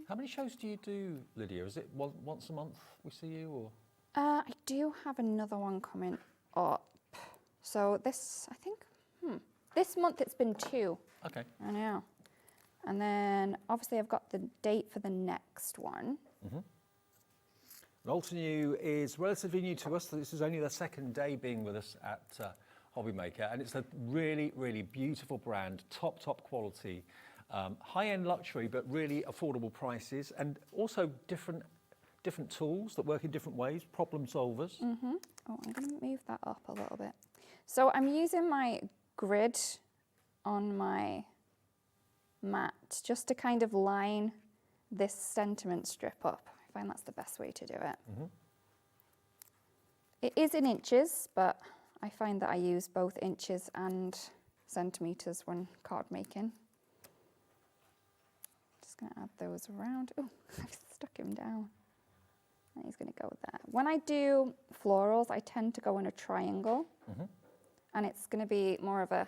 How many shows do you do, Lydia? Is it once a month we see you, or? I do have another one coming up. So this, I think, this month it's been 2. Okay. I know. And then obviously I've got the date for the next one. Altenew is relatively new to us. This is only the second day being with us at Hobbymaker, and it's a really, really beautiful brand, top quality, high-end luxury, but really affordable prices, and also different tools that work in different ways, problem solvers. Oh, I'm going to move that up a little bit. So I'm using my grid on my mat just to kind of line this sentiment strip up. I find that's the best way to do it. It is in inches, but I find that I use both inches and centimetres when card making. Just going to add those around. Oh, I've stuck him down. And he's going to go with that. When I do florals, I tend to go in a triangle. And it's going to be more of a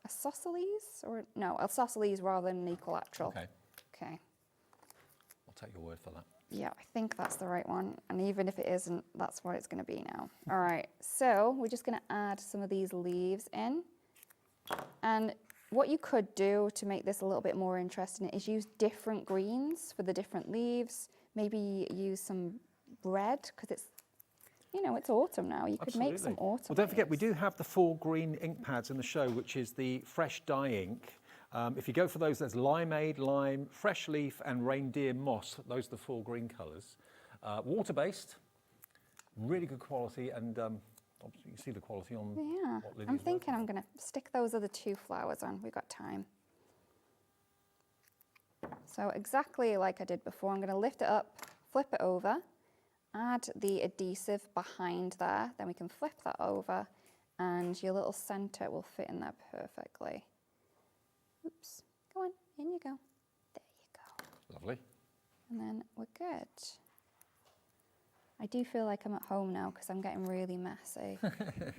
isosceles, or no, isosceles rather than an equilateral. Okay. I'll take your word for that. Yeah, I think that's the right one. And even if it isn't, that's what it's going to be now. All right, so we're just going to add some of these leaves in. And what you could do to make this a little bit more interesting is use different greens for the different leaves. Maybe use some red because it's, you know, it's autumn now. You could make some autumn. Well, don't forget, we do have the 4 green ink pads in the show, which is the fresh dye ink. If you go for those, there's limeade, lime, fresh leaf, and reindeer moss. Those are the 4 green colours. Water-based, really good quality, and obviously you can see the quality on what Lydia's I'm thinking I'm going to stick those other 2 flowers on. We've got time. So exactly like I did before, I'm going to lift it up, flip it over, add the adhesive behind there, then we can flip that over, and your little centre will fit in there perfectly. Oops, go on, in you go. There you go. Lovely. And then we're good. I do feel like I'm at home now because I'm getting really messy. Okay.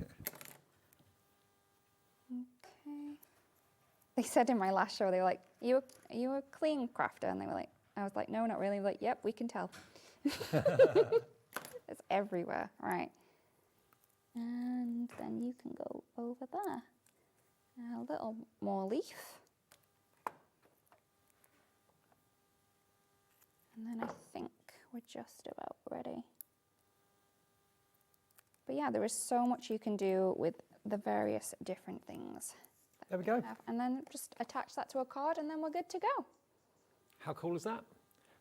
They said in my last show, they were like, are you a clean crafter? And they were like, I was like, no, not really. Like, yep, we can tell. It's everywhere, right. And then you can go over there. A little more leaf. And then I think we're just about ready. But yeah, there is so much you can do with the various different things. There we go. And then just attach that to a card and then we're good to go. How cool is that?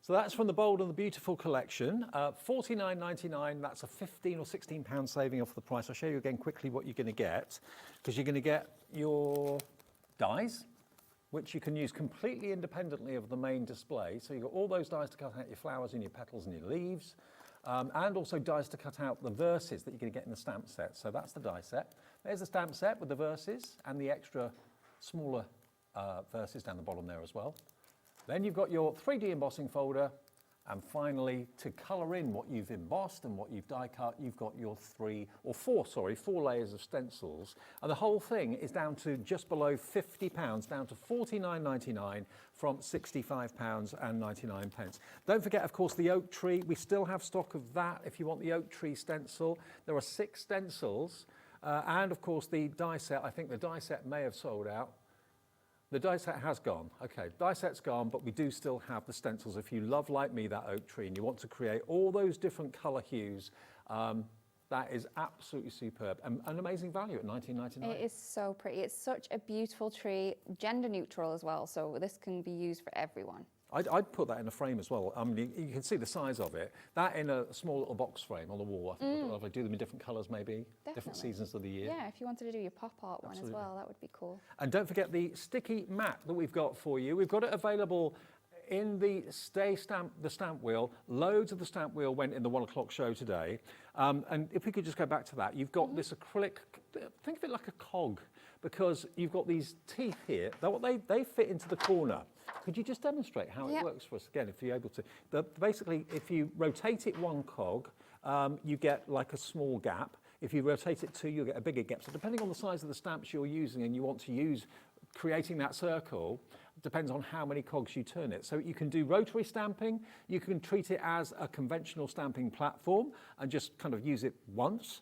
So that's from the Bold and the Beautiful collection. $49.99, that's a £15 or £16 saving off the price. I'll show you again quickly what you're going to get, because you're going to get your dies, which you can use completely independently of the main display. So you've got all those dies to cut out your flowers and your petals and your leaves, and also dies to cut out the verses that you're going to get in the stamp set. So that's the die set. There's the stamp set with the verses and the extra smaller verses down the bottom there as well. Then you've got your 3D embossing folder, and finally, to colour in what you've embossed and what you've die cut, you've got your 4 layers of stencils, and the whole thing is down to just below £50, down to $49.99 from £65.99. Don't forget, of course, the oak tree. We still have stock of that if you want the oak tree stencil. There are 6 stencils, and of course the die set. I think the die set may have sold out. The die set has gone. Okay, die set's gone, but we do still have the stencils. If you love, like me, that oak tree and you want to create all those different colour hues, that is absolutely superb and an amazing value at $19.99. It is so pretty. It's such a beautiful tree, gender neutral as well, so this can be used for everyone. I'd put that in a frame as well. I mean, you can see the size of it. That in a small little box frame on the wall. I think I'd do them in different colours maybe, different seasons of the year. Yeah, if you wanted to do your pop art one as well, that would be cool. And don't forget the sticky mat that we've got for you. We've got it available in the stamp wheel. Loads of the stamp wheel went in the 1 o'clock show today. And if we could just go back to that, you've got this acrylic, think of it like a cog, because you've got these teeth here. They fit into the corner. Could you just demonstrate how it works for us again, if you're able to? Basically, if you rotate it 1 cog, you get like a small gap. If you rotate it 2, you'll get a bigger gap. So depending on the size of the stamps you're using and you want to use creating that circle, depends on how many cogs you turn it. So you can do rotary stamping, you can treat it as a conventional stamping platform and just kind of use it once.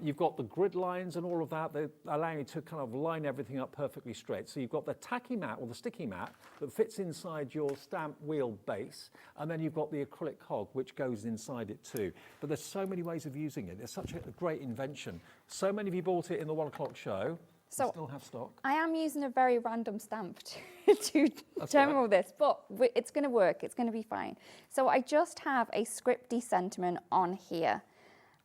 You've got the grid lines and all of that, that allow you to kind of line everything up perfectly straight. So you've got the tacky mat or the sticky mat that fits inside your stamp wheel base, and then you've got the acrylic cog which goes inside it too. But there's so many ways of using it. It's such a great invention. So many of you bought it in the 1 o'clock show. So we still have stock. I am using a very random stamp to demo this, but it's going to work. It's going to be fine. So I just have a scripty sentiment on here.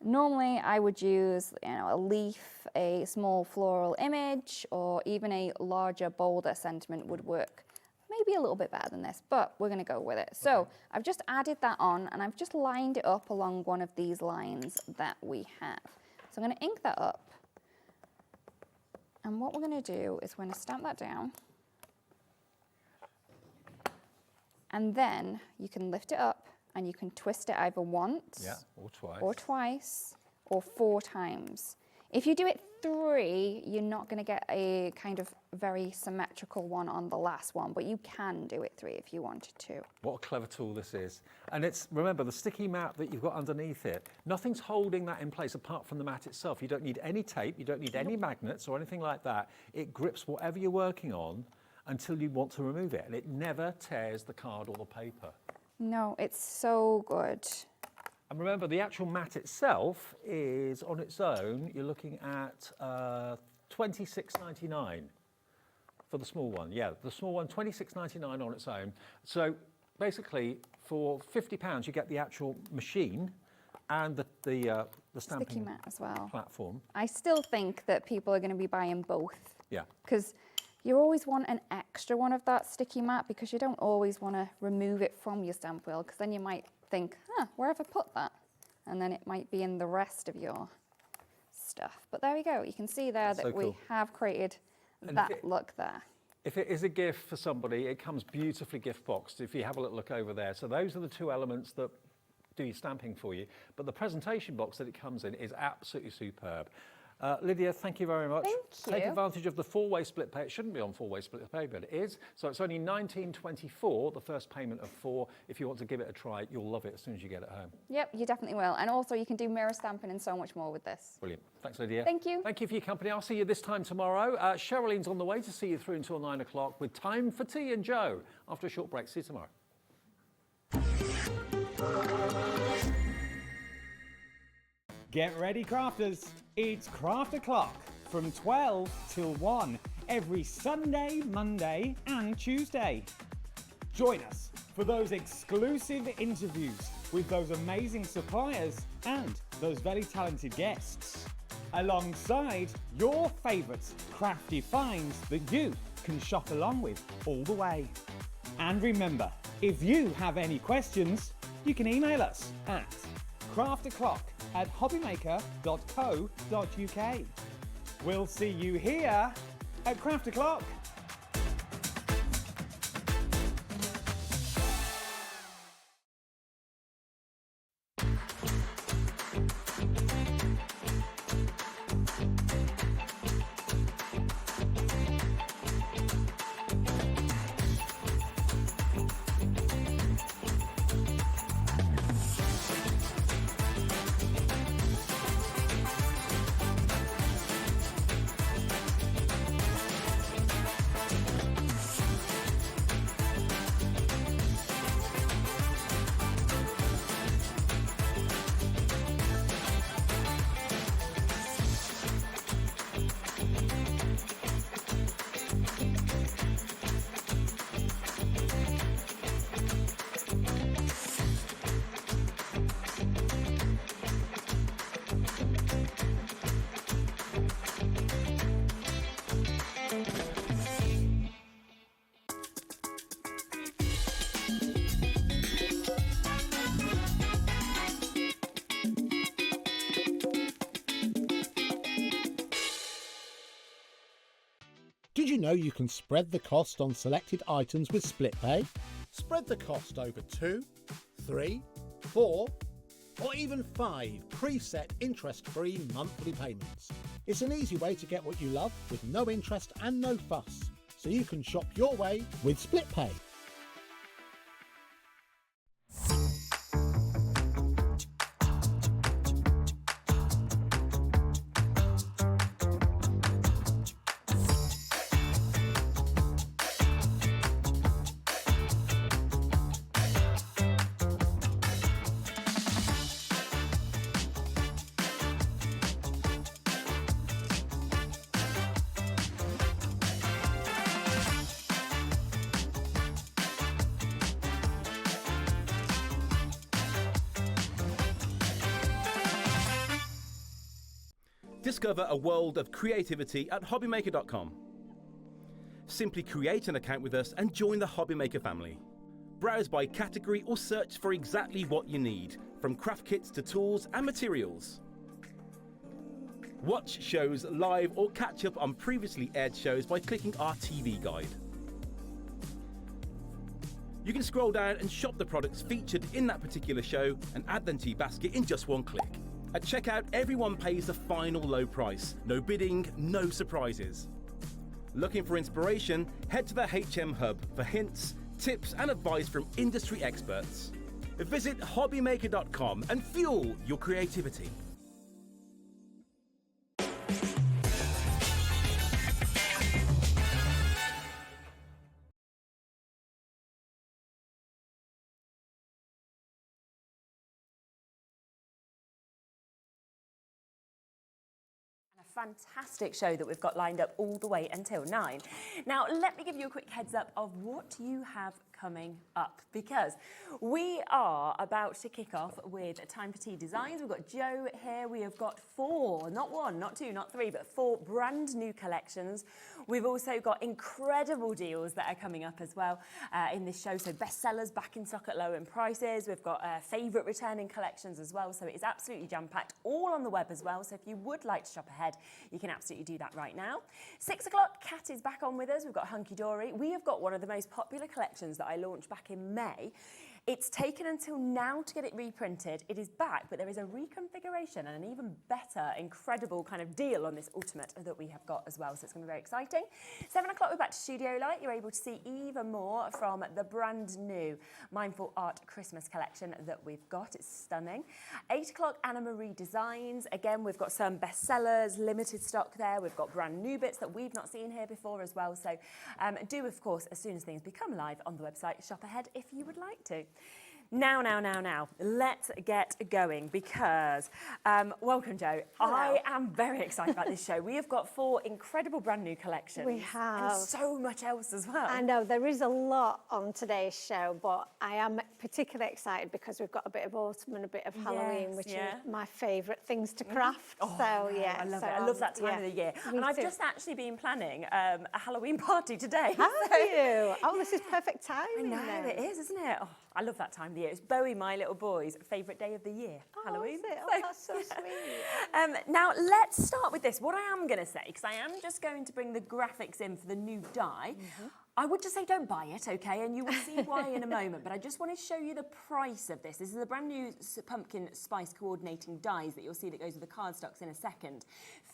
Normally I would use, a leaf, a small floral image, or even a larger, bolder sentiment would work. Maybe a little bit better than this, but we're going to go with it. So I've just added that on, and I've just lined it up along one of these lines that we have. So I'm going to ink that up. And what we're going to do is we're going to stamp that down. And then you can lift it up and you can twist it either once or twice or 4 times. If you do it 3, you're not going to get a kind of very symmetrical one on the last one, but you can do it 3 if you wanted to. What a clever tool this is. And it's, remember, the sticky mat that you've got underneath it, nothing's holding that in place apart from the mat itself. You don't need any tape, you don't need any magnets or anything like that. It grips whatever you're working on until you want to remove it, and it never tears the card or the paper. No, it's so good. And remember, the actual mat itself is on its own, you're looking at $26.99 for the small one. Yeah, the small one, $26.99 on its own. So basically, for £50, you get the actual machine and the stamping Sticky mat as well. platform. I still think that people are going to be buying both. Yeah. Because you always want an extra one of that sticky mat because you don't always want to remove it from your stamp wheel because then you might think, where have I put that? And then it might be in the rest of your stuff. But there we go. You can see there that we have created that look there. If it is a gift for somebody, it comes beautifully gift boxed if you have a little look over there. So those are the two elements that do your stamping for you. But the presentation box that it comes in is absolutely superb. Lydia, thank you very much. Thank you. Take advantage of the four-way split pay. It shouldn't be on four-way split pay, but it is. So it's only $19.24, the first payment of $4. If you want to give it a try, you'll love it as soon as you get it home. Yep, you definitely will. And also you can do mirror stamping and so much more with this. Brilliant. Thanks, Lydia. Thank you. Thank you for your company. I'll see you this time tomorrow. Shereline's on the way to see you through until 9 o'clock with Time for Tea and Joe after a short break. See you tomorrow. Get ready, crafters. It's Craft O'Clock from 12 till 1 every Sunday, Monday and Tuesday. Join us for those exclusive interviews with those amazing suppliers and those very talented guests, alongside your favourite crafty finds that you can shop along with all the way. And remember, if you have any questions, you can email us at crafto'clock@hobbymaker.co.uk. We'll see you here at Craft O'Clock. Did you know you can spread the cost on selected items with split pay? Spread the cost over 2, 3, 4, or even 5 preset interest-free monthly payments. It's an easy way to get what you love with no interest and no fuss, so you can shop your way with split pay. Discover a world of creativity at hobbymaker.com. Simply create an account with us and join the Hobbymaker family. Browse by category or search for exactly what you need, from craft kits to tools and materials. Watch shows live or catch up on previously aired shows by clicking our TV guide. You can scroll down and shop the products featured in that particular show and add them to your basket in just one click. At checkout, everyone pays the final low price. No bidding, no surprises. Looking for inspiration? Head to the HM Hub for hints, tips and advice from industry experts. Visit hobbymaker.com and fuel your creativity. fantastic show that we've got lined up all the way until 9. Now, let me give you a quick heads up of what you have coming up, because we are about to kick off with Time for Tea Designs. We've got Joe here. We have got 4, not 1, not 2, not 3, but 4 brand new collections. We've also got incredible deals that are coming up as well in this show. So bestsellers back in stock at low end prices. We've got favourite returning collections as well. So it is absolutely jam-packed, all on the web as well. So if you would like to shop ahead, you can absolutely do that right now. 6 o'clock, Kat is back on with us. We've got Hunkydory. We have got one of the most popular collections that I launched back in May. It's taken until now to get it reprinted. It is back, but there is a reconfiguration and an even better, incredible kind of deal on this ultimate that we have got as well. So it's going to be very exciting. 7 o'clock, we're back to Studio Light. You're able to see even more from the brand new Mindful Art Christmas collection that we've got. It's stunning. 8 o'clock, Anna Marie Designs. Again, we've got some bestsellers, limited stock there. We've got brand new bits that we've not seen here before as well. So do, of course, as soon as things become live on the website, shop ahead if you would like to. Now, let's get going because, welcome Joe. Hello. I am very excited about this show. We have got 4 incredible brand new collections. We have. And so much else as well. I know, there is a lot on today's show, but I am particularly excited because we've got a bit of autumn and a bit of Halloween, which are my favourite things to craft. Oh, so, yeah. I love it. I love that time of the year. Me And I've too. just actually been planning a Halloween party today. Have you? Oh, this is perfect timing. I know, then. it is, isn't it? Oh, I love that time of the year. It's Bowie, my little boy's favourite day of the year, Halloween. Is it? Oh, that's so sweet. Now, let's start with this. What I am going to say, because I am just going to bring the graphics in for the new dye. I would just say don't buy it, okay? And you will see why in a moment. But I just want to show you the price of this. This is the brand new pumpkin spice coordinating dyes that you'll see that goes with the cardstocks in a second.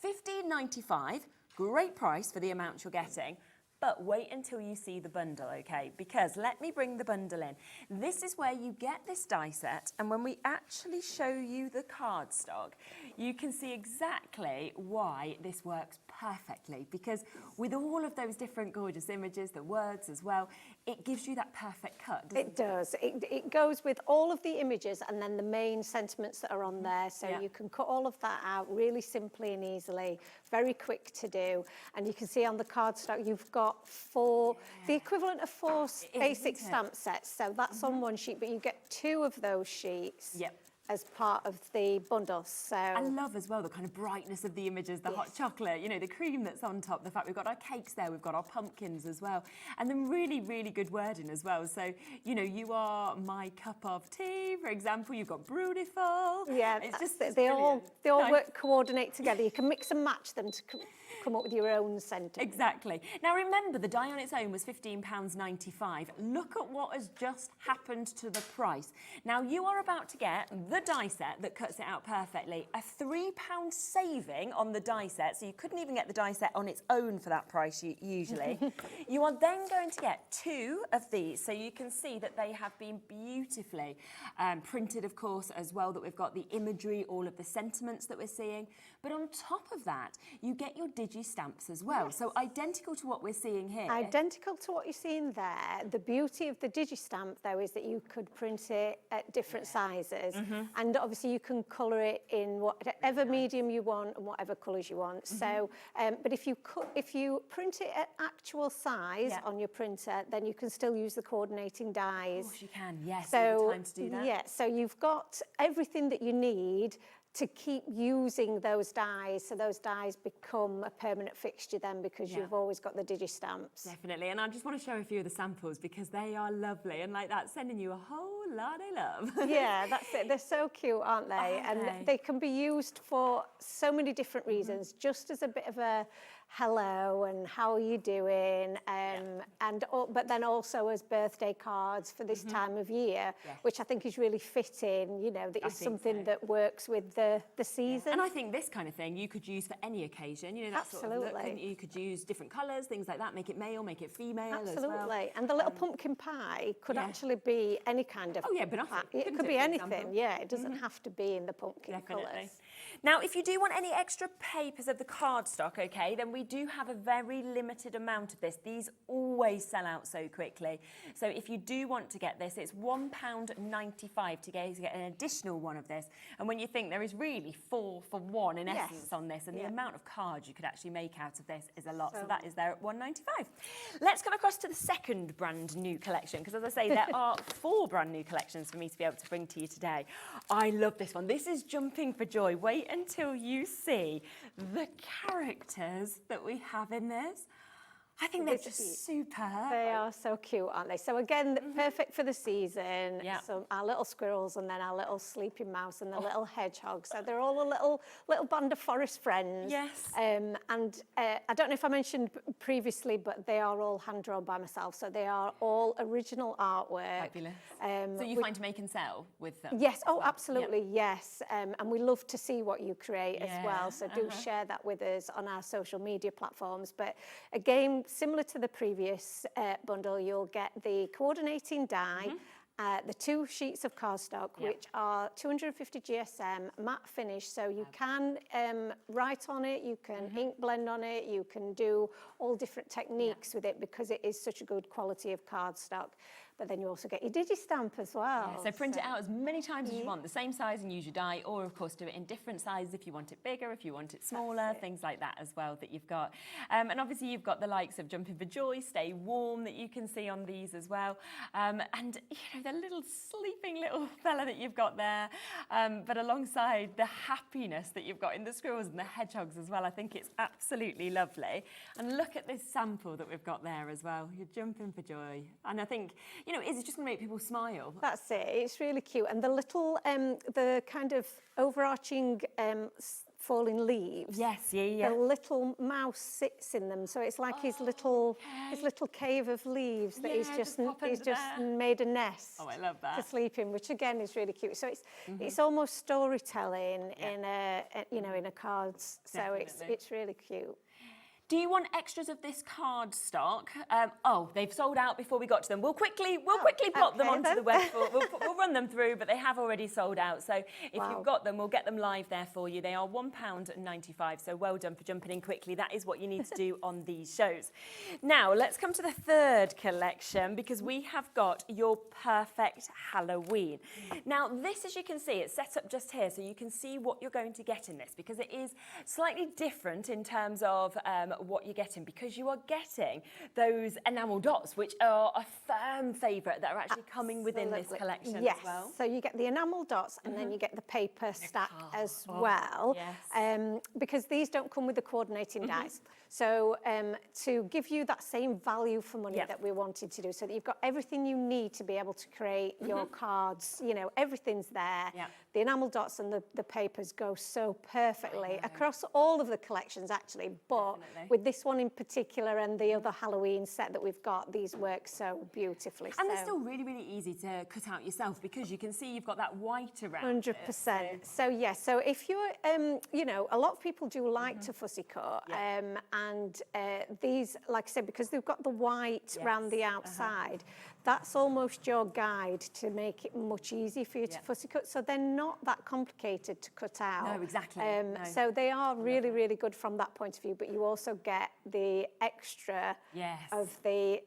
$15.95, great price for the amount you're getting. But wait until you see the bundle, okay? Because let me bring the bundle in. This is where you get this die set, and when we actually show you the cardstock, you can see exactly why this works perfectly. Because with all of those different gorgeous images, the words as well, it gives you that perfect cut, doesn't it? It does. It goes with all of the images and then the main sentiments that are on there. So you can cut all of that out really simply and easily, very quick to do. And you can see on the cardstock, you've got 4, the equivalent of 4 basic stamp sets. So that's on one sheet, but you get 2 of those sheets. As part of the bundle. So I love as well the kind of brightness of the images, the hot chocolate, you know, the cream that's on top, the fact we've got our cakes there, we've got our pumpkins as well, and then really, really good wording as well. So, you know, you are my cup of tea, for example, you've got beautiful. Yeah, it's just they all work, coordinate together. You can mix and match them to come up with your own sentiment. Exactly. Now remember, the die on its own was £15.95. Look at what has just happened to the price. Now you are about to get the die set that cuts it out perfectly. A £3 saving on the die set, so you couldn't even get the die set on its own for that price usually. You are then going to get 2 of these, so you can see that they have been beautifully printed, of course, as well, that we've got the imagery, all of the sentiments that we're seeing. But on top of that, you get your digi-stamps as well. So identical to what we're seeing here. Identical to what you're seeing there. The beauty of the digi-stamp, though, is that you could print it at different sizes. And obviously you can colour it in whatever medium you want and whatever colours you want. So, but if you print it at actual size on your printer, then you can still use the coordinating dyes. Of course you can, yes, so, all the time to do that. Yeah, so you've got everything that you need to keep using those dyes, so those dyes become a permanent fixture then because you've always got the digi-stamps. Definitely, and I just want to show a few of the samples because they are lovely and like that, sending you a whole lot of love. Yeah, that's it. They're so cute, aren't they? And they can be used for so many different reasons, just as a bit of a hello and how are you doing, but then also as birthday cards for this time of year, which I think is really fitting, you know, that is something that works with the season. And I think this kind of thing you could use for any occasion, you know, that sort of look, you could use different colours, things like that, make it male, make it female as well. Absolutely, and the little pumpkin pie could actually be any kind of but pie. It could be anything, it doesn't have to be in the pumpkin colours. Now, if you do want any extra papers of the cardstock, okay, then we do have a very limited amount of this. These always sell out so quickly. So if you do want to get this, it's £1.95 to get an additional one of this. And when you think there is really 4 for 1 in essence on this, and the amount of cards you could actually make out of this is a lot. So that is there at £1.95. Let's come across to the second brand new collection, because as I say, there are 4 brand new collections for me to be able to bring to you today. I love this one. This is jumping for joy. Wait until you see the characters that we have in this. I think they're just superb. They are so cute, aren't they? So again, perfect for the season. Yeah. So our little squirrels and then our little sleeping mouse and the little hedgehog. So they're all a little band of forest friends. Yes. And I don't know if I mentioned previously, but they are all hand drawn by myself. So they are all original artwork. Fabulous. So you find to make and sell with them? Yes. Oh, absolutely. Yes. And we love to see what you create as well. So do share that with us on our social media platforms. But again, similar to the previous bundle, you'll get the coordinating die, the 2 sheets of cardstock, which are 250 GSM matte finish. So you can write on it, you can ink blend on it, you can do all different techniques with it because it is such a good quality of cardstock. But then you also get your digi-stamp as well. Yeah, so print it out as many times as you want, the same size, and use your die, or of course do it in different sizes if you want it bigger, if you want it smaller, things like that as well that you've got. And obviously you've got the likes of Jumping for Joy, Stay Warm that you can see on these as well. And you know, the little sleeping little fella that you've got there, but alongside the happiness that you've got in the squirrels and the hedgehogs as well. I think it's absolutely lovely. And look at this sample that we've got there as well. You're jumping for joy. And I think, you know, it's just going to make people smile. That's it. It's really cute. And the little, the kind of overarching falling leaves. Yes, yeah. The little mouse sits in them, so it's like his little cave of leaves that he's just made a nest. Oh, I love that. To sleep in, which again is really cute. So it's almost storytelling in a in a cards. So Definitely. it's really cute. Do you want extras of this card stock? Oh, they've sold out before we got to them. We'll quickly pop them onto the web. We'll run them through, but they have already sold out. So if you've got them, we'll get them live there for you. They are £1.95. So well done for jumping in quickly. That is what you need to do on these shows. Now let's come to the third collection, because we have got your perfect Halloween. Now this, as you can see, it's set up just here, so you can see what you're going to get in this, because it is slightly different in terms of what you're getting, because you are getting those enamel dots, which are a firm favourite that are actually coming within this collection as well. So you get the enamel dots and then you get the paper stack as well. Yes. Because these don't come with the coordinating dies. So to give you that same value for money that we wanted to do, so that you've got everything you need to be able to create your cards, you know, everything's there. The enamel dots and the papers go so perfectly across all of the collections actually, but with this one in particular and the other Halloween set that we've got, these work so beautifully. And they're still really, really easy to cut out yourself, because you can see you've got that white around 100%. So yes, so if you're, you know, a lot of people do like to fussy cut, and these, like I said, because they've got the white around the outside, that's almost your guide to make it much easier for you to fussy cut. So they're not that complicated to cut out. No, exactly. So they are really, really good from that point of view, but you also get the extra of the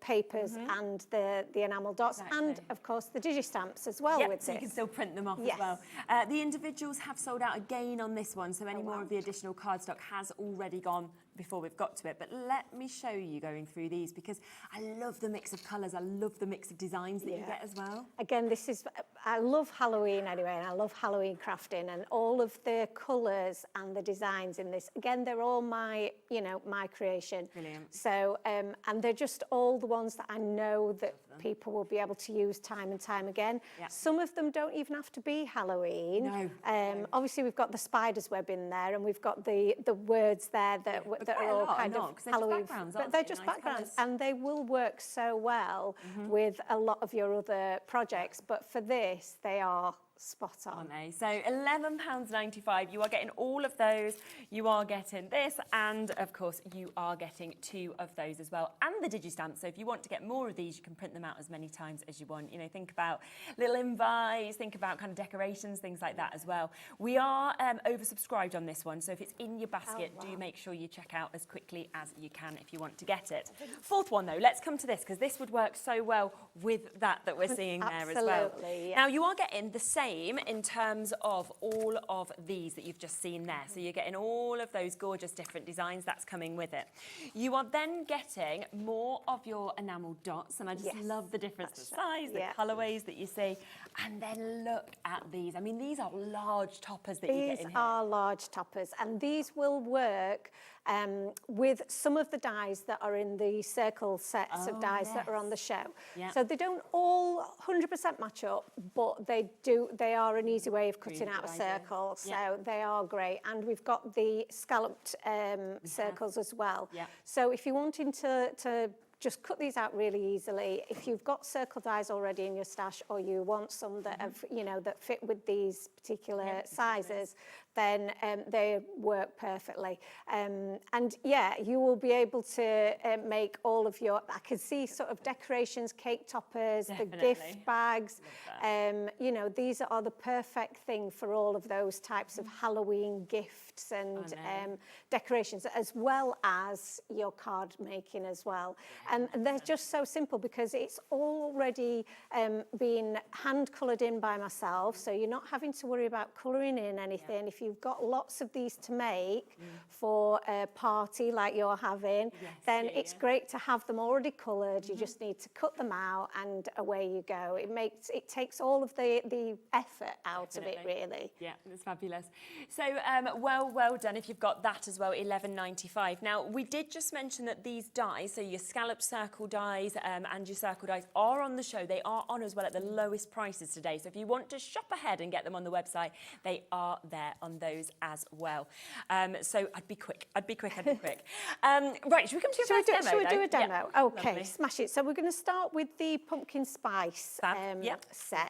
papers and the enamel dots, and of course the digi-stamps as well with so this. you can still print them off as well. The individuals have sold out again on this one, so any more of the additional cardstock has already gone before we've got to it. But let me show you going through these, because I love the mix of colours, I love the mix of designs that you get as well. Again, this is, I love Halloween anyway, and I love Halloween crafting, and all of the colours and the designs in this, again, they're all my, you know, my creation. Brilliant. So, and they're just all the ones that I know that people will be able to use time and time again. Some of them don't even have to be Halloween. No. Obviously, we've got the spider's web in there, and we've got the words there that are all kind of Halloween. But they're just backgrounds, and they will work so well with a lot of your other projects. But for this, they are spot on. Aren't they? So £11.95, you are getting all of those, you are getting this, and of course you are getting 2 of those as well, and the DigiStamp. So if you want to get more of these, you can print them out as many times as you want. You know, think about little invites, think about kind of decorations, things like that as well. We are oversubscribed on this one, so if it's in your basket, do make sure you check out as quickly as you can if you want to get it. Fourth one though, let's come to this, because this would work so well with that we're seeing there as well. Absolutely, yeah. Now you are getting the same in terms of all of these that you've just seen there. So you're getting all of those gorgeous different designs that's coming with it. You are then getting more of your enamel dots, and I just love the difference, the size, the colourways that you see. And then look at these. I mean, these are large toppers that you get in here. These are large toppers, and these will work with some of the dies that are in the circle sets of dies that are on the show. Yeah. So they don't all 100% match up, but they are an easy way of cutting out a circle. So they are great. And we've got the scalloped circles as well. Yeah. So if you're wanting to just cut these out really easily. If you've got circle dies already in your stash, or you want some that have, you know, that fit with these particular sizes, then they work perfectly. And yeah, you will be able to make all of your, I can see sort of decorations, cake toppers, the gift bags. You know, these are the perfect thing for all of those types of Halloween gifts and decorations, as well as your card making as well. And they're just so simple because it's already been hand coloured in by myself, so you're not having to worry about colouring in anything. If you've got lots of these to make for a party like you're having, then it's great to have them already coloured. You just need to cut them out and away you go. It takes all of the effort out of it, really. Yeah, it's fabulous. So well done if you've got that as well, £11.95. Now, we did just mention that these dies, so your scallop circle dies and your circle dies, are on the show. They are on as well at the lowest prices today. So if you want to shop ahead and get them on the website, they are there on those as well. So I'd be quick. Right, should we come to your first demo? Shall we do a demo? Yeah, okay, lovely. Smash it. So we're going to start with the pumpkin spice set.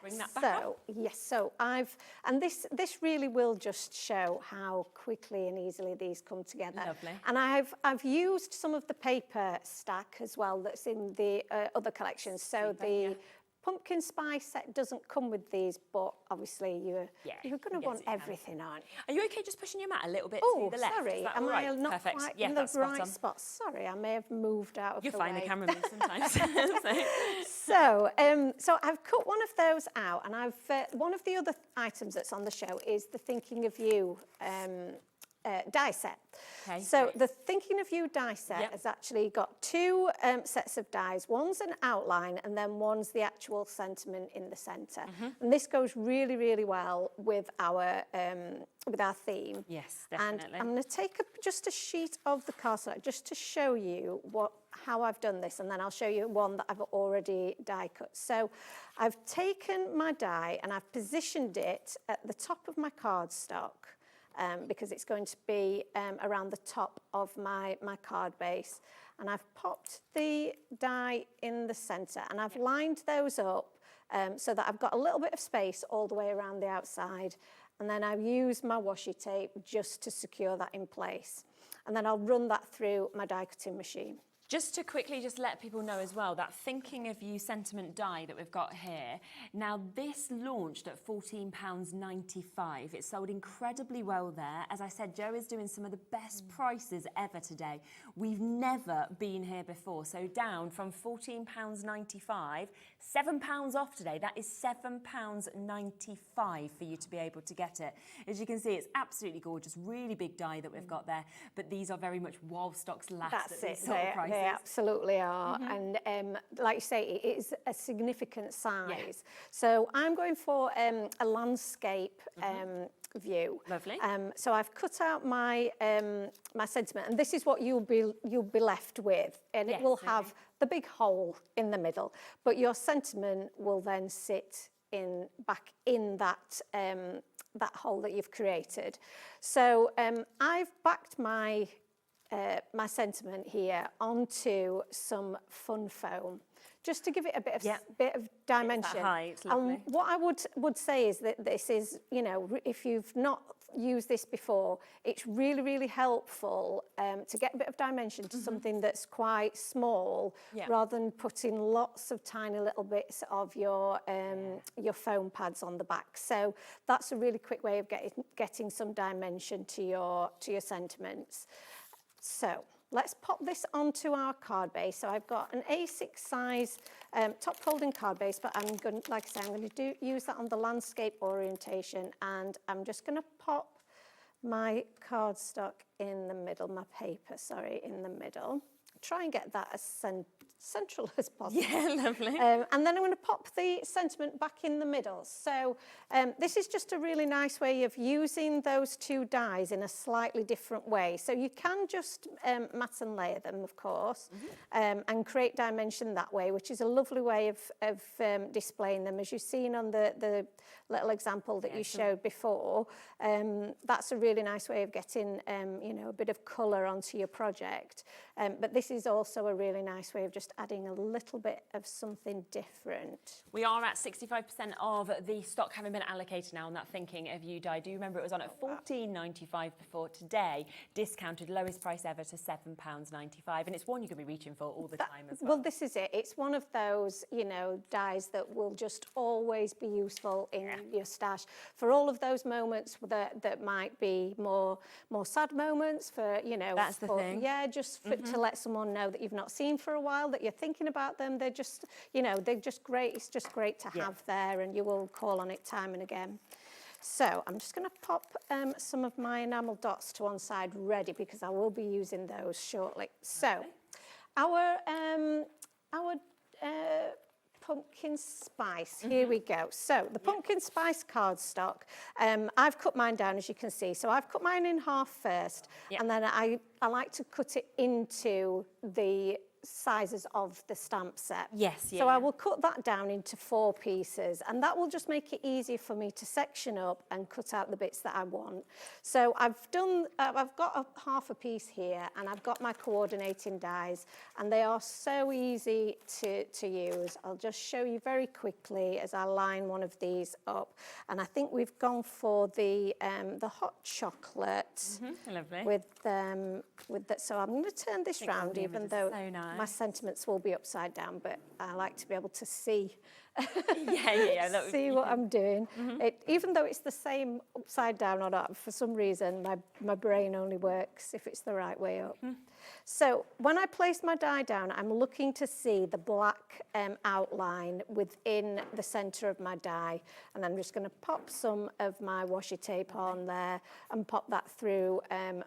Bring that back up. Yes, so and this really will just show how quickly and easily these come together. Lovely. And I've used some of the paper stack as well that's in the other collections. So the pumpkin spice set doesn't come with these, but obviously you're going to want everything on. Are you okay just pushing your mat a little bit to the left? Sorry, Is that am all right? I not Perfect. quite Yeah, in the that's spot right on. spot? Sorry, I may have moved out of You're the fine, way. the camera moves sometimes. So I've cut one of those out, and one of the other items that's on the show is the Thinking of You die set. Okay, so great. the Thinking of You die set has actually got 2 sets of dies. One's an outline, and then one's the actual sentiment in the centre. And this goes really, really well with our theme. Yes, definitely. And I'm going to take just a sheet of the cardstock just to show you how I've done this, and then I'll show you one that I've already die cut. So I've taken my die and I've positioned it at the top of my cardstock. Because it's going to be around the top of my card base. And I've popped the die in the centre, and I've lined those up so that I've got a little bit of space all the way around the outside. And then I've used my washi tape just to secure that in place. And then I'll run that through my die cutting machine. Just to quickly just let people know as well, that Thinking of You sentiment die that we've got here, now this launched at £14.95. It sold incredibly well there. As I said, Joe is doing some of the best prices ever today. We've never been here before. So down from £14.95, £7 off today. That is £7.95 for you to be able to get it. As you can see, it's absolutely gorgeous, really big die that we've got there, but these are very much while stocks last at these sort of prices. They absolutely are. And like you say, it is a significant size. So I'm going for a landscape view. Lovely. So I've cut out my my sentiment, and this is what you'll be left with, and it will have the big hole in the middle, but your sentiment will then sit back in that that hole that you've created. So I've backed my my sentiment here onto some fun foam just to give it a bit of dimension. height, and lovely. what I would say is that this is, you know, if you've not used this before, it's really, really helpful to get a bit of dimension to something that's quite small, rather than putting lots of tiny little bits of your foam pads on the back. So that's a really quick way of getting some dimension to your sentiments. So let's pop this onto our card base. So I've got an A6 size top folding card base, but I'm going, like I say, I'm going to use that on the landscape orientation, and I'm just going to pop my cardstock in the middle, my paper, sorry, in the middle. Try and get that as central as possible. Yeah, lovely. And then I'm going to pop the sentiment back in the middle. So this is just a really nice way of using those two dies in a slightly different way. So you can just mat and layer them, of course, and create dimension that way, which is a lovely way of displaying them. As you've seen on the little example that you showed before, that's a really nice way of getting you know, a bit of colour onto your project. But this is also a really nice way of just adding a little bit of something different. We are at 65% of the stock having been allocated now on that Thinking of You die. Do you remember it was on at $14.95 before? Today, discounted, lowest price ever to £7.95, and it's one you're going to be reaching for all the time as well. Well, this is it. It's one of those, you know, dies that will just always be useful in your stash for all of those moments that might be more sad moments, for, you know, that's the thing. Yeah, just to let someone know that you've not seen for a while, that you're thinking about them. They're just, you know, they're just great. It's just great to have there, and you will call on it time and again. So I'm just going to pop some of my enamel dots to one side ready, because I will be using those shortly. So our pumpkin spice, here we go. So the pumpkin spice cardstock, I've cut mine down, as you can see. So I've cut mine in half first, and then I like to cut it into the sizes of the stamp set. Yes, So I will cut that down into 4 pieces, and that will just make it easier for me to section up and cut out the bits that I want. So I've got half a piece here, and I've got my coordinating dies, and they are so easy to use. I'll just show you very quickly as I line one of these up, and I think we've gone for the hot chocolate. Lovely. With that. So I'm going to turn this round, even though so nice. My sentiments will be upside down, but I like to be able to see see what I'm doing. Even though it's the same upside down or not, for some reason my brain only works if it's the right way up. So when I place my die down, I'm looking to see the black outline within the centre of my die, and I'm just going to pop some of my washi tape on there and pop that through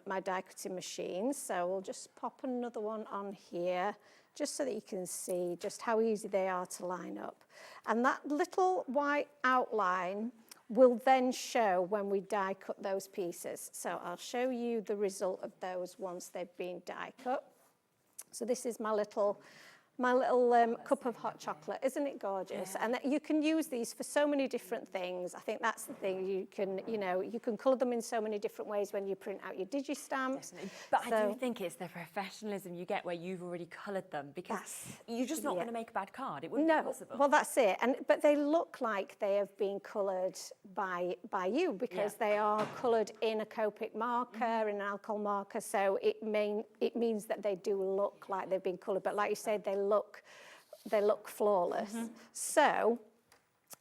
my die cutting machine. So we'll just pop another one on here, just so that you can see just how easy they are to line up. And that little white outline will then show when we die cut those pieces. So I'll show you the result of those once they've been die cut. So this is my little cup of hot chocolate. Isn't it gorgeous? And you can use these for so many different things. I think that's the thing. You can colour them in so many different ways when you print out your digi-stamps. But I do think it's the professionalism you get where you've already coloured them, because you're just not going to make a bad card. It wouldn't be possible. Well, that's it. But they look like they have been coloured by you, because they are coloured in a Copic marker, in an alcohol marker. So it means that they do look like they've been coloured. But like you said, they look flawless. So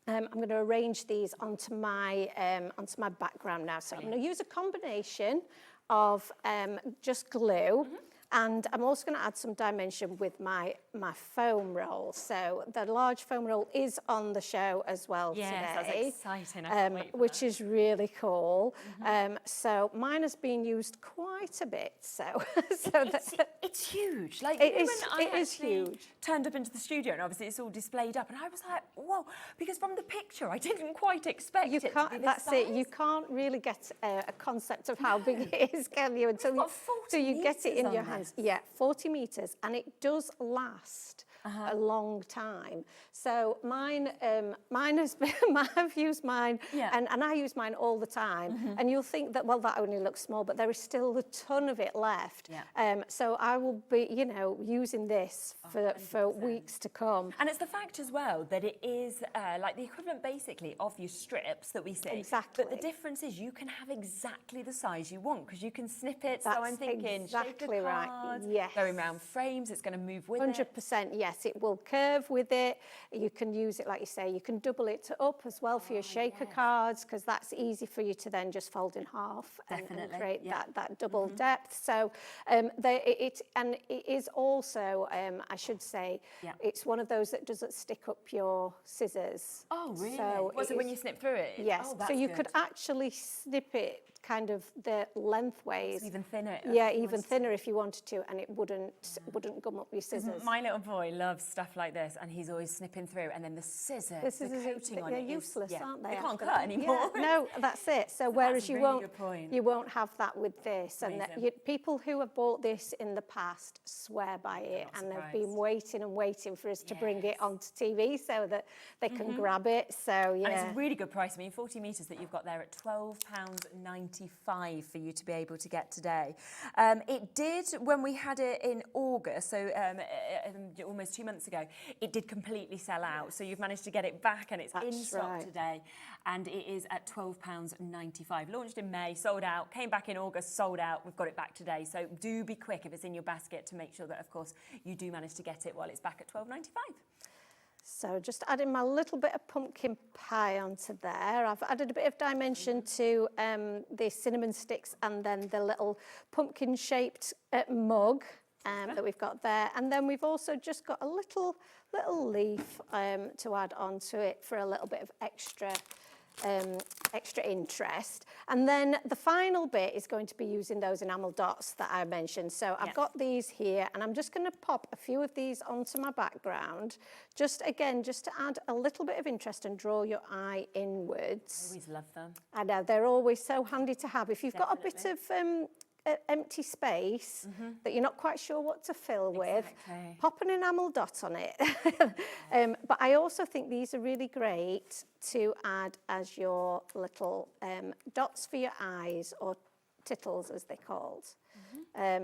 I'm going to arrange these onto my background now. So I'm going to use a combination of just glue, and I'm also going to add some dimension with my foam roll. So the large foam roll is on the show as well today. That's exciting. I can't wait for which is really cool. So mine has been used quite a bit. So it's huge. Like it is huge. Turned up into the studio, and obviously it's all displayed up, and I was like, whoa, because from the picture I didn't quite expect it to be this That's size. it. You can't really get a concept of how big it is, can you? Until you get it in your hands. Yeah, 40 metres, and it does last a long time. So mine has been, I've used mine, and I use mine all the time. And you'll think that, well, that only looks small, but there is still a ton of it left. So I will be, you know, using this for weeks to come. And it's the fact as well that it is like the equivalent basically of your strips that we see. Exactly. But the difference is you can have exactly the size you want because you can snip it. That's so I'm thinking exactly shaker right. cards, Yes. going round frames, it's going to move with it. 100%, yes, it will curve with it. You can use it, like you say, you can double it up as well for your shaker cards, because that's easy for you to then just fold in half and create that double depth. So it is also, I should say, it's one of those that doesn't stick up your scissors. Oh, really? So Was it when you snip through it? Yes, Oh, that's so you good. could actually snip it kind of the lengthways. So even thinner. Yeah, even thinner if you wanted to, and it wouldn't gum up your scissors. My little boy loves stuff like this, and he's always snipping through, and then the scissors, the coating on they're it useless, aren't they? They can't after cut that? anymore. Yeah, no, that's it. So whereas a you really good point. won't have that with this, and Amazing. people who have bought this in the past swear by it, and they've been waiting and waiting for us to bring it onto TV so that they can grab it. So yeah, And it's a really good price. I mean, 40 metres that you've got there at £12.95 for you to be able to get today. It did, when we had it in August, so almost 2 months ago, it did completely sell out. So you've managed to get it back, and it's in stock today. And it is at £12.95. Launched in May, sold out, came back in August, sold out. We've got it back today. So do be quick if it's in your basket to make sure that, of course, you do manage to get it while it's back at £12.95. So just adding my little bit of pumpkin pie onto there. I've added a bit of dimension to the cinnamon sticks and then the little pumpkin-shaped mug that we've got there. And then we've also just got a little leaf to add onto it for a little bit of extra interest. And then the final bit is going to be using those enamel dots that I mentioned. So I've got these here, and I'm just going to pop a few of these onto my background, just to add a little bit of interest and draw your eye inwards. I always love them. I know, they're always so handy to have. If you've got a bit of empty space that you're not quite sure what to fill with, pop an enamel dot on it. But I also think these are really great to add as your little dots for your eyes, or tittles as they're called.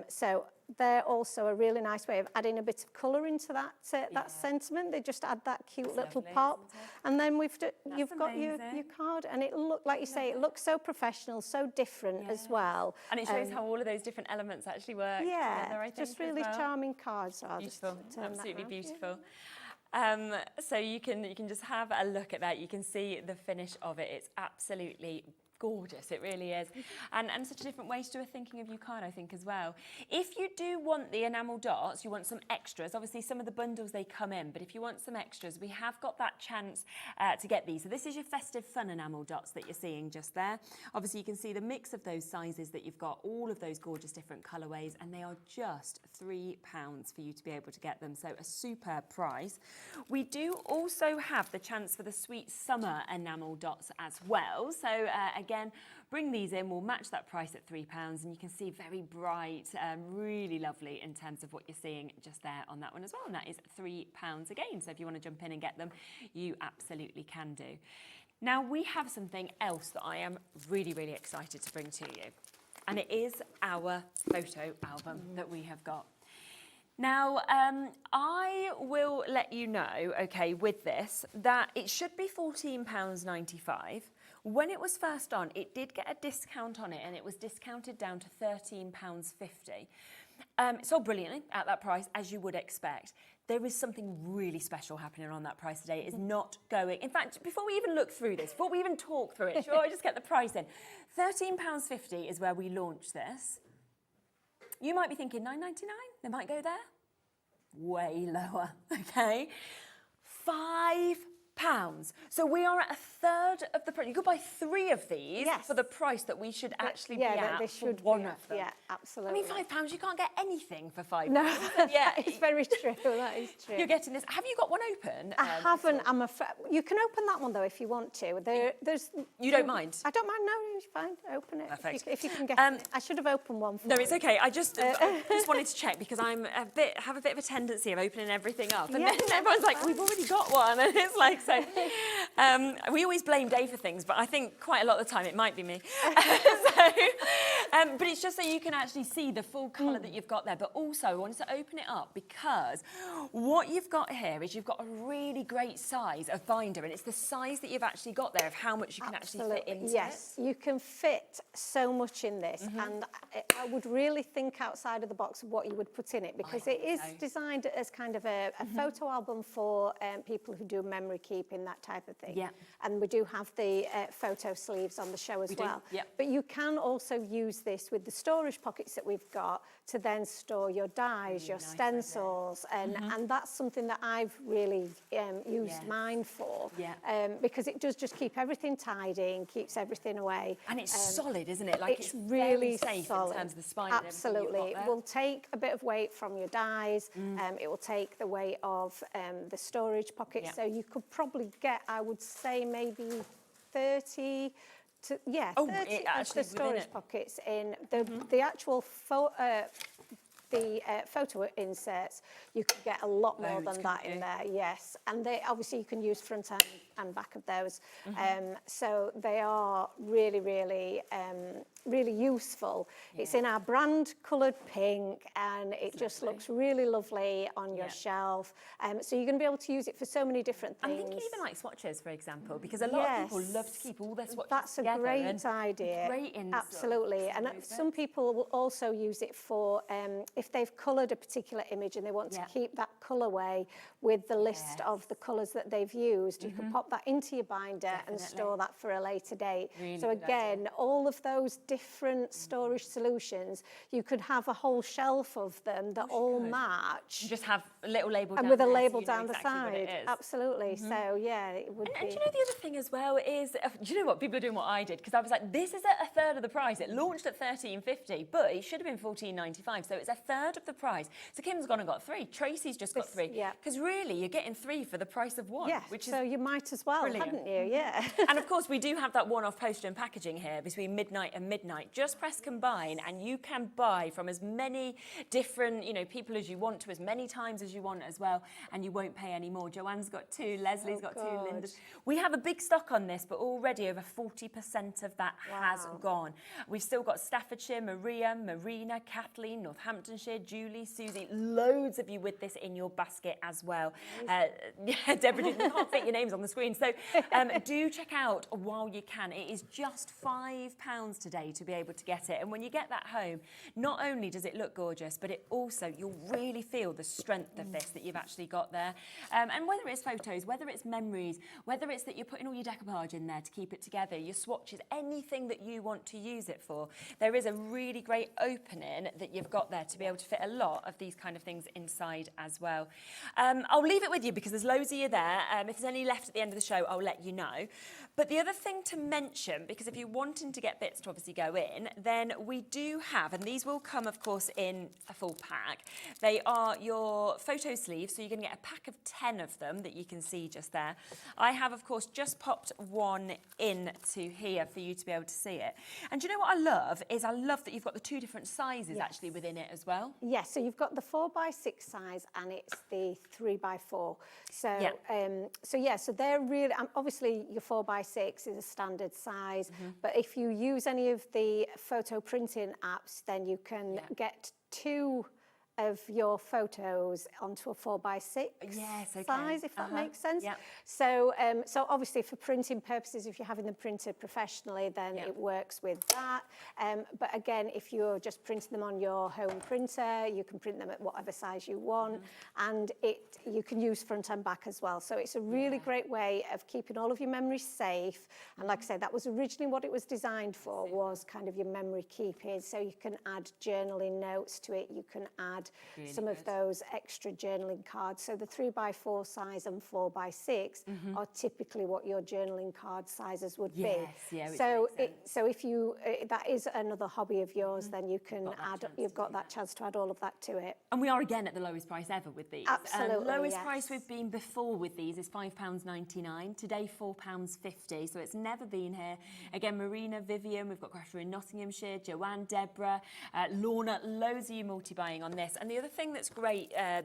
So they're also a really nice way of adding a bit of colour into that that sentiment. They just add that cute little pop, and then you've got your card, and it like you say, it looks so professional, so different as well. And it shows how all of those different elements actually work together, I think, just really charming cards. Beautiful, absolutely beautiful. So you can just have a look at that. You can see the finish of it. It's absolutely gorgeous, it really is. And such a different way to do a thinking of your card, I think, as well. If you do want the enamel dots, you want some extras, obviously some of the bundles they come in, but if you want some extras, we have got that chance to get these. So this is your festive fun enamel dots that you're seeing just there. Obviously you can see the mix of those sizes that you've got, all of those gorgeous different colourways, and they are just £3 for you to be able to get them, so a superb price. We do also have the chance for the sweet summer enamel dots as well. So again, bring these in, we'll match that price at £3, and you can see very bright, really lovely in terms of what you're seeing just there on that one as well, and that is £3 again. So if you want to jump in and get them, you absolutely can do. Now we have something else that I am really, really excited to bring to you, and it is our photo album that we have got. Now, I will let you know, okay, with this, that it should be £14.95. When it was first on, it did get a discount on it, and it was discounted down to £13.50. It sold brilliantly at that price, as you would expect. There is something really special happening on that price today. It is not going... In fact, before we even look through this, before we even talk through it, shall I just get the price in? £13.50 is where we launched this. You might be thinking £9.99, they might go there. Way lower, okay? £5 £4. So we are at a third of the price. You could buy 3 of these for the price that we should actually be at they should for one be of them. Yeah, absolutely. I mean, £5, you can't get anything for £5. No, yeah, it's very true. That is true. You're getting this. Have you got one open? I haven't. I'm afraid. You can open that one though if you want to. There's. You don't mind? I don't mind. No, it's fine. Open it. Perfect. If you can get it. I should have opened one for No, you. it's okay. I just wanted to check because have a bit of a tendency of opening everything up, and then everyone's like, "We've already got one," and it's like so. We always blame Dave for things, but I think quite a lot of the time it might be me. But it's just so you can actually see the full colour that you've got there. But also, I wanted to open it up because what you've got here is you've got a really great size of binder, and it's the size that you've actually got there of how much you can actually fit into Yes, you can fit so much in this, and I would really think outside of the box of what you would put in it, because it is designed as kind of a photo album for people who do memory keeping, that type of thing. Yeah. And we do have the photo sleeves on the show as well. But you can also use this with the storage pockets that we've got to then store your dies, your stencils, and that's something that I've really used mine for, because it does just keep everything tidy and keeps everything away. And it's solid, isn't it? Like it's really safe solid. in terms of the spine. Absolutely. It will take a bit of weight from your dies. It will take the weight of the storage pockets. So you could probably get, I would say, maybe 30 to 30 of the storage pockets in the actual photo inserts. You can get a lot more than that in there, yes. And they obviously you can use front and back of those. So they are really, really, really useful. It's in our brand coloured pink, and it just looks really lovely on your shelf. So you're going to be able to use it for so many different things. I'm thinking even like swatches, for example, because a lot of people love to keep all their swatches That's a together. great idea. Great in Absolutely. And some people will also use it for if they've coloured a particular image and they want to keep that colourway with the list of the colours that they've used, you can pop that into your binder and store that for a later date. Really so again, all of those different storage solutions, you could have a whole shelf of them that all match. You just have a little label and down with a there, label so you know down the exactly what it side. is. Absolutely. So yeah, it would be. And do you know the other thing as well is, do you know what, people are doing what I did, because I was like, this is at a third of the price. It launched at $13.50, but it should have been $14.95, so it's a third of the price. So Kim's gone and got 3. Tracy's just got 3. Because really, you're getting 3 for the price of 1. Yeah, which is so you might as well, hadn't you? Yeah. And of course, we do have that one-off postage and packaging here between midnight and midnight. Just press combine, and you can buy from as many different, people as you want to, as many times as you want as well, and you won't pay any more. Joanne's got 2, Leslie's got 2, Linda's. We have a big stock on this, but already over 40% of that has gone. We've still got Staffordshire, Maria, Marina, Kathleen, Northamptonshire, Julie, Susie, loads of you with this in your basket as well. Deborah, you can't fit your names on the screen, so do check out while you can. It is just £5 today to be able to get it, and when you get that home, not only does it look gorgeous, but it also, you'll really feel the strength of this that you've actually got there. And whether it's photos, whether it's memories, whether it's that you're putting all your decoupage in there to keep it together, your swatches, anything that you want to use it for, there is a really great opening that you've got there to be able to fit a lot of these kind of things inside as well. I'll leave it with you because there's loads of you there. If there's any left at the end of the show, I'll let you know. But the other thing to mention, because if you're wanting to get bits to obviously go in, then we do have, and these will come, of course, in a full pack. They are your photo sleeves, so you're going to get a pack of 10 of them that you can see just there. I have, of course, just popped one into here for you to be able to see it. And do you know what I love? Is I love that you've got the 2 different sizes actually within it as well. Yes, so you've got the 4x6 size and it's the 3x4. So, so they're really, obviously your 4x6 is a standard size, but if you use any of the photo printing apps, then you can get 2 of your photos onto a 4x6 size, if that makes sense. So, so obviously for printing purposes, if you're having them printed professionally, then it works with that. But again, if you're just printing them on your home printer, you can print them at whatever size you want, and you can use front and back as well. So it's a really great way of keeping all of your memories safe. And like I said, that was originally what it was designed for, was kind of your memory keeping. So you can add journaling notes to it, you can add add Really some of those extra journaling cards. So the 3x4 size and 4x6 are typically what your journaling card sizes would be. Yeah, which So makes sense. so if you that is another hobby of yours, then you can you've got that chance to add all of that to it. And we are again at the lowest price ever with these. Absolutely, lowest yes. price we've been before with these is £5.99. Today, £4.50. So it's never been here. Again, Marina, Vivian, we've got Greta in Nottinghamshire, Joanne, Deborah, Lorna, loads of you multi-buying on this. And the other thing that's great, I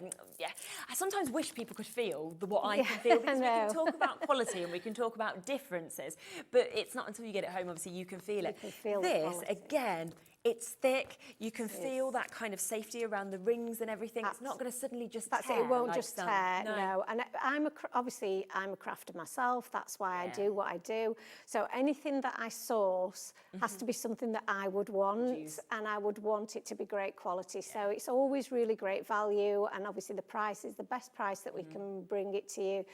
sometimes wish people could feel what I can feel, because we can talk about quality and we can talk about differences, but it's not until you get it home, obviously, you can feel it. You can feel the this, quality. again, it's thick. You can feel that kind of safety around the rings and everything. It's not going to suddenly just That's tear. it. It won't like just some. tear. No. And obviously I'm a crafter myself. That's why I do what I do. So anything that I source has to be something that I would want, and I would want it to be great quality. So it's always really great value, and obviously the price is the best price that we can bring it to you,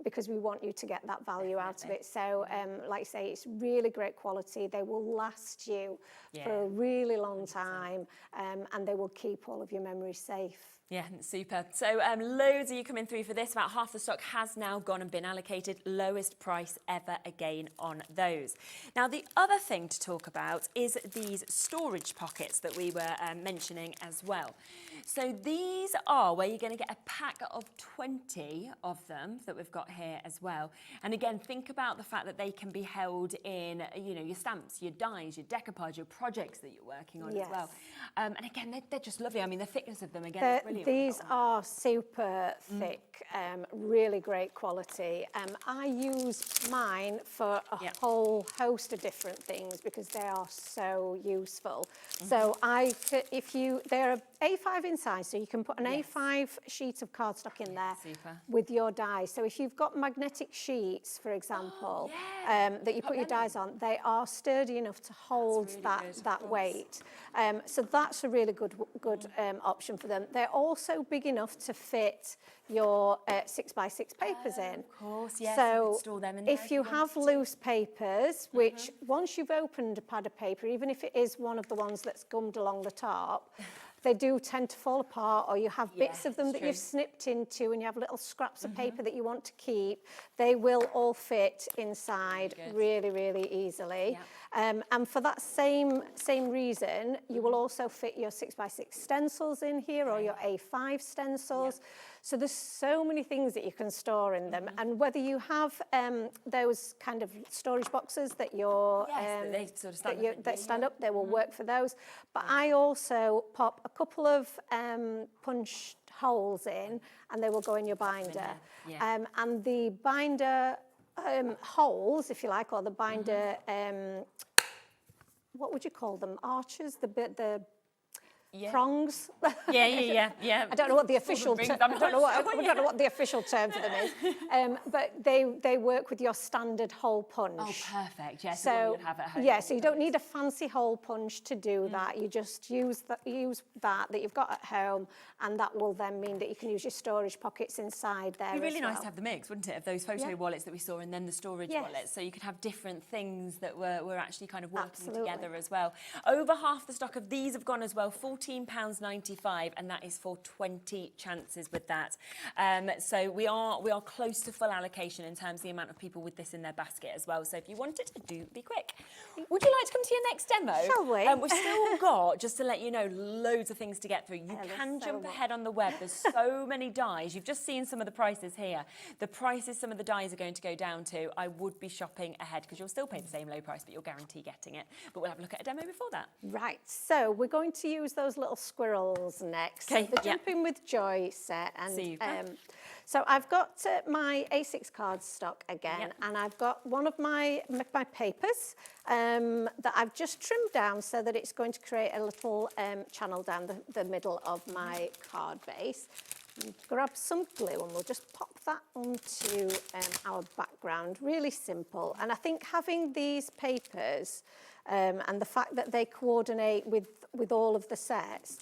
because we want you to get that value out of it. So like I say, it's really great quality. They will last you for a really long time, and they will keep all of your memories safe. Yeah, super. So loads of you coming through for this. About half the stock has now gone and been allocated. Lowest price ever again on those. Now, the other thing to talk about is these storage pockets that we were mentioning as well. So these are where you're going to get a pack of 20 of them that we've got here as well. And again, think about the fact that they can be held in, you know, your stamps, your dies, your decoupage, your projects that you're working on as well. And again, they're just lovely. I mean, the thickness of them, again, is brilliant. These are super thick, really great quality. I use mine for a whole host of different things because they are so useful. So they're A5 inside, so you can put an A5 sheet of cardstock in there with your dies. So if you've got magnetic sheets, for example, that you put your dies on, they are sturdy enough to hold that weight. So that's a really good option for them. They're also big enough to fit your 6x6 papers in. Of course, yes. So you can store them in there if you have loose papers, which once you've opened a pad of paper, even if it is one of the ones that's gummed along the top, they do tend to fall apart, or you have bits of them that you've snipped into and you have little scraps of paper that you want to keep. They will all fit inside really, really easily. And for that same reason, you will also fit your 6x6 stencils in here, or your A5 stencils. So there's so many things that you can store in them, and whether you have those kind of storage boxes that you're they sort of that stand up, they will work for those. But I also pop a couple of punch holes in, and they will go in your binder. And the binder holes, if you like, or the binder what would you call them? Arches, the prongs. Yeah. I don't know what the official term. I don't know what the official term for them is. But they work with your standard hole punch. Oh, perfect. Yes. So you'd have at home. yeah, so you don't need a fancy hole punch to do that. You just use that you've got at home, and that will then mean that you can use your storage pockets inside there. It'd be really as well. nice to have the mix, wouldn't it, of those photo wallets that we saw, and then the storage wallets, so you could have different things that were actually kind of working together as well. Over half the stock of these have gone as well. £14.95, and that is for 20 chances with that. So we are close to full allocation in terms of the amount of people with this in their basket as well. So if you wanted to, do be quick. Would you like to come to your next demo? Shall we? We've still got, just to let you know, loads of things to get through. You can jump ahead on the web. There's so many dies. You've just seen some of the prices here. The prices some of the dies are going to go down to, I would be shopping ahead, because you'll still pay the same low price, but you'll guarantee getting it. But we'll have a look at a demo before that. Right, so we're going to use those little squirrels next. Okay, So the Jumping with Joy set. And Super. so I've got my A6 card stock again, and I've got one of my papers that I've just trimmed down so that it's going to create a little channel down the middle of my card base. Grab some glue and we'll just pop that onto our background. Really simple. And I think having these papers and the fact that they coordinate with all of the sets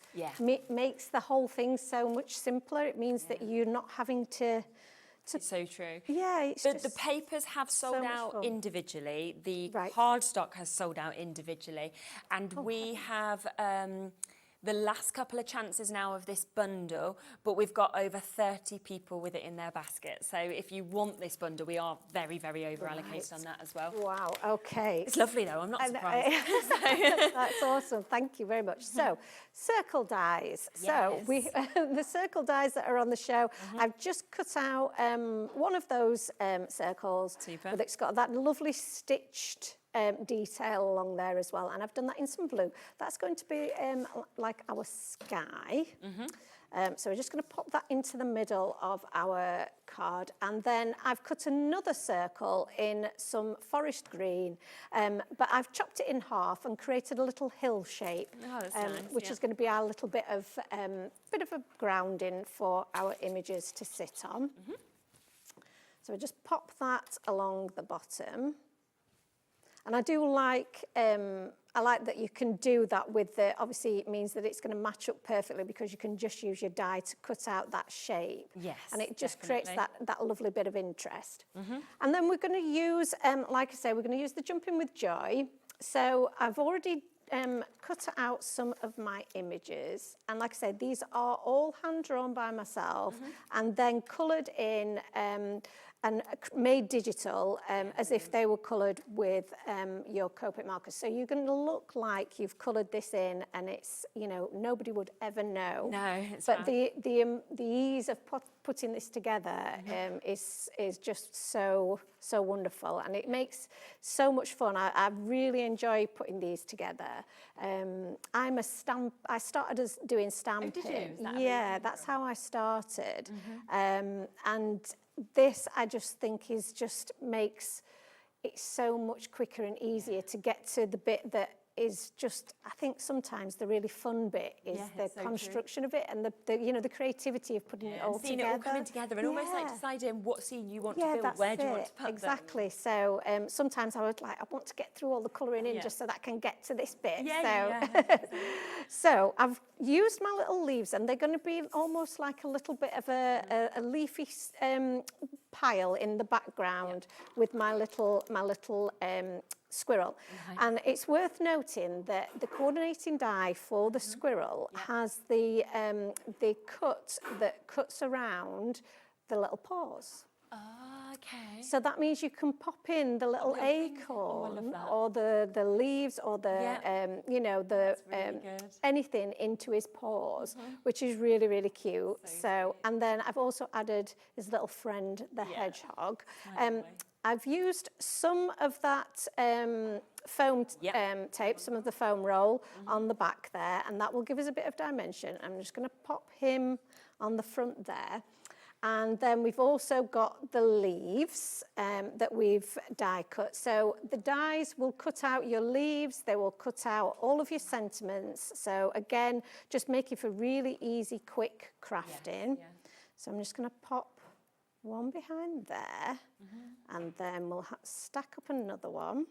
makes the whole thing so much simpler. It means that you're not having to... It's so true. Yeah, the papers have sold out individually. The cardstock has sold out individually, and we have the last couple of chances now of this bundle, but we've got over 30 people with it in their basket. So if you want this bundle, we are very, very over allocated on that as well. Wow, okay. It's lovely though, I'm not surprised. That's awesome, thank you very much. So, circle dies. So, the circle dies that are on the show, I've just cut out one of those circles. Super. But it's got that lovely stitched detail along there as well, and I've done that in some blue. That's going to be like our sky. So we're just going to pop that into the middle of our card, and then I've cut another circle in some forest green, but I've chopped it in half and created a little hill shape, which is going to be our little bit of a grounding for our images to sit on. So we just pop that along the bottom. And I do like, I like that you can do that with the, obviously it means that it's going to match up perfectly because you can just use your die to cut out that shape. Yes, and it just creates that lovely bit of interest. And then we're going to use, like I say, we're going to use the Jumping with Joy. So I've already cut out some of my images, and like I said, these are all hand drawn by myself and then coloured in and made digital as if they were coloured with your Copic markers. So you're going to look like you've coloured this in, and it's, you know, nobody would ever know. No, it's but the ease of putting this together is just so wonderful, and it makes so much fun. I really enjoy putting these together. I started as doing stamping. Oh, did you? Is that Yeah, that's how I started. And this, I just think, makes it so much quicker and easier to get to the bit that is just, I think sometimes the really fun bit is the construction of it, and the creativity of putting it all seeing together. It all coming together, and almost like deciding what scene you want to build, that's where do you want to put them. Exactly. So sometimes I want to get through all the colouring in just so that I can get to this bit. So I've used my little leaves, and they're going to be almost like a little bit of a leafy pile in the background with my little squirrel. And it's worth noting that the coordinating die for the squirrel has the cut that cuts around the little paws. Oh, okay. So that means you can pop in the little acorn or the leaves or the anything into his paws, which is really, really cute. So, and then I've also added his little friend, the hedgehog. I've used some of that foam tape, some of the foam roll on the back there, and that will give us a bit of dimension. I'm just going to pop him on the front there. And then we've also got the leaves that we've die cut. So the dies will cut out your leaves, they will cut out all of your sentiments. So again, just making for really easy, quick crafting. So I'm just going to pop one behind there, and then we'll stack up another one.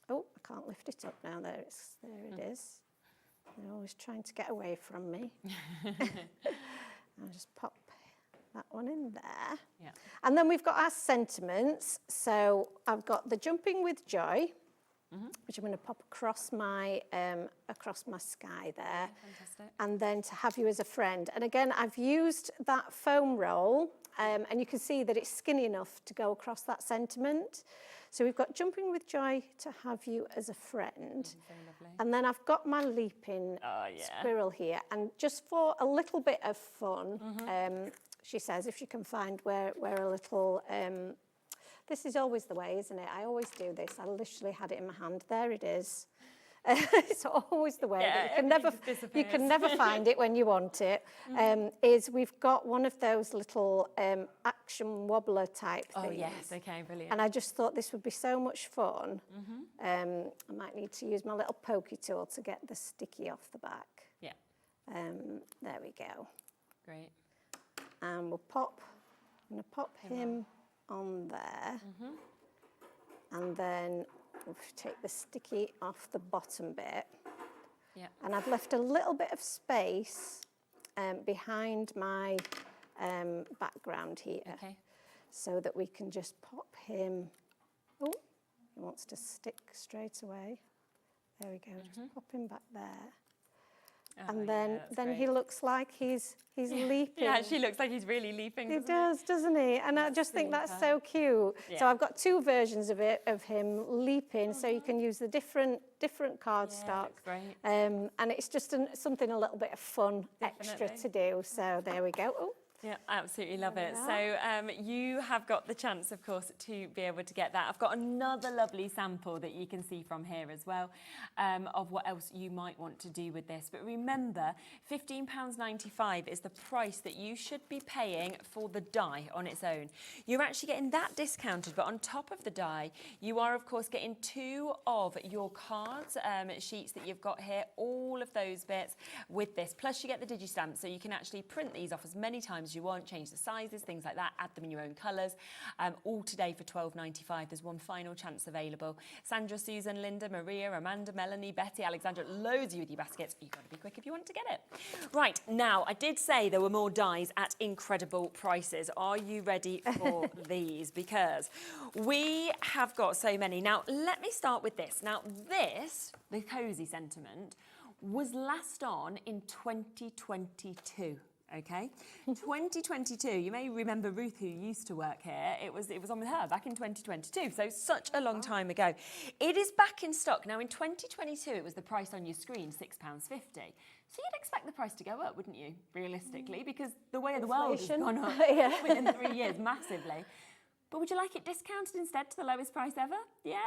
Oh, I can't lift it up now. There it is. They're always trying to get away from me. I'll just pop that one in there. And then we've got our sentiments. So I've got the Jumping with Joy, which I'm going to pop across my sky there. Fantastic. And then To Have You as a Friend. And again, I've used that foam roll, and you can see that it's skinny enough to go across that sentiment. So we've got Jumping with Joy, To Have You as a Friend. And then I've got my leaping squirrel here. And just for a little bit of fun, she says, if you can find where a little... this is always the way, isn't it? I always do this. I literally had it in my hand. There it is. It's always the way. You can never find it when you want it. Is we've got one of those little action wobbler type things. Oh yes, okay, brilliant. And I just thought this would be so much fun. I might need to use my little pokey tool to get the sticky off the back. Yeah. There we go. Great. And I'm going to pop him on there. And then we'll take the sticky off the bottom bit. And I've left a little bit of space behind my background here, so that we can just pop him. Oh, he wants to stick straight away. There we go, just pop him back there. and then he looks like he's leaping. Yeah, she looks like he's really leaping. He does, doesn't he? And I just think that's so cute. Yeah. So I've got 2 versions of him leaping, so you can use the different cardstock. Great. And it's just something a little bit of fun extra to do. So there we go. Oh. Yeah, absolutely love it. So you have got the chance, of course, to be able to get that. I've got another lovely sample that you can see from here as well of what else you might want to do with this. But remember, £15.95 is the price that you should be paying for the die on its own. You're actually getting that discounted, but on top of the die, you are, of course, getting 2 of your cards, sheets that you've got here, all of those bits with this. Plus, you get the digi-stamp, so you can actually print these off as many times as you want, change the sizes, things like that, add them in your own colours. All today for £12.95. There's one final chance available. Sandra, Susan, Linda, Maria, Amanda, Melanie, Betty, Alexandra, loads of you with your baskets. You've got to be quick if you want to get it. Right, now, I did say there were more dies at incredible prices. Are you ready for these? Because we have got so many. Now, let me start with this. Now, this, the Cosy Sentiment, was last on in 2022. Okay, 2022. You may remember Ruth, who used to work here. It was on with her back in 2022. So such a long time ago. It is back in stock now. In 2022, it was the price on your screen, £6.50. So you'd expect the price to go up, wouldn't you? Realistically, because the way of the world has gone up within 3 years massively. But would you like it discounted instead to the lowest price ever? Yeah.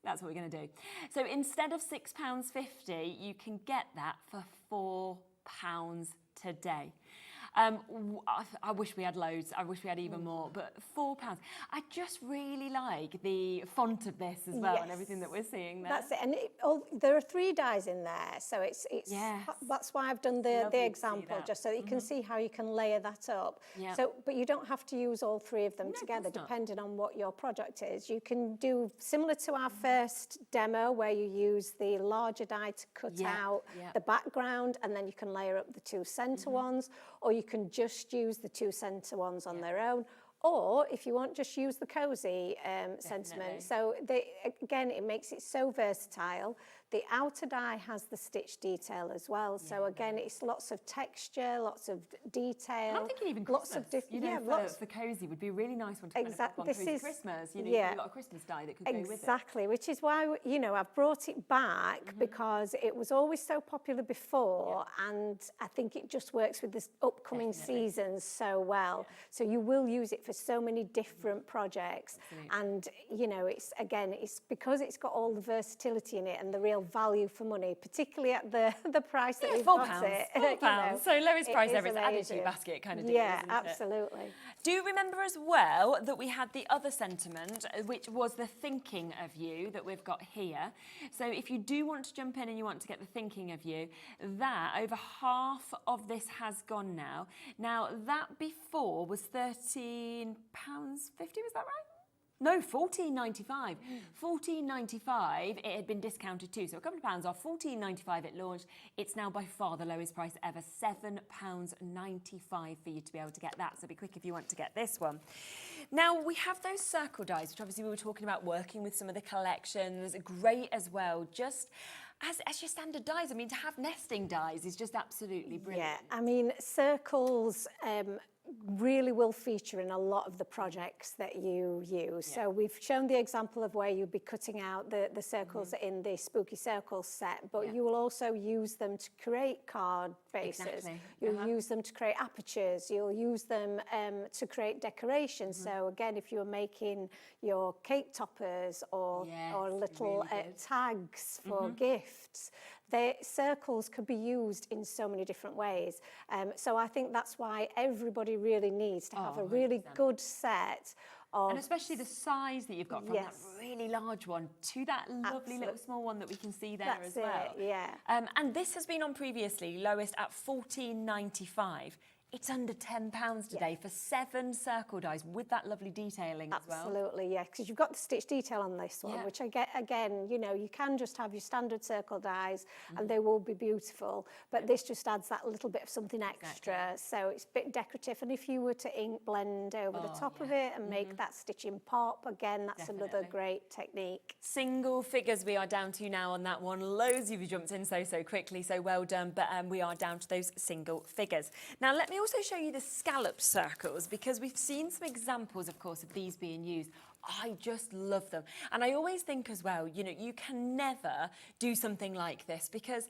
That's what we're going to do. So instead of £6.50, you can get that for £4 today. I wish we had loads. I wish we had even more, but £4. I just really like the font of this as well, and everything that we're seeing there. That's it, and there are 3 dies in there, so it's that's why I've done the example, just so that you can see how you can layer that up. Yeah. So, but you don't have to use all 3 of them together, depending on what your project is. You can do similar to our first demo, where you use the larger die to cut out the background, and then you can layer up the 2 centre ones, or you can just use the 2 centre ones on their own, or if you want, just use the Cosy Sentiment. So again, it makes it so versatile. The outer die has the stitch detail as well. So again, it's lots of texture, lots of detail. I'm thinking even lots Christmas, of different, for Cosy would be a really nice one to kind of pop on through Christmas. You know, you've got a Christmas die that could go with it. Exactly, which is why, you know, I've brought it back because it was always so popular before, and I think it just works with this upcoming seasons so well. So you will use it for so many different projects. And, you know, it's because it's got all the versatility in it and the real value for money, particularly at the price that we've got it. £4. Know, so lowest price ever, it's added to your basket kind of deal, isn't absolutely. It? Do remember as well that we had the other sentiment, which was the thinking of you that we've got here. So if you do want to jump in and you want to get the thinking of you, that over half of this has gone now. Now that before was £13.50, was that right? No, £14.95. £14.95, it had been discounted too, so a couple of pounds off. £14.95 it launched. It's now by far the lowest price ever, £7.95 for you to be able to get that. So be quick if you want to get this one. Now, we have those circle dies, which obviously we were talking about working with some of the collections. Great as well, just as your standard dies. I mean, to have nesting dies is just absolutely brilliant. Yeah, I mean, circles really will feature in a lot of the projects that you use. So we've shown the example of where you'll be cutting out the circles in the Spooky Circles set, but you will also use them to create card bases. Exactly. You'll use them to create apertures. You'll use them to create decorations. So again, if you're making your cake toppers or little really tags for gifts, the circles could be used in so many different ways. So I think that's why everybody really needs to have a really good set of... And especially the size that you've got from that really large one to that lovely little small one that we can see there as well. Yeah. And this has been on previously, lowest at £14.95. It's under £10 today for 7 circle dies with that lovely detailing as well. Absolutely, yeah, because you've got the stitch detail on this one, which I get, again, you know, you can just have your standard circle dies and they will be beautiful, but this just adds that little bit of something extra, so it's a bit decorative. And if you were to ink blend over the top of it and make that stitching pop, again, that's another great technique. Single figures we are down to now on that one. Loads of you jumped in so quickly, so well done, but we are down to those single figures. Now, let me also show you the scalloped circles, because we've seen some examples, of course, of these being used. I just love them. And I always think as well, you know, you can never do something like this because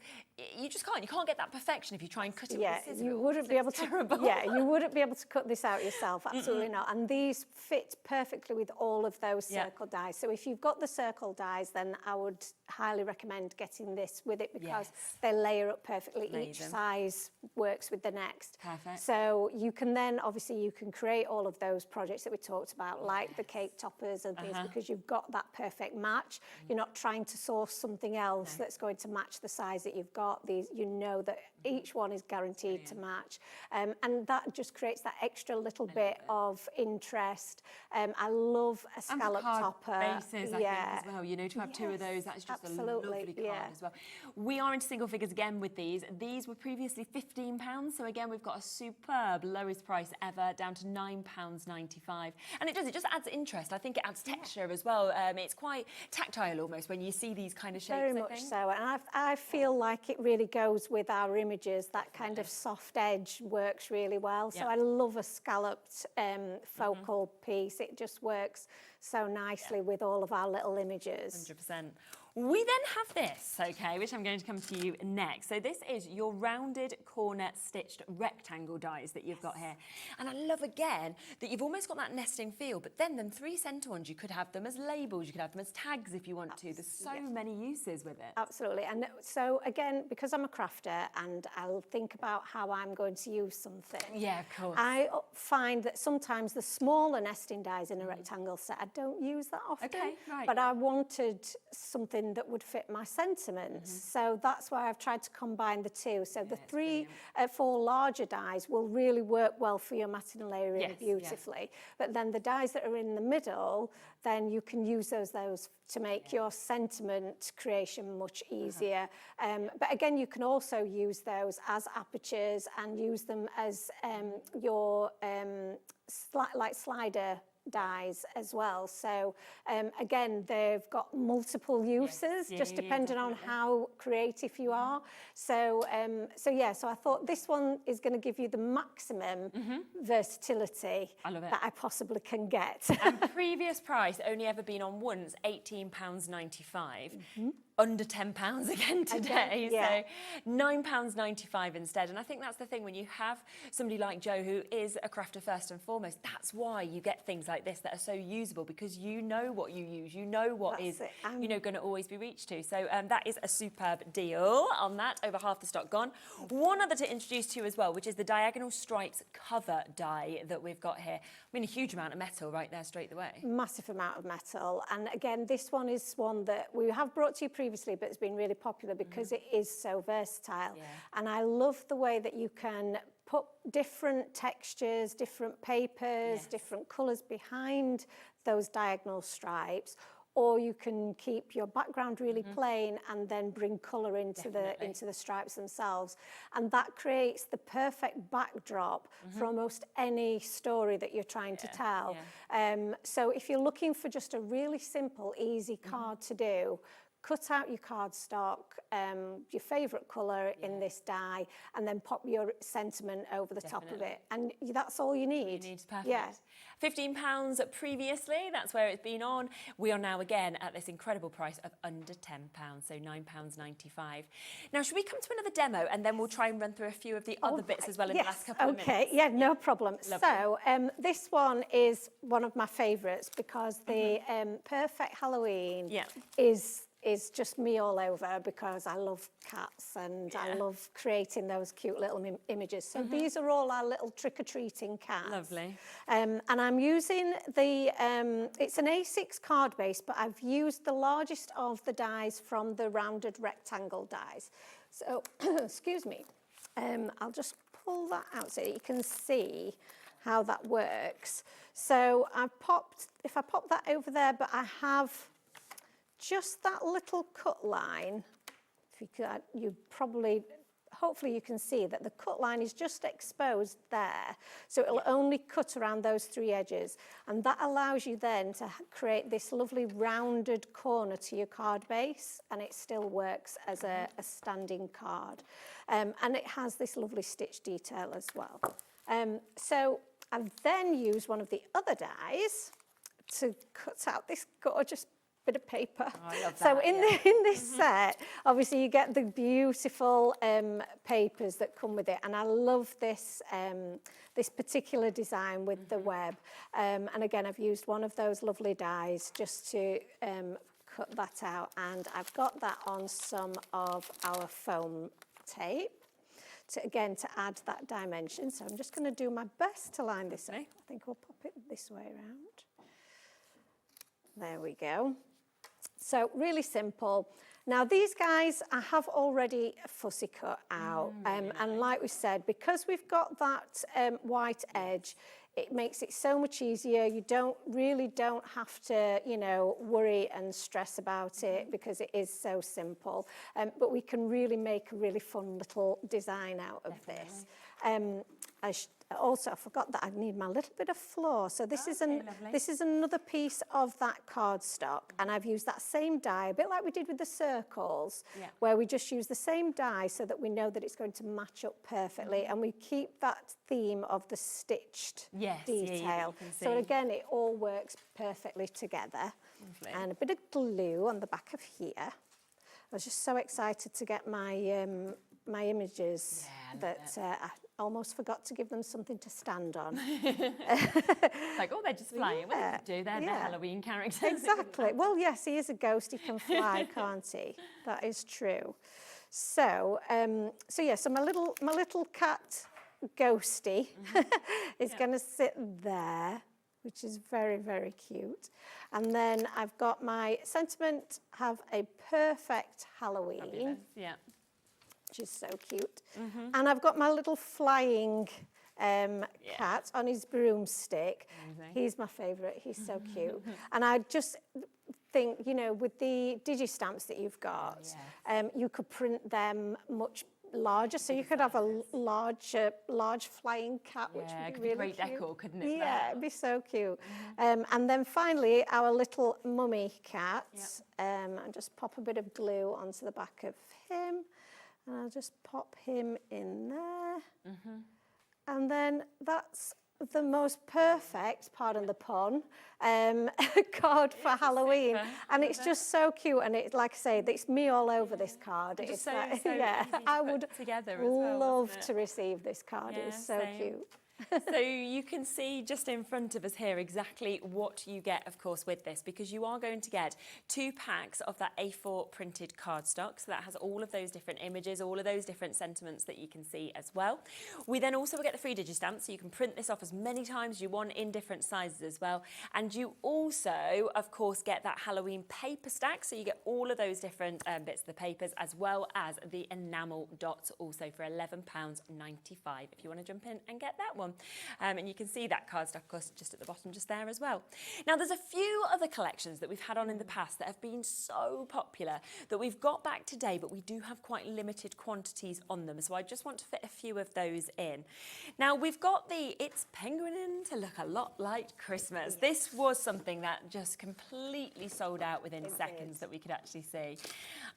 you just can't. You can't get that perfection if you try and cut it with scissors. You wouldn't be able to. Terrible. Yeah, you wouldn't be able to cut this out yourself. Absolutely not. And these fit perfectly with all of those circle dies. So if you've got the circle dies, then I would highly recommend getting this with it because they layer up perfectly. Each size works with the next. Perfect. So you can then, obviously, you can create all of those projects that we talked about, like the cake toppers and things, because you've got that perfect match. You're not trying to source something else that's going to match the size that you've got. These, you know that each one is guaranteed to match, and that just creates that extra little bit of interest. I love a scallop topper. Bases, I think, as well. You know, to have 2 of those, that's just a lovely card as well. We are in single figures again with these. These were previously £15, so again we've got a superb lowest price ever, down to £9.95, and it just adds interest. I think it adds texture as well. It's quite tactile almost when you see these kind of shapes. Very much so, and I feel like it really goes with our images. That kind of soft edge works really well. So I love a scalloped focal piece. It just works so nicely with all of our little images. 100%. We then have this, okay, which I'm going to come to you next. So this is your rounded corner stitched rectangle dies that you've got here. And I love, again, that you've almost got that nesting feel, but then them 3 centre ones, you could have them as labels, you could have them as tags if you want to. There's so many uses with it. Absolutely. And so, again, because I'm a crafter and I'll think about how I'm going to use something. Yeah, of course. I find that sometimes the smaller nesting dies in a rectangle set, I don't use that often. Okay, right. But I wanted something that would fit my sentiments. So that's why I've tried to combine the 2. So the 4 larger dies will really work well for your matting and layering beautifully. But then the dies that are in the middle, then you can use those to make your sentiment creation much easier. But again, you can also use those as apertures and use them as your like slider dies as well. So again, they've got multiple uses, just depending on how creative you are. So so I thought this one is going to give you the maximum versatility that I possibly can get. And previous price only ever been on once, £18.95. Under £10 again today, so £9.95 instead. And I think that's the thing, when you have somebody like Jo who is a crafter first and foremost, that's why you get things like this that are so usable, because you know what you use, you know what is you know, going to always be reached to. So that is a superb deal on that, over half the stock gone. One other to introduce to you as well, which is the diagonal stripes cover die that we've got here. I mean, a huge amount of metal right there straight away. Massive amount of metal. And again, this one is one that we have brought to you previously, but it's been really popular because it is so versatile. And I love the way that you can put different textures, different papers, different colours behind those diagonal stripes, or you can keep your background really plain and then bring colour into the stripes themselves. And that creates the perfect backdrop for almost any story that you're trying to tell. So if you're looking for just a really simple, easy card to do, cut out your cardstock, your favourite colour in this die, and then pop your sentiment over the top of it. And that's all you need. It's perfect. £15 previously, that's where it's been on. We are now again at this incredible price of under £10, so £9.95. Now, should we come to another demo and then we'll try and run through a few of the other bits as well in the last couple of minutes? Okay, yeah, no problem. Lovely. So this one is one of my favourites because the Perfect Halloween is just me all over, because I love cats and I love creating those cute little images. So these are all our little trick-or-treating cats. Lovely. And I'm using the, it's an A6 card base, but I've used the largest of the dies from the rounded rectangle dies. So, excuse me, I'll just pull that out so you can see how that works. So if I pop that over there, but I have just that little cut line. If you could, hopefully you can see that the cut line is just exposed there. So it'll only cut around those 3 edges. And that allows you then to create this lovely rounded corner to your card base, and it still works as a standing card. And it has this lovely stitch detail as well. So I've then used one of the other dies to cut out this gorgeous bit of paper. Oh, I love that, so in this set, obviously you get the beautiful papers that come with it, and I love this this particular design with the web. And again, I've used one of those lovely dies just to cut that out, and I've got that on some of our foam tape to add that dimension. So I'm just going to do my best to line this up. I think we'll pop it this way around. There we go. So really simple. Now these guys I have already fussy cut out, and like we said, because we've got that white edge, it makes it so much easier. You don't have to, worry and stress about it because it is so simple. But we can really make a really fun little design out of this. I forgot that I need my little bit of floor. So this is another piece of that cardstock, and I've used that same die, a bit like we did with the circles, where we just use the same die so that we know that it's going to match up perfectly, and we keep that theme of the stitched detail. So again, it all works perfectly together. Lovely. And a bit of glue on the back of here. I was just so excited to get my my images that I almost forgot to give them something to stand on. Like, they're just flying. What did they do? They're Halloween characters. Exactly. Well, yes, he is a ghost. He can fly, can't he? That is true. So, so my little cat ghosty is going to sit there, which is very, very cute. And then I've got my Sentiment Have a Perfect Halloween. Fabulous. Yeah. Which is so cute. And I've got my little flying cat on his broomstick. Amazing. He's my favourite. He's so cute. And I just think, with the digi-stamps that you've got, you could print them much larger, so you could have a large flying cat, which would be really great cute. decor, couldn't it? Yeah, it'd be so cute. And then finally, our little mummy cat. And just pop a bit of glue onto the back of him. And I'll just pop him in there. And then that's the most perfect, pardon the pun, card for Halloween. Super. And it's just so cute. And it's like I say, it's me all over this card. It's so like, easy I would together as well, love to receive this card. Yeah, it's so cute. So you can see just in front of us here exactly what you get, of course, with this, because you are going to get 2 packs of that A4 printed cardstock. So that has all of those different images, all of those different sentiments that you can see as well. We then also will get the free digistamp, so you can print this off as many times as you want in different sizes as well. And you also, of course, get that Halloween paper stack. So you get all of those different bits of the papers, as well as the enamel dots, also for £11.95 if you want to jump in and get that one. And you can see that cardstock, of course, just at the bottom just there as well. Now, there's a few other collections that we've had on in the past that have been so popular that we've got back today, but we do have quite limited quantities on them. So I just want to fit a few of those in. Now, we've got It's Penguining to Look a Lot Like Christmas. This was something that just completely sold out within seconds that we could actually see.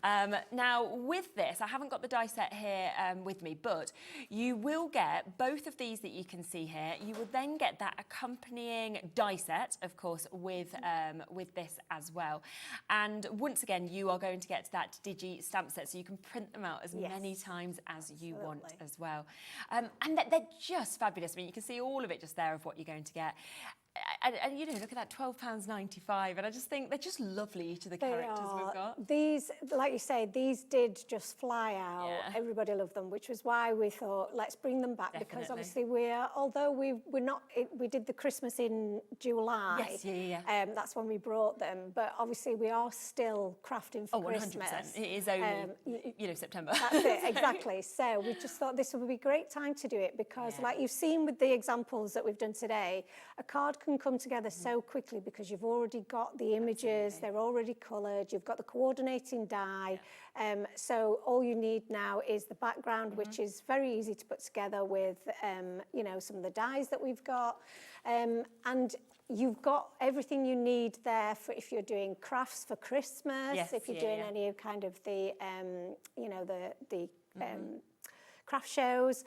Now, with this, I haven't got the die set here with me, but you will get both of these that you can see here. You will then get that accompanying die set, of course, with this as well. And once again, you are going to get that digi stamp set, so you can print them out as many times as you want as well. And they're just fabulous. I mean, you can see all of it just there of what you're going to get. And you know, look at that, £12.95, and I just think they're just lovely, each of the characters we've got. These, like you say, these did just fly out. Yeah. Everybody loved them, which was why we thought, let's bring them back. Definitely. Because obviously although we did the Christmas in July. Yes, yeah. That's when we brought them, but obviously we are still crafting for Christmas. 100%. It is only, September. That's it, exactly. So we just thought this would be a great time to do it because, like you've seen with the examples that we've done today, a card can come together so quickly because you've already got the images, they're already coloured, you've got the coordinating die. So all you need now is the background, which is very easy to put together with, some of the dies that we've got. And you've got everything you need there for if you're doing crafts for Christmas, if you're doing any kind of the, craft shows,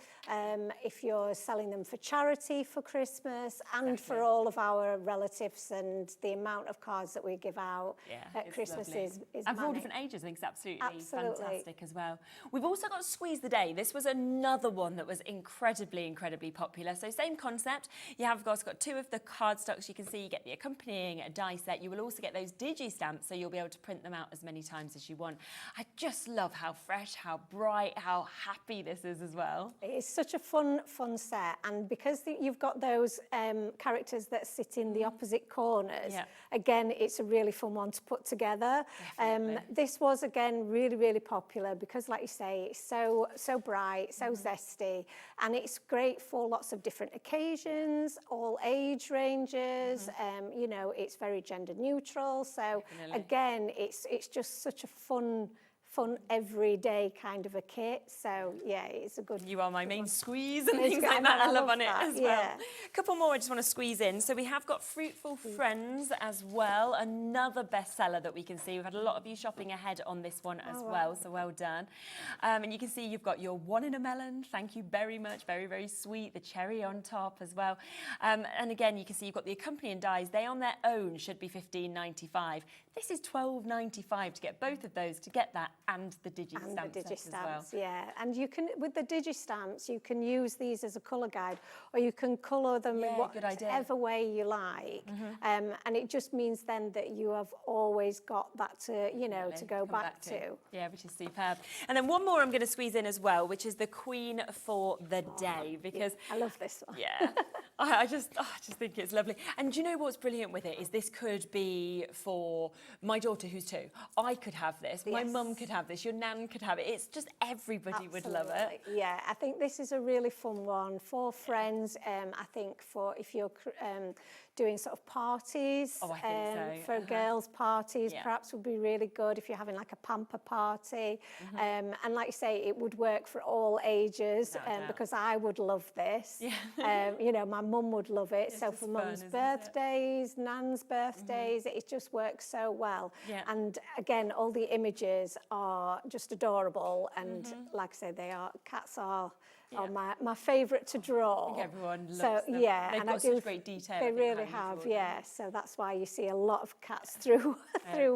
if you're selling them for charity for Christmas and for all of our relatives, and the amount of cards that we give out at Christmas is and for all different ages. I think it's absolutely fantastic as well. We've also got Squeeze the Day. This was another one that was incredibly popular. So same concept. You have got two of the cardstocks. You can see you get the accompanying die set. You will also get those digi stamps, so you'll be able to print them out as many times as you want. I just love how fresh, how bright, how happy this is as well. It's such a fun set, and because you've got those characters that sit in the opposite corners, again, it's a really fun one to put together. This was, again, really popular because, like you say, it's so bright, so zesty, and it's great for lots of different occasions, all age ranges. It's very gender neutral, so again, it's just such a fun everyday kind of a kit. So yeah, it's a good. You are my main squeeze and things like that. I love on it as well. A couple more I just want to squeeze in. So we have got Fruitful Friends as well, another bestseller that we can see. We've had a lot of you shopping ahead on this one as well, so well done. And you can see you've got your one in a melon. Thank you very much, very sweet. The cherry on top as well. And again, you can see you've got the accompanying dies. They on their own should be $15.95. This is $12.95 to get both of those, to get that and the digi-stamps as well. Yeah, and you can, with the digi-stamps, you can use these as a colour guide, or you can colour them in whatever way you like. And it just means then that you have always got that to, to go back to. Yeah, which is superb. And then one more I'm going to squeeze in as well, which is the Queen for the Day, because I love this one. Yeah, I just think it's lovely. And do you know what's brilliant with it is this could be for my daughter who's 2. I could have this. My mum could have this. Your nan could have it. It's just everybody would love it. Yeah, I think this is a really fun one for friends. I think for if you're doing sort of parties, for girls' parties, perhaps would be really good if you're having like a pamper party. And like you say, it would work for all ages because I would love this. My mum would love it. So for mum's birthdays, nan's birthdays, it just works so well. And again, all the images are just adorable. And like I say, cats are my favourite to draw. I think everyone loves them. They've got such great detail. They really have, so that's why you see a lot of cats through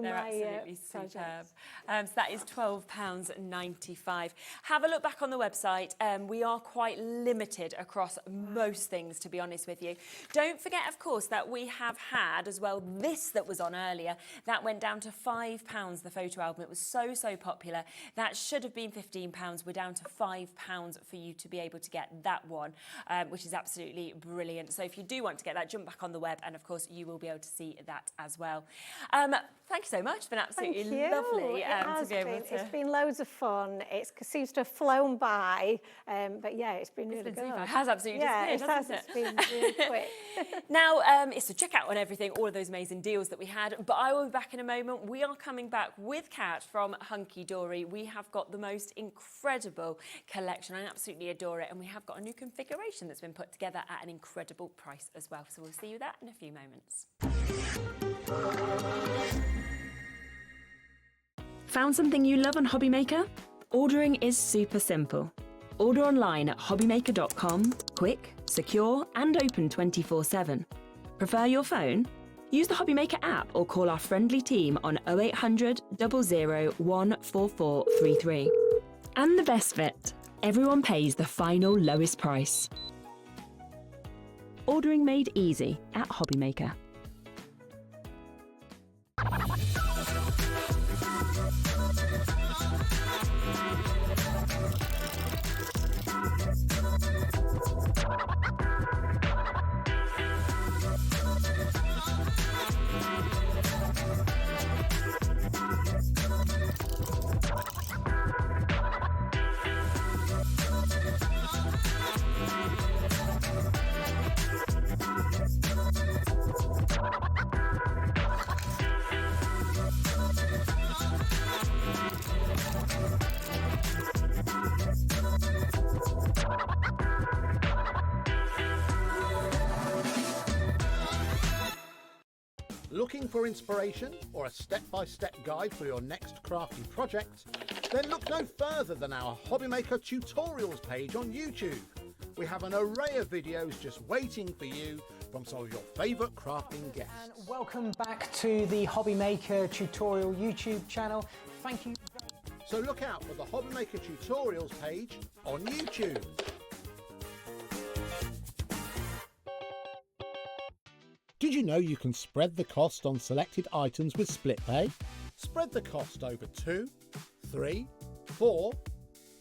my absolutely superb. So that is £12.95. Have a look back on the website. We are quite limited across most things, to be honest with you. Don't forget, of course, that we have had as well this that was on earlier. That went down to £5, the photo album. It was so popular. That should have been £15. We're down to £5 for you to be able to get that one, which is absolutely brilliant. So if you do want to get that, jump back on the web, and of course you will be able to see that as well. Thank you so much. It's been absolutely lovely to be able to. It's been loads of fun. It seems to have flown by, but yeah, it's been really good. It has absolutely disappeared, hasn't it? It's been really quick. Now, it's to check out on everything, all of those amazing deals that we had, but I will be back in a moment. We are coming back with Kat from Hunkydory. We have got the most incredible collection. I absolutely adore it, and we have got a new configuration that's been put together at an incredible price as well. So we'll see you there in a few moments. Found something you love on Hobbymaker? Ordering is super simple. Order online at hobbymaker.com, quick, secure and open 24/7. Prefer your phone? Use the Hobbymaker app or call our friendly team on 0800 00 14433. And the best bit, everyone pays the final lowest price. Ordering made easy at Hobbymaker. Looking for inspiration or a step-by-step guide for your next crafty project? Then look no further than our Hobbymaker tutorials page on YouTube. We have an array of videos just waiting for you from some of your favourite crafting guests. And welcome back to the Hobbymaker tutorial YouTube channel. Thank you. So look out for the Hobbymaker tutorials page on YouTube. Did you know you can spread the cost on selected items with split pay? Spread the cost over 2, 3, 4,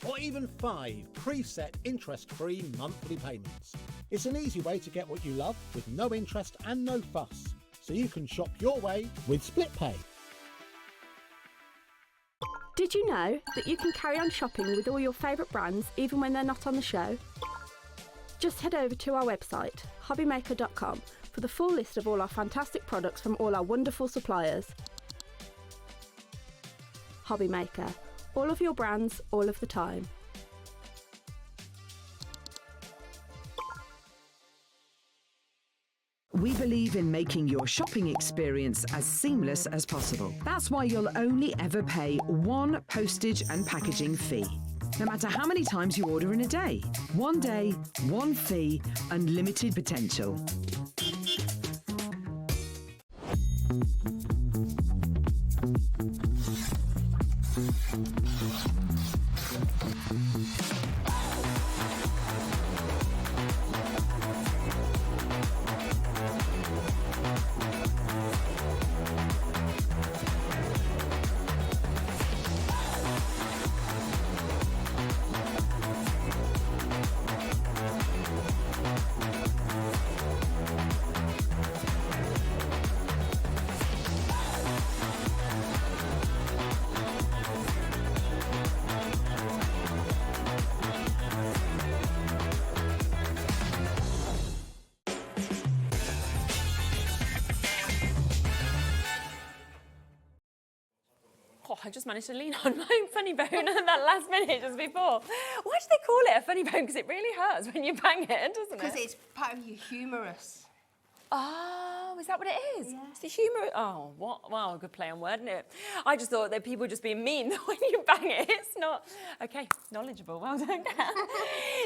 or even 5 preset interest-free monthly payments. It's an easy way to get what you love with no interest and no fuss, so you can shop your way with split pay. Did you know that you can carry on shopping with all your favourite brands even when they're not on the show? Just head over to our website, hobbymaker.com, for the full list of all our fantastic products from all our wonderful suppliers. Hobbymaker, all of your brands, all of the time. We believe in making your shopping experience as seamless as possible. That's why you'll only ever pay one postage and packaging fee. No matter how many times you order in a day. One day, one fee, unlimited potential. Oh, I just managed to lean on my funny bone at that last minute just before. Why do they call it a funny bone? Because it really hurts when you bang it, doesn't it? Because it's part of your humerus. Oh, is that what it is? Yeah. It's the humour. Oh, what? Wow, good play on word, isn't it? I just thought that people just being mean when you bang it. It's not. Okay, knowledgeable. Well done.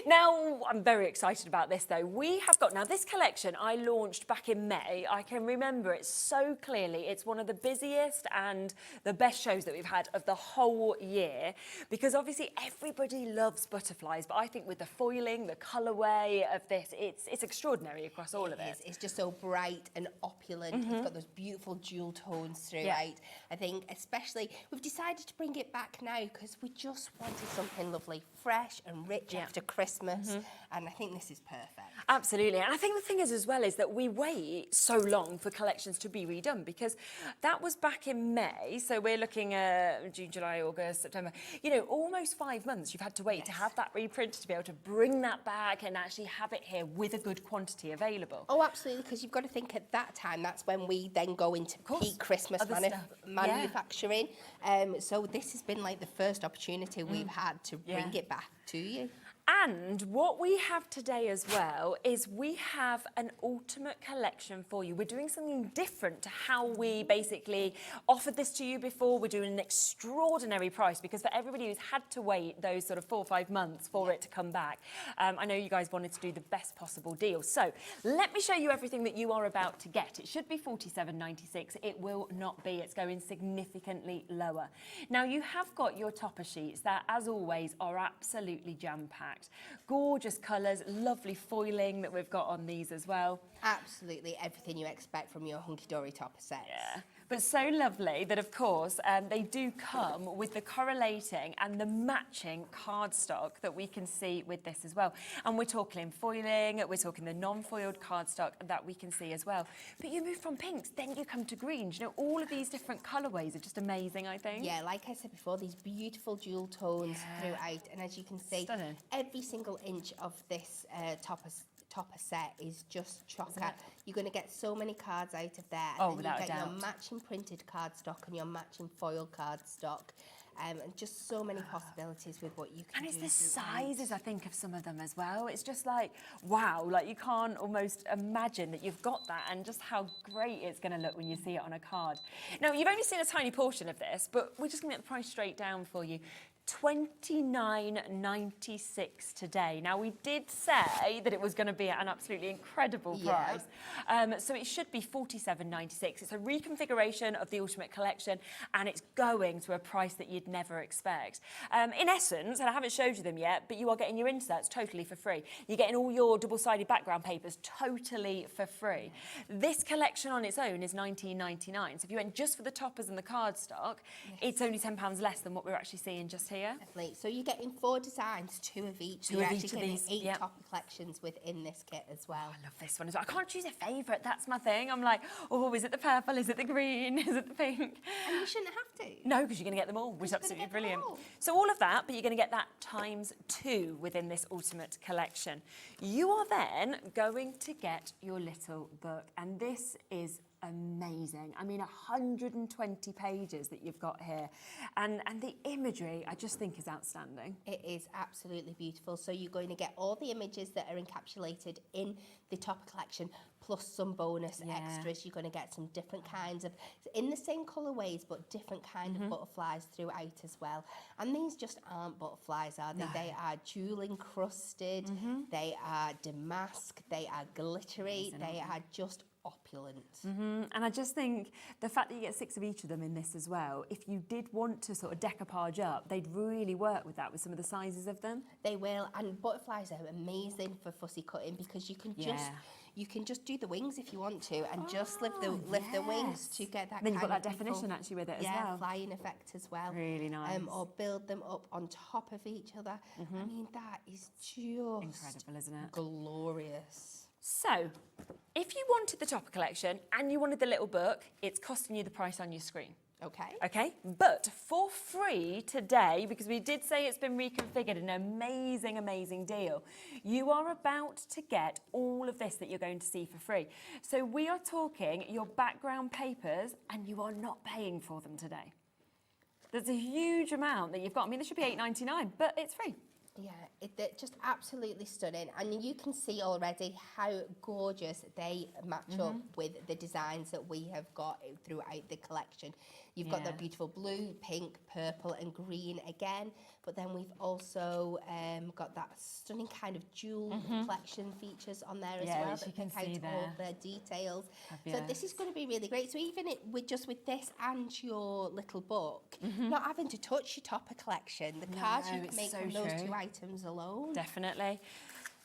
Now, I'm very excited about this, though. We have got, now this collection I launched back in May. I can remember it so clearly. It's one of the busiest and the best shows that we've had of the whole year, because obviously everybody loves butterflies, but I think with the foiling, the colourway of this, it's extraordinary across all of it. It's just so bright and opulent. It's got those beautiful jewel tones throughout. Yeah. I think especially, we've decided to bring it back now because we just wanted something lovely, fresh and rich after Christmas. And I think this is perfect. Absolutely. And I think the thing is as well is that we wait so long for collections to be redone, because that was back in May. So we're looking at June, July, August, September. You know, almost 5 months you've had to wait to have that reprinted, to be able to bring that back and actually have it here with a good quantity available. Oh, absolutely, because you've got to think at that time, that's when we then go into peak Christmas manufacturing. So this has been like the first opportunity we've had to bring it back to you. And what we have today as well is we have an ultimate collection for you. We're doing something different to how we basically offered this to you before. We're doing an extraordinary price, because for everybody who's had to wait those sort of 4 or 5 months for it to come back, I know you guys wanted to do the best possible deal. So let me show you everything that you are about to get. It should be $47.96. It will not be. It's going significantly lower. Now, you have got your topper sheets that, as always, are absolutely jam-packed. compact. Gorgeous colours, lovely foiling that we've got on these as well. Absolutely everything you expect from your Hunkydory topper sets. Yeah. But so lovely that, of course, they do come with the correlating and the matching cardstock that we can see with this as well. And we're talking foiling, we're talking the non-foiled cardstock that we can see as well. But you move from pinks, then you come to greens. You know, all of these different colourways are just amazing, I think. Yeah, like I said before, these beautiful dual tones throughout. And as you can see, Stunning. every single inch of this topper set is just chocker. You're going to get so many cards out of there. Oh, and then without you a get doubt. your matching printed cardstock and your matching foil cardstock. And just so many possibilities with what you can And do. it's the throughout. sizes, I think, of some of them as well. It's just like, wow, like you can't almost imagine that you've got that and just how great it's going to look when you see it on a card. Now, you've only seen a tiny portion of this, but we're just going to get the price straight down for you. $29.96 today. Now, we did say that it was going to be at an absolutely incredible price. So it should be $47.96. It's a reconfiguration of the Ultimate Collection, and it's going to a price that you'd never expect. In essence, and I haven't showed you them yet, but you are getting your inserts totally for free. You're getting all your double-sided background papers totally for free. This collection on its own is $19.99. So if you went just for the toppers and the cardstock, it's only £10 less than what we're actually seeing just here. Definitely. So you're getting 4 designs, 2 of each. Two You're of actually each of getting these, 8 yep. topper collections within this kit as well. I love this one as well. I can't choose a favourite, that's my thing. I'm like, oh, is it the purple, is it the green, is it the pink? And you shouldn't have to. No, because you're going to get them all, which is absolutely brilliant. So all of that, but you're going to get that ×2 within this Ultimate Collection. You are then going to get your little book, and this is amazing. I mean, 120 pages that you've got here. And the imagery, I just think, is outstanding. It is absolutely beautiful. So you're going to get all the images that are encapsulated in the topper collection, plus some bonus extras. You're going to get some different kinds of, in the same colourways, but different kind of butterflies throughout as well. And these just aren't butterflies, are they? No. They are jewel encrusted, they are damask, they are glittery, they are just opulent. And I just think the fact that you get 6 of each of them in this as well, if you did want to sort of decoupage up, they'd really work with that, with some of the sizes of them. They will, and butterflies are amazing for fussy cutting because you can just do the wings if you want to, and just lift the wings to get that. Then you've got kind that of beautiful, definition actually with it as yeah, well. flying effect as well. Really nice. Or build them up on top of each other. I mean, that is just incredible, isn't it? Glorious. So, if you wanted the topper collection and you wanted the little book, it's costing you the price on your screen. Okay. Okay, but for free today, because we did say it's been reconfigured, an amazing, amazing deal, you are about to get all of this that you're going to see for free. So we are talking your background papers, and you are not paying for them today. There's a huge amount that you've got. I mean, this should be $8.99, but it's free. Yeah, they're just absolutely stunning, and you can see already how gorgeous they match up with the designs that we have got throughout the collection. You've got that beautiful blue, pink, purple and green again, but then we've also got that stunning kind of jewel collection features on there as well. Which you can see there. All the details. Fabulous. So this is going to be really great. So even with this and your little book, not having to touch your topper collection, the cards you can make from those 2 items alone. Definitely.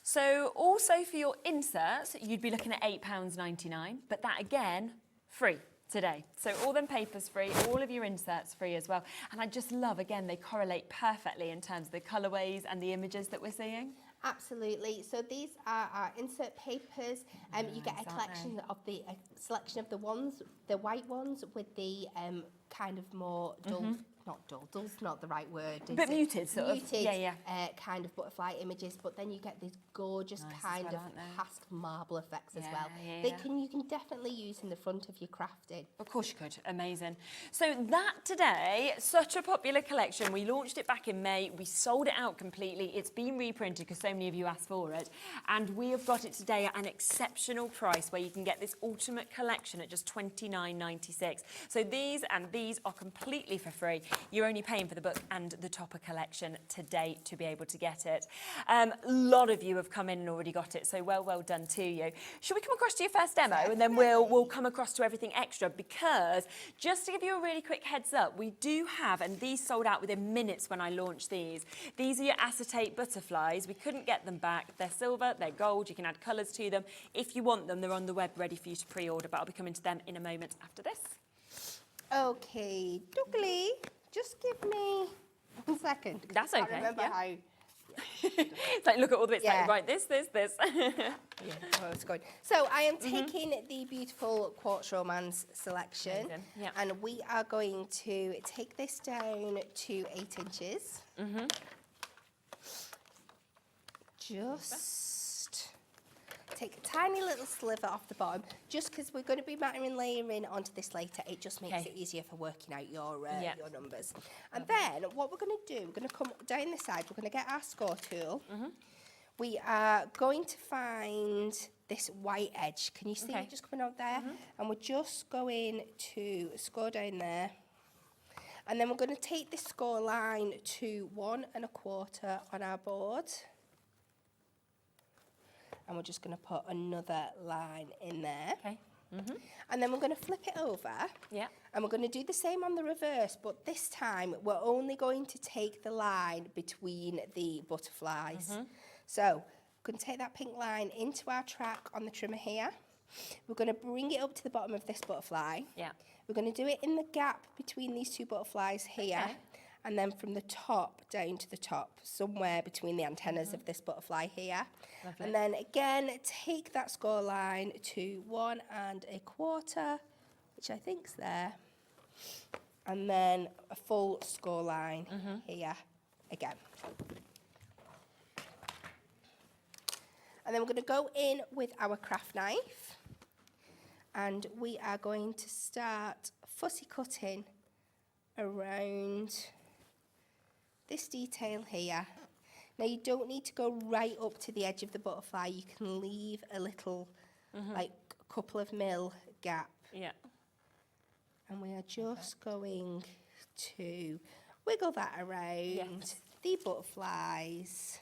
So also for your inserts, you'd be looking at £8.99, but that again, free today. So all them papers free, all of your inserts free as well. And I just love, again, they correlate perfectly in terms of the colourways and the images that we're seeing. Absolutely. So these are our insert papers. You get a collection of the selection of the white ones with the kind of more dull, not dull, dull's not the right word, is But it? muted, sort of. Muted, kind of butterfly images, but then you get these gorgeous kind of past marble effects as well. You can definitely use in the front of your crafting. Of course you could. Amazing. So that today, such a popular collection. We launched it back in May. We sold it out completely. It's been reprinted because so many of you asked for it. And we have got it today at an exceptional price where you can get this Ultimate Collection at just $29.96. So these and these These are completely for free. You're only paying for the book and the topper collection today to be able to get it. A lot of you have come in and already got it, so well done to you. Shall we come across to your first demo, and then we'll come across to everything extra, because just to give you a really quick heads up, we do have, and these sold out within minutes when I launched these. These are your acetate butterflies. We couldn't get them back. They're silver, they're gold. You can add colours to them. If you want them, they're on the web ready for you to pre-order, but I'll be coming to them in a moment after this. Okay, Dougley, just give me 1 second. That's I okay. can't remember how. It's like, look at all the bits, like, right, this. Yeah, oh, it's good. So I am taking the beautiful Quartz Romance selection, and we are going to take this down to 8 inches. Just take a tiny little sliver off the bottom, just because we're going to be layering onto this later. It just makes it easier for working out your numbers. And then what we're going to do, we're going to come down this side, we're going to get our score tool. We are going to find this white edge. Can you see it just coming out there? And we're just going to score down there. And then we're going to take this score line to 1 1/4 on our board. And we're just going to put another line in there. And then we're going to flip it over. And we're going to do the same on the reverse, but this time we're only going to take the line between the butterflies. So we're going to take that pink line into our track on the trimmer here. We're going to bring it up to the bottom of this butterfly. We're going to do it in the gap between these 2 butterflies here. And then from the top down to the top, somewhere between the antennas of this butterfly here. And then again, take that score line to 1 1/4, which I think's there. And then a full score line here again. And then we're going to go in with our craft knife. And we are going to start fussy cutting around this detail here. Now you don't need to go right up to the edge of the butterfly. You can leave a little, like a couple of mil gap. And we are just going to wiggle that around the butterflies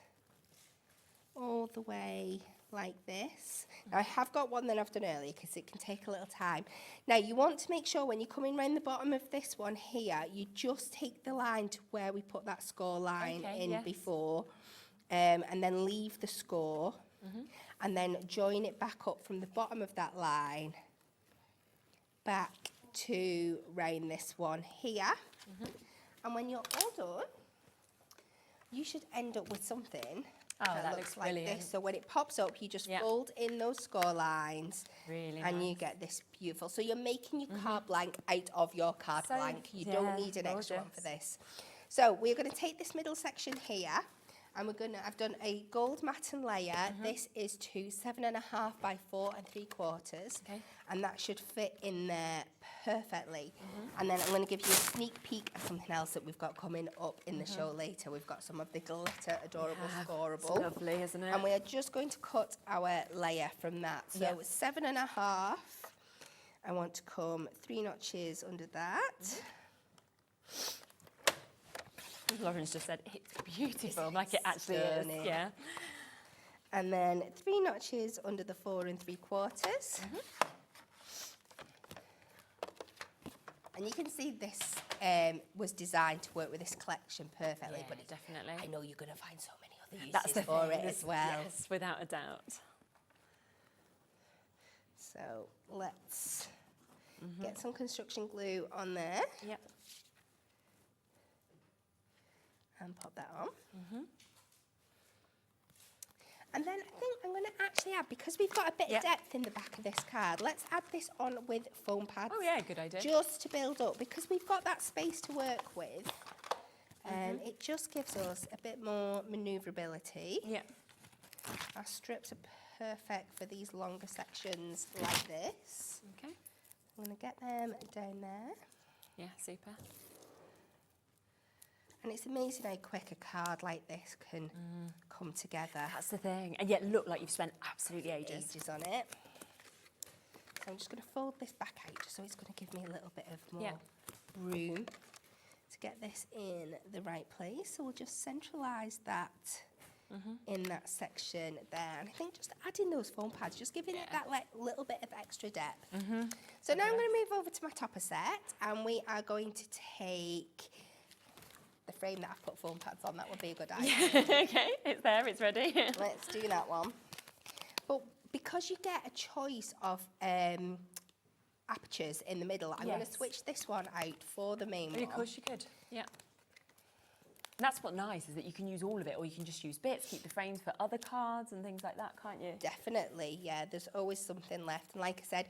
all the way like this. Now I have got one that I've done earlier because it can take a little time. Now you want to make sure when you're coming around the bottom of this one here, you just take the line to where we put that score line in before, and then leave the score, and then join it back up from the bottom of that line back to round this one here. And when you're all done, you should end up with something that looks like brilliant. this. So when it pops up, you just fold in those score lines, and you get this beautiful. So you're making your card blank out of your card blank. You don't need an extra one for this. So we're going to take this middle section here, and I've done a gold matten layer. This is to 7.5 by 4 3/4, and that should fit in there perfectly. And then I'm going to give you a sneak peek of something else that we've got coming up in the show later. We've got some of the glitter adorable scoreable. It's lovely, isn't it? And we are just going to cut our layer from that. So 7.5. I want to come 3 notches under that. Lauren's just said it's beautiful, like it actually is. And then 3 notches under the 4 3/4. And you can see this was designed to work with this collection perfectly, but definitely. I know you're going to find so many other uses for it as well. Yes, without a doubt. So let's get some construction glue on there. And pop that on. And then I think I'm going to actually add, because we've got a bit of depth in the back of this card, let's add this on with foam pads. Oh yeah, good idea. Just to build up, because we've got that space to work with. It just gives us a bit more manoeuvrability. Our strips are perfect for these longer sections like this. I'm going to get them down there. Yeah, super. And it's amazing how quick a card like this can come together. That's the thing. And yet look like you've spent absolutely ages on it. So I'm just going to fold this back out just so it's going to give me a little bit of more room to get this in the right place. So we'll just centralise that in that section there. And I think just adding those foam pads, just giving it that little bit of extra depth. So now I'm going to move over to my topper set, and we are going to take the frame that I've put foam pads on. That would be a good idea. Okay, it's there, it's ready. Let's do that one. But because you get a choice of apertures in the middle, I'm going to switch this one out for the main one. Of course you could, yeah. And that's what's nice, is that you can use all of it, or you can just use bits, keep the frames for other cards and things like that, can't you? Definitely, yeah. There's always something left. And like I said,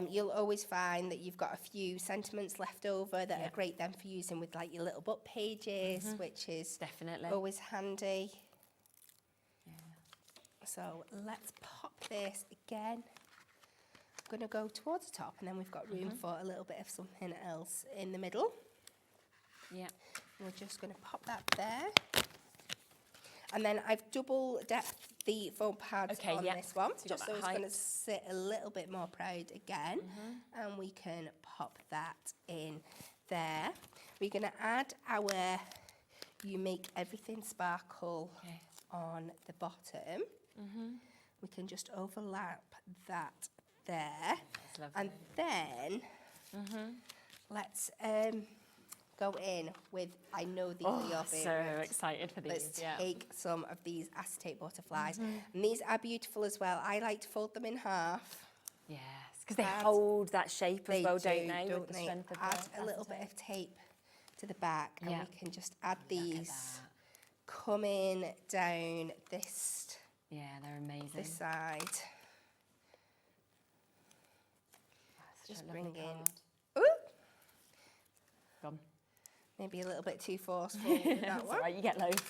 you'll always find that you've got a few sentiments left over that are great then for using with like your little book pages, which is definitely always handy. So let's pop this again. I'm going to go towards the top, and then we've got room for a little bit of something else in the middle. Yeah. We're just going to pop that there. And then I've double depthed the foam pads on this one, so just so it's going to sit a little bit more proud again. And we can pop that in there. We're going to add our You Make Everything Sparkle on the bottom. We can just overlap that there. And then let's go in with, I know these are your favourites. So excited for these. Let's take some of these acetate butterflies. And these are beautiful as well. I like to fold them in half. Yes, because they hold that shape as well, don't they? With the strength of add a little bit of tape to the back, and we can just add these coming down this. Yeah, they're amazing. This side. Just bring in. Ooh. Gone. Maybe a little bit too forceful with that one. Right, you get loads.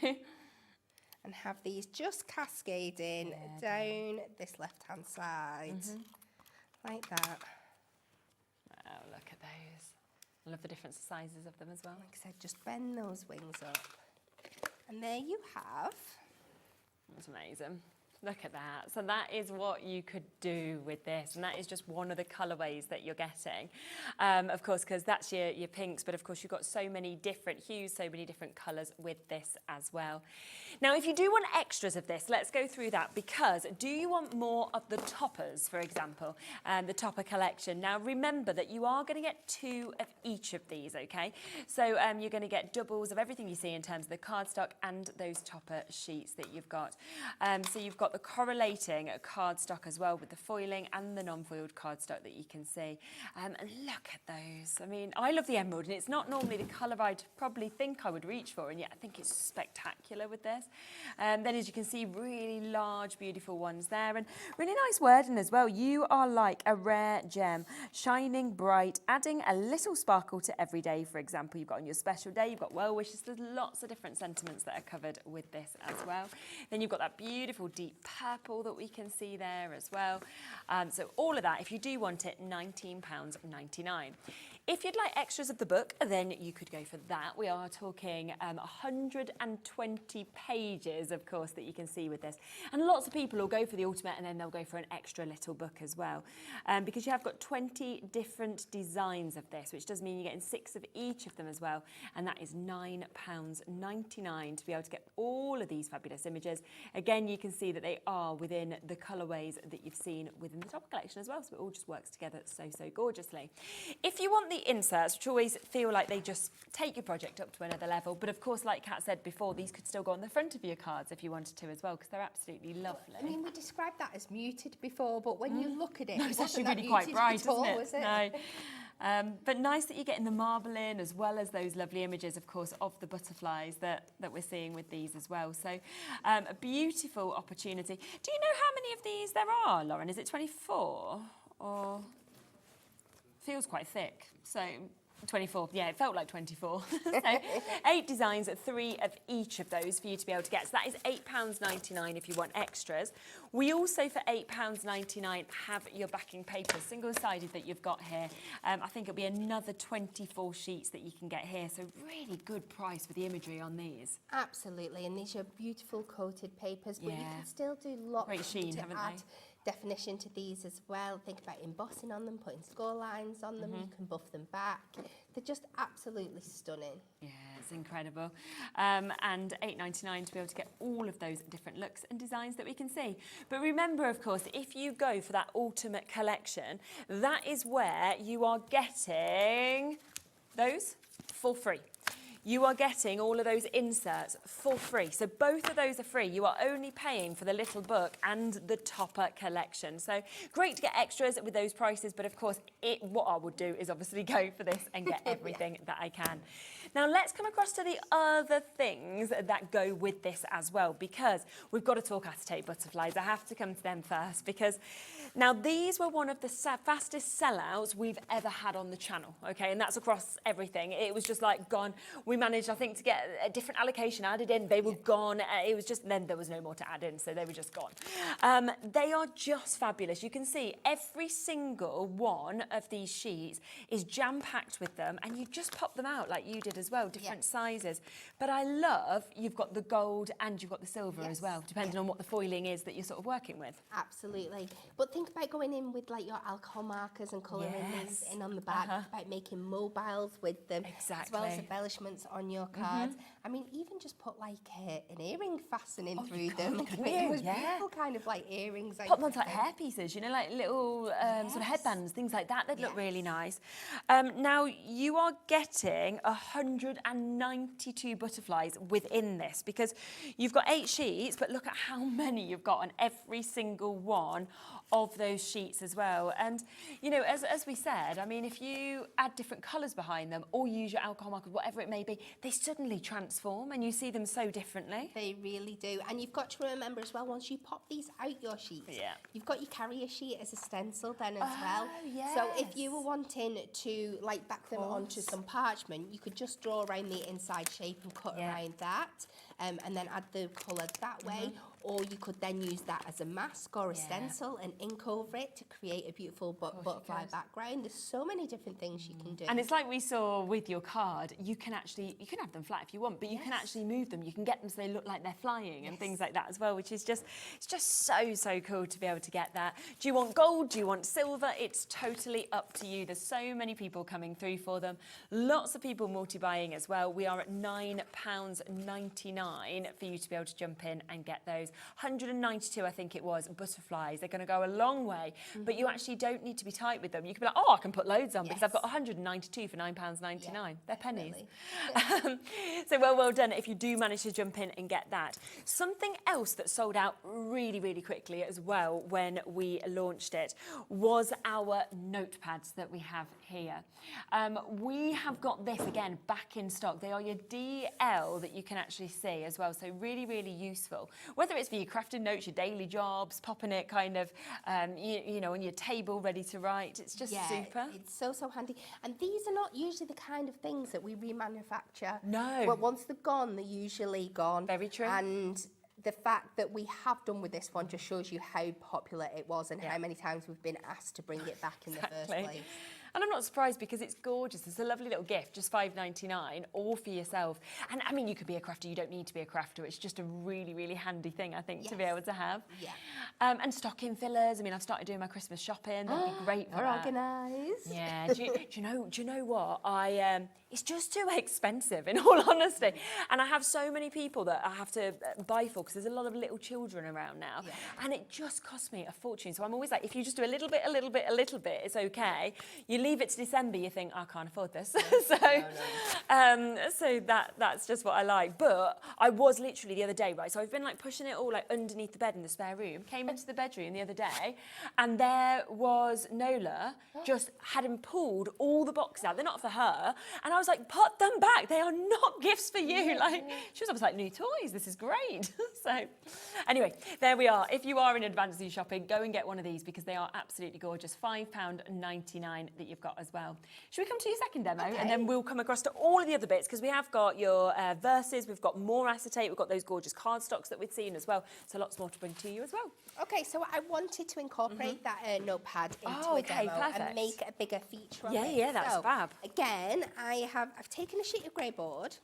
And have these just cascading down this left-hand side, like that. Oh, look at those. I love the different sizes of them as well. Like I said, just bend those wings up. And there you have. That's amazing. Look at that. So that is what you could do with this, and that is just one of the colourways that you're getting. Of course, because that's your pinks, but of course you've got so many different hues, so many different colours with this as well. Now, if you do want extras of this, let's go through that, because do you want more of the toppers, for example, the topper collection? Now, remember that you are going to get 2 of each of these, okay? So you're going to get doubles of everything you see in terms of the cardstock and those topper sheets that you've got. So you've got the correlating cardstock as well, with the foiling and the non-foiled cardstock that you can see. And look at those. I mean, I love the emerald, and it's not normally the colour I'd probably think I would reach for, and yet I think it's spectacular with this. Then, as you can see, really large, beautiful ones there, and really nice wording as well. You are like a rare gem, shining bright, adding a little sparkle to every day. For example, you've got on your special day, you've got well wishes. There's lots of different sentiments that are covered with this as well. Then you've got that beautiful deep purple that we can see there as well. So all of that, if you do want it, £19.99. If you'd like extras of the book, then you could go for that. We are talking 120 pages, of course, that you can see with this. And lots of people will go for the ultimate, and then they'll go for an extra little book as well. Because you have got 20 different designs of this, which does mean you're getting 6 of each of them as well. And that is £9.99 to be able to get all of these fabulous images. Again, you can see that they are within the colourways that you've seen within the top collection as well. So it all just works together so gorgeously. If you want the inserts, which always feel like they just take your project up to another level, but of course, like Kat said before, these could still go on the front of your cards if you wanted to as well, because they're absolutely lovely. I mean, we described that as muted before, but when you look at it, it's actually wasn't really quite bright, all, isn't was it? No. But nice that you're getting the marble in, as well as those lovely images, of course, of the butterflies that we're seeing with these as well. So a beautiful opportunity. Do you know how many of these there are, Lauren? Is it 24? Or feels quite thick. So 24, yeah, it felt like 24. So 8 designs, 3 of each of those for you to be able to get. So that is £8.99 if you want extras. We also, for £8.99, have your backing paper, single-sided, that you've got here. I think it'll be another 24 sheets that you can get here. So really good price for the imagery on these. Absolutely, and these are beautiful coated papers, but you can still do lots Great sheen, to haven't add definition to these as well. Think about embossing on them, putting score lines on them. You can buff them back. They're just absolutely stunning. Yeah, it's incredible. And £8.99 to be able to get all of those different looks and designs that we can see. But remember, of course, if you go for that ultimate collection, that is where you are getting those for free. You are getting all of those inserts for free. So both of those are free. You are only paying for the little book and the topper collection. So great to get extras with those prices, but of course, what I would do is obviously go for this and get everything that I can. Now let's come across to the other things that go with this as well, because we've got to talk acetate butterflies. I have to come to them first, because now these were one of the fastest sellouts we've ever had on the channel, okay? And that's across everything. It was just like gone. We managed, I think, to get a different allocation added in. They were gone. It was just, then there was no more to add in, so they were just gone. They are just fabulous. You can see every single one of these sheets is jam-packed with them, and you just pop them out like you did as well, different sizes. But I love, you've got the gold and you've got the silver as well, depending on what the foiling is that you're sort of working with. Absolutely. But think about going in with like your alcohol markers and colouring these in on the back, about making mobiles with them, as well as embellishments on your cards. I mean, even just put like an earring fastening through them. Those beautiful kind of like earrings. Pop them onto like hair pieces, you know, like little sort of headbands, things like that. They'd look really nice. Now, you are getting 192 butterflies within this, because you've got 8 sheets, but look at how many you've got on every single one of those sheets as well. And, you know, as we said, I mean, if you add different colours behind them or use your alcohol markers, whatever it may be, they suddenly transform and you see them so differently. They really do. And you've got to remember as well, once you pop these out your sheets, you've got your carrier sheet as a stencil then as well. So if you were wanting to like back them onto some parchment, you could just draw around the inside shape and cut around that, and then add the colour that way. Or you could then use that as a mask or a stencil and ink over it to create a beautiful butterfly background. There's so many different things you can do. And it's like we saw with your card, you can have them flat if you want, but you can actually move them. You can get them so they look like they're flying and things like that as well, which is just, it's just so cool to be able to get that. Do you want gold? Do you want silver? It's totally up to you. There's so many people coming through for them. Lots of people multi-buying as well. We are at £9.99 for you to be able to jump in and get those. 192, I think it was, butterflies. They're going to go a long way, but you actually don't need to be tight with them. You can be like, oh, I can put loads on because I've got 192 for £9.99. They're pennies. So well done if you do manage to jump in and get that. Something else that sold out really quickly as well when we launched it was our notepads that we have here. We have got this again back in stock. They are your DL that you can actually see as well, so really useful. Whether it's for your crafting notes, your daily jobs, popping it kind of, you know, on your table ready to write. It's just super. It's so handy. And these are not usually the kind of things that we remanufacture. No. Well, once they're gone, they're usually gone. Very true. And the fact that we have done with this one just shows you how popular it was and how many times we've been asked to bring it back in the first place. And I'm not surprised because it's gorgeous. It's a lovely little gift, just $5.99, all for yourself. And I mean, you could be a crafter. You don't need to be a crafter. It's just a really handy thing, I think, to be able to have. And stocking fillers. I mean, I've started doing my Christmas shopping. That'd be great for that. Organised. Yeah. Do you know what? It's just too expensive, in all honesty. And I have so many people that I have to buy for because there's a lot of little children around now. And it just costs me a fortune. So I'm always like, if you just do a little bit, it's okay. You leave it to December, you think, I can't afford this. So that's just what I like. But I was literally the other day, right? So I've been like pushing it all like underneath the bed in the spare room. Came into the bedroom the other day, and there was Nola just hadn't pulled all the boxes out. They're not for her. And I was like, put them back. They are not gifts for you. Like, she was like, new toys. This is great. So anyway, there we are. If you are in advance of shopping, go and get one of these because they are absolutely gorgeous. £5.99 that you've got as well. Should we come to your second demo? And then we'll come across to all of the other bits because we have got your verses, we've got more acetate, we've got those gorgeous cardstocks that we've seen as well. So lots more to bring to you as well. Okay, so I wanted to incorporate that notepad into a demo and make a bigger feature of it. Yeah, that's fab. Again, I've taken a sheet of grey board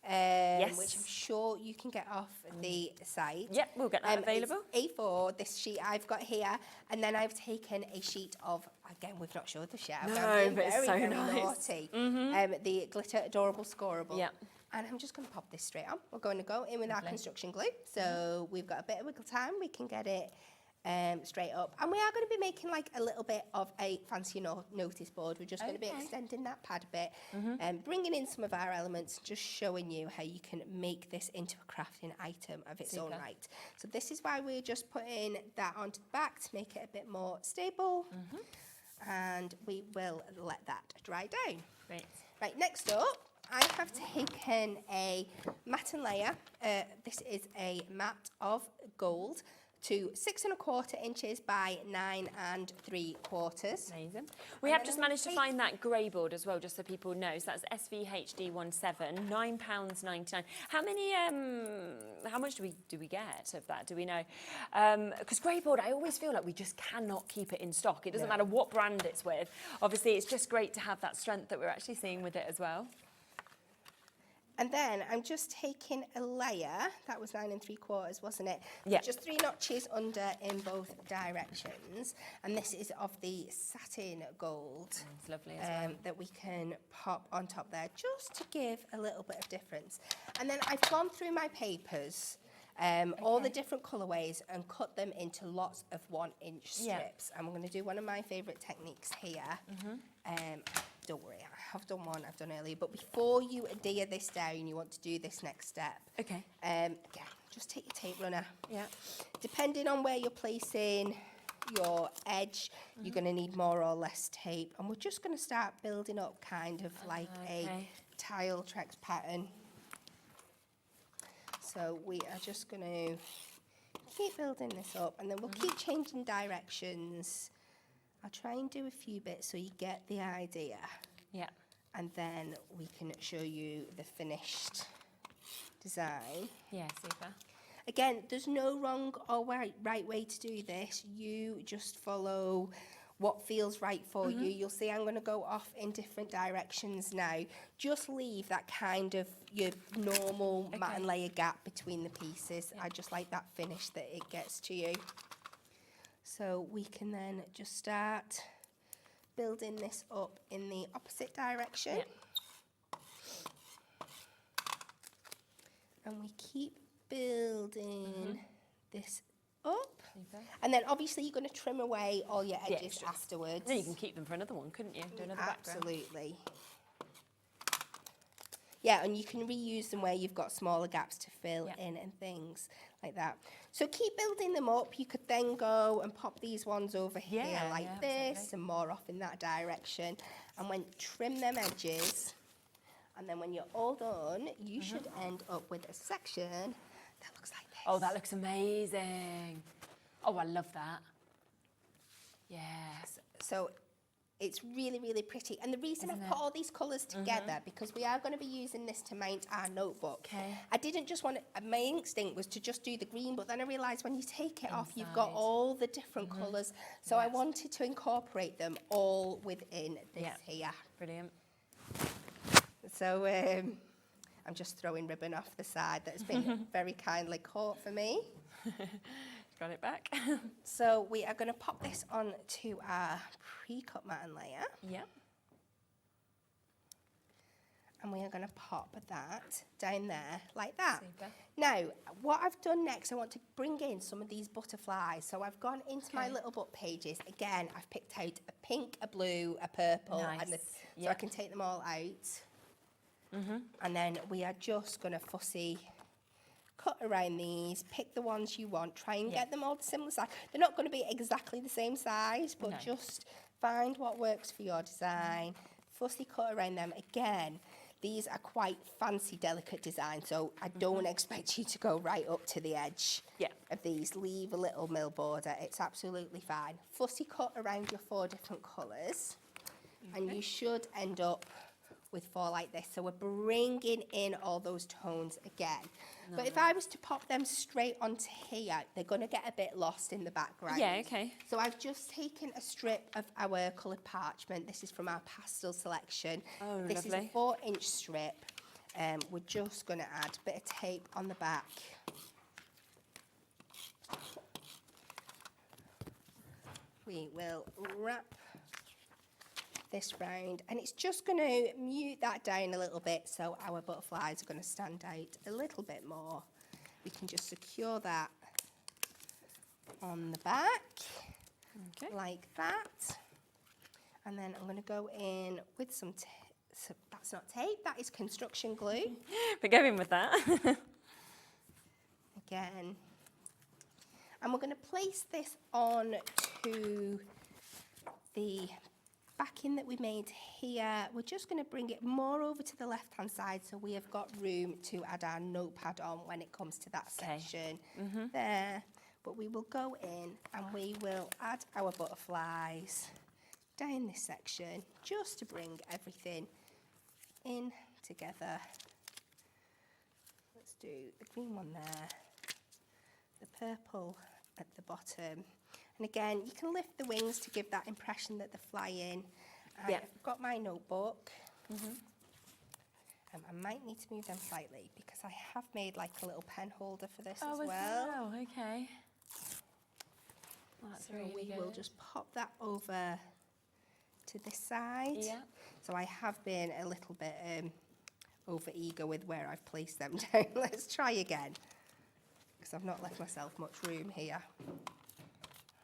which I'm sure you can get off the site. Yep, we'll get that available. It's A4, this sheet I've got here, and then I've taken a sheet of, again, we've not showed this yet. No, but it's so very nice. naughty. The Glitter Adorable Scoreable. Yeah. And I'm just going to pop this straight on. We're going to go in with our construction glue. So we've got a bit of wiggle time. We can get it straight up. And we are going to be making like a little bit of a fancy notice board. We're just going to be extending that pad a bit and bringing in some of our elements, just showing you how you can make this into a crafting item of its own right. So this is why we're just putting that onto the back to make it a bit more stable. And we will let that dry down. Great. Right, next up, I have taken a mat and layer. This is a mat of gold to 6 1/4 inches by 9 3/4. Amazing. We have just managed to find that grey board as well, just so people know. So that's SVHD17, £9.99. How many? How much do we get of that? Do we know? Because grey board, I always feel like we just cannot keep it in stock. It doesn't matter what brand it's with. Obviously, it's just great to have that strength that we're actually seeing with it as well. And then I'm just taking a layer, that was 9 3/4, wasn't it? Yeah. Just 3 notches under in both directions. And this is of the satin gold. It's lovely as well. That we can pop on top there, just to give a little bit of difference. And then I've gone through my papers, all the different colourways, and cut them into lots of 1-inch strips. I'm going to do one of my favourite techniques here. Don't worry, I have done one I've done earlier, but before you adhere this down, you want to do this next step. Okay. Again, just take your tape runner. Yeah. Depending on where you're placing your edge, you're going to need more or less tape. And we're just going to start building up kind of like a tile tracks pattern. So we are just going to keep building this up, and then we'll keep changing directions. I'll try and do a few bits so you get the idea. Yeah. And then we can show you the finished design. Yeah, super. Again, there's no wrong or right way to do this. You just follow what feels right for you. You'll see I'm going to go off in different directions now. Just leave that kind of your normal mat and layer gap between the pieces. I just like that finish that it gets to you. So we can then just start building this up in the opposite direction. And we keep building this up. And then obviously you're going to trim away all your edges afterwards. Then you can keep them for another one, couldn't you? Do another background. Absolutely. Yeah, and you can reuse them where you've got smaller gaps to fill in and things like that. So keep building them up. You could then go and pop these ones over here like this, and more off in that direction. And when trim them edges, and then when you're all done, you should end up with a section that looks like this. Oh, that looks amazing. Oh, I love that. Yes. So it's really, really pretty. And the reason I've put all these colours together, because we are going to be using this to mount our notebook. I didn't just want to, my instinct was to just do the green, but then I realised when you take it off, you've got all the different colours. So I wanted to incorporate them all within this here. Brilliant. So I'm just throwing ribbon off the side that's been very kindly caught for me. Got it back. So we are going to pop this on to our pre-cut mat and layer. Yep. And we are going to pop that down there like that. Super. Now, what I've done next, I want to bring in some of these butterflies. So I've gone into my little book pages. Again, I've picked out a pink, a blue, a purple, and so I can take them all out. And then we are just going to fussy cut around these, pick the ones you want, try and get them all the similar size. They're not going to be exactly the same size, but just find what works for your design. Fussy cut around them. Again, these are quite fancy, delicate designs, so I don't expect you to go right up to the edge of these. Leave a little mill border. It's absolutely fine. Fussy cut around your 4 different colours, and you should end up with 4 like this. So we're bringing in all those tones again. But if I was to pop them straight onto here, they're going to get a bit lost in the background. Yeah, okay. So I've just taken a strip of our coloured parchment. This is from our pastel selection. Oh, this lovely. is a 4-inch strip. we're just going to add a bit of tape on the back. We will wrap this round, and it's just going to mute that down a little bit so our butterflies are going to stand out a little bit more. We can just secure that on the back, like that. And then I'm going to go in with some so that's not tape, that is construction glue. But go in with that. Again. And we're going to place this on to the backing that we made here. We're just going to bring it more over to the left-hand side so we have got room to add our notepad on when it comes to that section there. But we will go in and we will add our butterflies down this section just to bring everything in together. Let's do the green one there, the purple at the bottom. And again, you can lift the wings to give that impression that they're flying. I've got my notebook. I might need to move them slightly because I have made like a little pen holder for this as well. Oh, okay. That's so really we will just pop that over to this side. Yeah. So I have been a little bit over eager with where I've placed them down. Let's try again because I've not left myself much room here.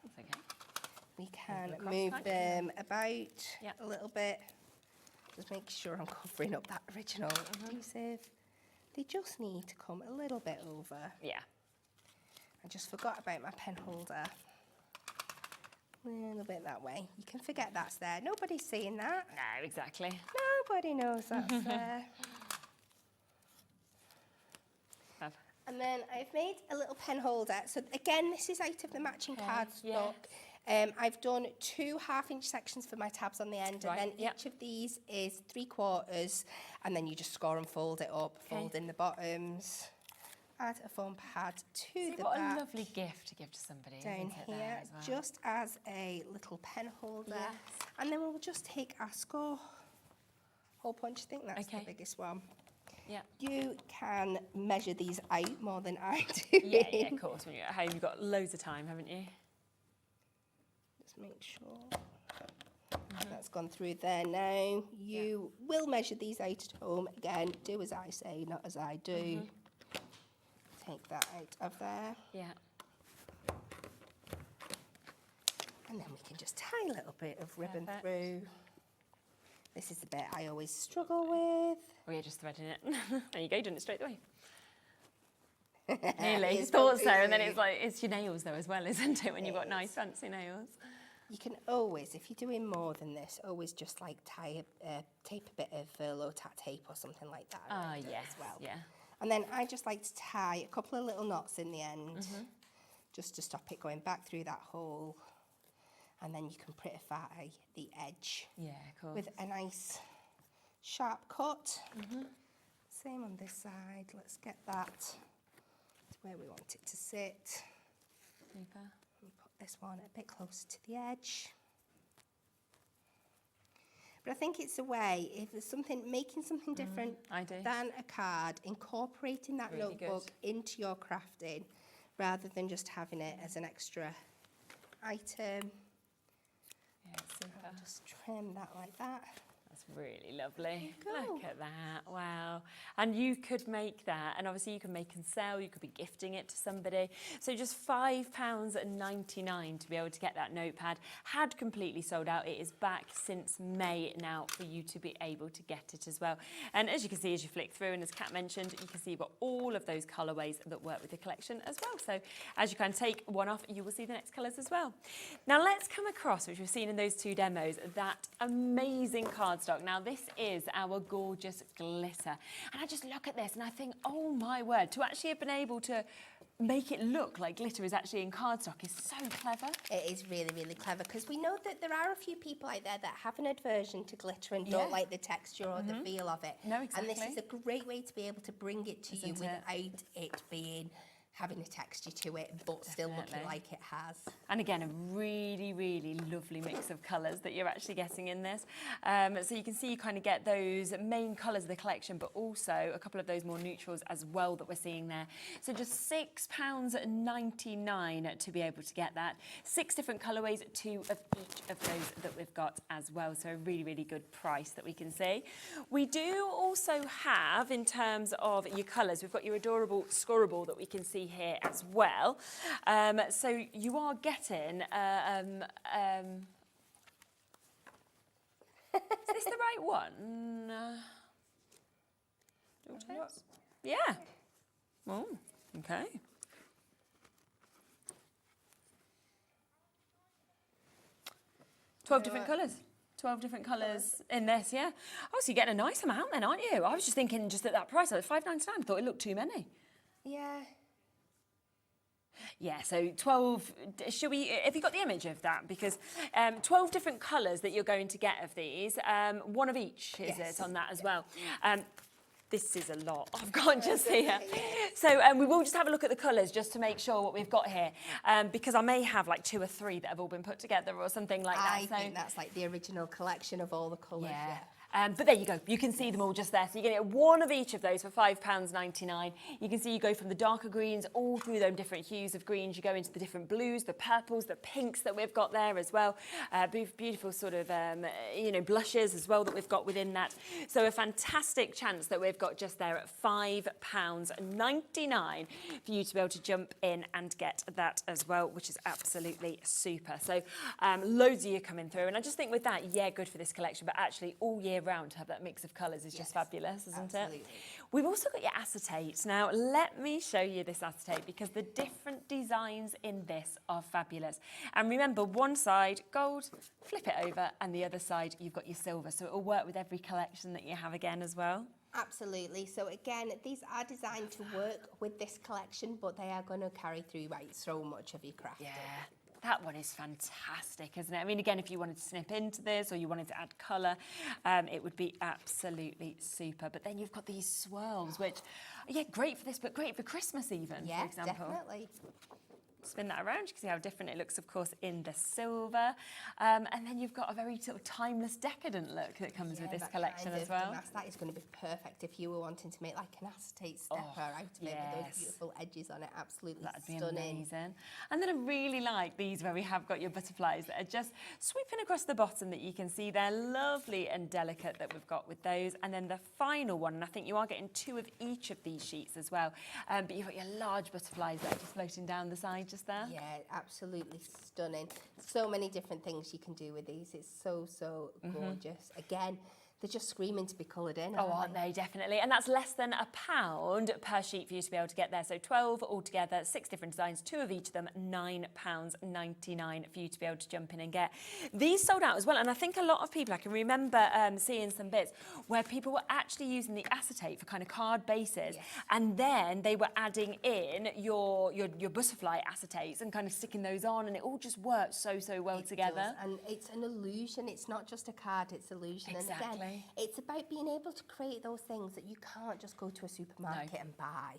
That's okay. We can move them about a little bit. Just make sure I'm covering up that original adhesive. They just need to come a little bit over. Yeah. I just forgot about my pen holder. A little bit that way. You can forget that's there. Nobody's seeing that. No, exactly. Nobody knows that's there. And then I've made a little pen holder. So again, this is out of the matching cardstock. I've done 2 half-inch sections for my tabs on the end, and then each of these is 3/4, and then you just score and fold it up, fold in the bottoms, add a foam pad to the what back. a lovely gift to give to somebody. Down isn't it, here, there as well? just as a little pen holder. And then we'll just take our score hole punch. I think that's the biggest one. Yeah. You can measure these out more than I do. Yeah, of course. When you're at home, you've got loads of time, haven't you? Just make sure that's gone through there now. You will measure these out at home. Again, do as I say, not as I do. Take that out of there. Yeah. And then we can just tie a little bit of ribbon through. This is the bit I always struggle with. Oh, you're just threading it. There you go, done it straight away. Nearly. Nearly. Thought so, and then it's like, it's your nails though as well, isn't it, when you've got nice fancy nails? You can always, if you're doing more than this, always just like tape a bit of low tack tape or something like that around it as well. Yeah. And then I just like to tie a couple of little knots in the end, just to stop it going back through that hole. And then you can prettify the edge with a nice sharp cut. Same on this side. Let's get that to where we want it to sit. Super. And put this one a bit closer to the edge. But I think it's a way, if there's something, making something different than a card, incorporating that Really notebook into your crafting, rather than just having it as an extra item. Yeah, super. I'll just trim that like that. That's really lovely. Look at that, wow. And you could make that, and obviously you can make and sell, you could be gifting it to somebody. So just £5.99 to be able to get that notepad. Had completely sold out. It is back since May now for you to be able to get it as well. And as you can see, as you flick through, and as Kat mentioned, you can see you've got all of those colourways that work with the collection as well. So as you can take one off, you will see the next colours as well. Now let's come across, which we've seen in those 2 demos, that amazing cardstock. Now this is our gorgeous glitter, and I just look at this and I think, oh my word, to actually have been able to make it look like glitter is actually in cardstock is so clever. It is really, really clever, because we know that there are a few people out there that have an aversion to glitter and don't like the texture or the feel of it. No, exactly. And this is a great way to be able to bring it to you without it being having a texture to it, but still looking like it has. And again, a really, really lovely mix of colours that you're actually getting in this. So you can see you kind of get those main colours of the collection, but also a couple of those more neutrals as well that we're seeing there. So just £6.99 to be able to get that. 6 different colourways, 2 of each of those that we've got as well. So a really, really good price that we can see. We do also have, in terms of your colours, we've got your adorable scorable that we can see here as well. So you are getting is this the right one? Yeah. Oh, okay. Twelve different colours. 12 different colours in this, yeah. Oh, so you're getting a nice amount then, aren't you? I was just thinking just at that price, like £5.99, I thought it looked too many. Yeah. Yeah, so 12, should we, have you got the image of that? Because 12 different colours that you're going to get of these, one of each is it on that as well. This is a lot I've got just here. So we will just have a look at the colours just to make sure what we've got here, because I may have like 2 or 3 that have all been put together or something like that. I think that's like the original collection of all the colours. Yeah. But there you go, you can see them all just there. So you're going to get one of each of those for £5.99. You can see you go from the darker greens all through them different hues of greens. You go into the different blues, the purples, the pinks that we've got there as well. Beautiful sort of, you know, blushes as well that we've got within that. So a fantastic chance that we've got just there at £5.99 for you to be able to jump in and get that as well, which is absolutely super. So loads of you coming through. And I just think with that, yeah, good for this collection, but actually all year round to have that mix of colours is just fabulous, isn't it? We've also got your acetate. Now, let me show you this acetate because the different designs in this are fabulous. And remember, one side, gold, flip it over, and the other side, you've got your silver. So it will work with every collection that you have again as well. Absolutely. So again, these are designed to work with this collection, but they are going to carry through so much of your craft. Yeah. That one is fantastic, isn't it? I mean, again, if you wanted to snip into this or you wanted to add colour, it would be absolutely super. But then you've got these swirls, which, yeah, great for this, but great for Christmas even, for example. Definitely. Spin that around, you can see how different it looks, of course, in the silver. And then you've got a very sort of timeless, decadent look that comes with this collection as well. That is going to be perfect if you were wanting to make like an acetate stepper out of it with those beautiful edges on it. Absolutely That'd be stunning. Amazing. And then I really like these where we have got your butterflies that are just sweeping across the bottom that you can see. They're lovely and delicate that we've got with those. And then the final one, and I think you are getting 2 of each of these sheets as well. But you've got your large butterflies that are just floating down the side just there. Yeah, absolutely stunning. So many different things you can do with these. It's so gorgeous. Again, they're just screaming to be coloured in. Aren't they? Definitely. And that's less than £1 per sheet for you to be able to get there. So 12 altogether, 6 different designs, 2 of each of them, £9.99 for you to be able to jump in and get. These sold out as well. And I think a lot of people, I can remember seeing some bits where people were actually using the acetate for kind of card bases. And then they were adding in your butterfly acetates and kind of sticking those on. And it all just worked so well together. Does. And it's an illusion. It's not just a card, it's illusion. Exactly. And again, it's about being able to create those things that you can't just go to a supermarket and buy.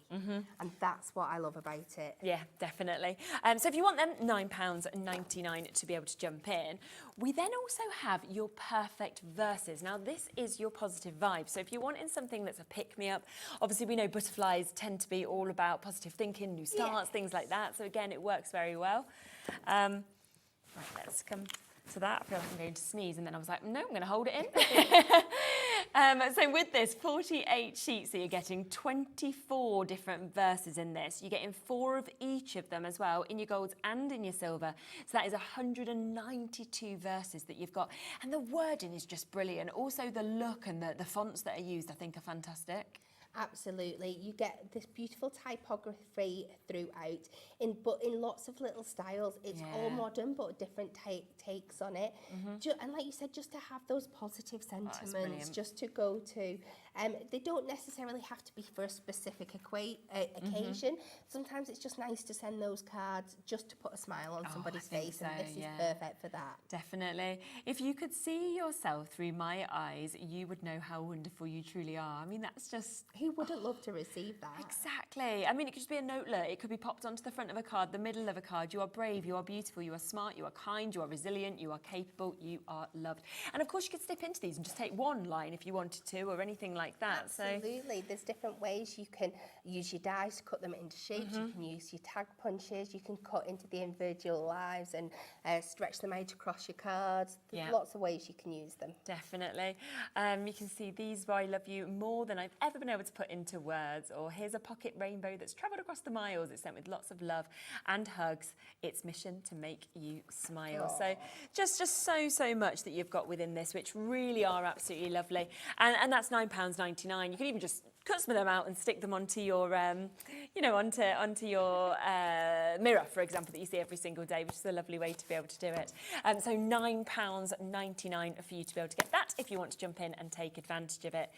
And that's what I love about it. Yeah, definitely. So if you want them, £9.99 to be able to jump in. We then also have your perfect verses. Now, this is your positive vibe. So if you're wanting something that's a pick-me-up, obviously we know butterflies tend to be all about positive thinking, new starts, things like that. So again, it works very well. Right, let's come to that. I feel like I'm going to sneeze, and then I was like, no, I'm going to hold it in. So with this, 48 sheets, so you're getting 24 different verses in this. You're getting 4 of each of them as well, in your golds and in your silver. So that is 192 verses that you've got. And the wording is just brilliant. Also, the look and the fonts that are used, I think, are fantastic. Absolutely. You get this beautiful typography throughout, but in lots of little styles. It's all modern, but different takes on it. And like you said, just to have those positive sentiments, just to go to. They don't necessarily have to be for a specific occasion. Sometimes it's just nice to send those cards just to put a smile on somebody's face, and this is perfect for that. Definitely. If you could see yourself through my eyes, you would know how wonderful you truly are. I mean, that's just... Who wouldn't love to receive that? Exactly. I mean, it could just be a notelet. It could be popped onto the front of a card, the middle of a card. You are brave, you are beautiful, you are smart, you are kind, you are resilient, you are capable, you are loved. And of course, you could slip into these and just take one line if you wanted to, or anything like that. Absolutely. There's different ways you can use your dies to cut them into shapes. You can use your tag punches. You can cut into the individual lives and stretch them out across your cards. There's lots of ways you can use them. Definitely. You can see these I love you more than I've ever been able to put into words, or here's a pocket rainbow that's travelled across the miles. It's sent with lots of love and hugs. Its mission to make you smile. So just so much that you've got within this, which really are absolutely lovely. And that's £9.99. You can even just cut some of them out and stick them onto your, onto your mirror, for example, that you see every single day, which is a lovely way to be able to do it. So £9.99 for you to be able to get that if you want to jump in and take advantage of it.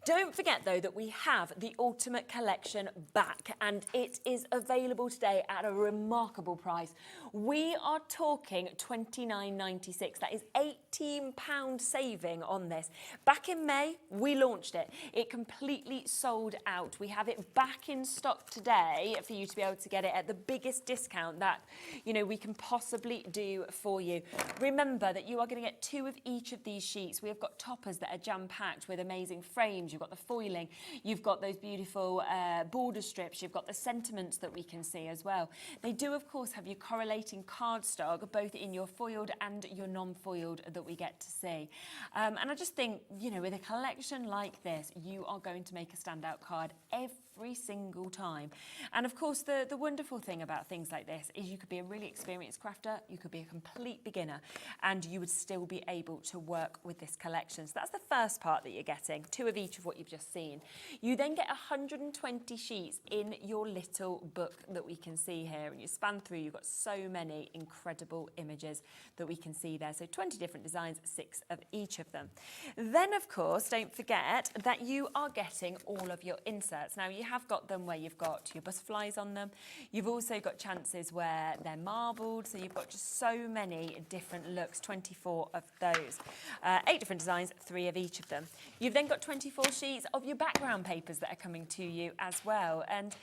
Don't forget, though, that we have the Ultimate Collection back, and it is available today at a remarkable price. We are talking £29.96. That is £18 saving on this. Back in May, we launched it. It completely sold out. We have it back in stock today for you to be able to get it at the biggest discount that, we can possibly do for you. Remember that you are going to get 2 of each of these sheets. We have got toppers that are jam-packed with amazing frames. You've got the foiling. You've got those beautiful border strips. You've got the sentiments that we can see as well. They do, of course, have your correlating cardstock, both in your foiled and your non-foiled, that we get to see. And I just think, with a collection like this, you are going to make a standout card every single time. And of course, the wonderful thing about things like this is you could be a really experienced crafter, you could be a complete beginner, and you would still be able to work with this collection. So that's the first part that you're getting, 2 of each of what you've just seen. You then get 120 sheets in your little book that we can see here, and you span through, you've got so many incredible images that we can see there. So 20 different designs, 6 of each of them. Then, of course, don't forget that you are getting all of your inserts. Now, you have got them where you've got your butterflies on them. You've also got chances where they're marbled, so you've got just so many different looks, 24 of those. 8 different designs, 3 of each of them. You've then got 24 sheets of your background papers that are coming to you as well. And,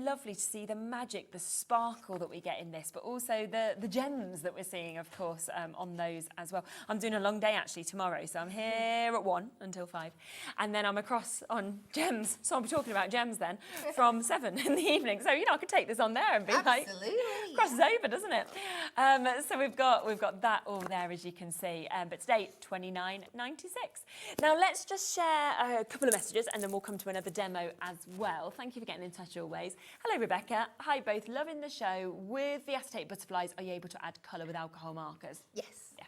lovely to see the magic, the sparkle that we get in this, but also the gems that we're seeing, of course, on those as well. I'm doing a long day, actually, tomorrow, so I'm here at 1 until 5. And then I'm across on gems, so I'll be talking about gems then, from 7 in the evening. So, I could take this on there and be crosses over, doesn't it? So we've got that all there, as you can see. But today, £29.96. Now, let's just share a couple of messages, and then we'll come to another demo as well. Thank you for getting in touch always. Hello, Rebecca. Hi, both. Loving the show. With the acetate butterflies, are you able to add colour with alcohol markers? Yes. Yeah.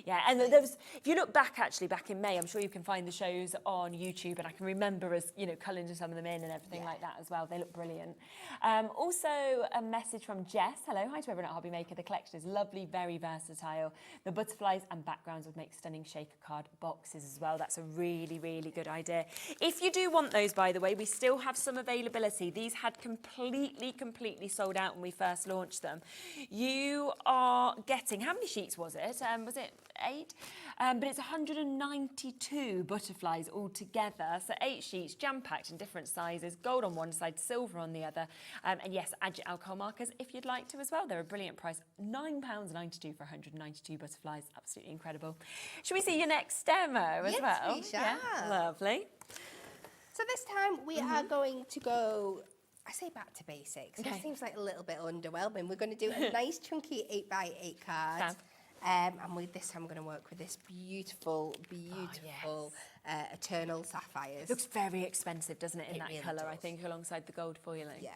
Yeah, and there was, if you look back back in May, I'm sure you can find the shows on YouTube, and I can remember us, colouring some of them in and everything like that as well. They look brilliant. Also, a message from Jess. Hello, hi to everyone at Hobbymaker. The collection is lovely, very versatile. The butterflies and backgrounds would make stunning shaker card boxes as well. That's a really, really good idea. If you do want those, by the way, we still have some availability. These had completely sold out when we first launched them. You are getting, how many sheets was it? Was it 8? But it's 192 butterflies altogether. So 8 sheets, jam-packed in different sizes, gold on one side, silver on the other. And yes, add your alcohol markers if you'd like to as well. They're a brilliant price. £9.92 for 192 butterflies. Absolutely incredible. Should we see your next demo as well? Yes, we shall. Yeah, lovely. So this time we are going to go, I say back to basics. It seems like a little bit underwhelming. We're going to do a nice chunky 8x8 card. And with this, I'm going to work with this beautiful Eternal Sapphires. Looks very expensive, doesn't it, in that really colour, does. I think, alongside the gold foiling. Yeah.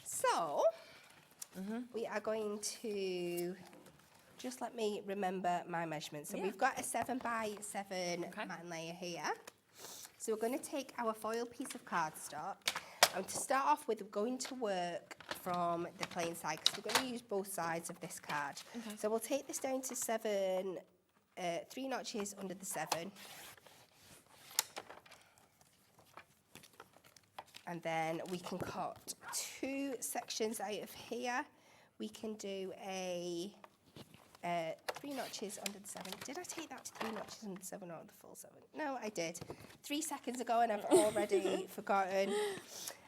So, we are going to, just let me remember my measurements. So we've got a 7x7 matte layer here. So we're going to take our foil piece of cardstock. And to start off with, we're going to work from the plain side, because we're going to use both sides of this card. So we'll take this down to 7, 3 notches under the 7. And then we can cut 2 sections out of here. We can do a 3 notches under the 7. Did I take that to 3 notches under the 7 or the full 7? No, I did. 3 seconds ago, and I've already forgotten.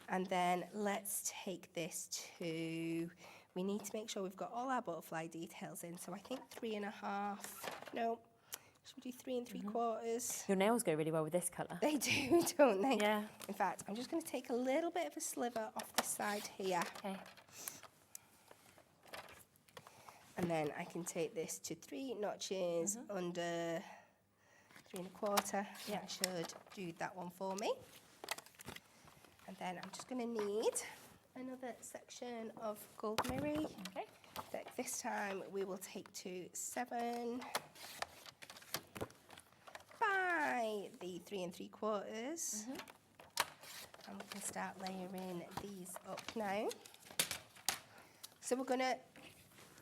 And then let's take this to, we need to make sure we've got all our butterfly details in. So I think 3.5, no, should we do 3 3/4? Your nails go really well with this colour. They do, don't they? Yeah. In fact, I'm just going to take a little bit of a sliver off this side here. Okay. And then I can take this to 3 notches under 3 1/4. Yeah. That should do that one for me. And then I'm just going to need another section of gold mirror. Okay. That this time we will take to 7 by the 3 3/4. And we can start layering these up now. So we're going to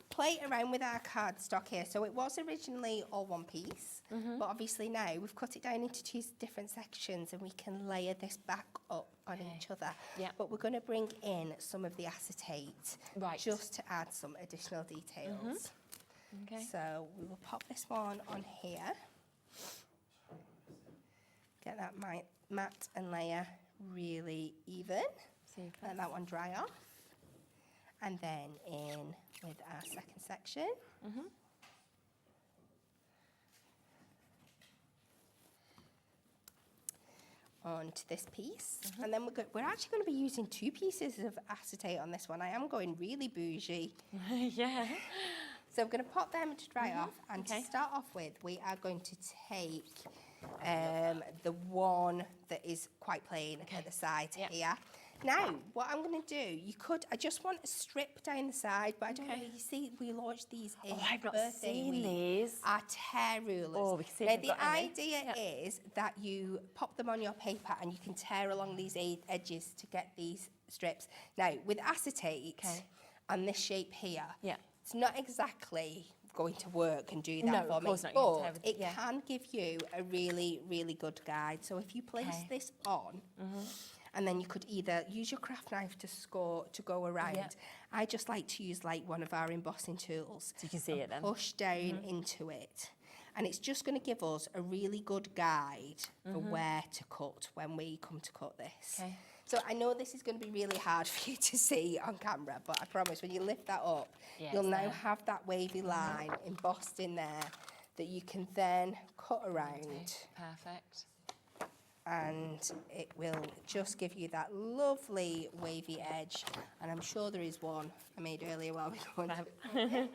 play around with our cardstock here. So it was originally all one piece, but obviously now we've cut it down into 2 different sections and we can layer this back up on each other. Yeah. But we're going to bring in some of the acetate just to add some additional details. Okay. So we will pop this one on here. Get that matte and layer really even. Let that one dry off. And then in with our second section. Onto this piece. And then we're actually going to be using 2 pieces of acetate on this one. I am going really bougie. Yeah. So we're going to pop them to dry off. And to start off with, we are going to take the one that is quite plain at the side here. Now, what I'm going to do, I just want a strip down the side, but I don't know, you see, we launched these in I've not birthday seen week. these. Our tear rulers. Oh, we can see if now, we've the got any. idea is that you pop them on your paper and you can tear along these edges to get these strips. Now, with acetate and this shape here, it's not exactly going to work and do that for me, but it can give you a really, really good guide. So if you place this on, and then you could either use your craft knife to go around. I just like to use like one of our embossing tools. So you can see it then. Push down into it. And it's just going to give us a really good guide for where to cut when we come to cut this. Okay. So I know this is going to be really hard for you to see on camera, but I promise when you lift that up, you'll now have that wavy line embossed in there that you can then cut around. Perfect. And it will just give you that lovely wavy edge. And I'm sure there is one I made earlier while we were going.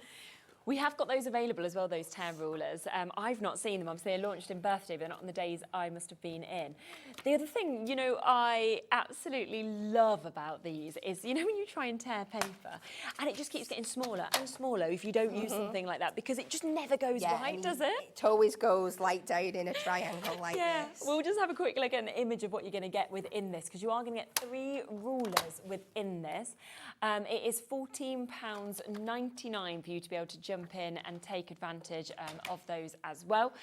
We have got those available as well, those tear rulers. I've not seen them. Obviously, they're launched in birthday, but not on the days I must have been in. The other thing, I absolutely love about these is, when you try and tear paper, and it just keeps getting smaller and smaller if you don't use something like that, because it just never goes right, does it? It always goes like down in a triangle like this. We'll just have a quick look at an image of what you're going to get within this, because you are going to get 3 rulers within this. It is £14.99 for you to be able to jump in and take advantage of those as well.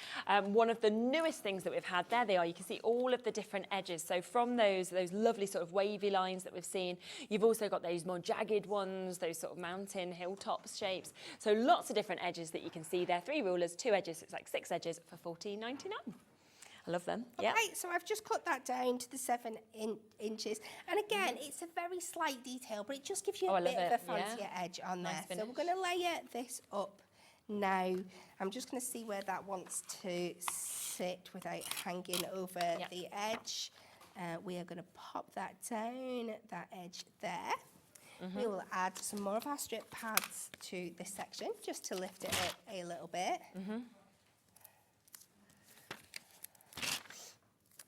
One of the newest things that we've had, there they are, you can see all of the different edges. So from those lovely sort of wavy lines that we've seen, you've also got those more jagged ones, those sort of mountain hilltop shapes. So lots of different edges that you can see there. 3 rulers, 2 edges, so it's like 6 edges for £14.99. I love them. Okay, so I've just cut that down to the 7 inches. And again, it's a very slight detail, but it just gives you a bit of a fancier edge on there. So we're going to layer this up now. I'm just going to see where that wants to sit without hanging over the edge. We are going to pop that down, that edge there. We will add some more of our strip pads to this section, just to lift it up a little bit.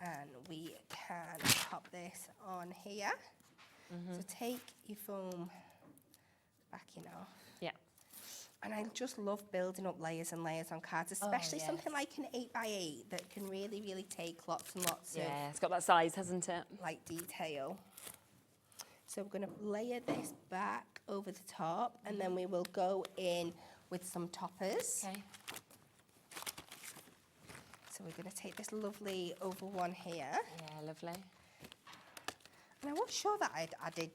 And we can pop this on here. So take your foam backing off. Yeah. And I just love building up layers and layers on cards, especially something like an 8x8 that can really, really take lots and lots of... Yeah, it's got that size, hasn't it? Like detail. So we're going to layer this back over the top, and then we will go in with some toppers. Okay. So we're going to take this lovely oval one here. Yeah, lovely. And I was sure that I'd added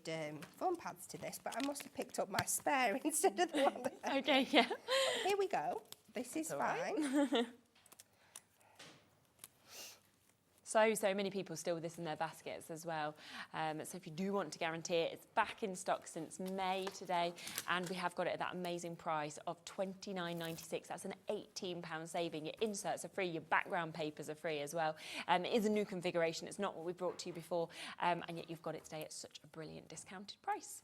foam pads to this, but I must have picked up my spare instead of the one that Okay, yeah. But here we go. This is fine. Right. So many people still with this in their baskets as well. So if you do want to guarantee it, it's back in stock since May today, and we have got it at that amazing price of £29.96. That's an £18 saving. Your inserts are free, your background papers are free as well. It is a new configuration. It's not what we brought to you before, and yet you've got it today at such a brilliant discounted price.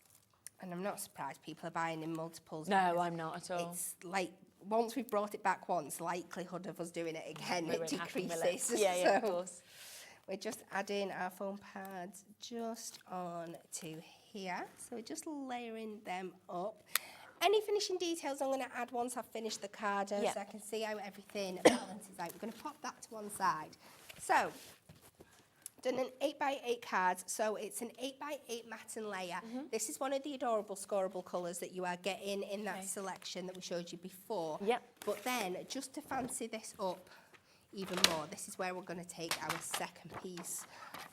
And I'm not surprised people are buying in multiples. No, I'm not at all. It's like, once we've brought it back once, likelihood of us doing it again, We it won't happen, will decreases. it? Yeah, of So course. we're just adding our foam pads just on to here. So we're just layering them up. Any finishing details I'm going to add once I've finished the card, so I can see how everything balances out. We're going to pop that to one side. So, done an 8x8 card, so it's an 8x8 matte layer. This is one of the adorable scoreable colours that you are getting in that selection that we showed you before. Yep. But then, just to fancy this up even more, this is where we're going to take our second piece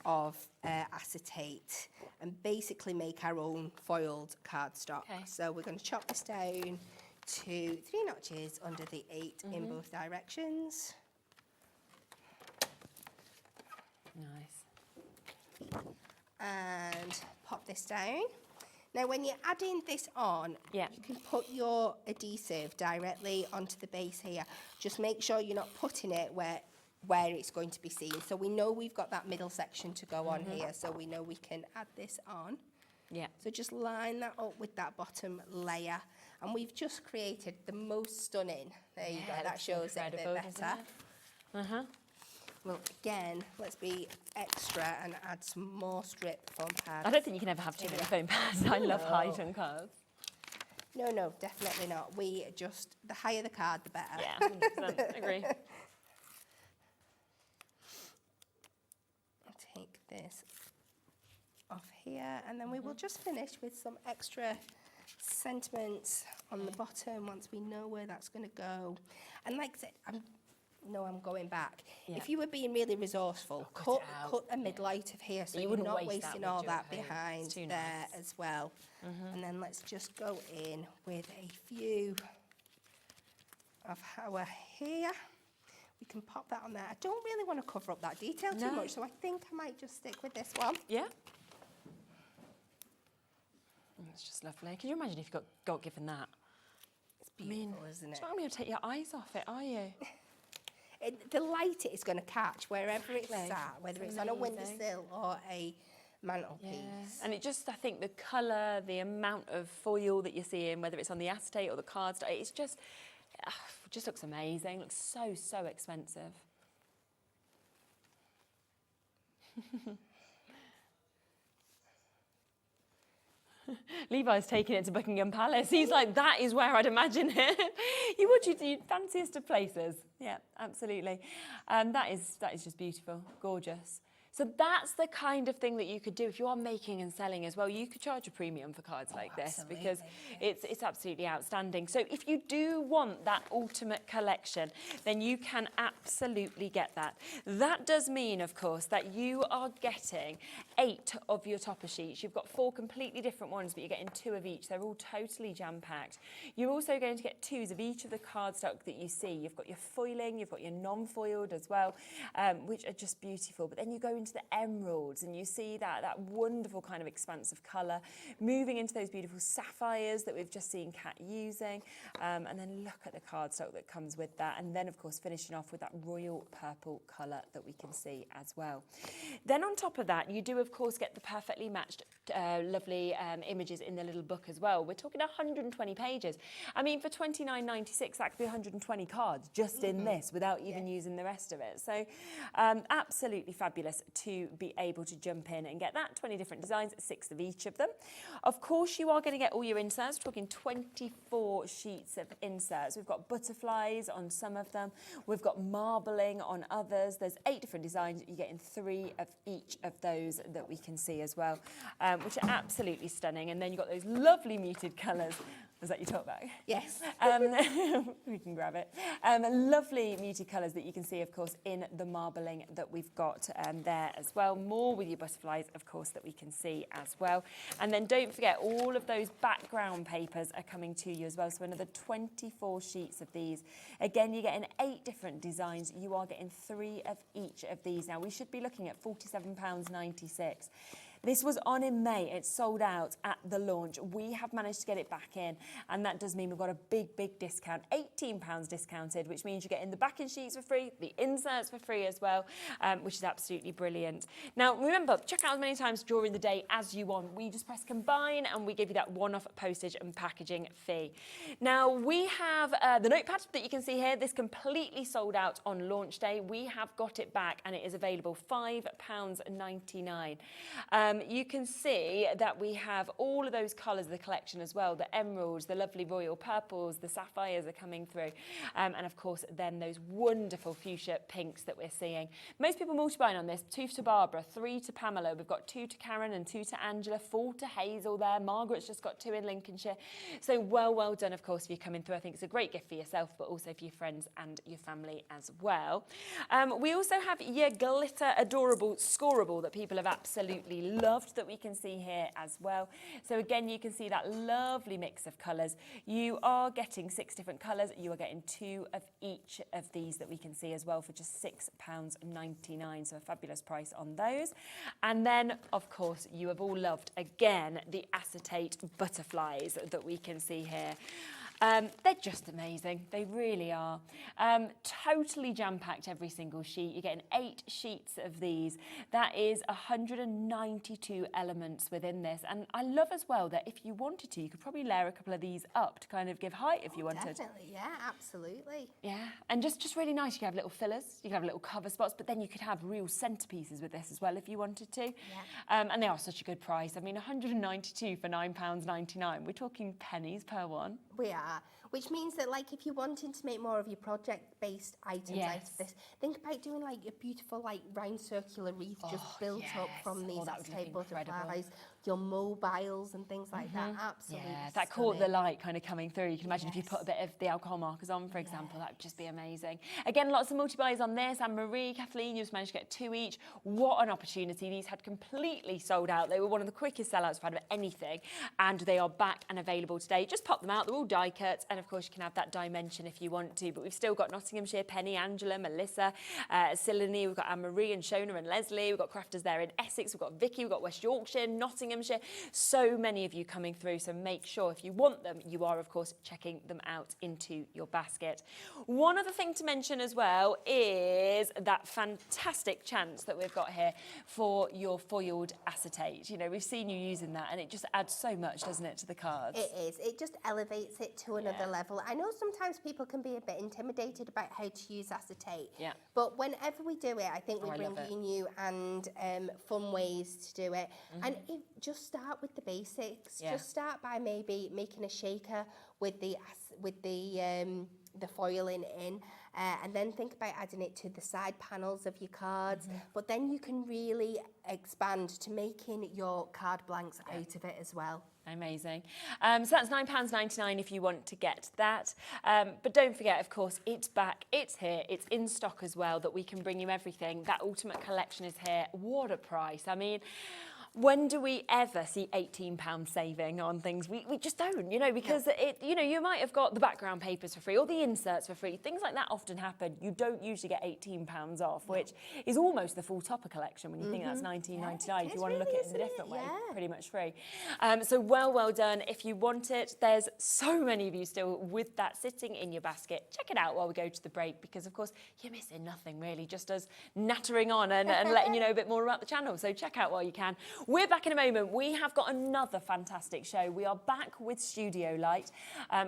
of acetate and basically make our own foiled cardstock. So we're going to chop this down to 3 notches under the 8 in both directions. Nice. And pop this down. Now when you're adding this on, you can put your adhesive directly onto the base here. Just make sure you're not putting it where it's going to be seen. So we know we've got that middle section to go on here, so we know we can add this on. Yeah. So just line that up with that bottom layer, and we've just created the most stunning. There you go. That shows it a bit better. Well, again, let's be extra and add some more strip foam pads. I don't think you can ever have too many foam pads. I love height on cards. No, definitely not. We just, the higher the card, the better. Yeah, 100%, agree. I'll take this off here, and then we will just finish with some extra sentiments on the bottom once we know where that's going to go. And like I said, I'm going back. If you were being really resourceful, cut a midlight of here so You you're wouldn't not waste wasting that, all would you, that at home? behind It's too there nice. as well. And then let's just go in with a few of our here. We can pop that on there. I don't really want to cover up that detail too much, so I think I might just stick with this one. Yeah. It's just lovely. Can you imagine if you got given that? It's beautiful, isn't it? It's not going to take your eyes off it, are you? The light it is going to catch wherever it's sat, whether it's on a windowsill or a mantelpiece. Yeah. And it just, I think the colour, the amount of foil that you're seeing, whether it's on the acetate or the cardstock, it's just looks amazing. Looks so expensive. Levi's taking it to Buckingham Palace. He's like, that is where I'd imagine it. You'd fanciest of places. Yeah, absolutely. That is just beautiful, gorgeous. So that's the kind of thing that you could do if you are making and selling as well. You could charge a premium for cards like this because it's absolutely outstanding. So if you do want that ultimate collection, then you can absolutely get that. That does mean, of course, that you are getting 8 of your topper sheets. You've got 4 completely different ones, but you're getting 2 of each. They're all totally jam-packed. You're also going to get 2s of each of the cardstock that you see. You've got your foiling, you've got your non-foiled as well, which are just beautiful. But then you go into the emeralds and you see that wonderful kind of expansive colour, moving into those beautiful sapphires that we've just seen Kat using, and then look at the cardstock that comes with that, and then of course finishing off with that royal purple colour that we can see as well. Then on top of that, you do of course get the perfectly matched lovely images in the little book as well. We're talking 120 pages. I mean, for £29.96 that could be 120 cards just in this without even using the rest of it. So absolutely fabulous to be able to jump in and get that. 20 different designs, 6 of each of them. Of course, you are going to get all your inserts. We're talking 24 sheets of inserts. We've got butterflies on some of them. We've got marbling on others. There's 8 different designs. You're getting 3 of each of those that we can see as well, which are absolutely stunning. And then you've got those lovely muted colours. Is that your top bag? Yes. We can grab it. Lovely muted colours that you can see, of course, in the marbling that we've got there as well. More with your butterflies, of course, that we can see as well. And then don't forget, all of those background papers are coming to you as well. So another 24 sheets of these. Again, you're getting 8 different designs. You are getting 3 of each of these. Now, we should be looking at £47.96. This was on in May. It's sold out at the launch. We have managed to get it back in, and that does mean we've got a big, big discount, £18 discounted, which means you're getting the backing sheets for free, the inserts for free as well, which is absolutely brilliant. Now, remember, check out as many times during the day as you want. We just press combine, and we give you that one-off postage and packaging fee. Now, we have the notepad that you can see here. This completely sold out on launch day. We have got it back, and it is available £5.99. You can see that we have all of those colours of the collection as well. The emeralds, the lovely royal purples, the sapphires are coming through. And of course, then those wonderful fuchsia pinks that we're seeing. Most people multiplying on this. 2 to Barbara, 3 to Pamela. We've got 2 to Karen and 2 to Angela, 4 to Hazel there. Margaret's just got 2 in Lincolnshire. So well done, of course, if you're coming through. I think it's a great gift for yourself, but also for your friends and your family as well. We also have your glitter adorable scoreable that people have absolutely loved, that we can see here as well. So again, you can see that lovely mix of colours. You are getting 6 different colours. You are getting 2 of each of these that we can see as well for just £6.99. So a fabulous price on those. And then, of course, you have all loved, again, the acetate butterflies that we can see here. They're just amazing. They really are. Totally jam-packed every single sheet. You're getting 8 sheets of these. That is 192 elements within this. And I love as well that if you wanted to, you could probably layer a couple of these up to kind of give height if you wanted. Definitely, yeah, absolutely. Yeah, and just really nice. You could have little fillers, you could have little cover spots, but then you could have real centerpieces with this as well if you wanted to. Yeah. And they are such a good price. I mean, 192 for £9.99. We're talking pennies per one. We are, which means that, like, if you're wanting to make more of your project-based items out of this, think about doing like a beautiful, like, round circular wreath just built up from these acetate butterflies, your mobiles and things like that. Absolutely. Yeah, that caught the light kind of coming through. You can imagine if you put a bit of the alcohol markers on, for example, that would just be amazing. Again, lots of multi-buys on this. And Marie, Kathleen, you just managed to get 2 each. What an opportunity. These had completely sold out. They were one of the quickest sellouts we've had of anything, and they are back and available today. Just pop them out. They're all die cuts, and of course you can have that dimension if you want to, but we've still got Nottinghamshire, Penny, Angela, Melissa, Silene, we've got Anne-Marie and Shona and Leslie, we've got crafters there in Essex, we've got Vicky, we've got West Yorkshire, Nottinghamshire, so many of you coming through, so make sure if you want them, you are of course checking them out into your basket. One other thing to mention as well is that fantastic chance that we've got here for your foiled acetate. You know, we've seen you using that, and it just adds so much, doesn't it, to the cards? It is. It just elevates it to another level. I know sometimes people can be a bit intimidated about how to use acetate, but whenever we do it, I think we bring you new and fun ways to do it. And just start with the basics. Just start by maybe making a shaker with the foiling in, and then think about adding it to the side panels of your cards. But then you can really expand to making your card blanks out of it as well. Amazing. So that's £9.99 if you want to get that. But don't forget, of course, it's back, it's here, it's in stock as well, that we can bring you everything. That Ultimate Collection is here. What a price. I mean, when do we ever see £18 saving on things? We just don't, you know, because you might have got the background papers for free or the inserts for free. Things like that often happen. You don't usually get £18 off, which is almost the full topper collection when you think that's £19.99. If you want to look at it in a different way, pretty much free. So well done. If you want it, there's so many of you still with that sitting in your basket. Check it out while we go to the break, because of course you're missing nothing really, just us nattering on and letting you know a bit more about the channel. So check out while you can. We're back in a moment. We have got another fantastic show. We are back with Studio Light.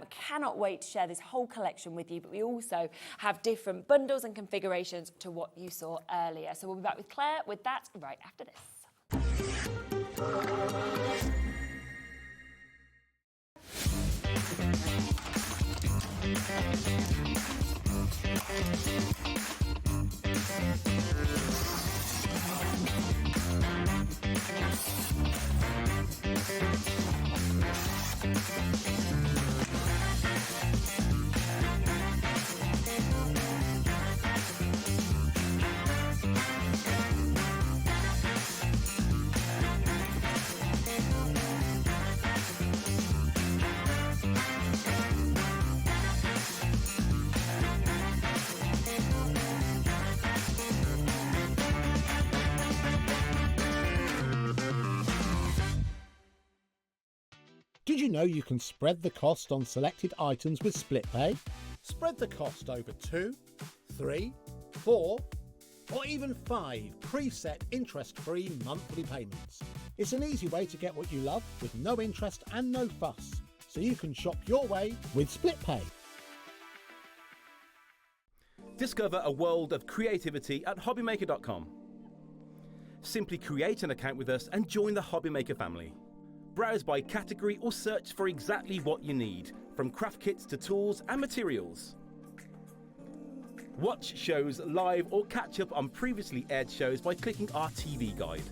Cannot wait to share this whole collection with you, but we also have different bundles and configurations to what you saw earlier. So we'll be back with Claire with that right after this. Did you know you can spread the cost on selected items with split pay? Spread the cost over 2, 3, 4, or even 5 preset interest-free monthly payments. It's an easy way to get what you love with no interest and no fuss, so you can shop your way with split pay. Discover a world of creativity at hobbymaker.com. Simply create an account with us and join the Hobbymaker family. Browse by category or search for exactly what you need, from craft kits to tools and materials. Watch shows live or catch up on previously aired shows by clicking our TV guide.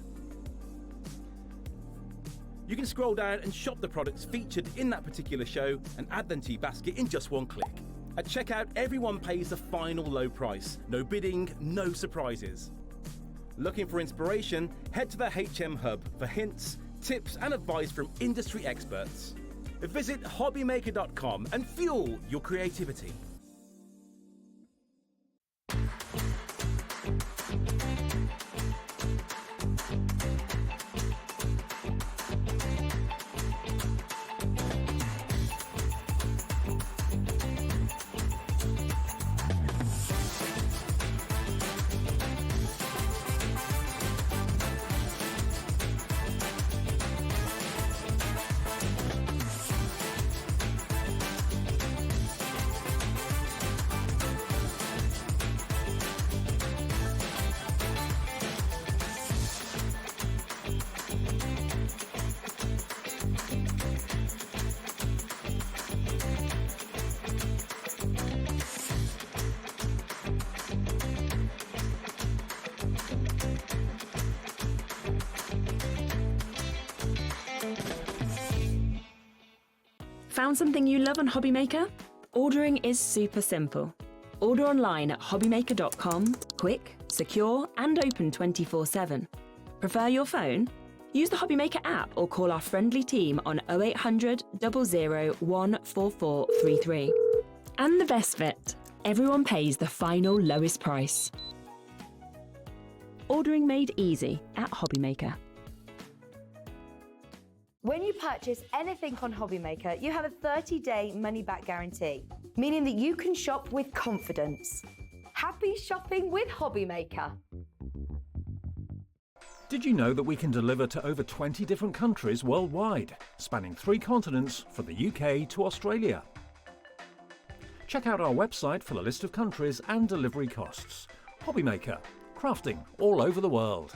You can scroll down and shop the products featured in that particular show and add them to your basket in just one click. At checkout, everyone pays the final low price. No bidding, no surprises. Looking for inspiration? Head to the HM Hub for hints, tips and advice from industry experts. Visit hobbymaker.com and fuel your creativity. Found something you love on Hobbymaker? Ordering is super simple. Order online at hobbymaker.com, quick, secure and open 24/7. Prefer your phone? Use the Hobbymaker app or call our friendly team on 0800 00 14433. And the best bit, everyone pays the final lowest price. Ordering made easy at Hobbymaker. When you purchase anything on Hobbymaker, you have a 30-day money-back guarantee, meaning that you can shop with confidence. Happy shopping with Hobbymaker. Did you know that we can deliver to over 20 different countries worldwide, spanning 3 continents from the UK to Australia? Check out our website for the list of countries and delivery costs. Hobbymaker, crafting all over the world.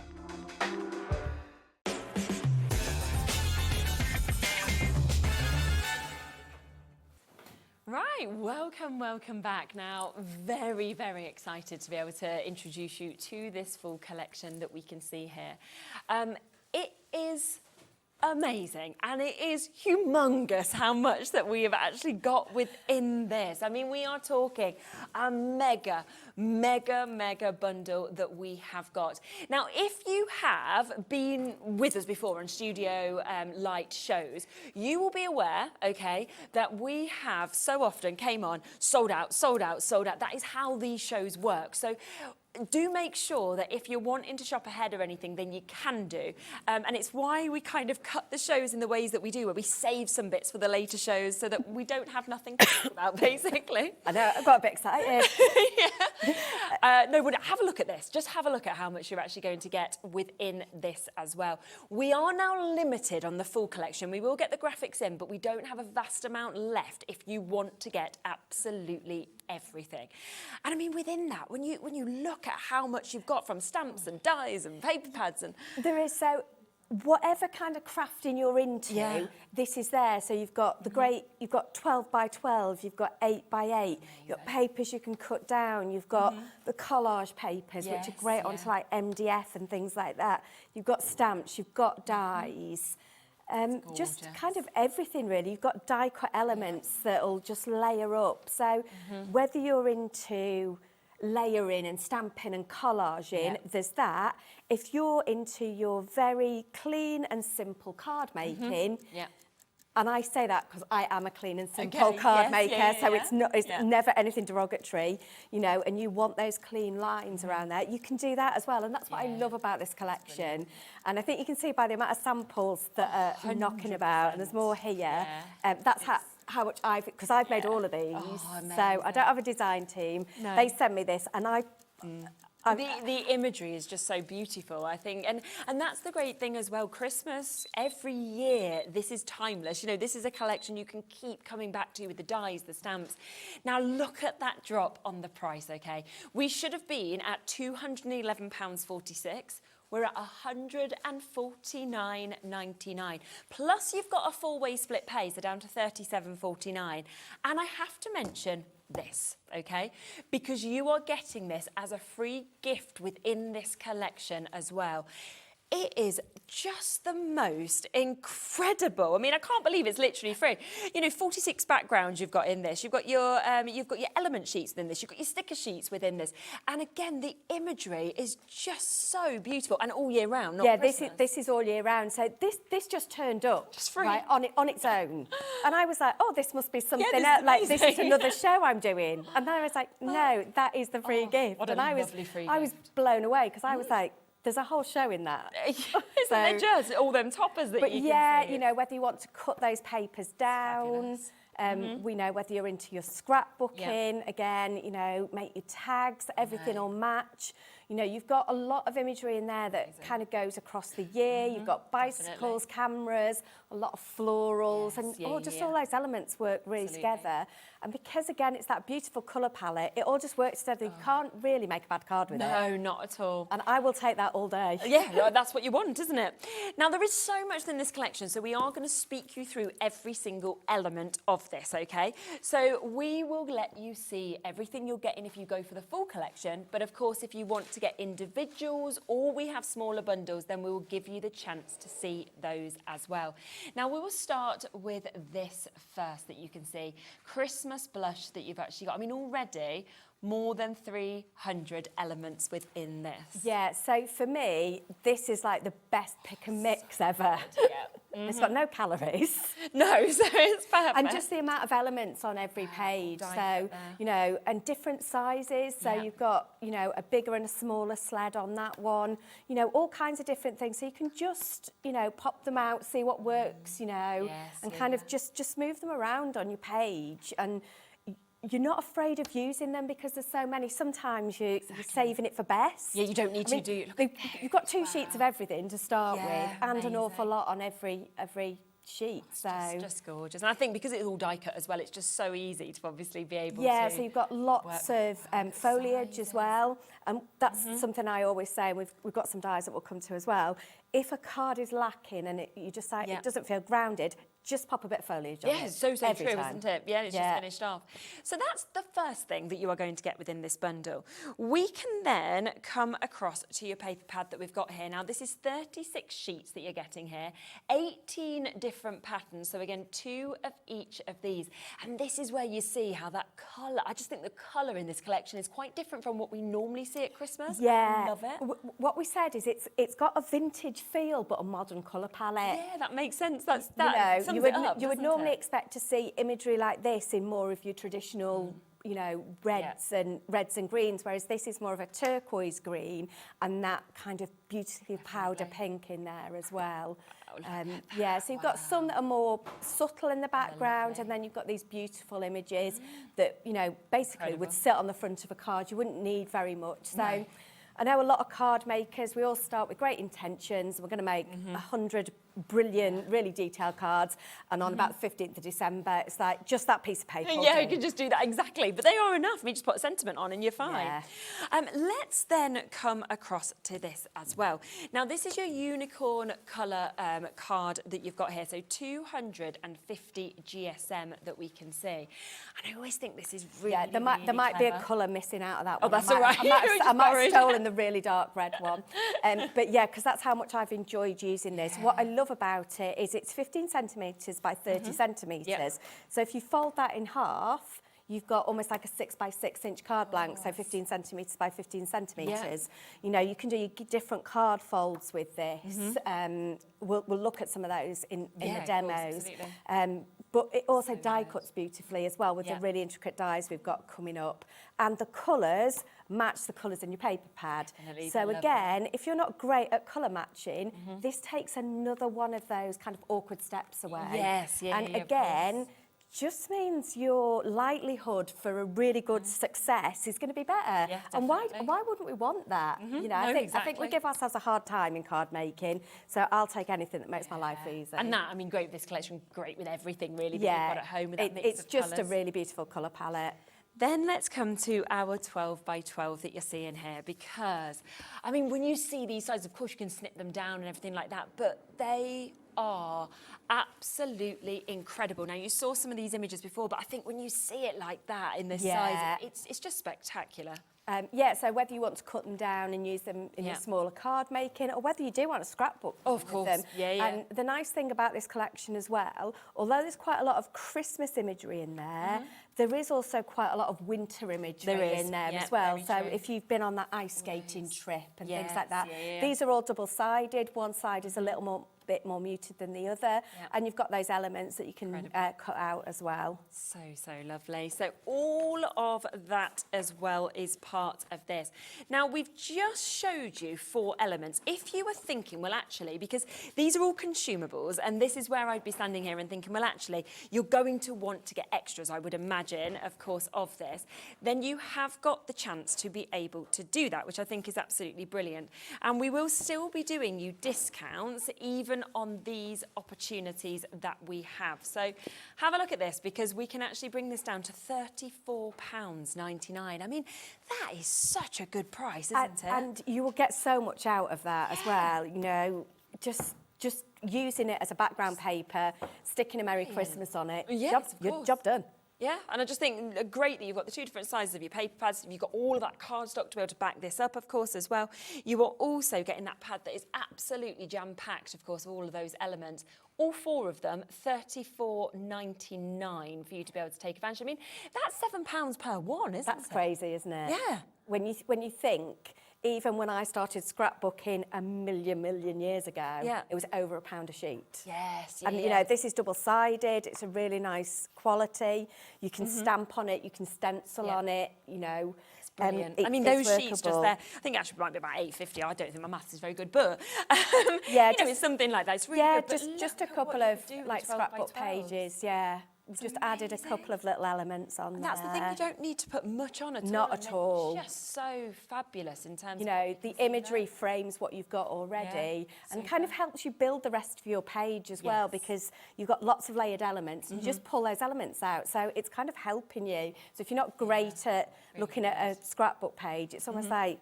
Right, welcome back. Now, very, very excited to be able to introduce you to this full collection that we can see here. It is amazing and it is humongous how much that we have actually got within this. I mean, we are talking a mega bundle that we have got. Now, if you have been with us before on Studio Light shows, you will be aware, okay, that we have so often came on, sold out. That is how these shows work. So do make sure that if you're wanting to shop ahead or anything, then you can do. And it's why we kind of cut the shows in the ways that we do, where we save some bits for the later shows so that we don't have nothing to talk about, basically. I know, I got a bit excited. No, but have a look at this. Just have a look at how much you're actually going to get within this as well. We are now limited on the full collection. We will get the graphics in, but we don't have a vast amount left if you want to get absolutely everything. And I mean, within that, when you look at how much you've got from stamps and dies and paper pads and... There is, so whatever kind of crafting you're into, this is there. So you've got the great, you've got 12 by 12, you've got 8 by 8, you've got papers you can cut down, you've got the collage papers, which are great onto like MDF and things like that. You've got stamps, you've got dies. Just kind of everything really. You've got die cut elements that'll just layer up. So whether you're into layering and stamping and collaging, there's that. If you're into your very clean and simple card making, And I say that because I am a clean and simple card maker, so it's never anything derogatory, you know, and you want those clean lines around there. You can do that as well, and that's what I love about this collection. And I think you can see by the amount of samples that are knocking about, and there's more here. That's how much because I've made all of these, so I don't have a design team. No. They send me this, and the imagery is just so beautiful, I think, and that's the great thing as well. Christmas, every year, this is timeless. You know, this is a collection you can keep coming back to with the dies, the stamps. Now look at that drop on the price, okay? We should have been at £211.46. We're at £149.99. Plus you've got a four-way split pay, so down to £37.49. And I have to mention this, okay? Because you are getting this as a free gift within this collection as well. It is just the most incredible. I mean, I can't believe it's literally free. You know, 46 backgrounds you've got in this. You've got your element sheets within this. You've got your sticker sheets within this. And again, the imagery is just so beautiful, and all year round. Not Christmas. this is all year round. So this just turned up just free. Right, on its own, and I was like, oh, this must be something else. Like this is another show I'm doing. And then I was like, no, that is the free gift. What a lovely free gift. I was blown away because I was like, there's a whole show in that. Isn't there just all them toppers that you can see? You know, whether you want to cut those papers down, we know whether you're into your scrapbooking, again, you know, make your tags, everything will match. You know, you've got a lot of imagery in there that kind of goes across the year. You've got bicycles, cameras, a lot of florals, and all those elements work really together. And because, again, it's that beautiful colour palette, it all just works together. You can't really make a bad card with it. No, not at all. And I will take that all day. Yeah, that's what you want, isn't it? Now, there is so much in this collection, so we are going to speak you through every single element of this, OK? So we will let you see everything you're getting if you go for the full collection. But, of course, if you want to get individuals or we have smaller bundles, then we will give you the chance to see those as well. Now, we will start with this first that you can see. Christmas blush that you've actually got. I mean, already more than 300 elements within this. Yeah, so for me, this is like the best pick and mix ever. It's got no calories. No, so it's perfect. And just the amount of elements on every page. So, you know, and different sizes. So you've got, you know, a bigger and a smaller sled on that one. You know, all kinds of different things. So you can just, you know, pop them out, see what works, you know, and kind of just move them around on your page. And you're not afraid of using them because there's so many. Sometimes you're saving it for best. Yeah, you don't need to do it. You've got two sheets of everything to start with, and an awful lot on every sheet. So it's just gorgeous. And I think because it's all die cut as well, it's just so easy to obviously be able to. Yeah, so you've got lots of foliage as well. And that's something I always say, we've got some dies that we'll come to as well. If a card is lacking and you just like it doesn't feel grounded, just pop a bit of foliage on it. Yeah, it's so every true, time. isn't it? Yeah, it's just finished off. So that's the first thing that you are going to get within this bundle. We can then come across to your paper pad that we've got here. Now, this is 36 sheets that you're getting here, 18 different patterns. So again, 2 of each of these. And this is where you see how that colour, I just think the colour in this collection is quite different from what we normally see at Christmas. Yeah. I love it. What we said is it's got a vintage feel, but a modern colour palette. Yeah, that makes sense. You would normally expect to see imagery like this in more of your traditional, you know, reds and greens, whereas this is more of a turquoise green and that kind of beautifully powder pink in there as well. So you've got some that are more subtle in the background, and then you've got these beautiful images that, you know, basically would sit on the front of a card. You wouldn't need very much. So I know a lot of card makers, we all start with great intentions. We're going to make 100 brilliant, really detailed cards, and on about the 15th of December, it's like just that piece of paper. Yeah, you can just do that, exactly. But they are enough. I mean, just put a sentiment on and you're fine. Yeah. Let's then come across to this as well. Now, this is your unicorn colour card that you've got here. So 250 GSM that we can see. And I always think this is really, there might be a colour missing out of that one. Oh, that's all right. I might have stolen the really dark red one. But yeah, because that's how much I've enjoyed using this. What I love about it is it's 15 centimetres by 30 centimetres. So if you fold that in half, you've got almost like a 6 by 6 inch card blank, so 15 centimetres by 15 centimetres. You know, you can do different card folds with this. We'll look at some of those in the demos. But it also die cuts beautifully as well with the really intricate dies we've got coming up. And the colours match the colours in your paper pad. So again, if you're not great at colour matching, this takes another one of those kind of awkward steps away. And again, just means your likelihood for a really good success is going to be better. And why wouldn't we want that? You know, I think we give ourselves a hard time in card making, so I'll take anything that makes my life easy. And that, I mean, great with this collection, great with everything really that you've got at home with that mix it's of just colours. a really beautiful colour palette. Then let's come to our 12 by 12 that you're seeing here, because, I mean, when you see these sizes, of course you can snip them down and everything like that, but they are absolutely incredible. Now, you saw some of these images before, but I think when you see it like that in this size, it's just spectacular. So whether you want to cut them down and use them in your smaller card making, or whether you do want a scrapbook of course. Them. And the nice thing about this collection as well, although there's quite a lot of Christmas imagery in there, there is also quite a lot of winter imagery in there as well. So if you've been on that ice skating trip and things like that, these are all double-sided. One side is a little bit more muted than the other, and you've got those elements that you can cut out as well. So lovely. So all of that as well is part of this. Now, we've just showed you 4 elements. If you were thinking, well, actually, because these are all consumables, and this is where I'd be standing here and thinking, well, actually, you're going to want to get extras, I would imagine, of course, of this, then you have got the chance to be able to do that, which I think is absolutely brilliant. And we will still be doing you discounts, even on these opportunities that we have. So have a look at this, because we can actually bring this down to £34.99. I mean, that is such a good price, isn't it? And you will get so much out of that as well, you know, just using it as a background paper, sticking a Merry Christmas on it, your job done. Yeah, and I just think great that you've got the 2 different sizes of your paper pads. You've got all of that cardstock to be able to back this up, of course, as well. You are also getting that pad that is absolutely jam-packed, of course, all of those elements. All 4 of them, £34.99 for you to be able to take advantage. I mean, that's £7 per one, isn't it? That's crazy, isn't it? Yeah. When you think, even when I started scrapbooking a million years ago, it was over £1 a sheet. And you know, this is double-sided. It's a really nice quality. You can stamp on it. You can stencil on it. You know, it's brilliant. I mean, those sheets just there. I think actually might be about £8.50. I don't think my maths is very good, but you know, it's something like that. It's really good. Just a couple of like scrapbook pages. We've just added a couple of little elements on there. That's the thing, you don't need to put much on at all. Not at all. It's just so fabulous in terms of... You know, the imagery frames what you've got already and kind of helps you build the rest of your page as well, because you've got lots of layered elements and you just pull those elements out. So it's kind of helping you. So if you're not great at looking at a scrapbook page, it's almost like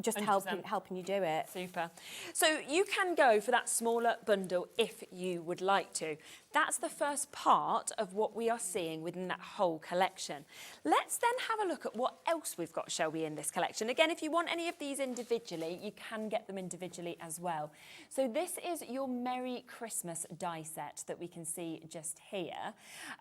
just helping you do it. Super. So you can go for that smaller bundle if you would like to. That's the first part of what we are seeing within that whole collection. Let's then have a look at what else we've got, shall we, in this collection. Again, if you want any of these individually, you can get them individually as well. So this is your Merry Christmas die set that we can see just here.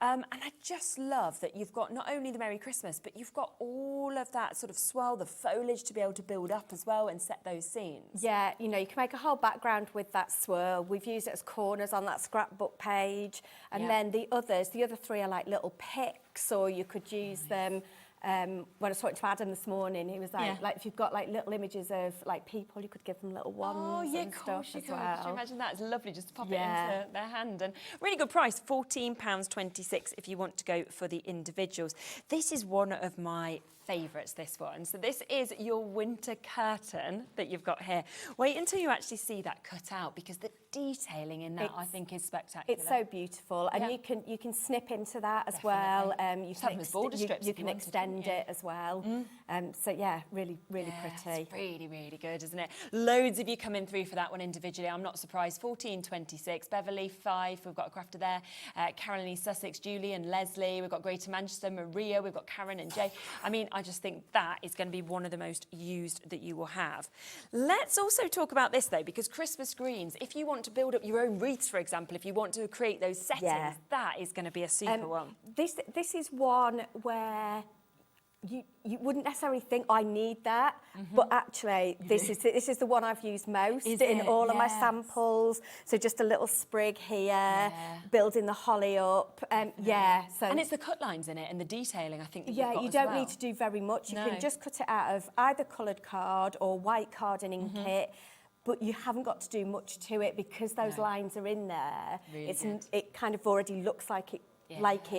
And I just love that you've got not only the Merry Christmas, but you've got all of that sort of swirl, the foliage to be able to build up as well and set those scenes. Yeah, you know, you can make a whole background with that swirl. We've used it as corners on that scrapbook page. And then the other 3 are like little picks, or you could use them. When I was talking to Adam this morning, he was like, if you've got like little images of like people, you could give them little ones and stuff as well. Could you imagine that? It's lovely just to pop it into their hand. And really good price, £14.26 if you want to go for the individuals. This is one of my favourites, this one. So this is your winter curtain that you've got here. Wait until you actually see that cut out, because the detailing in that I think is spectacular. It's so beautiful, and you can snip into that as well. You can extend it as well. So yeah, really pretty. It's really good, isn't it? Loads of you coming through for that one individually. I'm not surprised. £14.26. Beverly 5. We've got a crafter there. Carolyn East Sussex, Julie and Leslie. We've got Greater Manchester, Maria. We've got Karen and Jay. I mean, I just think that is going to be one of the most used that you will have. Let's also talk about this though, because Christmas greens, if you want to build up your own wreaths, for example, if you want to create those settings, that is going to be a super one. This is one where you wouldn't necessarily think I need that, but actually this is the one I've used most in all of my samples. So just a little sprig here, building the holly up. So and it's the cut lines in it and the detailing, I think. That you've got you as don't well. need to do very much. You can just cut it out of either coloured card or white card and ink it. But you haven't got to do much to it because those lines are in there. Really It kind of already looks like it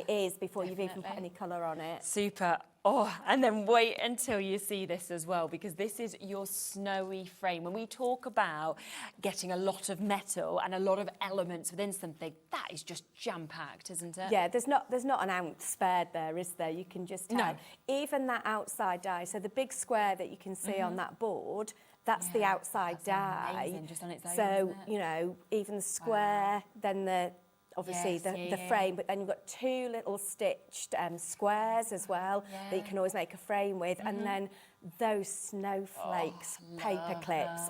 is before you've even put any colour on it. Super. Oh, and then wait until you see this as well, because this is your snowy frame. When we talk about getting a lot of metal and a lot of elements within something, that is just jam-packed, isn't it? Yeah, there's not an ounce spared there, is there? You can just tell. No. Even that outside die, so the big square that you can see on that board, that's the outside die. Amazing, just on its own, so, isn't it? you know, even the square, then the obviously the frame, but then you've got two little stitched squares as well that you can always make a frame with, and then those snowflakes paper clips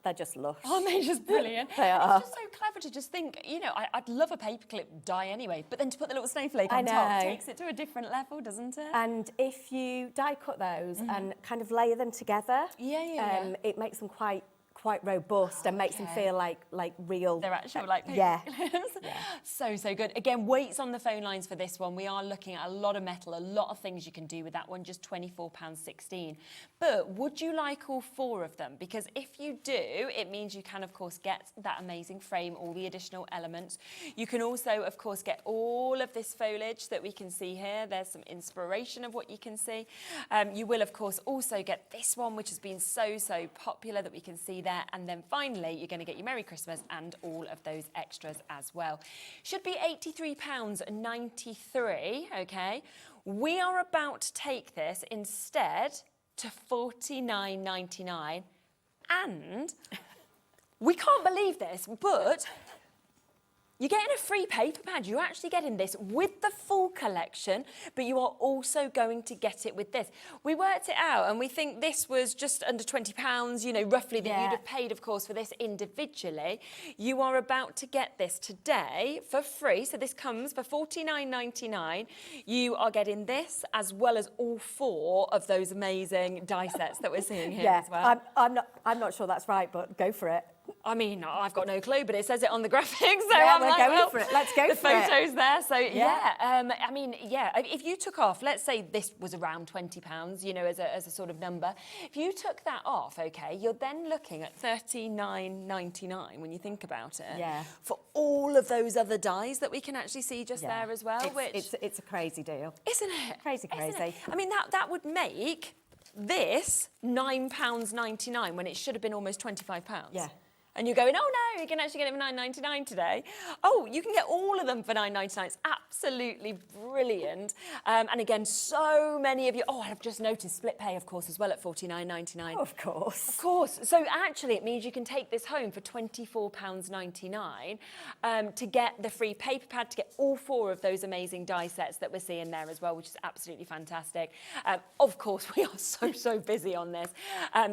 they're just lush. Oh, they're just brilliant. They are. It's just so clever to just think, you know, I'd love a paperclip die anyway, but then to put the little snowflake on top takes it to a different level, doesn't it? And if you die cut those and kind of layer them together, it makes them quite robust and makes them feel like real. They're actual like yeah. So good. Again, weights on the phone lines for this one. We are looking at a lot of metal, a lot of things you can do with that one, just £24.16. But would you like all four of them? Because if you do, it means you can, of course, get that amazing frame, all the additional elements. You can also, of course, get all of this foliage that we can see here. There's some inspiration of what you can see. You will, of course, also get this one, which has been so popular that we can see there. And then finally, you're going to get your Merry Christmas and all of those extras as well. Should be £83.93, okay? We are about to take this instead to $49.99, and we can't believe this, but you're getting a free paper pad. You're actually getting this with the full collection, but you are also going to get it with this. We worked it out and we think this was just under £20, you know, roughly, that you'd have paid, of course, for this individually. You are about to get this today for free. So this comes for $49.99. You are getting this as well as all four of those amazing die sets that we're seeing here as well. I'm not sure that's right, but go for it. I mean, I've got no clue, but it says it on the graphics, so I'm like, going for it. Let's go for it. The photos there, so I mean, if you took off, let's say this was around £20, you know, as a sort of number. If you took that off, okay, you're then looking at $39.99 when you think about it. Yeah. For all of those other dies that we can actually see just there as well, it's a crazy deal, isn't it? Crazy. Isn't it? I mean, that would make this £9.99 when it should have been almost £25. Yeah. And you're going, oh no, you can actually get it for $9.99 today. Oh, you can get all of them for $9.99. It's absolutely brilliant. And again, so many of you, I've just noticed split pay, of course, as well at $49.99. Of course. Of course. So actually it means you can take this home for £24.99 to get the free paper pad, to get all four of those amazing die sets that we're seeing there as well, which is absolutely fantastic. Of course, we are so busy on this.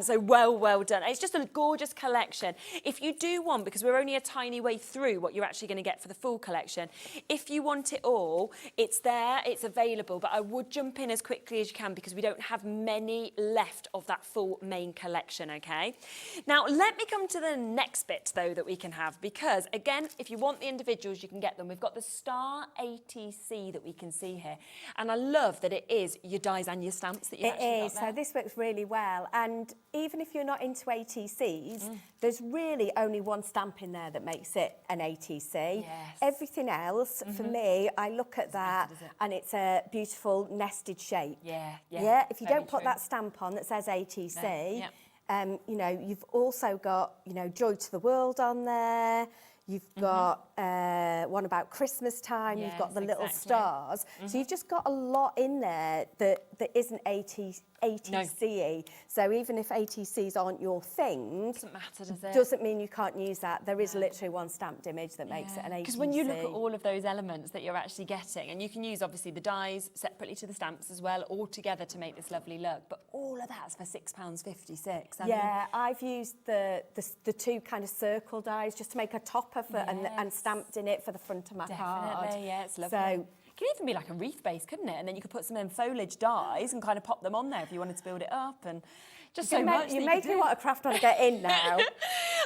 So well done. It's just a gorgeous collection. If you do want, because we're only a tiny way through what you're actually going to get for the full collection, if you want it all, it's there, it's available, but I would jump in as quickly as you can because we don't have many left of that full main collection, okay? Now, let me come to the next bit, though, that we can have, because, again, if you want the individuals, you can get them. We've got the Star ATC that we can see here, and I love that it is your dies and your stamps that you've actually got there. It is, so this works really well, and even if you're not into ATCs, there's really only one stamp in there that makes it an ATC. Yes. Everything else, for me, I look at that and it's a beautiful nested shape. Yeah. If you don't put that stamp on that says ATC, you know, you've also got, you know, Joy to the World on there. You've got one about Christmas time. You've got the little stars. So you've just got a lot in there that isn't ATC-y. So even if ATCs aren't your thing, Doesn't matter, does it? doesn't mean you can't use that. There is literally one stamped image that makes it an ATC. Because when you look at all of those elements that you're actually getting, and you can use obviously the dies separately to the stamps as well, all together to make this lovely look, but all of that's for £6.56. I've used the two kind of circle dies just to make a topper for and stamped in it for the front of my card. Definitely, yeah, it's lovely. So it could even be like a wreath base, couldn't it? And then you could put some in foliage dies and kind of pop them on there if you wanted to build it up, and just so much. You made me want a craft on to get in now.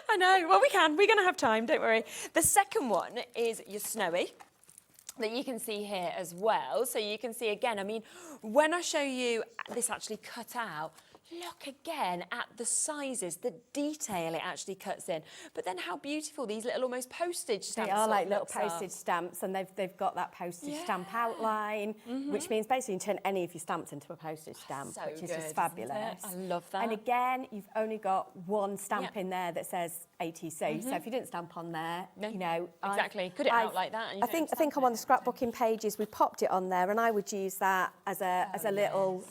I know. Well, we can. We're going to have time, don't worry. The second one is your snowy, that you can see here as well. So you can see again, I mean, when I show you this actually cut out, look again at the sizes, the detail it actually cuts in. But then how beautiful these little almost postage stamps They are like little postage stamps, and they've got that postage stamp outline, which means basically you can turn any of your stamps into a postage stamp, which is just fabulous. I love that. And again, you've only got one stamp in there that says ATC. So if you didn't stamp on there, you know, exactly, cut it out like that. And I think I'm on the scrapbooking pages. We popped it on there, and I would use that as a little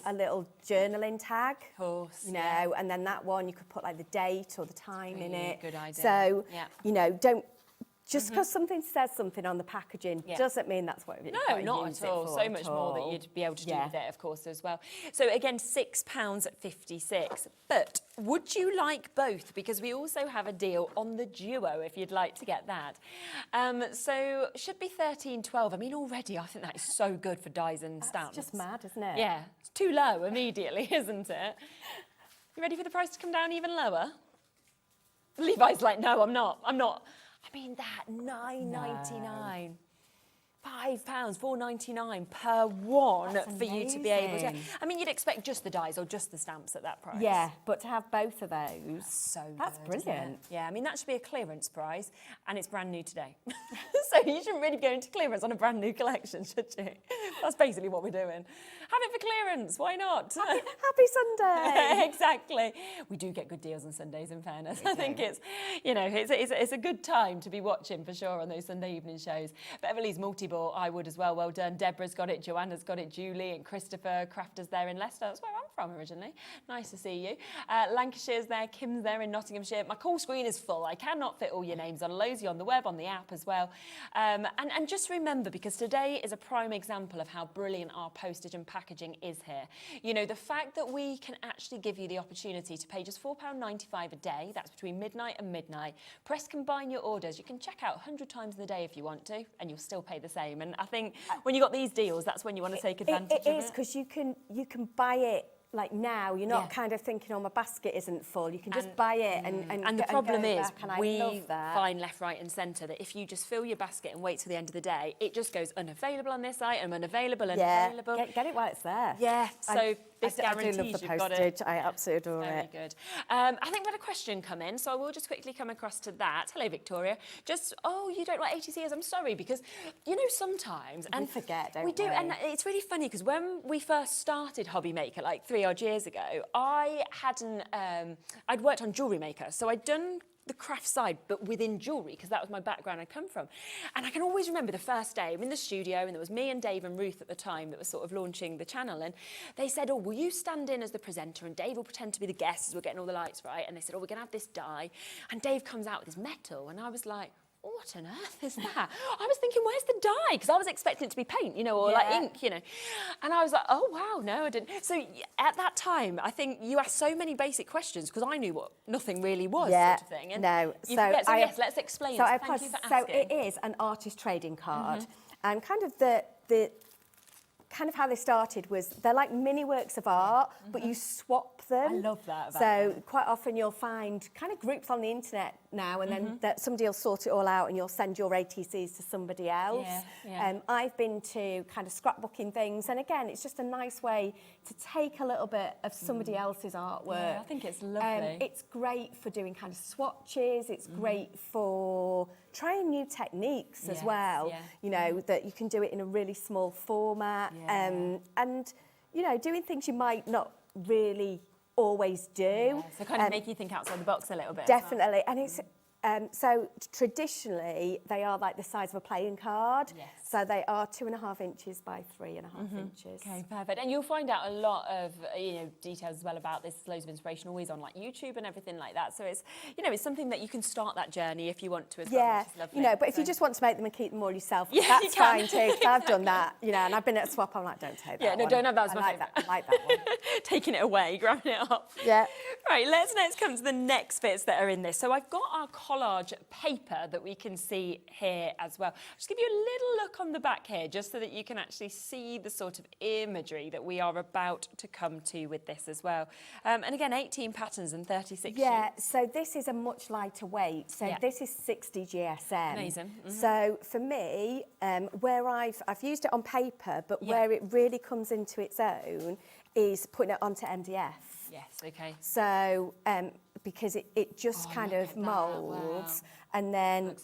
journaling tag. You know, and then that one you could put like the date or the time in it. Good idea. So, you know, don't just because something says something on the packaging doesn't mean that's what you've got to not use at all. it for So much more that you'd be able to do with it, of course, as well. So again, £6.56. But would you like both? Because we also have a deal on the duo if you'd like to get that. So should be £13.12. I mean, already I think that is so good for dies and stamps. It's just mad, isn't it? Yeah, it's too low immediately, isn't it? You ready for the price to come down even lower? Levi's like, no, I'm not. I mean, that £9.99. £5, £4.99 per one for you to be able to. I mean, you'd expect just the dies or just the stamps at that price. Yeah, but to have both of those, that's brilliant. Isn't it? Yeah, I mean, that should be a clearance price, and it's brand new today. So you shouldn't really go into clearance on a brand new collection, should you? That's basically what we're doing. Have it for clearance, why not? Happy Sunday! Exactly. We do get good deals on Sundays, in fairness. I think it's, you know, it's a good time to be watching for sure on those Sunday evening shows. Beverly's multi-ball, I would as well. Well done. Deborah's got it, Joanna's got it, Julie and Christopher, Crafters there in Leicester. That's where I'm from originally. Nice to see you. Lancashire's there, Kim's there in Nottinghamshire. My call screen is full. I cannot fit all your names on. Loads of you on the web, on the app as well. And just remember, because today is a prime example of how brilliant our postage and packaging is here. You know, the fact that we can actually give you the opportunity to pay just £4.95 a day, that's between midnight and midnight. Press combine your orders. You can check out 100 times in the day if you want to, and you'll still pay the same. And I think when you got these deals, that's when you want to take advantage of it. It is, because you can buy it like now. You're not kind of thinking, oh, my basket isn't full. You can just buy it and the problem is we find left, right and centre that if you just fill your basket and wait till the end of the day, it just goes unavailable on this item, unavailable, unavailable. Get it while it's there. Yeah, so this guarantees I do love the you've got postage. it. I absolutely adore it. Very good. I think we had a question come in, so I will just quickly come across to that. Hello, Victoria. Just, you don't know what ATC is? I'm sorry, because, you know, sometimes... We forget, don't we? We do, and it's really funny, because when we first started Hobby Maker, like 3 odd years ago, I hadn't... I'd worked on Jewellery Maker, so I'd done the craft side, but within jewellery, because that was my background I'd come from. And I can always remember the first day, I'm in the studio, and there was me and Dave and Ruth at the time that was sort of launching the channel, and they said, will you stand in as the presenter, and Dave will pretend to be the guest as we're getting all the lights right, and they said, we're going to have this die, and Dave comes out with his metal, and I was like, what on earth is that? I was thinking, where's the dye? Because I was expecting it to be paint, you know, or like ink, you know. And I was like, oh, wow, no, I didn't. So at that time, I think you asked so many basic questions because I knew what nothing really was, sort of thing. And yes, let's explain. So thank you for asking. So it is an artist trading card. And kind of kind of how they started was they're like mini works of art, but you swap them. I love that. So quite often you'll find kind of groups on the internet now, and then that somebody will sort it all out, and you'll send your ATCs to somebody else. I've been to kind of scrapbooking things, and again, it's just a nice way to take a little bit of somebody else's artwork. Yeah, I think it's lovely. It's great for doing kind of swatches. It's great for trying new techniques as well. You know, that you can do it in a really small format, and you know, doing things you might not really always do. So kind of make you think outside the box a little bit. Definitely, and So traditionally, they are like the size of a playing card. Yes. So they are 2.5 inches by 3.5 inches. Okay, perfect. And you'll find out a lot of details as well about this. Loads of inspiration always on like YouTube and everything like that. So it's it's something that you can start that journey if you want to as well. Yeah, Which is lovely. but if you just want to make them and keep them all yourself, Yeah, that's you can. fine too. Because I've done that, and I've been at a swap. I'm like, don't take that. Yeah, no, one. don't have that as my I like that. I like that one. Taking it away, grabbing it up. Yeah. Right, let's next come to the next bits that are in this. So I've got our collage paper that we can see here as well. I'll just give you a little look on the back here, just so that you can actually see the sort of imagery that we are about to come to with this as well. And again, 18 patterns and 36 sheets. So this is a much lighter weight. So this is 60 GSM. Amazing. So for me, where I've used it on paper, but where it really comes into its own is putting it onto MDF. Yes, okay. So because it just kind of moulds, and then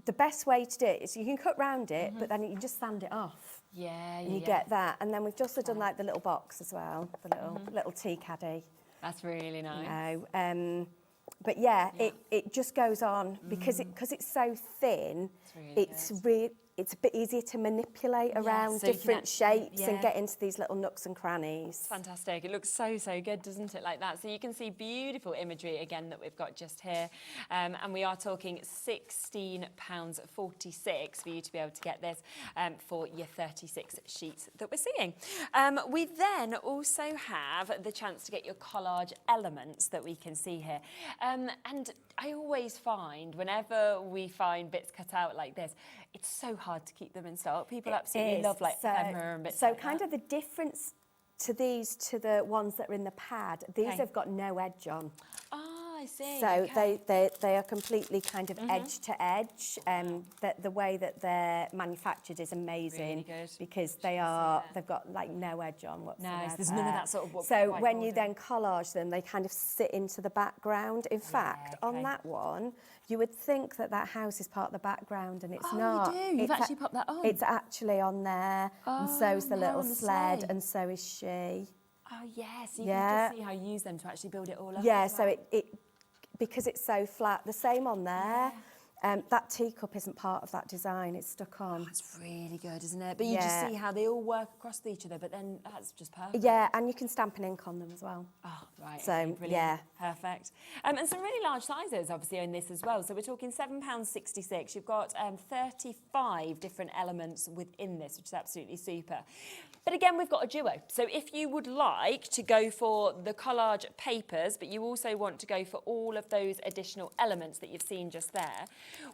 the best way to do it is you can cut round it, but then you can just sand it off. Yeah, and you get that. And then we've just done like the little box as well, the little tea caddy. That's really nice. But it just goes on because it's so thin. It's a bit easier to manipulate around so you different shapes and get into these little nooks and crannies. Fantastic. It looks so good, doesn't it, like that? So you can see beautiful imagery again that we've got just here. And we are talking £16.46 for you to be able to get this for your 36 sheets that we're seeing. We then also have the chance to get your collage elements that we can see here. And I always find, whenever we find bits cut out like this, it's so hard to keep them in stock. People absolutely love like ephemera and bits like kind that. of the difference to these to the ones that are in the pad, these have got no edge on. Ah, I see. So they are completely kind of edge to edge. The way that they're manufactured is amazing, Really good. because they've got like no edge on whatsoever. Nice. There's none of that sort of So white when you border. then collage them, they kind of sit into the background. In fact, on that one, you would think that house is part of the background, and it's not. You do? You've actually popped that on? It's actually on there, and so is the little on the sled, sleigh. and so is she. Oh, yes. You can just see how you use them to actually build it all up. Yeah, as so well. it because it's so flat, the same on there. That teacup isn't part of that design, it's stuck on. It's really good, isn't it? But you just see how they all work across each other, but then that's just perfect. Yeah, and you can stamp an ink on them as well. Oh, right. So, okay, brilliant. yeah. Perfect. And some really large sizes, obviously, in this as well. So we're talking £7.66. You've got 35 different elements within this, which is absolutely super. But again, we've got a duo. So if you would like to go for the collage papers, but you also want to go for all of those additional elements that you've seen just there,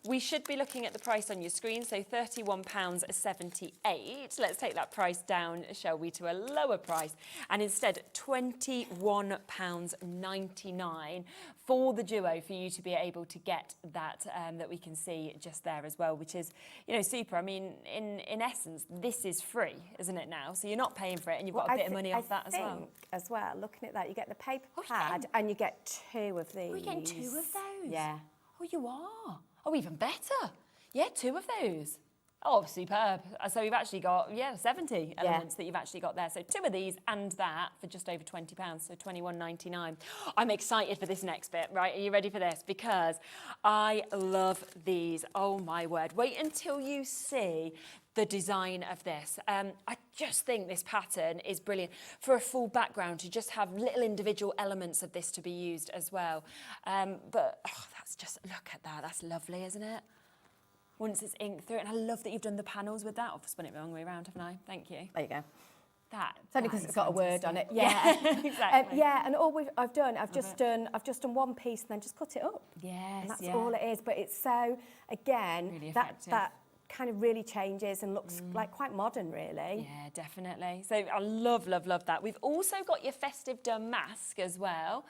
we should be looking at the price on your screen, so £31.78. Let's take that price down, shall we, to a lower price, and instead £21.99 for the duo for you to be able to get that that we can see just there as well, which is, super. I mean, in essence, this is free, isn't it now? So you're not paying for it, and you've got a bit of money off that as well. As well, looking at that, you get the paper pad, and you get 2 of these. Oh, you're getting 2 of those? Yeah. Oh, you are. Oh, even better. Yeah, 2 of those. Oh, superb. So you've actually got, 70 elements that you've actually got there. So 2 of these and that for just over £20, so £21.99. I'm excited for this next bit, right? Are you ready for this? Because I love these. Oh, my word. Wait until you see the design of this. I just think this pattern is brilliant for a full background, to just have little individual elements of this to be used as well. But that's just, look at that. That's lovely, isn't it? Once it's inked through it. And I love that you've done the panels with that. I've spun it the wrong way around, haven't I? Thank you. There you go. It's only because it's got a word on it. Yeah, exactly. And all I've just done one piece and then just cut it up. Yes, and that's all it is. But it's so, again, really that kind of really changes and looks like quite modern, really. Yeah, definitely. So I love that. We've also got your festive damask as well.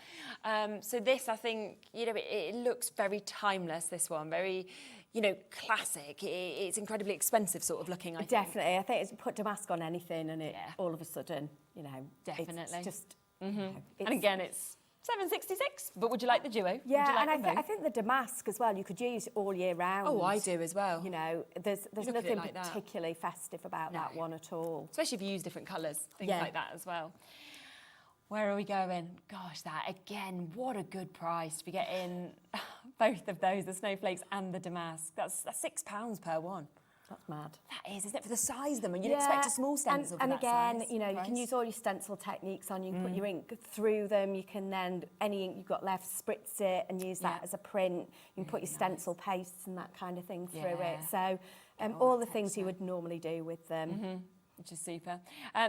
So this, I think, it looks very timeless, this one, very, classic. It's incredibly expensive sort of looking, I think. Definitely. I think it's put damask on anything and it all of a sudden, Definitely. it's just... and again, it's £7.66, but would you like the duo? Yeah, and I think the damask as well, you could use all year round. Oh, I do as well. There's nothing like particularly festive about that one at all. Especially if you use different colours, things like that as well. Where are we going? Gosh, that again, what a good price to be getting both of those, the snowflakes and the damask. That's £6 per one. That's mad. That is, isn't it? For the size of them, and you'd expect a small stencil for and that again, size. you know, you can use all your stencil techniques on. You can put your ink through them. You can then, any ink you've got left, spritz it and use that as a print. You can put your stencil pastes and that kind of thing through it. So all the things you would normally do with them. Which is super.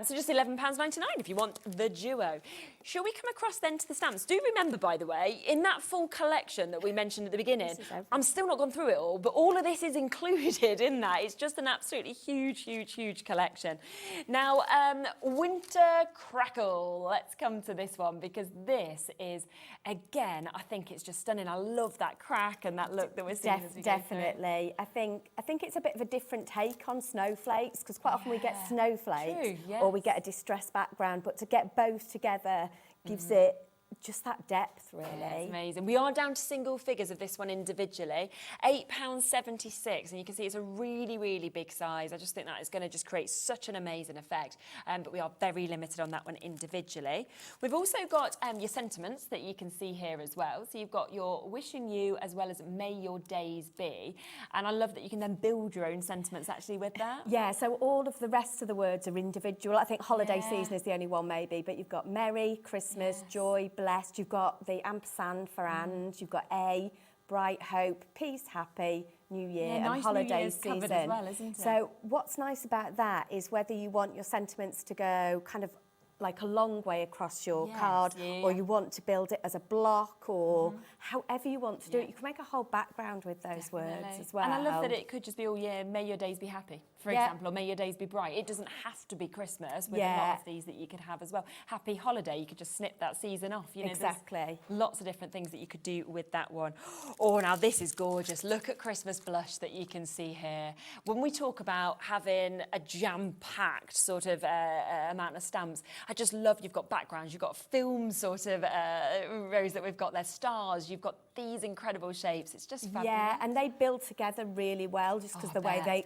So just £11.99 if you want the duo. Shall we come across then to the stamps? Do remember, by the way, in that full collection that we mentioned at the beginning, I'm still not gone through it all, but all of this is included in that. It's just an absolutely huge, huge, huge collection. Now, Winter Crackle. Let's come to this one because this is, again, I think it's just stunning. I love that crack and that look that we're seeing as we go through it. Definitely. I think it's a bit of a different take on snowflakes because quite often we get snowflakes or we get a distressed background, but to get both together gives it just that depth, really. Yeah, it's amazing. We are down to single figures of this one individually, £8.76, and you can see it's a really, really big size. I just think that is going to just create such an amazing effect, but we are very limited on that one individually. We've also got your sentiments that you can see here as well. So you've got your wishing you as well as may your days be, and I love that you can then build your own sentiments actually with that. Yeah, so all of the rest of the words are individual. I think holiday season is the only one maybe, but you've got merry, Christmas, joy, blessed. You've got the ampersand for and. You've got a, bright, hope, peace, happy, new year, and nice holiday New Year's season. covered as well, isn't it? So what's nice about that is whether you want your sentiments to go kind of like a long way across your card, or you want to build it as a block, or however you want to do it. You can make a whole background with those words as well. And I love that it could just be all year, may your days be happy, for example, or may your days be bright. It doesn't have to be Christmas with a lot of these that you could have as well. Happy holiday, you could just snip that season off. You know, exactly. Lots of different things that you could do with that one. Oh, now this is gorgeous. Look at Christmas blush that you can see here. When we talk about having a jam-packed sort of amount of stamps, I just love you've got backgrounds, you've got film sort of rows that we've got there, stars, you've got these incredible shapes. It's just fabulous. Yeah, and they build together really well just because the way they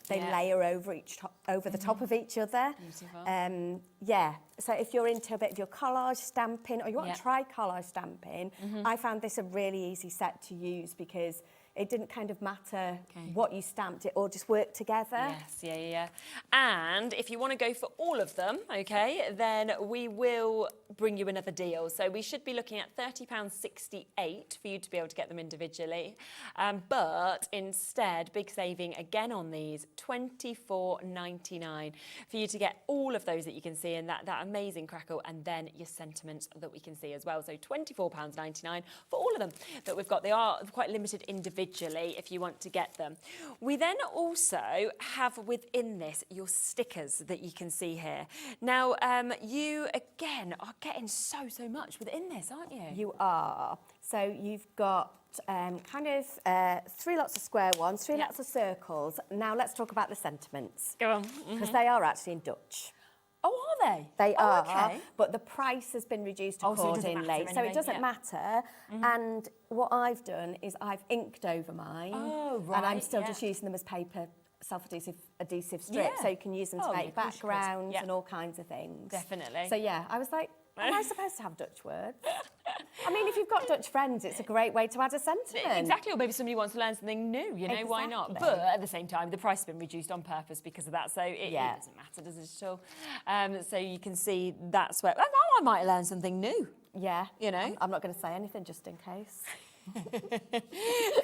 layer over the top of each other. Beautiful. Yeah, so if you're into a bit of your collage stamping or you want to try collage stamping, I found this a really easy set to use because it didn't kind of matter what you stamped, it all just worked together. Yes, yeah. And if you want to go for all of them, okay, then we will bring you another deal. So we should be looking at £30.68 for you to be able to get them individually. But instead, big saving again on these, £24.99 for you to get all of those that you can see in that amazing crackle, and then your sentiments that we can see as well. So £24.99 for all of them that we've got. They are quite limited individually if you want to get them. We then also have within this your stickers that you can see here. Now, you again are getting so much within this, aren't you? You are. So you've got kind of 3 lots of square ones, 3 lots of circles. Now let's talk about the sentiments. Go on. Because they are actually in Dutch. Oh, are they? They are, okay. But the price has been reduced accordingly. So it doesn't matter. And what I've done is I've inked over mine. Oh, right. And I'm still just using them as paper self-adhesive strips. So you can use them to make backgrounds and all kinds of things. Definitely. So yeah, I was like, am I supposed to have Dutch words? I mean, if you've got Dutch friends, it's a great way to add a sentiment. Exactly, or maybe somebody wants to learn something new, you know, why not? But at the same time, the price has been reduced on purpose because of that, so it doesn't matter, does it at all? So you can see that's where, oh, I might learn something new. Yeah. You know? I'm not going to say anything just in case.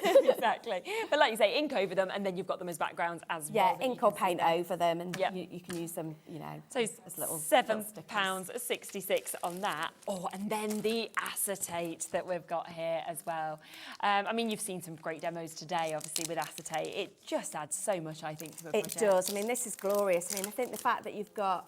Exactly. But like you say, ink over them, and then you've got them as backgrounds as well. Yeah, ink or paint over them, and you can use them, you know, so as little £7.66 on that. Oh, and then the acetate that we've got here as well. I mean, you've seen some great demos today, obviously, with acetate. It just adds so much, I think, to a project. It does. I mean, this is glorious. I mean, I think the fact that you've got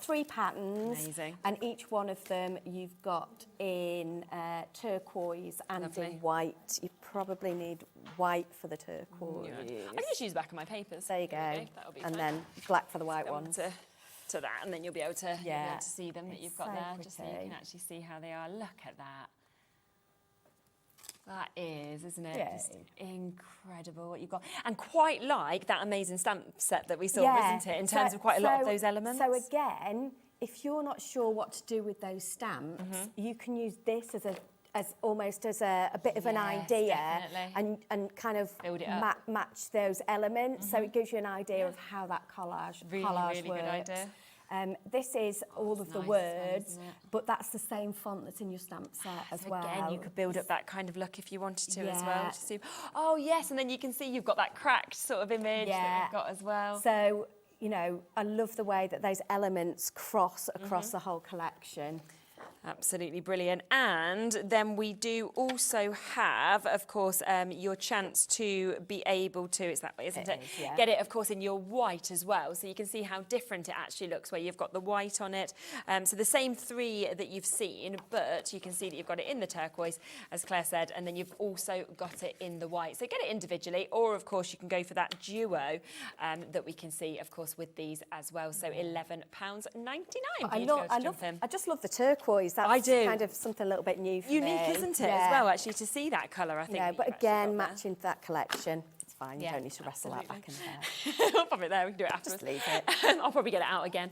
3 patterns, and each one of them you've got in turquoise and in white. You probably need white for the turquoise. I can just use back of my papers. There you go. That'll be and fine. then black for the white ones. To that, and then you'll be able to, see them that you've got there, pretty. just so you can actually see how they are. Look at that. That is, isn't it? Yeah. Just incredible what you've got. And quite like that amazing stamp set that we saw, isn't it? In terms of quite a lot of those elements. So again, if you're not sure what to do with those stamps, you can use this as almost as a bit of an idea and kind of build it up. match those elements. So it gives you an idea of how that collage Really works. good idea. This is all of the words, but that's the same font that's in your stamp set as well. Again, you could build up that kind of look if you wanted to as well. To see, oh yes, and then you can see you've got that cracked sort of image that we've got as well. So, you know, I love the way that those elements cross across the whole collection. Absolutely brilliant. And then we do also have, of course, your chance to be able to, it's that way, isn't it? Is, yeah. Get it, of course, in your white as well. So you can see how different it actually looks, where you've got the white on it. So the same three that you've seen, but you can see that you've got it in the turquoise, as Claire said, and then you've also got it in the white. So get it individually, or of course you can go for that duo that we can see, of course, with these as well. So £11.99. I just love the turquoise. That's kind of something a little bit new for me. Unique, isn't it, as well, actually, to see that colour, I think. Yeah, but again, matching that collection, it's fine. You don't need to wrestle that back in there. I'll pop it there, we can do it afterwards. Just leave it. I'll probably get it out again.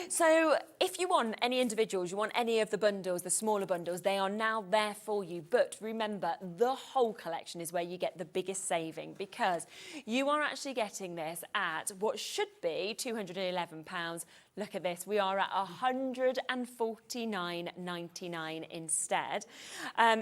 So if you want any individuals, you want any of the bundles, the smaller bundles, they are now there for you. But remember, the whole collection is where you get the biggest saving, because you are actually getting this at what should be £211. Look at this, we are at £149.99 instead.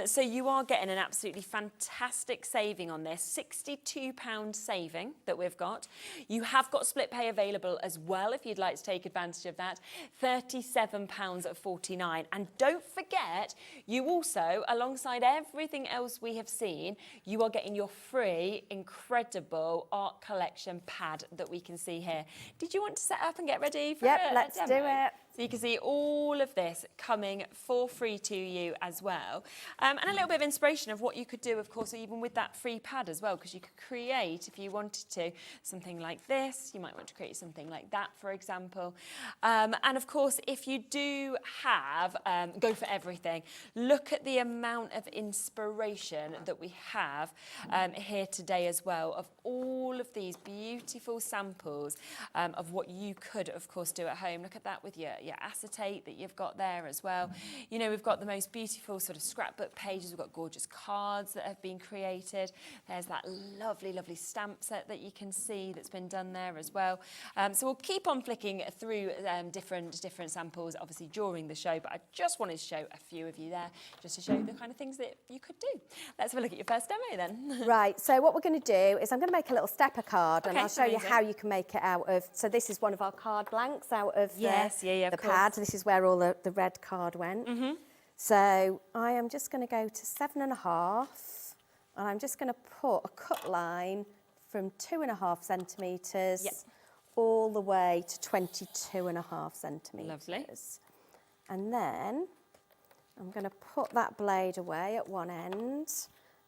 So you are getting an absolutely fantastic saving on this, £62 saving that we've got. You have got split pay available as well if you'd like to take advantage of that, £37.49. And don't forget, you also, alongside everything else we have seen, you are getting your free, incredible art collection pad that we can see here. Did you want to set up and get ready for Yep, let's do it. So you can see all of this coming for free to you as well. And a little bit of inspiration of what you could do, of course, even with that free pad as well, because you could create, if you wanted to, something like this. You might want to create something like that, for example. And of course, if you do have, go for everything, look at the amount of inspiration that we have here today as well, of all of these beautiful samples of what you could, of course, do at home. Look at that with your acetate that you've got there as well. You know, we've got the most beautiful sort of scrapbook pages. We've got gorgeous cards that have been created. There's that lovely, lovely stamp set that you can see that's been done there as well. So we'll keep on flicking through different samples, obviously, during the show, but I just wanted to show a few of you there, just to show you the kind of things that you could do. Let's have a look at your first demo then. Right, so what we're going to do is I'm going to make a little stepper card, and I'll show you amazing. how you can make it out of, so this is one of our card blanks out of the course. pad. This is where all the red card went. So I am just going to go to 7.5, and I'm just going to put a cut line from 2.5 centimetres all the way to 22.5 centimetres. Lovely. And then I'm going to put that blade away at one end.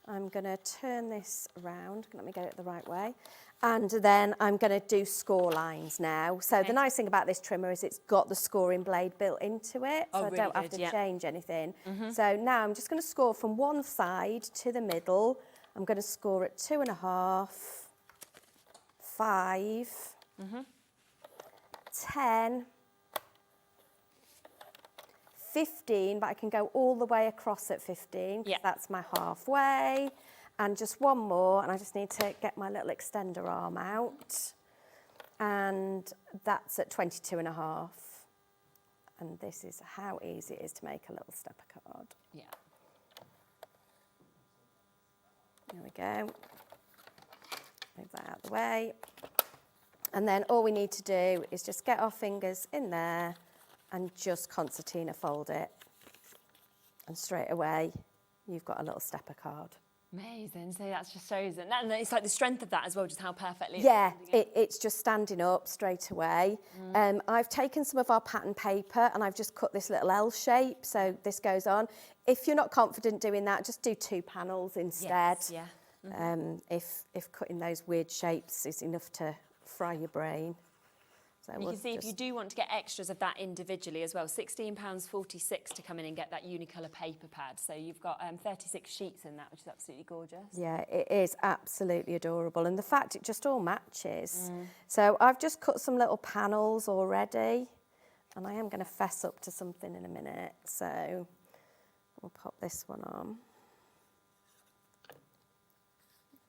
I'm going to turn this around. Let me get it the right way. And then I'm going to do score lines now. So the nice thing about this trimmer is it's got the scoring blade built into it, so I don't have to change anything. So now I'm just going to score from one side to the middle. I'm going to score at 2.5, 5, 10, 15, but I can go all the way across at 15, because that's my halfway. And just one more, and I just need to get my little extender arm out. And that's at 22.5. And this is how easy it is to make a little stepper card. Yeah. There we go. Move that out of the way. And then all we need to do is just get our fingers in there and just concertina fold it. And straight away, you've got a little stepper card. Amazing. So that just shows it. And it's like the strength of that as well, just how perfectly it's just standing up straight away. I've taken some of our pattern paper and I've just cut this little L shape, so this goes on. If you're not confident doing that, just do 2 panels instead. If cutting those weird shapes is enough to fry your brain. So you can see if you do want to get extras of that individually as well, £16.46 to come in and get that unicolor paper pad. So you've got 36 sheets in that, which is absolutely gorgeous. Yeah, it is absolutely adorable. And the fact it just all matches. So I've just cut some little panels already. and I am going to fess up to something in a minute, so we'll pop this one on.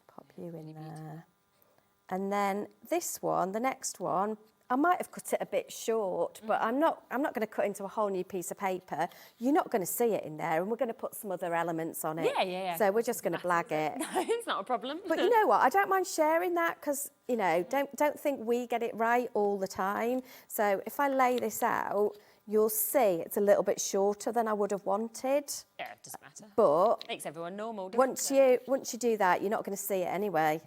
Pop you in there. And then this one, the next one, I might have cut it a bit short, but I'm not going to cut into a whole new piece of paper. You're not going to see it in there, and we're going to put some other elements on it. Yeah. So we're just going to blag it. No, it's not a problem. But you know what? I don't mind sharing that because, you know, don't think we get it right all the time. So if I lay this out, you'll see it's a little bit shorter than I would have wanted. Yeah, it doesn't matter. But makes everyone normal. Once you do that, you're not going to see it anyway.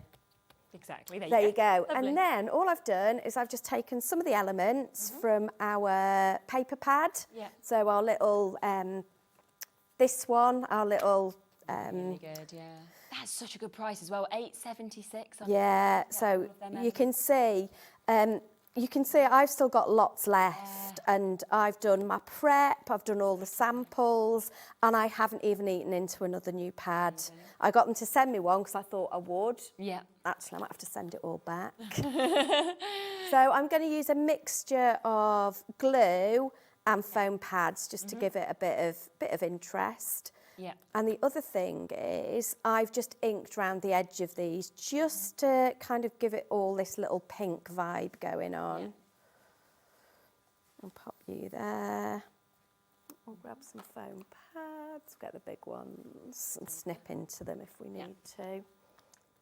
Exactly. There you go. Lovely. And then all I've done is I've just taken some of the elements from our paper pad. Yeah. So our little, this one, our little... really good, yeah. That's such a good price as well, $8.76. Yeah, so you can see I've still got lots left, and I've done my prep, I've done all the samples, and I haven't even eaten into another new pad. I got them to send me one because I thought I would. Yeah. Actually, I might have to send it all back. So I'm going to use a mixture of glue and foam pads just to give it a bit of interest. Yeah. And the other thing is I've just inked around the edge of these just to kind of give it all this little pink vibe going on. Yeah. I'll pop you there. I'll grab some foam pads, get the big ones and snip into them if we need to.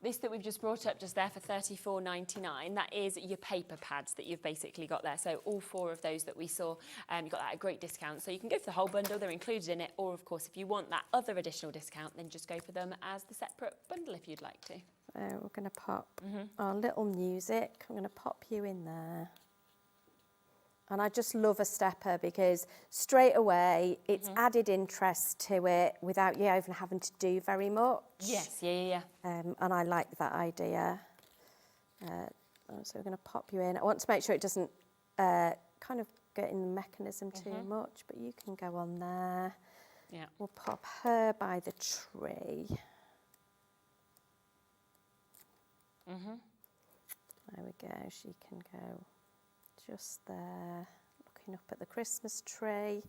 This that we've just brought up just there for $34.99, that is your paper pads that you've basically got there. So all 4 of those that we saw, you got that at a great discount. So you can go for the whole bundle, they're included in it. Or of course, if you want that other additional discount, then just go for them as the separate bundle if you'd like to. So we're going to pop our little music. I'm going to pop you in there. And I just love a stepper because straight away it's added interest to it without you even having to do very much. Yes, yeah. And I like that idea. So we're going to pop you in. I want to make sure it doesn't kind of get in the mechanism too much, but you can go on there. Yeah. We'll pop her by the tree. There we go. She can go just there, looking up at the Christmas tree,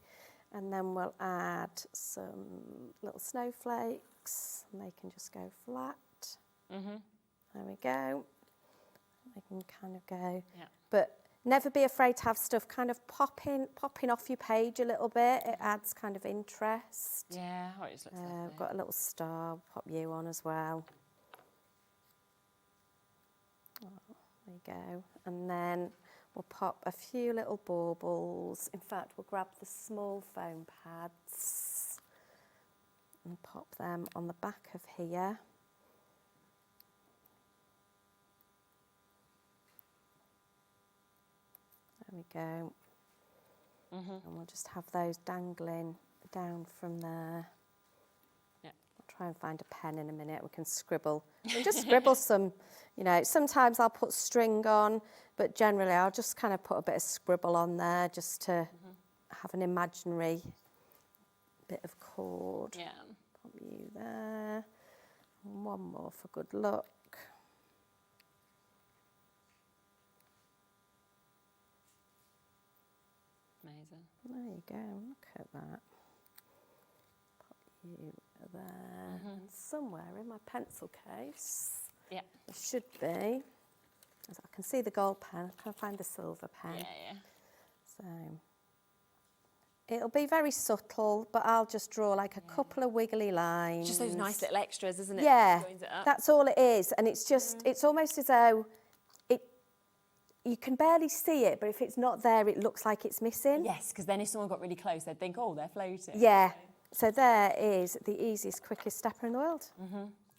and then we'll add some little snowflakes, and they can just go flat. There we go. They can kind of go, but never be afraid to have stuff kind of popping off your page a little bit. It adds kind of interest. Yeah, oh, it just looks lovely. We've got a little star. We'll pop you on as well. Oh, there you go, and then we'll pop a few little baubles. In fact, we'll grab the small foam pads and pop them on the back of here. There we go. And we'll just have those dangling down from there. I'll try and find a pen in a minute. We can scribble. We'll just scribble some, you know, sometimes I'll put string on, but generally I'll just kind of put a bit of scribble on there just to have an imaginary bit of cord. Yeah. Pop you there. And one more for good luck. Amazing. There you go, look at that. Pop you there. And somewhere in my pencil case, there should be, I can see the gold pen, I can't find the silver pen. Yeah. So, it'll be very subtle, but I'll just draw like a couple of wiggly lines. Just those nice little extras, isn't it? Yeah, Joins it up. that's all it is. And it's just, it's almost as though you can barely see it, but if it's not there, it looks like it's missing. Yes, because then if someone got really close, they'd think, oh, they're floating. Yeah, so there is the easiest, quickest stepper in the world.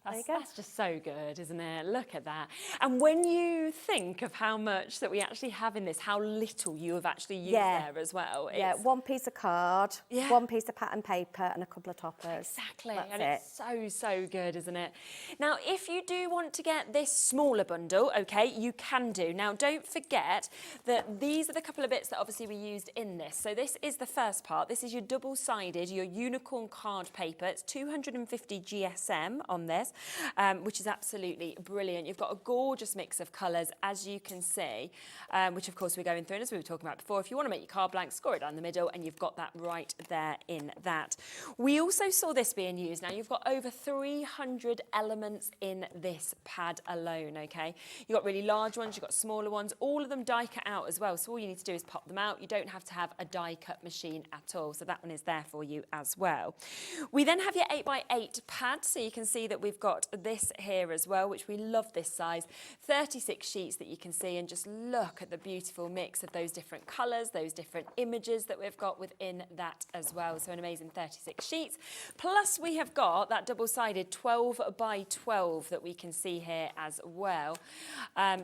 That's just so good, isn't it? Look at that. And when you think of how much that we actually have in this, how little you have actually used there as well. Yeah, one piece of card, one piece of pattern paper and a couple of toppers. Exactly, That's and it. it's so good, isn't it? Now, if you do want to get this smaller bundle, okay, you can do. Now, don't forget that these are the couple of bits that obviously we used in this. So this is the first part. This is your double-sided, your unicorn card paper. It's 250 GSM on this. this, which is absolutely brilliant. You've got a gorgeous mix of colours, as you can see, which of course we're going through, and as we were talking about before, if you want to make your card blank, score it down the middle, and you've got that right there in that. We also saw this being used. Now, you've got over 300 elements in this pad alone, okay? You've got really large ones, you've got smaller ones, all of them die cut out as well, so all you need to do is pop them out. You don't have to have a die cut machine at all, so that one is there for you as well. We then have your 8x8 pad, so you can see that we've got this here as well, which we love this size. 36 sheets that you can see, and just look at the beautiful mix of those different colours, those different images that we've got within that as well. So an amazing 36 sheets. Plus we have got that double-sided 12 by 12 that we can see here as well.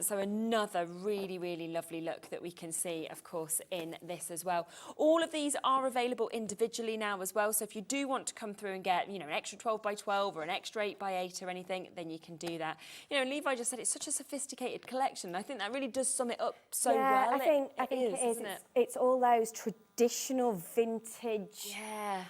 So another really, really lovely look that we can see, of course, in this as well. All of these are available individually now as well. So if you do want to come through and get, you know, an extra 12 by 12 or an extra 8 by 8 or anything, then you can do that. You know, Levi just said it's such a sophisticated collection. I think that really does sum it up so well. I think it is. It's all those traditional vintage,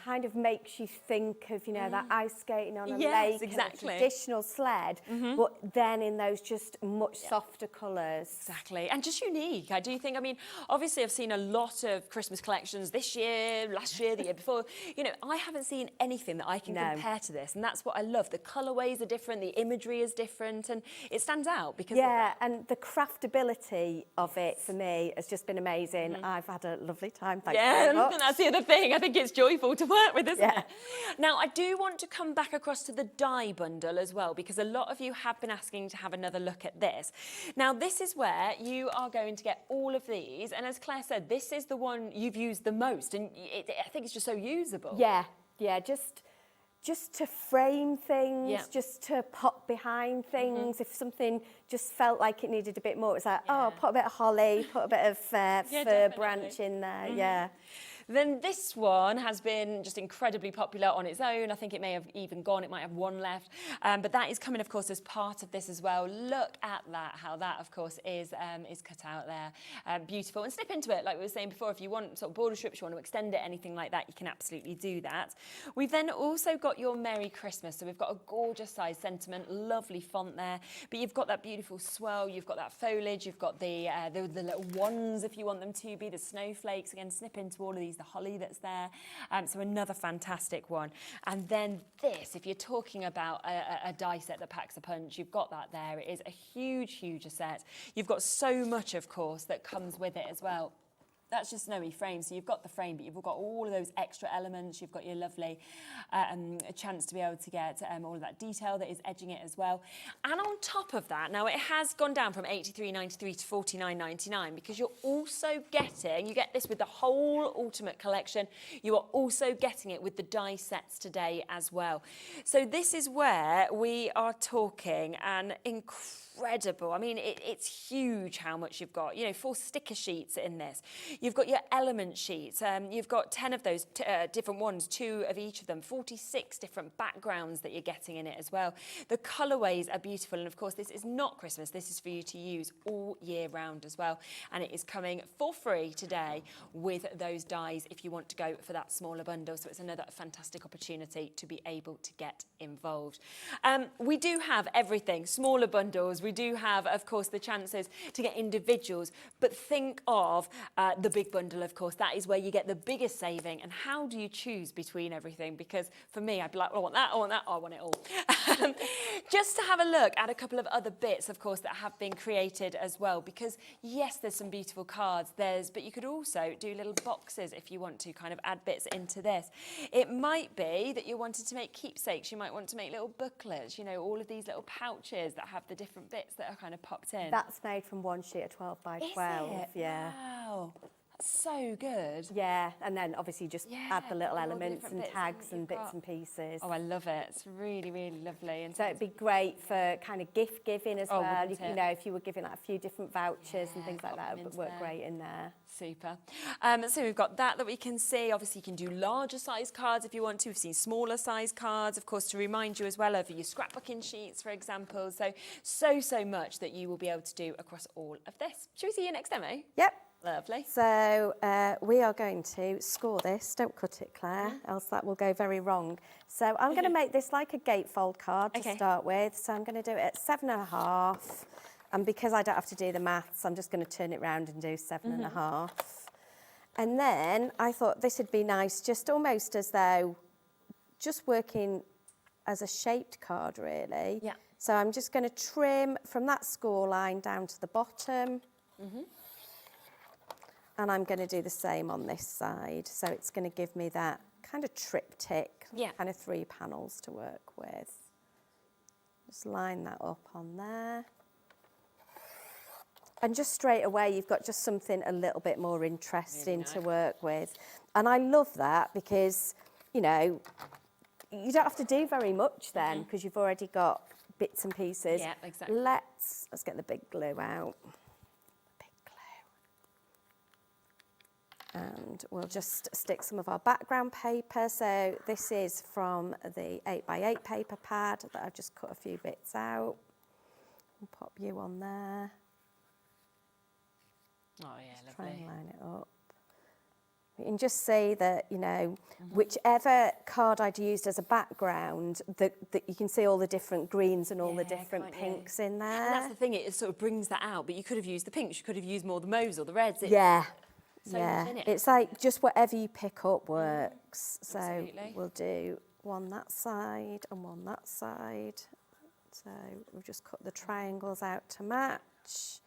kind of makes you think of, you know, that ice skating on a lake, exactly. And a traditional sled, but then in those just much softer colours. Exactly, and just unique. I do think, I mean, obviously I've seen a lot of Christmas collections this year, last year, the year before. You know, I haven't seen anything that I can compare to this, and that's what I love. The colourways are different, the imagery is different, and it stands out because of that. And the craftability of it for me has just been amazing. I've had a lovely time. Thank you Yeah, very much. and that's the other thing. I think it's joyful to work with, isn't it? Now, I do want to come back across to the die bundle as well, because a lot of you have been asking to have another look at this. Now, this is where you are going to get all of these, and as Claire said, this is the one you've used the most, and I think it's just so usable. Yeah, just to frame things, just to pop behind things. If something just felt like it needed a bit more, it's like, oh, put a bit of holly, put a bit of fir branch in there, Then this one has been just incredibly popular on its own. I think it may have even gone, it might have one left. But that is coming, of course, as part of this as well. Look at that, how that, of course, is cut out there. Beautiful. And slip into it, like we were saying before, if you want sort of border strips, you want to extend it, anything like that, you can absolutely do that. We've then also got your Merry Christmas. So we've got a gorgeous size sentiment, lovely font there. But you've got that beautiful swirl, you've got that foliage, you've got the little ones, if you want them to be, the snowflakes. Again, snip into all of these, the holly that's there, so another fantastic one. And then this, if you're talking about a die set that packs a punch, you've got that there. It is a huge set. You've got so much, of course, that comes with it as well. That's just snowy frame, so you've got the frame, but you've got all of those extra elements. You've got your lovely chance to be able to get all of that detail that is edging it as well. And on top of that, now it has gone down from £83.93 to £49.99 because you're also getting, you get this with the whole Ultimate Collection, you are also getting it with the die sets today as well. So this is where we are talking an incredible, I mean, it's huge how much you've got. You know, 4 sticker sheets in this. You've got your element sheets. You've got 10 of those different ones, 2 of each of them, 46 different backgrounds that you're getting in it as well. The colourways are beautiful. And of course, this is not Christmas. This is for you to use all year round as well. And it is coming for free today with those dies if you want to go for that smaller bundle. So it's another fantastic opportunity to be able to get involved. We do have everything, smaller bundles. We do have, of course, the chances to get individuals, but think of the big bundle, of course. That is where you get the biggest saving. And how do you choose between everything? Because for me, I'd be like, I want that, I want that, I want it all. Just to have a look at a couple of other bits, of course, that have been created as well, because yes, there's some beautiful cards, but you could also do little boxes if you want to kind of add bits into this. It might be that you wanted to make keepsakes. You might want to make little booklets, you know, all of these little pouches that have the different bits that are kind of popped in. That's made from one sheet of 12 by 12. Is it? Yeah. Wow. That's so good. Yeah, and then obviously just add the little elements and tags and bits and pieces. Oh, I love it. It's really, really lovely. And so it'd be great for kind of gift giving as well. You know, if you were giving like a few different vouchers and things like that, it would work great in there. Super. So we've got that we can see. Obviously, you can do larger size cards if you want to. We've seen smaller size cards, of course, to remind you as well of your scrapbooking sheets, for example. So much that you will be able to do across all of this. Shall we see your next demo? Yep. Lovely. So we are going to score this. Don't cut it, Claire, else that will go very wrong. So I'm going to make this like a gatefold card to start with. So I'm going to do it at 7.5. And because I don't have to do the maths, I'm just going to turn it round and do 7.5. And then I thought this would be nice, just almost as though just working as a shaped card, really. Yeah. So I'm just going to trim from that score line down to the bottom. And I'm going to do the same on this side. So it's going to give me that kind of triptych, kind of 3 panels to work with. Just line that up on there. And just straight away, you've got just something a little bit more interesting to work with. And I love that because, you know, you don't have to do very much then because you've already got bits and pieces. Yeah, exactly. Let's get the big glue out. And we'll just stick some of our background paper. So this is from the 8x8 paper pad that I've just cut a few bits out. We'll pop you on there. Oh yeah, just lovely. try and line it up. You can just see that, you know, whichever card I'd used as a background, that you can see all the different greens and all the different pinks in there. And that's the thing, it sort of brings that out, but you could have used the pinks, you could have used more of the mauves or the reds. Yeah. So much in it. It's like just whatever you pick up works. So Absolutely. we'll do one that side and one that side. So we've just cut the triangles out to match.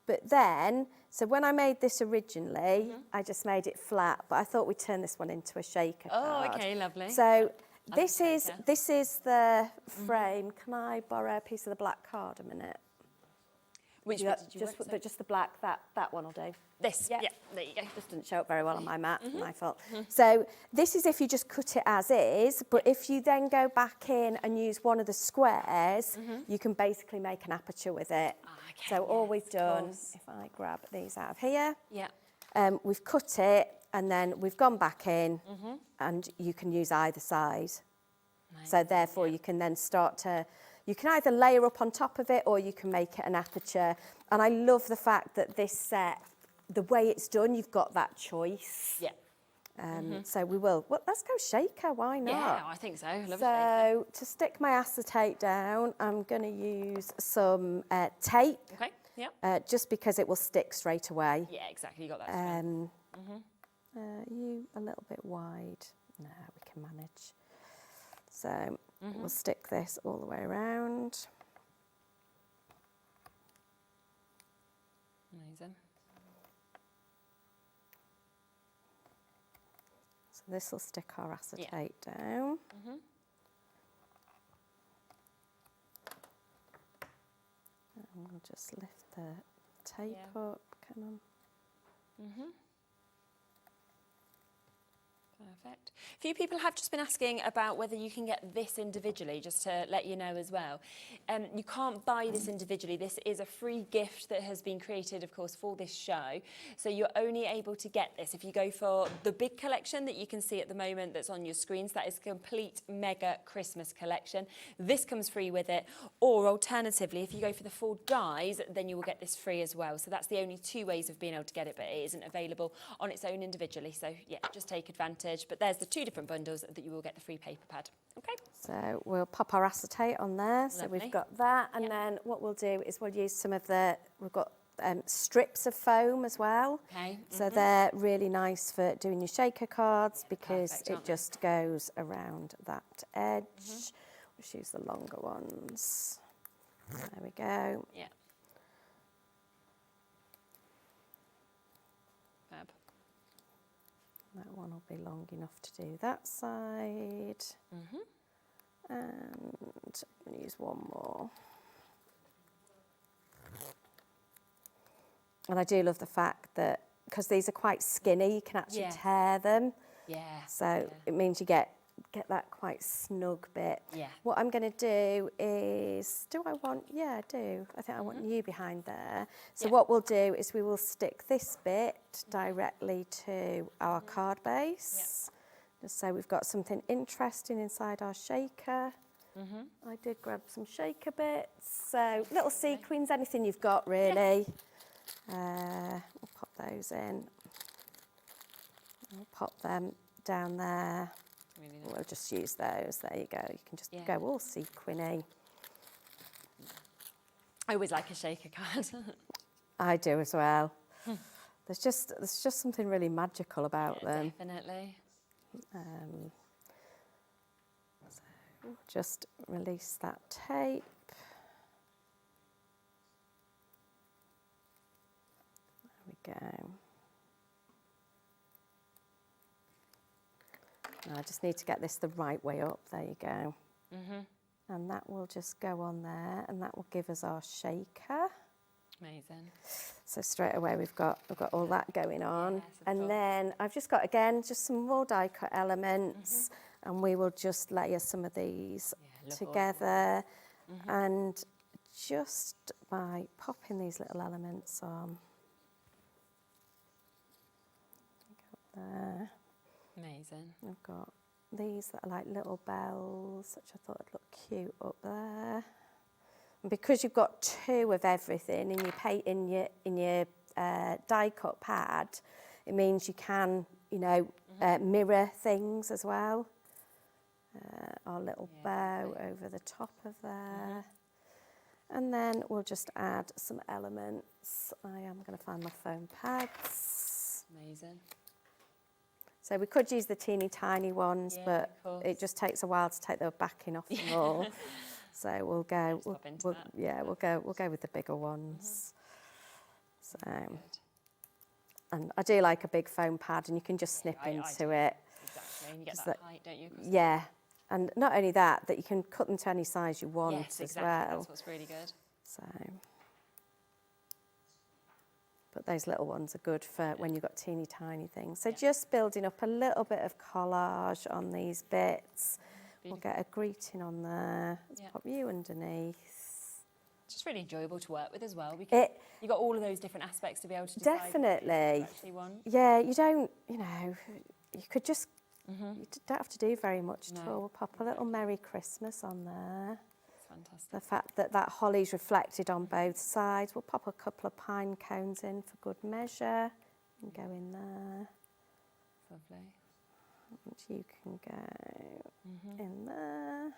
But then, so when I made this originally, I just made it flat, but I thought we'd turn this one into a shaker card. Oh, okay, lovely. So this is the frame. Can I borrow a piece of the black card a minute? Which Yeah, bit did you want? just the black, that one will do. This, yeah, there you go. Just didn't show up very well on my mat, my fault. So this is if you just cut it as is, but if you then go back in and use one of the squares, you can basically make an aperture with it. So all we've done, if I grab these out of here, we've cut it and then we've gone back in and you can use either side. So therefore you can then start to, you can either layer up on top of it or you can make it an aperture. And I love the fact that this set, the way it's done, you've got that choice. Yeah. So we will. Well, let's go shaker, why not? Yeah, I think so. Love so to stick my acetate down, I'm going to use some tape. Okay, yeah. Just because it will stick straight away. Yeah, exactly. You got that. You a little bit wide. No, we can manage. So we'll stick this all the way around. Amazing. So this will stick our acetate down. And we'll just lift the tape up. Come on. Perfect. A few people have just been asking about whether you can get this individually, just to let you know as well. You can't buy this individually. This is a free gift that has been created, of course, for this show. So you're only able to get this if you go for the big collection that you can see at the moment that's on your screens. That is a complete mega Christmas collection. This comes free with it. Or alternatively, if you go for the full dies, then you will get this free as well. So that's the only 2 ways of being able to get it, but it isn't available on its own individually. So yeah, just take advantage. But there's the 2 different bundles that you will get the free paper pad. Okay. So we'll pop our acetate on there. So we've got that. And then what we'll do is we'll use some of the, we've got strips of foam as well. Okay. So they're really nice for doing your shaker cards because it just goes around that edge. Let's use the longer ones. There we go. Yeah. Fab. That one will be long enough to do that side. And I'm going to use one more. And I do love the fact that, because these are quite skinny, you can actually tear them. Yeah. So it means you get that quite snug bit. Yeah. What I'm going to do is, do I want, yeah, I do. I think I want you behind there. So what we'll do is we will stick this bit directly to our card base. Just so we've got something interesting inside our shaker. I did grab some shaker bits. So little sequins, anything you've got really. We'll pop those those in. I'll pop them down there. Really nice. We'll just use those. There you go. You can just go all sequiny. I always like a shaker card. I do as well. There's just something really magical about them. Definitely. So we'll just release that tape. There we go. Now I just need to get this the right way up. There you go. And that will just go on there, and that will give us our shaker. Amazing. So straight away we've got all that going on. And then I've just got, again, just some more die cut elements, and we will just layer some of these together. And just by popping these little elements on. There. Amazing. I've got these that are like little bells, which I thought would look cute up there. And because you've got two of everything in your die cut pad, it means you can, you know, mirror things as well. Our little bow over the top of there. And then we'll just add some elements. I am going to find my foam pads. Amazing. So we could use the teeny tiny ones, but it just takes a while to take the backing off them all. So we'll go with the bigger ones. So, and I do like a big foam pad, and you can just snip into it. Exactly, and you get that height, don't you? Yeah, and not only that, you can cut them to any size you want as well. That's what's really good. So, but those little ones are good for when you've got teeny tiny things. So just building up a little bit of collage on these bits. We'll get a greeting on there. Let's pop you underneath. It's just really enjoyable to work with as well, because you've got all of those different aspects to be able to decide Definitely. what you actually want. Yeah, you don't, you know, you could just, you don't have to do very much at all. We'll pop a little Merry Christmas on there. Fantastic. The fact that holly's reflected on both sides. We'll pop a couple of pine cones in for good measure and go in there. Lovely. And you can go in there.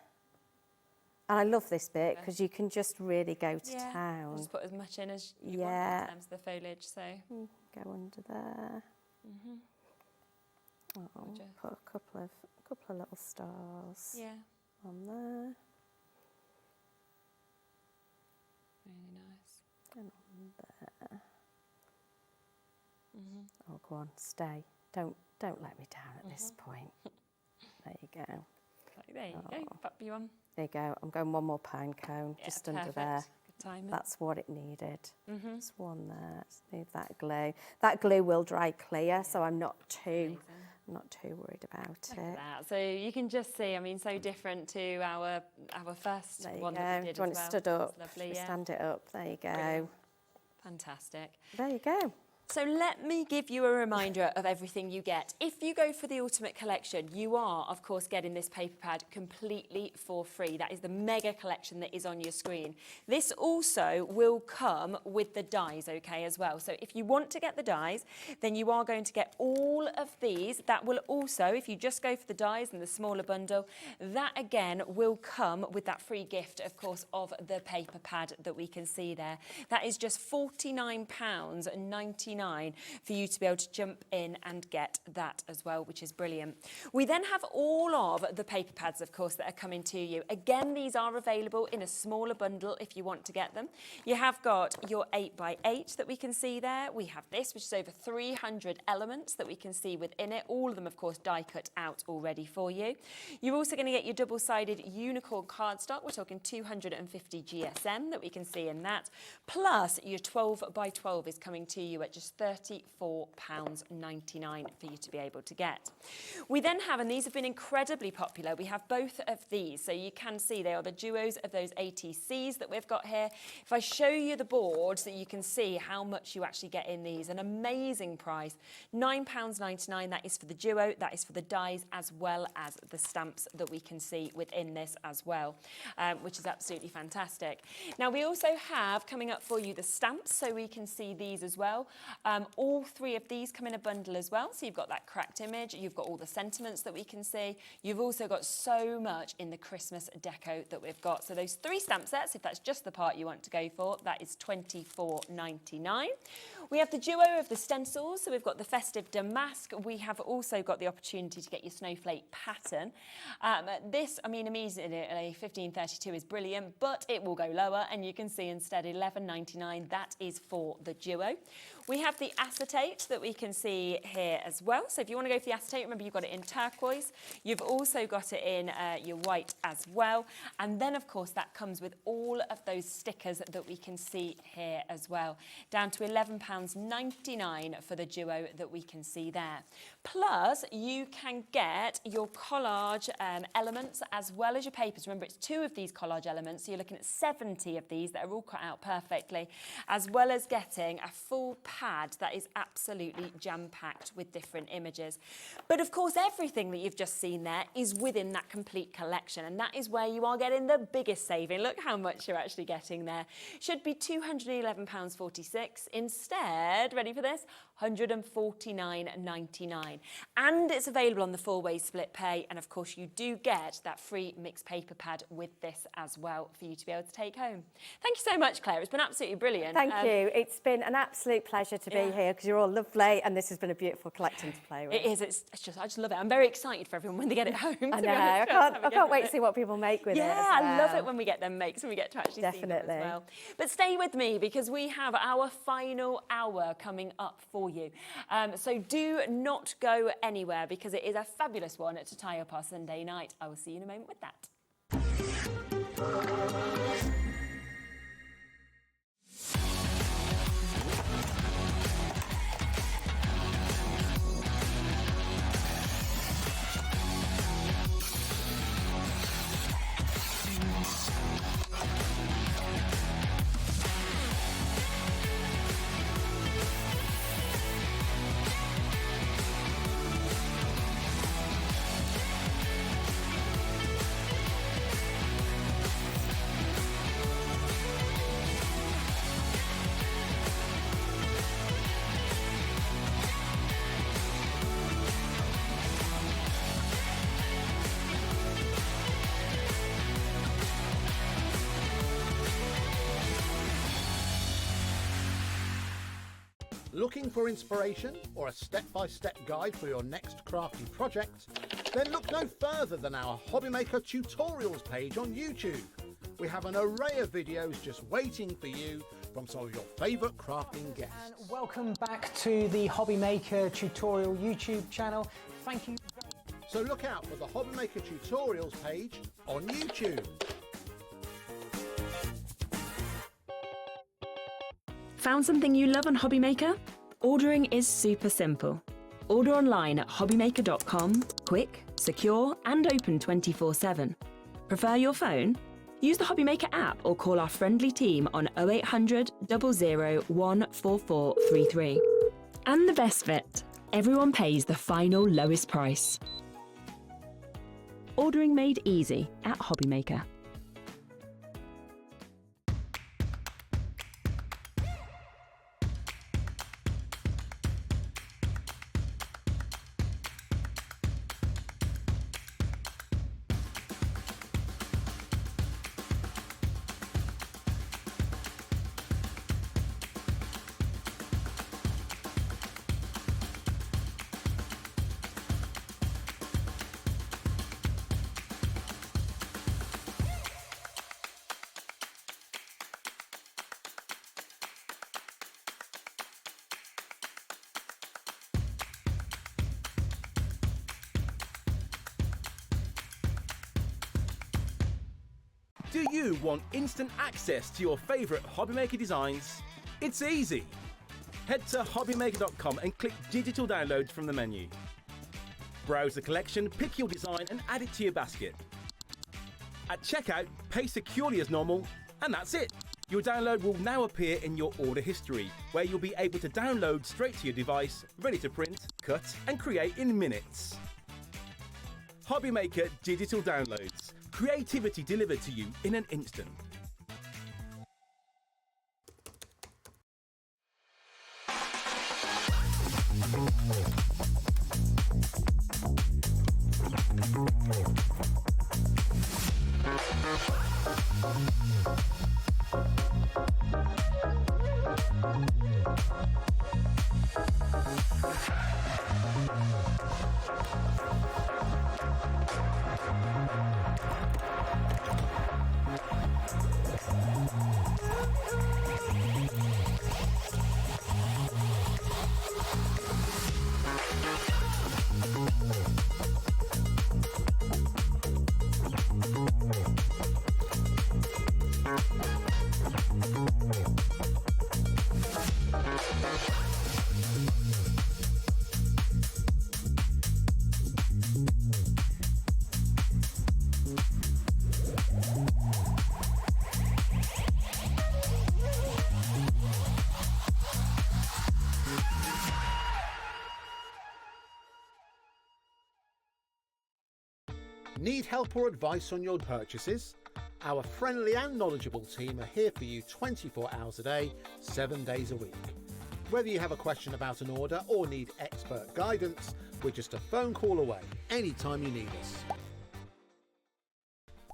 And I love this bit because you can just really go to town. Just put as much in as you want in terms of the foliage. So go under there. Put a couple of little stars on there. Really nice. And on there. Oh, go on, stay. Don't let me down at this point. There you go. There you go. Pop you on. There you go. I'm going one more pine cone just under there. Good timing. That's what it needed. Just one there. Just need that glue. That glue will dry clear, so I'm not too worried about Look it. at that. So you can just see, I mean, so different to our first There you one go. that we did Do you want as it well. stood up? That's lovely, Should we stand it up? There you go. Brilliant. Fantastic. There you go. So let me give you a reminder of everything you get. If you go for the Ultimate Collection, you are, of course, getting this paper pad completely for free. That is the mega collection that is on your screen. This also will come with the dies, okay, as well. So if you want to get the dies, then you are going to get all of these. That will also, if you just go for the dies and the smaller bundle, that again will come with that free gift, of course, of the paper pad that we can see there. That is just £49.99 for you to be able to jump in and get that as well, which is brilliant. We then have all of the paper pads, of course, that are coming to you. Again, these are available in a smaller bundle if you want to get them. You have got your 8x8 that we can see there. We have this, which is over 300 elements that we can see within it. All of them, of course, die cut out already for you. You're also going to get your double-sided unicorn cardstock. We're talking 250 GSM that we can see in that. Plus, your 12x12 is coming to you at just £34.99 for you to be able to get. We then have, and these have been incredibly popular, we have both of these. So you can see they are the duos of those ATCs that we've got here. If I show you the board so you can see how much you actually get in these, an amazing price, £9.99, that is for the duo, that is for the dies as well as the stamps that we can see within this as well, which is absolutely fantastic. Now we also have coming up for you the stamps, so we can see these as well. All three of these come in a bundle as well. So you've got that cracked image, you've got all the sentiments that we can see. You've also got so much in the Christmas deco that we've got. So those 3 stamp sets, if that's just the part you want to go for, that is £24.99. We have the duo of the stencils, so we've got the festive damask. We have also got the opportunity to get your snowflake pattern. This, I mean, immediately £15.32 is brilliant, but it will go lower, and you can see instead £11.99. That is for the duo. We have the acetate that we can see here as well. So if you want to go for the acetate, remember you've got it in turquoise. You've also got it in your white as well. And then, of course, that comes with all of those stickers that we can see here as well. Down to £11.99 for the duo that we can see there. Plus, you can get your collage elements as well as your papers. Remember, it's 2 of these collage elements, so you're looking at 70 of these that are all cut out perfectly, as well as getting a full pad that is absolutely jam-packed with different images. But of course, everything that you've just seen there is within that complete collection, and that is where you are getting the biggest saving. Look how much you're actually getting there. Should be £211.46. Instead, ready for this? £149.99. And it's available on the 4-way split pay, and of course you do get that free mixed paper pad with this as well for you to be able to take home. Thank you so much, Claire. It's been absolutely brilliant. Thank you. It's been an absolute pleasure to be here because you're all lovely, and this has been a beautiful collection to play with. It is. It's just, I just love it. I'm very excited for everyone when they get it home. I know. I can't wait to see what people make with it. Yeah, I love it when we get them makes and we get to actually see them as well. But stay with me because we have our final hour coming up for you. So do not go anywhere because it is a fabulous one to tie up our Sunday night. I will see you in a moment with that. Looking for inspiration or a step-by-step guide for your next crafty project? Then look no further than our Hobbymaker tutorials page on YouTube. We have an array of videos just waiting for you from some of your favourite crafting guests. And welcome back to the Hobbymaker tutorial YouTube channel. Thank you. So look out for the Hobbymaker tutorials page on YouTube. Found something you love on Hobbymaker? Ordering is super simple. Order online at hobbymaker.com, quick, secure and open 24/7. Prefer your phone? Use the Hobbymaker app or call our friendly team on 0800 00 14433. And the best bit, everyone pays the final lowest price. Ordering made easy at Hobbymaker. Do you want instant access to your favourite Hobbymaker designs? It's easy. Head to hobbymaker.com and click Digital Downloads from the menu. Browse the collection, pick your design and add it to your basket. At checkout, pay securely as normal, and that's it. Your download will now appear in your order history, where you'll be able to download straight to your device, ready to print, cut and create in minutes. Hobbymaker Digital Downloads. Creativity delivered to you in an instant. Need help or advice on your purchases? Our friendly and knowledgeable team are here for you 24 hours a day, 7 days a week. Whether you have a question about an order or need expert guidance, we're just a phone call away anytime you need us.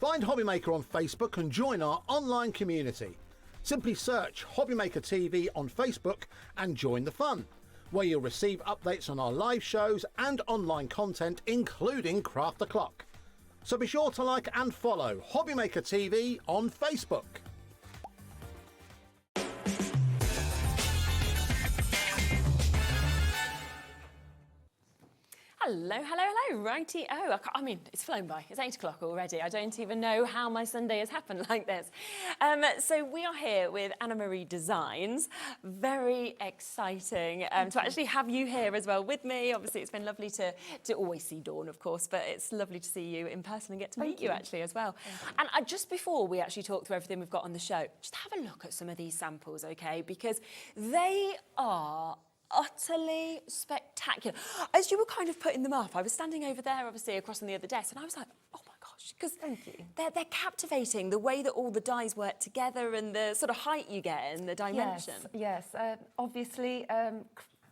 Find Hobbymaker on Facebook and join our online community. Simply search Hobbymaker TV on Facebook and join the fun, where you'll receive updates on our live shows and online content, including Craft the Clock. So be sure to like and follow Hobbymaker TV on Facebook. Hello, hello, hello, righty-o. I mean, it's flown by. It's 8 o'clock already. I don't even know how my Sunday has happened like this. So we are here with Anna Marie Designs. Very exciting to actually have you here as well with me. Obviously, it's been lovely to always see Dawn, of course, but it's lovely to see you in person and get to meet you actually as well. And just before we actually talk through everything we've got on the show, just have a look at some of these samples, okay? Because they are utterly spectacular. As you were kind of putting them up, I was standing over there, obviously, across on the other desk, and I was like, oh my gosh, because they're captivating, the way that all the dies work together and the sort of height you get and the dimension. Yes, obviously,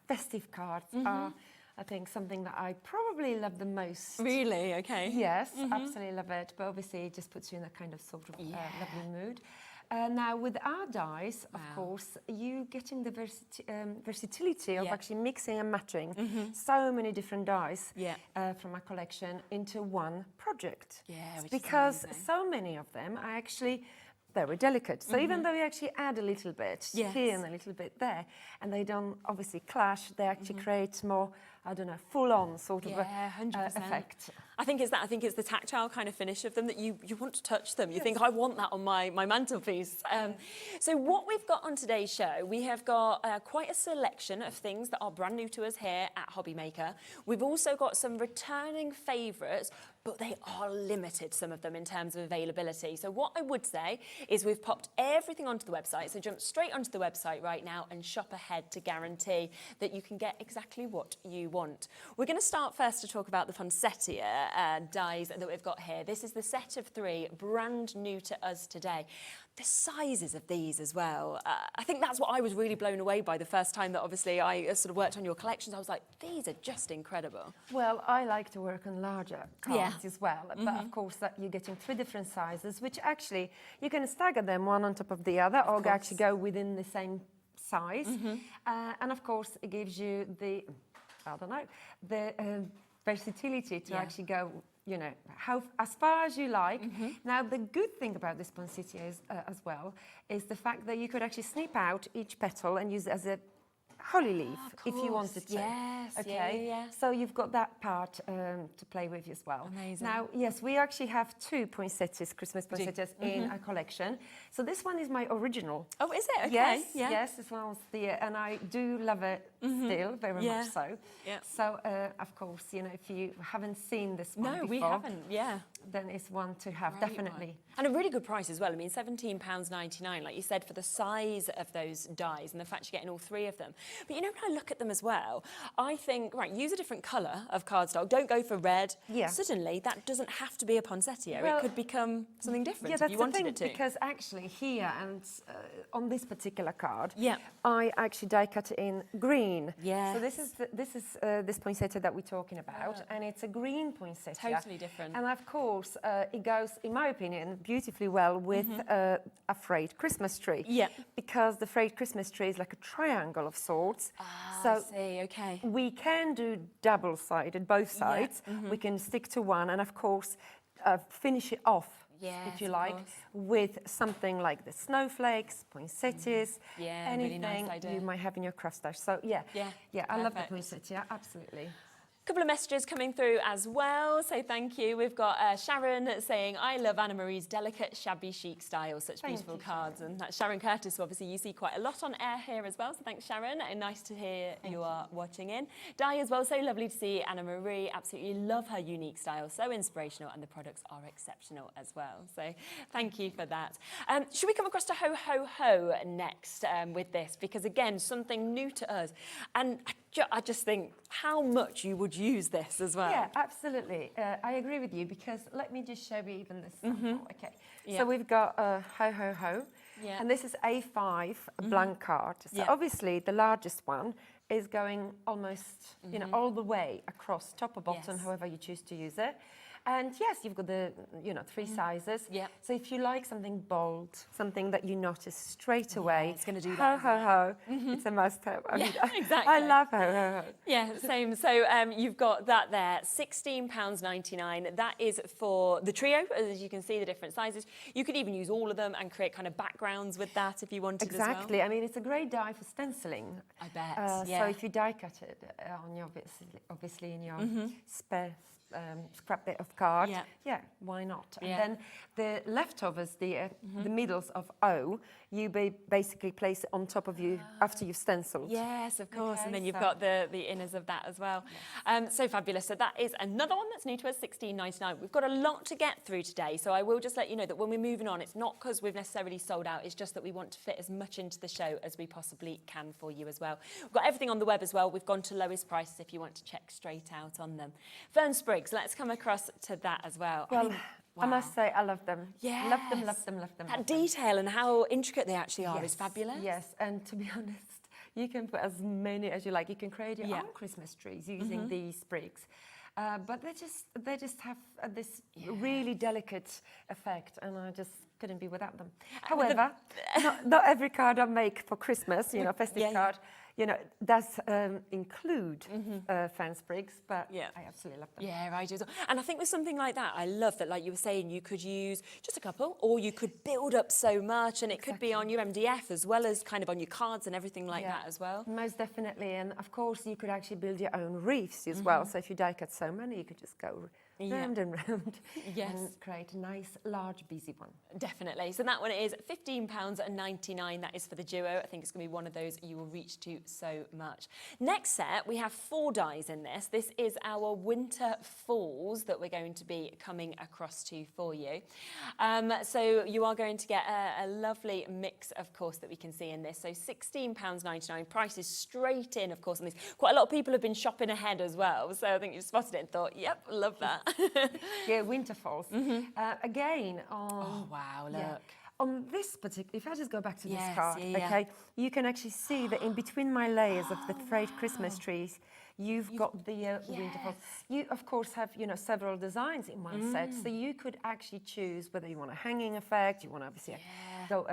festive cards are, I think, something that I probably love the most. Really? Okay. Yes, absolutely love it, but obviously it just puts you in a kind of sort of lovely mood. Now, with our dies, of course, you getting the versatility of actually mixing and matching so many different dies from my collection into one project. Yeah, because so many of them are actually very delicate. So even though you actually add a little bit here and a little bit there, and they don't obviously clash, they actually create more, I don't know, full-on sort of effect. I think it's that. I think it's the tactile kind of finish of them that you want to touch them. You think, I want that on my mantelpiece. So what we've got on today's show, we have got quite a selection of things that are brand new to us here at Hobbymaker. We've also got some returning favourites, but they are limited, some of them, in terms of availability. So what I would say is we've popped everything onto the website, so jump straight onto the website right now and shop ahead to guarantee that you can get exactly what you want. We're going to start first to talk about the Poinsettia dies that we've got here. This is the set of 3, brand new to us today. The sizes of these as well. I think that's what I was really blown away by the first time that obviously I sort of worked on your collections. I was like, these are just incredible. Well, I like to work on larger cards as well, but of course that you're getting 3 different sizes, which actually you can stagger them one on top of the other or actually go within the same size. And of course it gives you the, I don't know, the versatility to actually go, you know, as far as you like. Now, the good thing about this poinsettia is, as well is the fact that you could actually snip out each petal and use it as a holly leaf if you wanted to. Yes, okay. So you've got that part to play with as well. Amazing. Now, yes, we actually have 2 poinsettias, Christmas poinsettias in our collection. So this one is my original. Oh, is it? Okay. Yes, yes, this one's and I do love it still, very much so. So, of course, you know, if you haven't seen this one before. No, we haven't, then it's one to have, Great definitely. one. And a really good price as well. I mean, £17.99, like you said, for the size of those dies and the fact you're getting all three of them. But you know, when I look at them as well, I think, right, use a different colour of cardstock. Don't go for red. Yeah. Suddenly, that doesn't have to be a poinsettia. Well, it could become something different yeah, if that's you the wanted thing, it to. because actually here and on this particular card, yeah, I actually die cut it in green. Yeah. So this is this poinsettia that we're talking about, and it's a green poinsettia. Totally different. And of course, it goes, in my opinion, beautifully well with a frayed Christmas tree. Yeah. Because the frayed Christmas tree is like a triangle of sorts. Ah, so I see, okay. we can do double-sided, both sides. Yeah. We can stick to one, and of course, finish it off. Yes, if you of like, course. with something like the snowflakes, poinsettias, Yeah, anything really nice idea. you might have in your crustache. So yeah, I love the perfect. poinsettia, absolutely. Couple of messages coming through as well, so thank you. We've got Sharon saying, I love Anna Marie's delicate, shabby chic style, such beautiful cards. And that's Sharon Curtis, who obviously you see quite a lot on air here as well, so thanks Sharon, and nice to hear you are watching in. Di as well, so lovely to see Anna Marie, absolutely love her unique style, so inspirational, and the products are exceptional as well, so thank you for that. Should we come across to Ho Ho Ho next with this, because again, something new to us, and I just think how much you would use this as well. Yeah, absolutely. I agree with you, because let me just show you even this sample. Okay, Yeah. so we've got Ho Ho Ho, Yeah. and this is A5, a blank card. So Yeah. obviously the largest one is going almost, you know, all the way across, top or bottom, Yes. however you choose to use it. And yes, you've got the, you know, three sizes. Yeah. So if you like something bold, something that you notice straight away, it's gonna do Ho that, Ho Ho, it's a must-have. I mean, exactly. I love Ho Ho Ho. Yeah, same. So you've got that there, £16.99. That is for the trio, as you can see, the different sizes. You could even use all of them and create kind of backgrounds with that if you wanted Exactly. as well. I mean, it's a great die for stenciling. I bet, yeah. So if you die cut it on your, obviously in your spare scrap bit of card, yeah, why not? Yeah. And then the leftovers, the middles of O, you basically place it on top of you after you've stenciled. Yes, of course, Okay, and then you've so- got the inners of that as well. So fabulous. So that is another one that's new to us, £16.99. We've got a lot to get through today, so I will just let you know that when we're moving on, it's not because we've necessarily sold out, it's just that we want to fit as much into the show as we possibly can for you as well. We've got everything on the web as well. We've gone to lowest prices if you want to check straight out on them. Fern Sprigs, let's come across to that as well. Well, I mean, I must say, I love them. Yes. Love them, love them, love them. that detail and how intricate they actually are is fabulous. Yes, and to be honest, you can put as many as you like. You can create your Yeah. own Christmas trees using these sprigs. But they just have this really delicate effect, and I just couldn't be without them. However, not every card I make for Christmas, you know, festive card, you know, does include fan sprigs, but I absolutely love them. Yeah, I do. as well. And I think with something like that, I love that, like you were saying, you could use just a couple, or you could build up so much, and it could be on your MDF as well as kind of on your cards and everything like that as well. Most definitely, and of course you could actually build your own wreaths as well. So if you die cut so many, you could just go round and round and create a nice, large, busy one. Definitely. So that one is £15.99. That is for the duo. I think it's going to be one of those you will reach to so much. Next set, we have 4 dies in this. This is our winter falls that we're going to be coming across to for you. So you are going to get a lovely mix, of course, that we can see in this. So £16.99. Price is straight in, of course, on these. Quite a lot of people have been shopping ahead as well. So I think you've spotted it and thought, yep, love that. Yeah, winter falls. Again, oh wow, look. On this particular, if I just go back to this Yes, card, yeah. okay, you can actually see that in between my layers of the frayed Christmas trees, you've got the winter falls. You, of course, have, you know, several designs in one set, so you could actually choose whether you want a hanging effect, you want to obviously go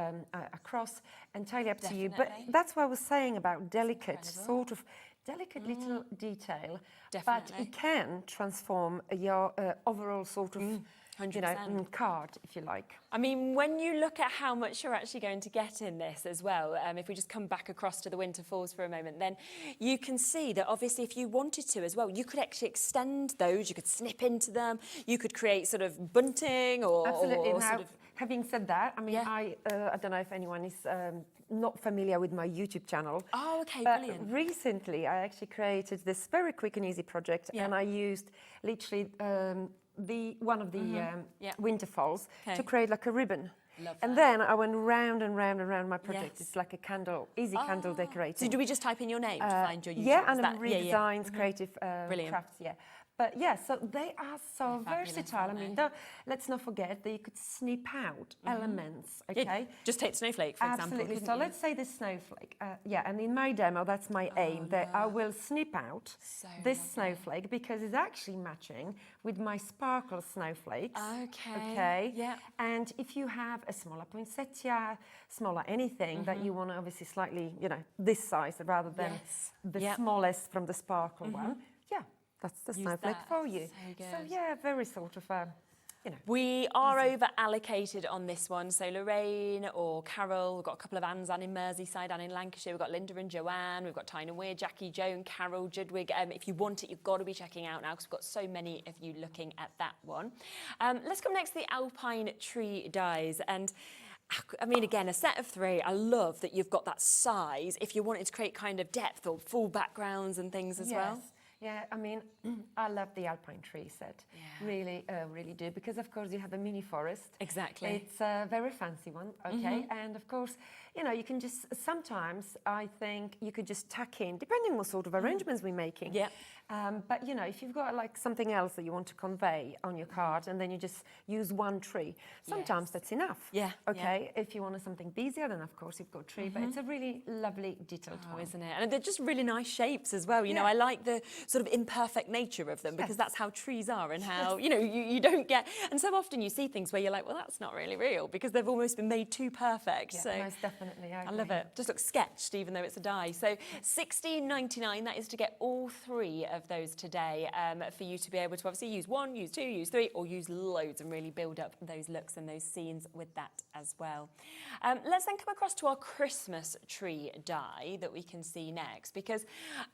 across, entirely up to you. But that's what I was saying about delicate, sort of delicate little detail, but it can transform your overall sort of, you know, card, if you like. I mean, when you look at how much you're actually going to get in this as well, if we just come back across to the winter falls for a moment, then you can see that obviously if you wanted to as well, you could actually extend those, you could snip into them, you could create sort of bunting or, Absolutely. or Now, sort of... having said that, I mean, I don't know if anyone is not familiar with my YouTube channel. Oh, okay, but brilliant. Recently, I actually created this very quick and easy project, and I used literally one of the winter falls Okay. to create like a ribbon. Love And that. then I went round and round and round my project. Yes. It's like a candle, easy candle decorating. So do we just type in your name to find your YouTube? Yeah, Is and that- redesigns, creative Brilliant. crafts, yeah. But yeah, so they are so fabulous, versatile. I aren't mean, they? let's not forget that you could snip out elements, Yeah, okay? just take snowflake, for example. Absolutely. couldn't So you? let's say the snowflake. Yeah, and in my demo, that's my aim, that I will snip out this snowflake because it's actually matching with my sparkle snowflakes. Okay. Okay. Yeah. And if you have a smaller poinsettia, smaller anything that you want to obviously slightly, this size rather than the smallest from the sparkle one, yeah, that's the Use snowflake that. for you. So So good. yeah, very sort of, We are over allocated on this one. So Lorraine or Carol, we've got a couple of Anns, Anne in Merseyside, Anne in Lancashire, we've got Linda and Joanne, we've got Tyne and Weir, Jackie, Joan, Carol, Judwig. If you want it, you've got to be checking out now because we've got so many of you looking at that one. Let's come next to the Alpine Tree Dies. And I mean, again, a set of 3. I love that you've got that size if you wanted to create kind of depth or full backgrounds and things as well. Yeah, I mean, I love the alpine tree set. Really, really do. Because, of course, you have a mini forest. Exactly. It's a very fancy one, okay? And, of course, you can just, sometimes I think you could just tuck in, depending what sort of arrangements we're making. Yeah. But, if you've got, like, something else that you want to convey on your card and then you just use one tree, sometimes that's enough. Yeah. Okay? If you wanted something busier, then, of course, you've got tree. But it's a really lovely, detailed one. Isn't it? And they're just really nice shapes as well. You know, I like the sort of imperfect nature of them because that's how trees are and how, you don't get... And so often you see things where you're like, well, that's not really real because they've almost been made too perfect. Yeah, so most definitely. I love it. Just looks sketched even though it's a die. So $16.99, that is to get all 3 of those today for you to be able to obviously use 1, use 2, use 3 or use loads and really build up those looks and those scenes with that as well. Let's then come across to our Christmas tree die that we can see next because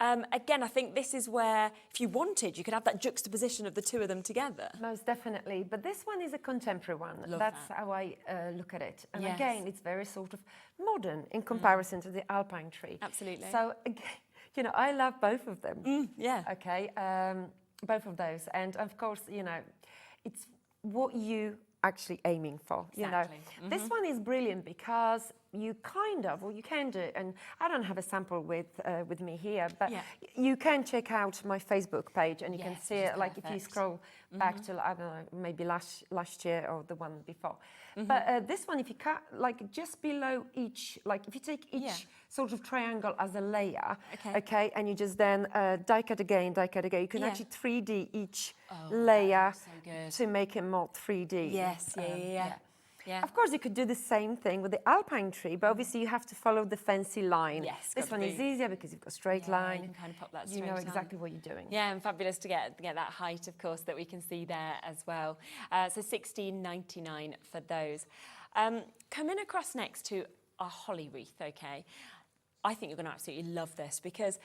again, I think this is where if you wanted, you could have that juxtaposition of the 2 of them together. Most definitely. But this one is a contemporary one. That's how I look at it. And again, it's very sort of modern in comparison to the alpine tree. Absolutely. So, again, I love both of them. Yeah. Okay. Both of those. And of course, it's what you actually aiming for. Exactly. This one is brilliant because you you can do, and I don't have a sample with me here, but you can check out my Facebook page and you can see it, like if you scroll back to, I don't know, maybe last year or the one before. But this one, if you cut, like just below each, like if you take each sort of triangle as a layer, okay, and you just then die cut again, you can actually 3D each layer to make it more 3D. Yes, yeah. Of course, you could do the same thing with the alpine tree, but obviously you have to follow the fancy line. Yes, this one is easier because you've got a straight line. You can kind of pop that You straight know on. exactly what you're doing. Yeah, and fabulous to get that height, of course, that we can see there as well. So $16.99 for those. Coming across next to our holly wreath, okay? I think you're going to absolutely love this because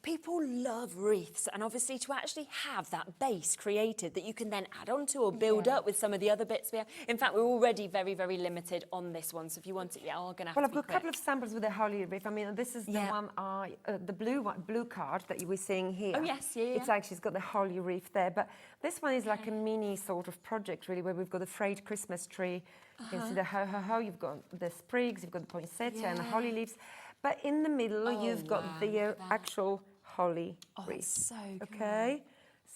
people love wreaths, and obviously to actually have that base created that you can then add on to or build up with some of the other bits we have. In fact, we're already very, very limited on this one, so if you want it, you are going to have Well, to I've be got a couple of samples with the holly wreath. I mean, this is the one the blue card that you were seeing here. Oh, yes, It's actually got the holly wreath there, but this one is like a mini sort of project, really, where we've got a frayed Christmas tree. You can see the ho-ho-ho, you've got the sprigs, you've got the poinsettia and the holly leaves. But in the middle, you've got the actual holly wreath. That's so cool. Okay,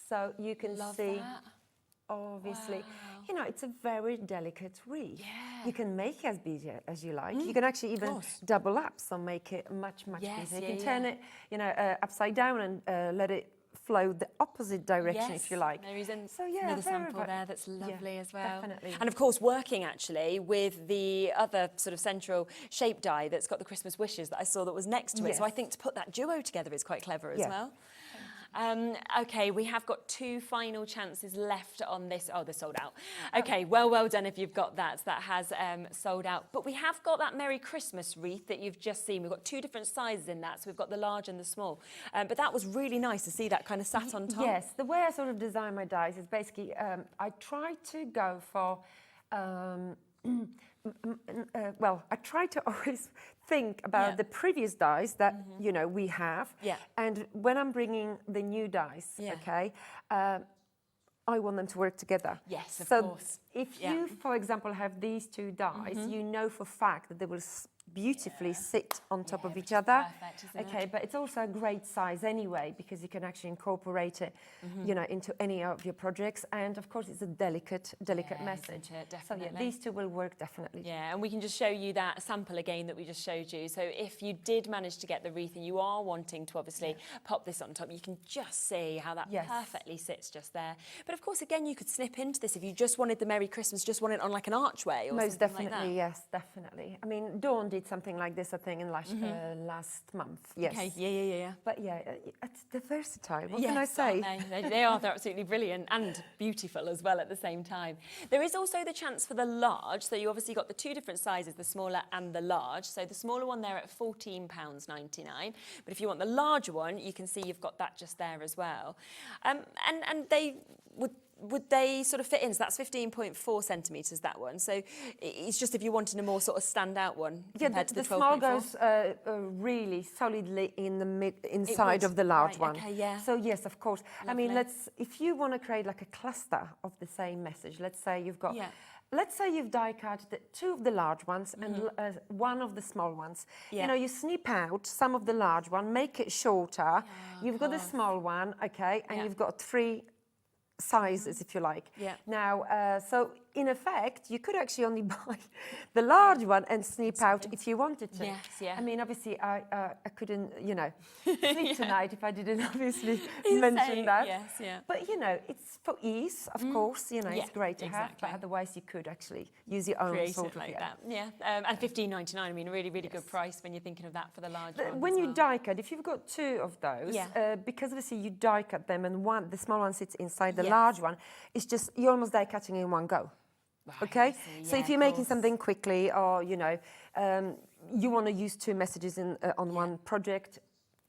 so you can see, that. obviously, it's a very delicate wreath. You can make it as busy as you like. You can actually even double up, so make it much busier. You can turn it, upside down and let it flow the opposite direction if you like. There is another sample there that's lovely as well. Definitely. And of course, working actually with the other sort of central shape die that's got the Christmas wishes that I saw that was next to it. So I think to put that duo together is quite clever as well. Okay, we have got 2 final chances left on this. Oh, they're sold out. Okay, well done if you've got that. That has sold out. But we have got that Merry Christmas wreath that you've just seen. We've got 2 different sizes in that. So we've got the large and the small. But that was really nice to see that kind of sat on top. Yes, the way I sort of design my dies is basically I try to go for... well, I try to always think about the previous dies that we have, and when I'm bringing the new dies, okay, I want them to work together. Yes, of so course. If Yeah. you, for example, have these two dies, you know for fact that they will beautifully sit on top of each other. Perfect, isn't Okay, it? but it's also a great size anyway because you can actually incorporate it, you know, into any of your projects. And of course, it's a delicate message. Isn't it? So yeah, Definitely. these two will work definitely. Yeah, and we can just show you that sample again that we just showed you. So if you did manage to get the wreath and you are wanting to obviously pop this on top, you can just see how that perfectly sits just there. But of course, again, you could snip into this if you just wanted the Merry Christmas, just wanted it on like an archway or Most something like definitely, that. yes, definitely. I mean, Dawn did something like this, I think, in last month. Yes. Okay, yeah. But yeah, they're versatile. What can I Yes, say? aren't they? They are. They're absolutely brilliant and beautiful as well at the same time. There is also the chance for the large. So you obviously got the two different sizes, the smaller and the large. So the smaller one there at £14.99. But if you want the larger one, you can see you've got that just there as well. And they would they sort of fit in? So that's 15.4 centimetres, that one. So it's just if you wanted a more sort of standout one compared to the 12.4. small goes really solidly in the inside of the large one. Okay, yeah. So yes, of course. Lovely. I mean, if you want to create like a cluster of the same message, let's say you've got. Let's say you've die cut two of the large ones and one of the small ones. Yeah. You know, you snip out some of the large one, make it shorter. You've got the small one, okay, and you've got three sizes, if you like. Yeah. Now, so in effect, you could actually only buy the large one and snip out if you wanted to. Yes, yeah. I mean, obviously, I couldn't, you know, sleep tonight if I didn't obviously mention that. Yes, yeah. But, you know, it's for ease, of course, you know, it's great to have, but otherwise you could actually use your own Create sort it of, like that. Yeah, and £15.99, I mean, really, really good price when you're thinking of that for the large one. When you die cut, if you've got two of those, because obviously you die cut them and the small one sits inside the large one, it's just, you're almost die cutting in one go. Right, okay, so if you're making something quickly, or you know, you want to use two messages on one project,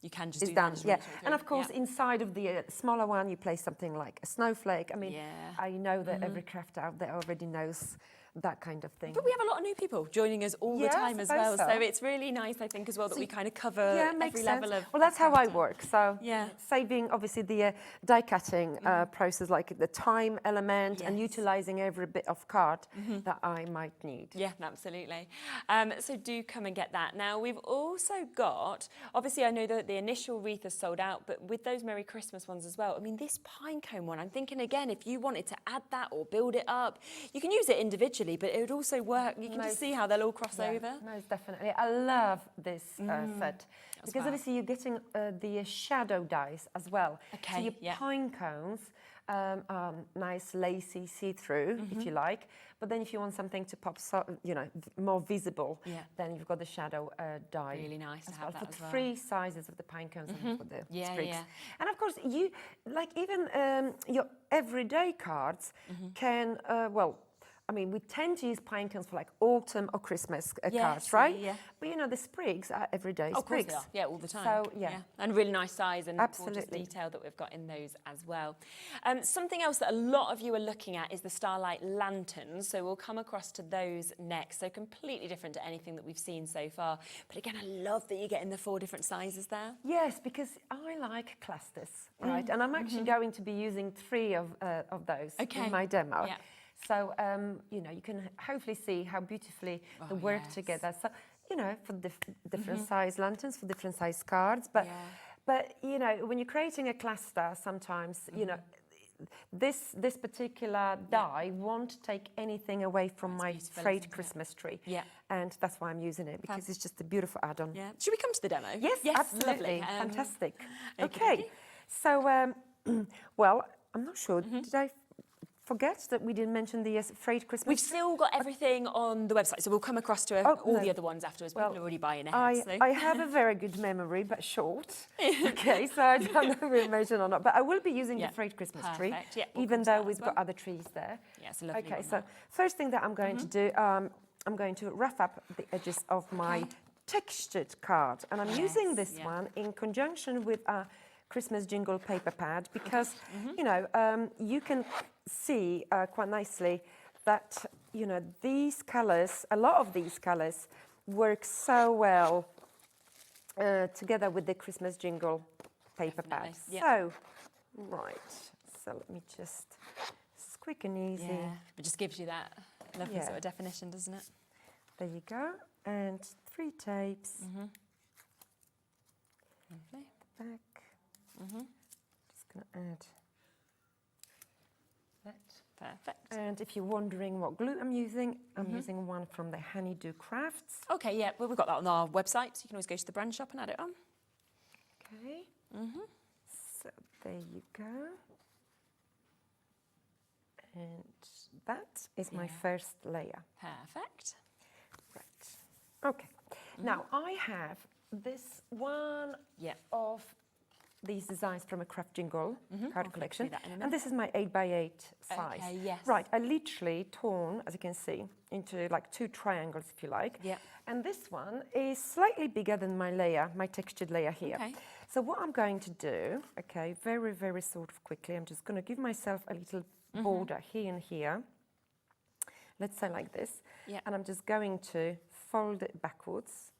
you can just it's do done. that. And of course, inside of the smaller one, you place something like a snowflake. I mean, I know that every crafter out there already knows that kind of thing. But we have a lot of new people joining us all the time as well, so it's really nice, I think, as well that we kind of cover every level of. Well, that's how I work. So saving obviously the die cutting process, like the time element, and utilizing every bit of card that I might need. Yeah, absolutely. So do come and get that. Now we've also got, obviously I know that the initial wreath is sold out, but with those Merry Christmas ones as well. I mean, this pine cone one, I'm thinking again, if you wanted to add that or build it up, you can use it individually, but it would also work. You can just see how they'll all cross over. Most definitely. I love this set because obviously you're getting the shadow dies as well. Okay, so your pine cones are nice, lacy, see-through, if you like. But then if you want something to pop, you know, more visible, then you've got the shadow die. Really nice to have that as well. Three sizes of the pine cones and for the sprigs. Yeah. And of course, you like even your everyday cards can I mean, we tend to use pine cones for like autumn or Christmas cards, right? Yeah. But you know, the sprigs are everyday Of course sprigs. they are. Yeah, all the time. So, yeah. And really nice size and gorgeous Absolutely. detail that we've got in those as well. Something else that a lot of you are looking at is the Starlight Lanterns. So we'll come across to those next. So completely different to anything that we've seen so far. But again, I love that you're getting the 4 different sizes there. Yes, because I like clusters, right? And I'm actually going to be using 3 of those in my demo. Yeah. So, you know, you can hopefully see how beautifully they work together. So, you know, for different size lanterns, for different size cards. But you know, when you're creating a cluster, sometimes, you know, this particular die won't take anything away from my frayed Christmas tree. Yeah. And that's why I'm using it, because it's just a beautiful add-on. Yeah. Should we come to the demo? Yes, absolutely. Lovely. Fantastic. Okay. So, well, I'm not sure. Did I forget that we didn't mention the frayed Christmas? We've still got everything on the website, so we'll come across to all the other ones afterwards. People are already buying ahead. I have a very good memory, but short. Okay, so I don't know if we mentioned or not, but I will be using the frayed Christmas tree, even though we've got other trees there. Yes, lovely. Okay, so first thing that I'm going to do, I'm going to rough up the edges of my textured card, and I'm using this one in conjunction with a Christmas jingle paper pad because, you know, you can see quite nicely that, you know, these colours, a lot of these colours work so well together with the Christmas jingle paper pad. So, right, So let me just, it's quick and easy. Yeah, it just gives you that lovely sort of definition, doesn't it? There you go. And 3 tapes. Lovely. The back. Just going to add that. Perfect. And if you're wondering what glue I'm using using one from the Honeydew Crafts. Okay, yeah, well, we've got that on our website, so you can always go to the brand shop and add it on. Okay. So there you go. And that is my first layer. Perfect. Right. Okay. Now I have this one of these designs from a Craft Jingle card collection. And this is my 8x8 size. Okay, yes. Right, I literally torn, as you can see, into like 2 triangles, if you like. Yeah. And this one is slightly bigger than my layer, my textured layer here. Okay. So what I'm going to do, okay, very, very sort of quickly, I'm just going to give myself a little border here and here. Let's say like this. Yeah. And I'm just going to fold it backwards.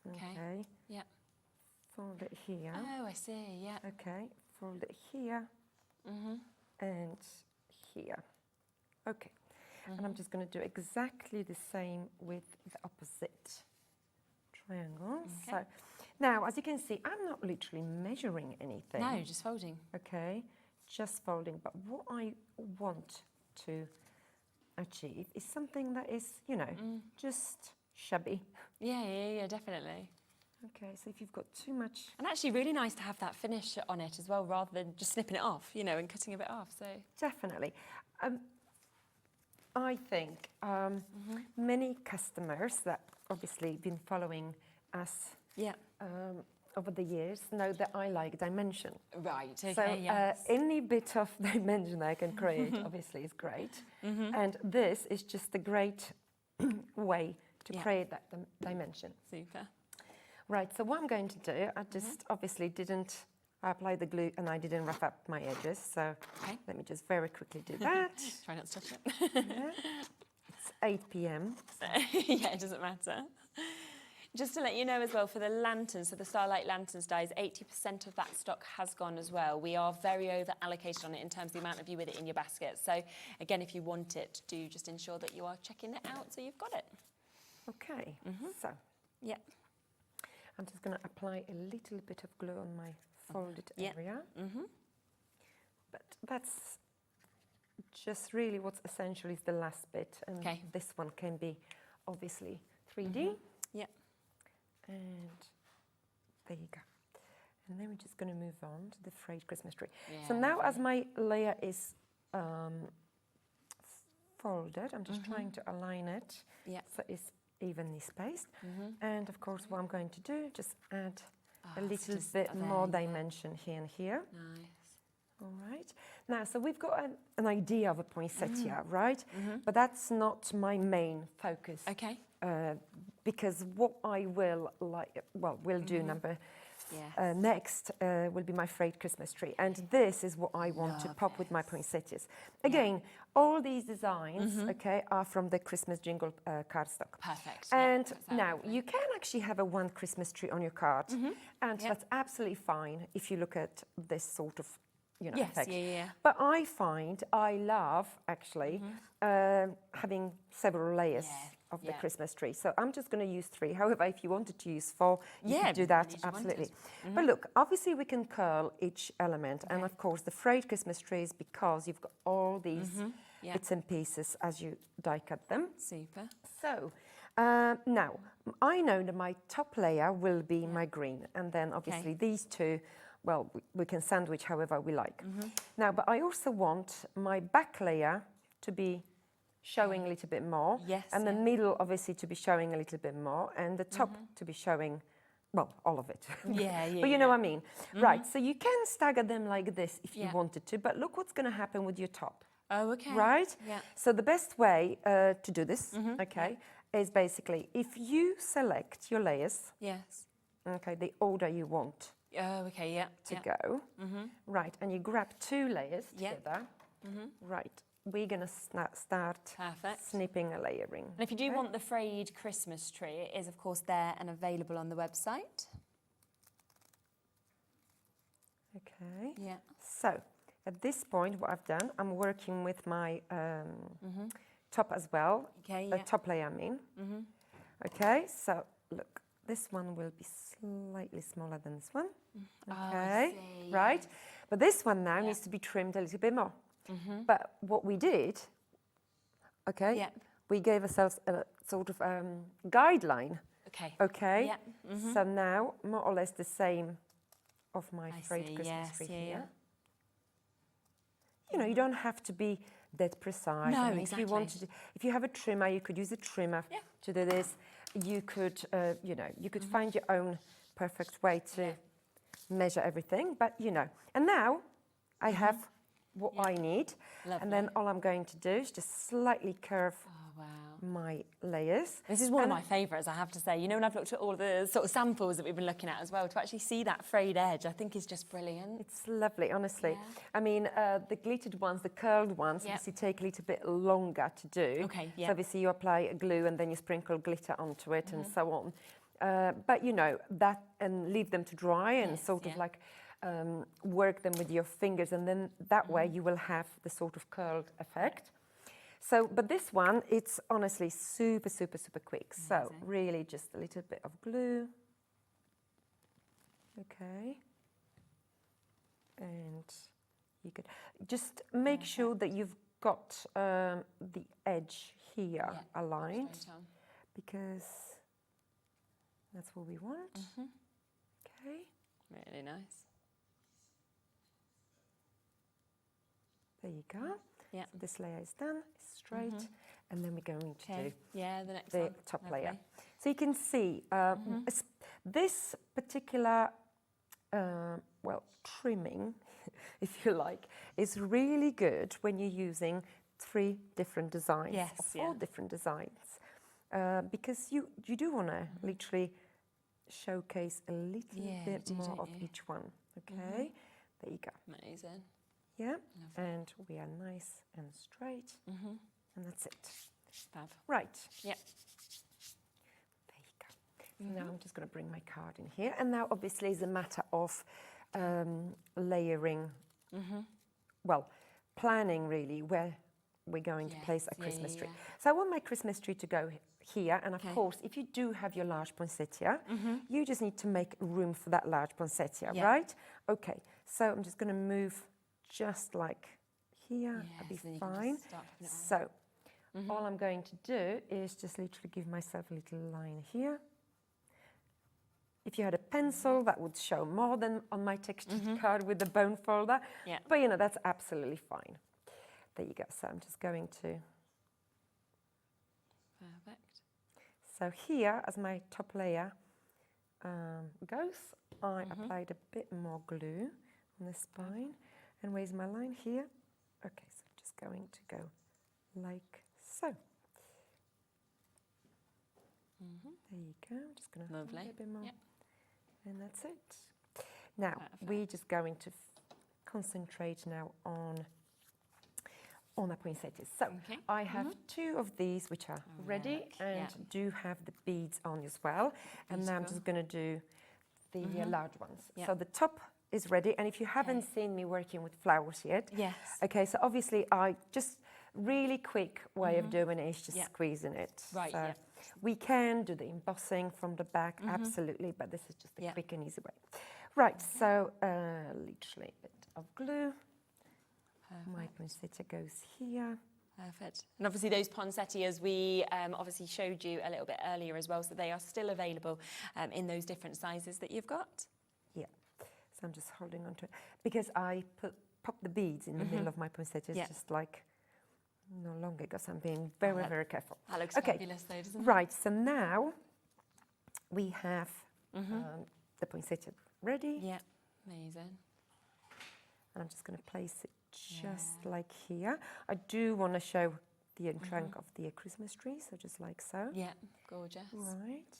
Okay. Yeah. Fold it here. Oh, I see, yeah. Okay, fold it here and here. Okay, and I'm just going to do exactly the same with the opposite triangles. Okay. So now, as you can see, I'm not literally measuring anything. No, just folding. Okay, just folding. But what I want to achieve is something that is, you know, just shabby. Yeah, definitely. Okay, so if you've got too much... And actually really nice to have that finish on it as well, rather than just snipping it off, you know, and cutting a bit off, so... Definitely. I think many customers that obviously been following us over the years know that I like dimension. Right, okay, so yes. any bit of dimension I can create obviously is great. And this is just a great way to create that dimension. Super. Right, so what I'm going to do, I just obviously didn't apply the glue and I didn't rough up my edges, so let me just very quickly do that. Try not to touch it. It's 8 p.m. Yeah, it doesn't matter. Just to let you know as well, for the lanterns, so the Starlight Lanterns dies, 80% of that stock has gone as well. We are very over allocated on it in terms of the amount of you with it in your basket. So again, if you want it, do just ensure that you are checking it out so you've got it. Okay, so I'm just going to apply a little bit of glue on my folded area. But that's just really what's essential is the last bit. And this one can be obviously 3D. And there you go. And then we're just going to move on to the frayed Christmas tree. So now as my layer is folded, I'm just trying to align it so it's evenly spaced. And of course what I'm going to do, just add a little bit more dimension here and here. Nice. All right. Now, so we've got an idea of a poinsettia, right? But that's not my main focus. Okay. Because what I will do next will be my frayed Christmas tree. And this is what I want to pop with my poinsettias. Again, all these designs, are from the Christmas Jingle cardstock. Perfect. And now, you can actually have a one Christmas tree on your card. And that's absolutely fine if you look at this sort of effect. But I find I love actually having several layers of the Christmas tree. So I'm just going to use 3. However, if you wanted to use 4, you could do that, absolutely. But look, obviously we can curl each element. And of course, the frayed Christmas tree is because you've got all these bits and pieces as you die cut them. Super. So now, I know that my top layer will be my green. And then obviously these 2, well, we can sandwich however we like. Now, but I also want my back layer to be showing a little bit more. And the middle, obviously, to be showing a little bit more. And the top to be showing, well, all of it. But you know what I mean. Right, so you can stagger them like this if you wanted to. But look what's going to happen with your top. Oh, okay. Right? So the best way to do this, is basically if you select your layers. Okay, the order you want. Oh, okay, to go. Right, and you grab 2 layers together. Right, we're going to start snipping a layering. And if you do want the frayed Christmas tree, it is, of course, there and available on the website. Okay. Yeah. So, at this point, what I've done, I'm working with my top as well. Okay, Top layer, I mean. Okay, so look, this one will be slightly smaller than this one. Okay, right. But this one now needs to be trimmed a little bit more. But what we did, we gave ourselves a sort of guideline. Okay. So now, more or less the same of my frayed Christmas tree here. You know, you don't have to be that precise. No, I mean, exactly. If you wanted to, if you have a trimmer, you could use a trimmer to do this. You could, you know, you could find your own perfect way to measure everything. But you know, and now I have what I need, and then all I'm going to do is just slightly curve my layers. This is one of my favourites, I have to say. You know, when I've looked at all the sort of samples that we've been looking at as well, to actually see that frayed edge, I think is just brilliant. It's lovely, honestly. I mean, the glittered ones, the curled ones, obviously take a little bit longer to do. Okay, So obviously you apply a glue and then you sprinkle glitter onto it and so on. But you know, that, and leave them to dry and sort of like work them with your fingers, and then that way you will have the sort of curled effect. So, but this one, it's honestly super, super, super quick. So really just a little bit of glue. Okay. And you could just make sure that you've got the edge here aligned, because that's what we want. Okay. Really nice. There you go. So this layer is done, it's straight, and then we're going to do the next the one. top layer. So you can see this particular, well, trimming, if you like, is really good when you're using 3 different designs, or 4 different designs, because you do want to literally showcase a little bit more of each one. Okay, there you go. Amazing. Yeah, and we are nice and straight, and that's it. Fab. Right. Yeah. There you go. So now I'm just going to bring my card in here, and now obviously it's a matter of layering, well, planning really where we're going to place a Christmas tree. So I want my Christmas tree to go here, and of course, if you do have your large poinsettia, you just need to make room for that large poinsettia, right? Okay, so I'm just going to move just like here, that'll be fine. So all I'm going to do is just literally give myself a little line here. If you had a pencil, that would show more than on my textured card with the bone folder. But you know, that's absolutely fine. There you go. So I'm just going to... Perfect. So here, as my top layer goes, I applied a bit more glue on the spine. And where's my line here? Okay, so I'm just going to go like so. There you go. I'm just going to hold it a bit more. And that's it. Now, we're just going to concentrate now on the poinsettias. So I have 2 of these which are ready and do have the beads on as well. And now I'm just going to do the large ones. So the top is ready, and if you haven't seen me working with flowers yet, okay, so obviously I just really quick way of doing it is just squeezing it. Right. So we can do the embossing from the back, absolutely, but this is just a quick and easy way. Right, so literally a bit of glue. My poinsettia goes here. Perfect. And obviously those poinsettias we obviously showed you a little bit earlier as well, so they are still available in those different sizes that you've got. Yeah. So I'm just holding on to it because I pop the beads in the middle of my poinsettias just like no longer, because I'm being very, very careful. That looks fabulous though, doesn't it? Right, so now we have the poinsettia ready. Yeah, amazing. And I'm just going to place it just like here. I do want to show the trunk of the Christmas tree, so just like so. Yeah, gorgeous. Right.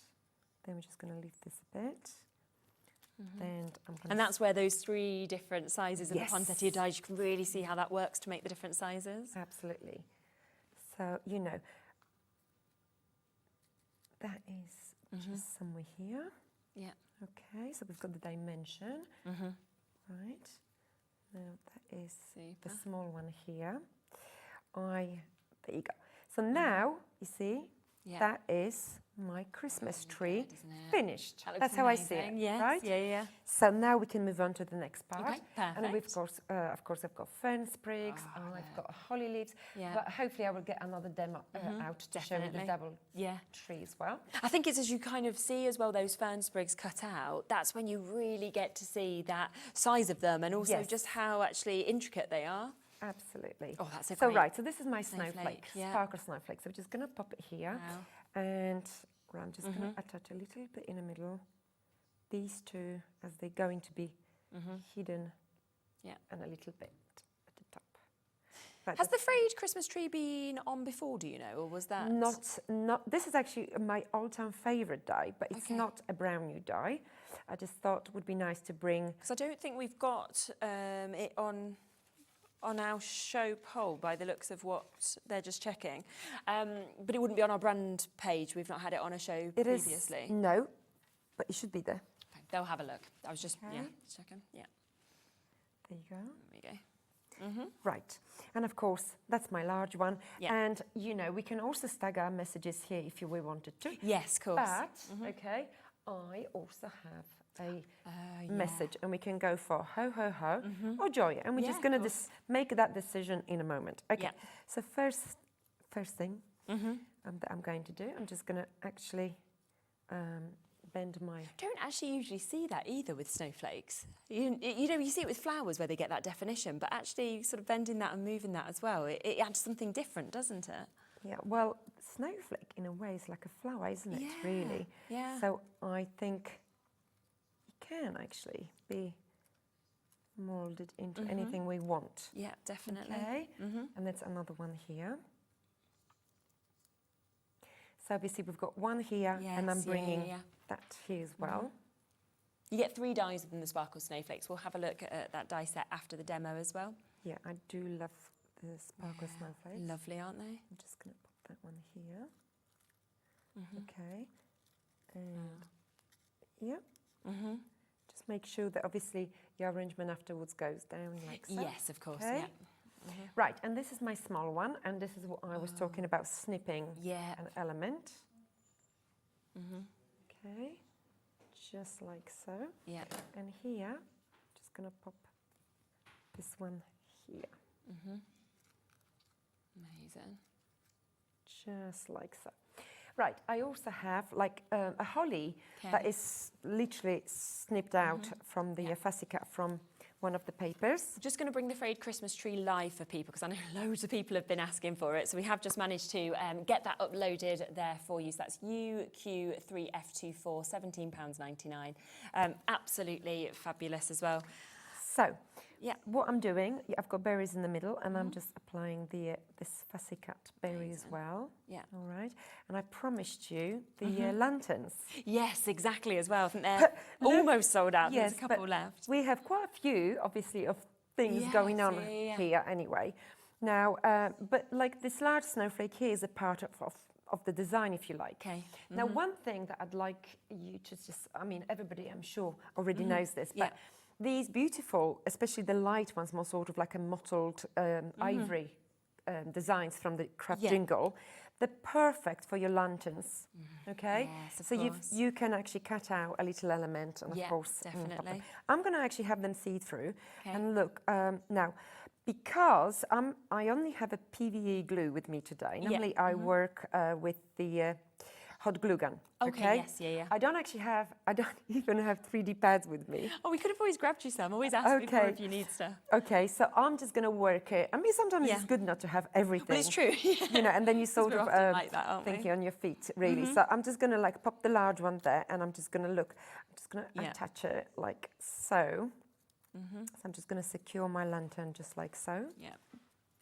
Then we're just going to leave this a bit. And that's where those 3 different sizes of the poinsettia dies, you can really see how that works to make the different sizes. Absolutely. So, you know, that is just somewhere here. Yeah. Okay, so we've got the dimension. Right. Now that is the Super. small one here. There you go. So now, you see, Yeah. that is my Christmas tree finished. That looks That's how I see it, amazing. Yes, right? yeah. So now we can move on to the next part. Okay, And of perfect. course, I've got fern sprigs, I've got holly leaves, Yeah. but hopefully I will get another demo out to show you the definitely. double Yeah. tree as well. I think it's as you kind of see as well those fern sprigs cut out, that's when you really get to see that size of them and also Yes. just how actually intricate they are. Absolutely. Oh, that's a so great right, so this is my snowflake, snowflake, yeah. sparkle snowflake. So we're just going to pop it here, Wow. and I'm just going to attach a little bit in the middle. These two, as they're going to be hidden, and a little bit at the top. But Has the frayed Christmas tree been on before, do you know, or was that? not? This is actually my all-time favourite dye, but it's not a brown new dye. I just thought it would be nice to bring. Because I don't think we've got it on our show poll by the looks of what they're just checking. But it wouldn't be on our brand page. We've not had it on a show previously. No, but it should be there. Okay, they'll have a look. I was just, checking. Yeah. There you go. There we go. Right, and of course that's my large one. Yeah. And you know we can also stagger our messages here if we wanted to. Yes, of course. But okay, I also have a message, and we can go for ho ho ho or joy, and we're just going to make that decision in a moment. Okay. Yeah. So first thing that I'm going to do, I'm just going to actually bend my. Don't actually usually see that either with snowflakes. You know, you see it with flowers where they get that definition, but actually sort of bending that and moving that as well, it adds something different, doesn't it? Yeah, well, snowflake in a way is like a flower, isn't it, really? Yeah. So I think it can actually be moulded into anything we want. Yeah, definitely. Okay, and that's another one here. So obviously we've got one here, and I'm bringing that here as well. You get 3 dyes within the sparkle snowflakes. We'll have a look at that die set after the demo as well. Yeah, I do love the sparkle snowflakes. Lovely, aren't they? I'm just going to pop that one here. Okay, and just make sure that obviously your arrangement afterwards goes down like so. Yes, of course, Okay. Right, and this is my small one, and this is what I was talking about, snipping an element. Okay, just like so. Yeah. And here, just going to pop this one here. Amazing. Just like so. Right, I also have like a holly that is literally snipped out from the fussy cut from one of the papers. Just going to bring the frayed Christmas tree live for people because I know loads of people have been asking for it. So we have just managed to get that uploaded there for you. So that's UQ3F24, £17.99. Absolutely fabulous as well. So, what I'm doing, I've got berries in the middle, and I'm just applying this fussy cut berry as well. Yeah. All right. And I promised you the lanterns. Yes, exactly as well. I think they're almost sold out. Yes, There's a couple left. We have quite a few, obviously, of things going on here anyway. Now, but like this large snowflake here is a part of the design, if you like. Okay. Now, one thing that I'd like you to just, I mean, everybody I'm sure already knows this, but these beautiful, especially the light ones, more sort of like a mottled ivory designs from the craft jingle, they're perfect for your lanterns, okay? Yes, of so course. you can actually cut out a little element, and of course, pop them. definitely. I'm going to actually have them see through. And look, now, because I only have a PVA glue with me today. Normally, I work with the hot glue gun. Okay, yes, I don't even have 3D pads with me. Oh, we could have always grabbed you some. Always ask before if you need stuff. Okay, so I'm just going to work it. I mean, sometimes it's good not to have everything. Well, it's true. You know, and then you sort we're of often like that, aren't we? thinking on your feet, really. So I'm just going to like pop the large one there, and I'm just going to look. I'm just going to attach it like so. So I'm just going to secure my lantern just like so. Yeah.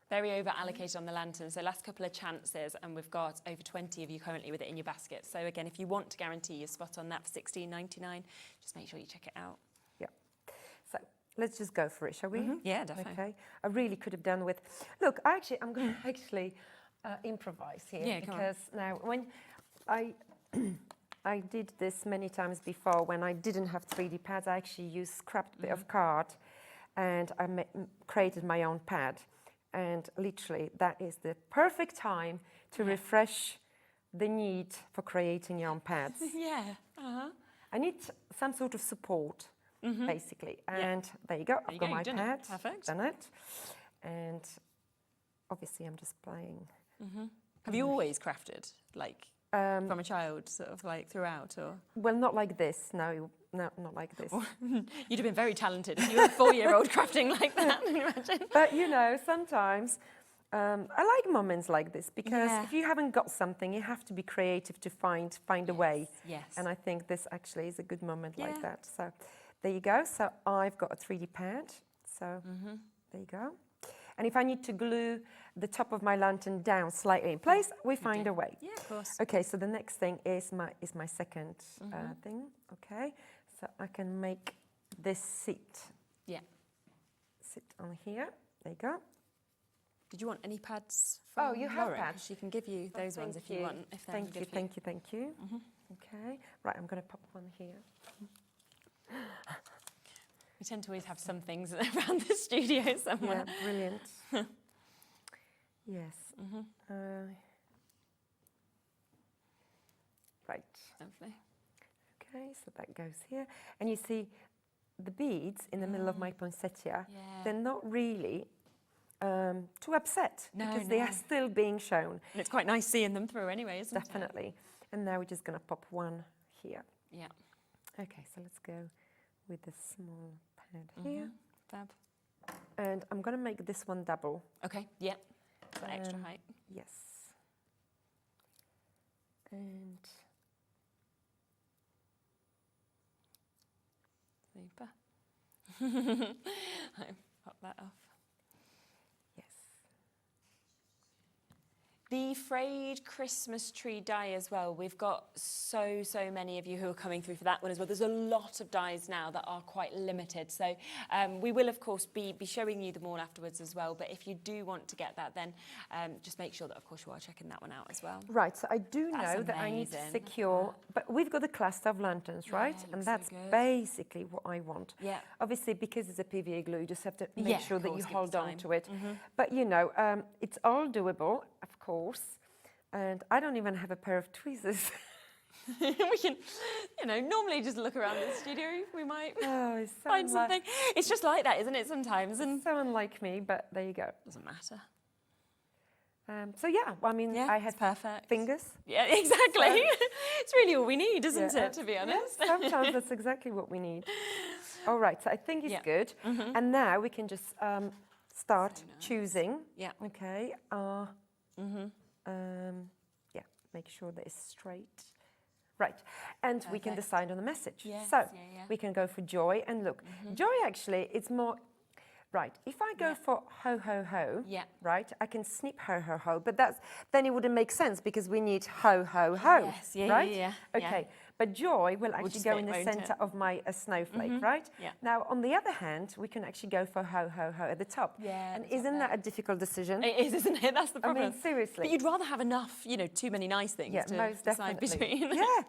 Very over allocated on the lantern. So last couple of chances, and we've got over 20 of you currently with it in your basket. So again, if you want to guarantee your spot on that for $16.99, just make sure you check it out. Yeah. So let's just go for it, shall we? Yeah, definitely. Okay. I really could have done with. Look, I'm going to actually improvise here, Yeah, go on. because now when I did this many times before when I didn't have 3D pads, I actually used scrapped bit of card. and I created my own pad. And literally, that is the perfect time to refresh the need for creating your own pads. Yeah. Uh-huh. I need some sort of support, basically. And there you go. I've got my pad. Perfect. Done it. And obviously, I'm just playing. Have you always crafted, like, from a child, sort of like throughout, or? Well, not like this. No, not like this. You'd have been very talented if you were a 4-year-old crafting like that. Can you imagine? But you know, sometimes I like moments like this because if you haven't got something, you have to be creative to find a way. Yes. And I think this actually is a good moment like that. So there you go. So I've got a 3D pad. So there you go. And if I need to glue the top of my lantern down slightly in place, we find a way. Yeah, of course. Okay, so the next thing is my second thing. Okay, so I can make this sit. Yeah. Sit on here. There you go. Did you want any pads from you have Lauren? pads. She can give you those ones if you want. If Thank you. Okay, right, I'm going to pop one here. We tend to always have some things around the studio somewhere. Yeah, brilliant. Yes. Right. Lovely. Okay, so that goes here. And you see the beads in the middle of my poinsettia, they're not really too upset because they are still being shown. And it's quite nice seeing them through anyway, isn't it? Definitely. And now we're just going to pop one here. Yeah. Okay, so let's go with the small pad here. Fab. And I'm going to make this one double. Okay, yeah. For extra height. Yes. And super. Pop that off. Yes. The frayed Christmas tree die as well. We've got so many of you who are coming through for that one as well. There's a lot of dies now that are quite limited. So we will, of course, be showing you them all afterwards as well. But if you do want to get that, then just make sure that, of course, you are checking that one out as well. Right, so I do know that I need to secure, but we've got the cluster of lanterns, right? And that's basically what I want. Yeah. Obviously, because it's a PVA glue, you just have to make sure that you hold on to it. Mm-hmm. But, you know, it's all doable, of course. And I don't even have a pair of tweezers. We can, you know, normally just look around the studio. We might so find something. It's just like that, isn't it, sometimes? And so unlike me, but there you go. Doesn't matter. So yeah, well, I mean, I have perfect fingers. Yeah, exactly. So, it's really all we need, isn't it, to be honest? Yeah, sometimes that's exactly what we need. All right, so I think it's good. And now we can just start choosing. Yeah. Okay. Yeah, make sure that it's straight. Right, and we can decide on the message. Yes, So we can go for joy, and look, joy actually, it's more, right, if I go for ho, ho, ho, right, I can snip ho, ho, ho, but then it wouldn't make sense because we need ho, ho, ho, yes, right? Okay, but joy will actually go in the won't center of my snowflake, right? Yeah. Now, on the other hand, we can actually go for ho, ho, ho at the top. Yeah, and isn't that a difficult decision? It is, isn't it? That's the problem. I mean, seriously. But you'd rather have enough, you know, too many nice things to most decide definitely. between. Yeah.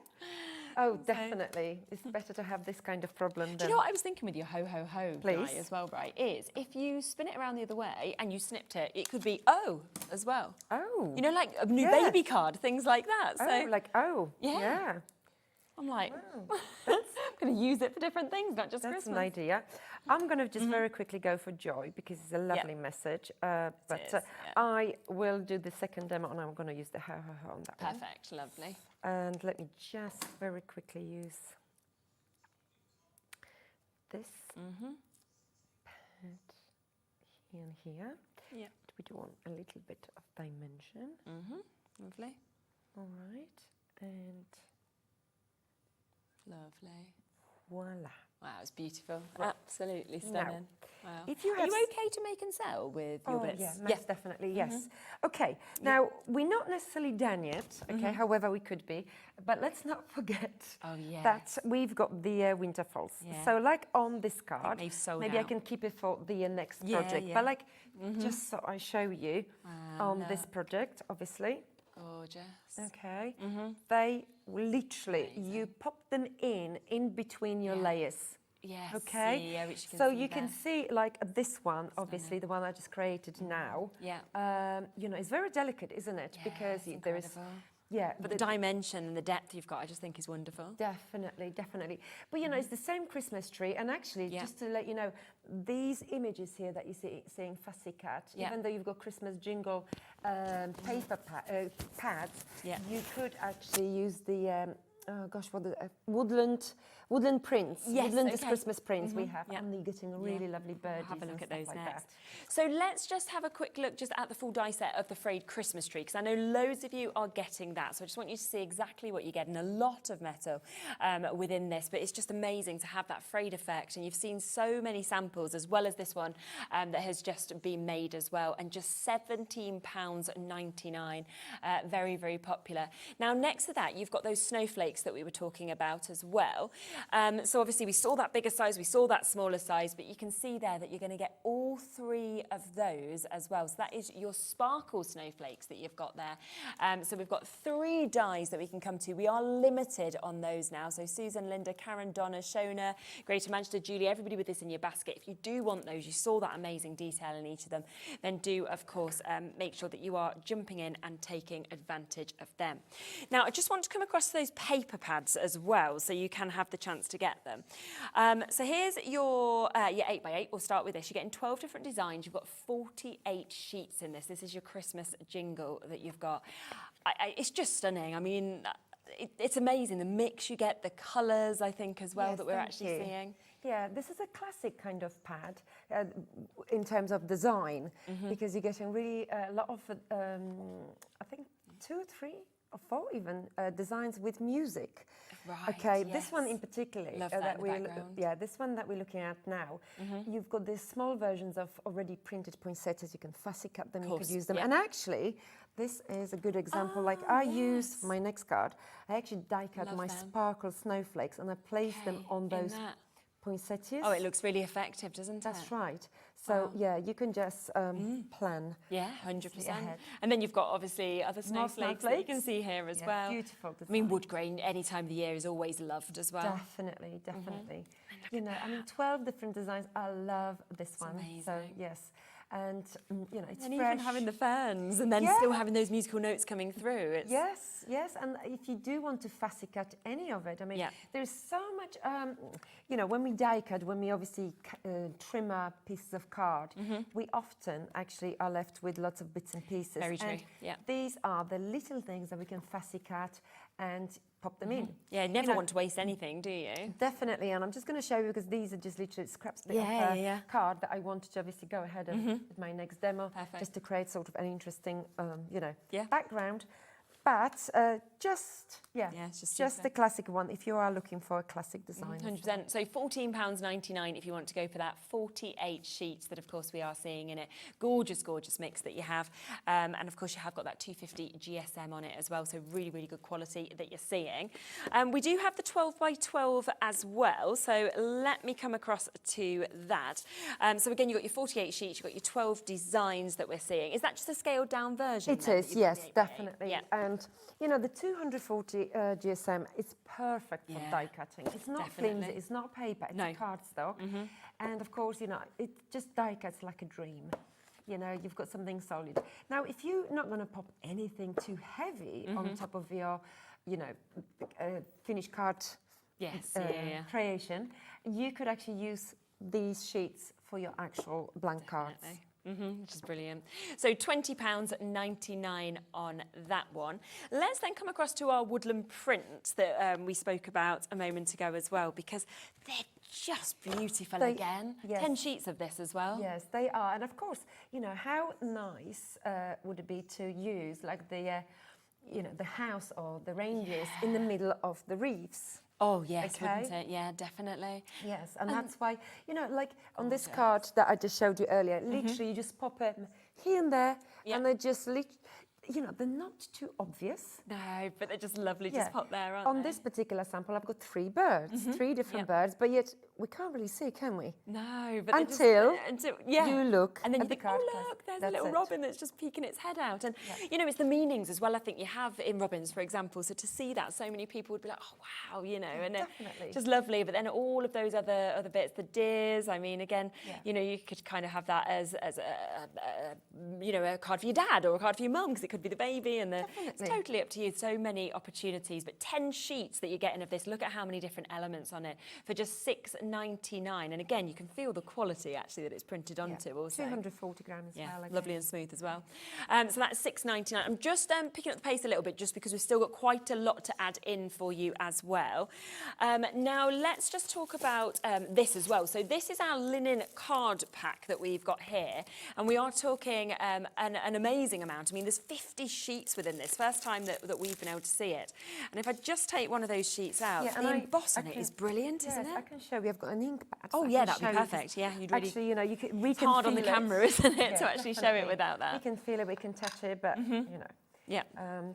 Oh, definitely. It's better to have this kind of problem than... Do you know what I was thinking with your ho-ho-ho Please. die as well, right, is if you spin it around the other way and you snipped it, it could be oh as well. Oh. You know, like a new baby card, things like that. So, Oh, like oh. Yeah. I'm like, I'm going to use it for different things, not just That's Christmas. an idea. I'm going to just very quickly go for joy because it's a lovely message. But I will do the second demo and I'm going to use the ho, ho, ho on that one. Perfect, lovely. And let me just very quickly use this pad here and here. Yeah. We do want a little bit of dimension. Lovely. All right. And lovely. Voila. Wow, it's beautiful. Right. Absolutely Now, stunning. Wow. if you Are have you okay to make and sell with your bits? Yeah, most definitely, yes. Okay, now we're not necessarily done yet, okay, however we could be, but let's not forget that we've got the winter falls. Yeah. So like on this card, they've sold maybe I out. can keep it for the next Yeah, project, yeah. but like just so I show you on this project, obviously. Gorgeous. Okay, they literally, you pop them in between your layers. Yes. Okay. Yeah, which you can so see you there. can see like this one, obviously the one I just created now. Yeah. You know, it's very delicate, isn't it? Because there is. Yeah, but the dimension and the depth you've got, I just think is wonderful. Definitely, definitely. But you know, it's the same Christmas tree, and actually, just to let you know, these images here that you see seeing Fussy Cat, even though you've got Christmas jingle paper pads, you could actually use the oh gosh, what the woodland prints, woodland Christmas prints we have, and you're getting a really lovely bird. Have a look at those next. So let's just have a quick look just at the full die set of the frayed Christmas tree, because I know loads of you are getting that. So I just want you to see exactly what you get, and a lot of metal within this, but it's just amazing to have that frayed effect. And you've seen so many samples, as well as this one that has just been made as well, and just £17.99. Very, very popular. Now, next to that, you've got those snowflakes that we were talking about as well. So obviously we saw that bigger size, we saw that smaller size, but you can see there that you're going to get all three of those as well. So that is your sparkle snowflakes that you've got there. So we've got 3 dies that we can come to. We are limited on those now. So Susan, Linda, Karen, Donna, Shona, Greater Manchester, Julie, everybody with this in your basket. If you do want those, you saw that amazing detail in each of them, then do, of course, make sure that you are jumping in and taking advantage of them. Now, I just want to come across those paper pads as well, so you can have the chance to get them. So here's your 8x8. We'll start with this. You're getting 12 different designs. You've got 48 sheets in this. This is your Christmas jingle that you've got. It's just stunning. I mean, it's amazing. The mix you get, the colours, I think, as well, that we're actually seeing. Yeah, this is a classic kind of pad in terms of design, because you're getting really a lot of, I think, 2 or 3 or 4 even designs with music. Right. Okay, this one in particular this one that we're looking at now, you've got these small versions of already printed poinsettias. You can fussy cut them, you could use them, and actually this is a good example. Like I use for my next card, I actually die cut my sparkle snowflakes and I place them on those poinsettias. Oh, it looks really effective, doesn't it? That's right. So yeah, you can just plan. Yeah, 100%. And then you've got obviously other snowflakes that you can see here as well. Beautiful design. I mean, wood grain any time of the year is always loved as well. Definitely, definitely. You know, I mean, 12 different designs. I love this one. Amazing. So yes. And you know, it's and fresh. even having the ferns and then still having those musical notes coming through. It's Yes, and if you do want to fussy cut any of it, I mean, there's so much, you know, when we die cut, when we obviously trim our pieces of card, we often actually are left with lots of bits and pieces. Very true, and these are the little things that we can fussy cut and pop them in. Yeah, never want to waste anything, do you? Definitely, and I'm just going to show you, because these are just literally scraps of card that I wanted to obviously go ahead with my next demo, just to create sort of an interesting, you know, background. But just the classic one if you are looking for a classic design. 100%. So £14.99 if you want to go for that. 48 sheets that, of course, we are seeing in it. Gorgeous, gorgeous mix that you have. And, of course, you have got that 250 GSM on it as well. So really, really good quality that you're seeing. We do have the 12 by 12 as well. So let me come across to that. So, again, you've got your 48 sheets. You've got your 12 designs that we're seeing. Is that just a scaled down version? It is, yes, definitely. Yeah. And, you know, the 240 GSM is perfect for die cutting. It's not flimsy, it's not paper, it's cardstock. And, of course, you know, it just die cuts like a dream. You know, you've got something solid. Now, if you're not going to pop anything too heavy on top of your, you know, finished card creation, you could actually use these sheets for your actual blank cards. Which is brilliant. So £20.99 on that one. Let's then come across to our woodland print that we spoke about a moment ago as well, because they're just beautiful again. 10 sheets of this as well. Yes, they are. And of course, you know, how nice would it be to use like the, you know, the house or the reindeers in the middle of the reefs? Oh, yes, wouldn't it? Yeah, definitely. Yes, and that's why, you know, like on this card that I just showed you earlier, literally you just pop them here and there, and they just you know, they're not too obvious. No, but they're just lovely, just pop there, aren't On they? this particular sample, I've got 3 birds, 3 different birds, but yet we can't really see, can we? No, but until yeah. you look and then at you the think, card. oh look, there's a little robin that's just peeking its head out. And you know, it's the meanings as well, I think you have in robins, for example. So to see that, so many people would be like, oh wow, you know, and definitely. just lovely. But then all of those other bits, the deers, I mean, again, you know, you could kind of have that as a you know, a card for your dad or a card for your mum, because it could be the baby, and it's totally up to you. So many opportunities, but 10 sheets that you're getting of this. Look at how many different elements on it for just $6.99. And again, you can feel the quality actually that it's printed onto. Also 240 grams as well. Lovely and smooth as well. So that's $6.99. I'm just picking up the pace a little bit, just because we've still got quite a lot to add in for you as well. Now let's just talk about this as well. So this is our linen card pack that we've got here, and we are talking an amazing amount. I mean, there's 50 sheets within this. First time that we've been able to see it. And if I just take one of those sheets out, the emboss on it is brilliant, isn't it? I can show you. I've got an ink pad. Oh yeah, that'd be perfect. Yeah, you'd really. Actually, you know, we it's can hard feel on the it. camera, isn't it, Yeah, to actually show it without that? We can feel it, we can touch it, but you know. Yeah.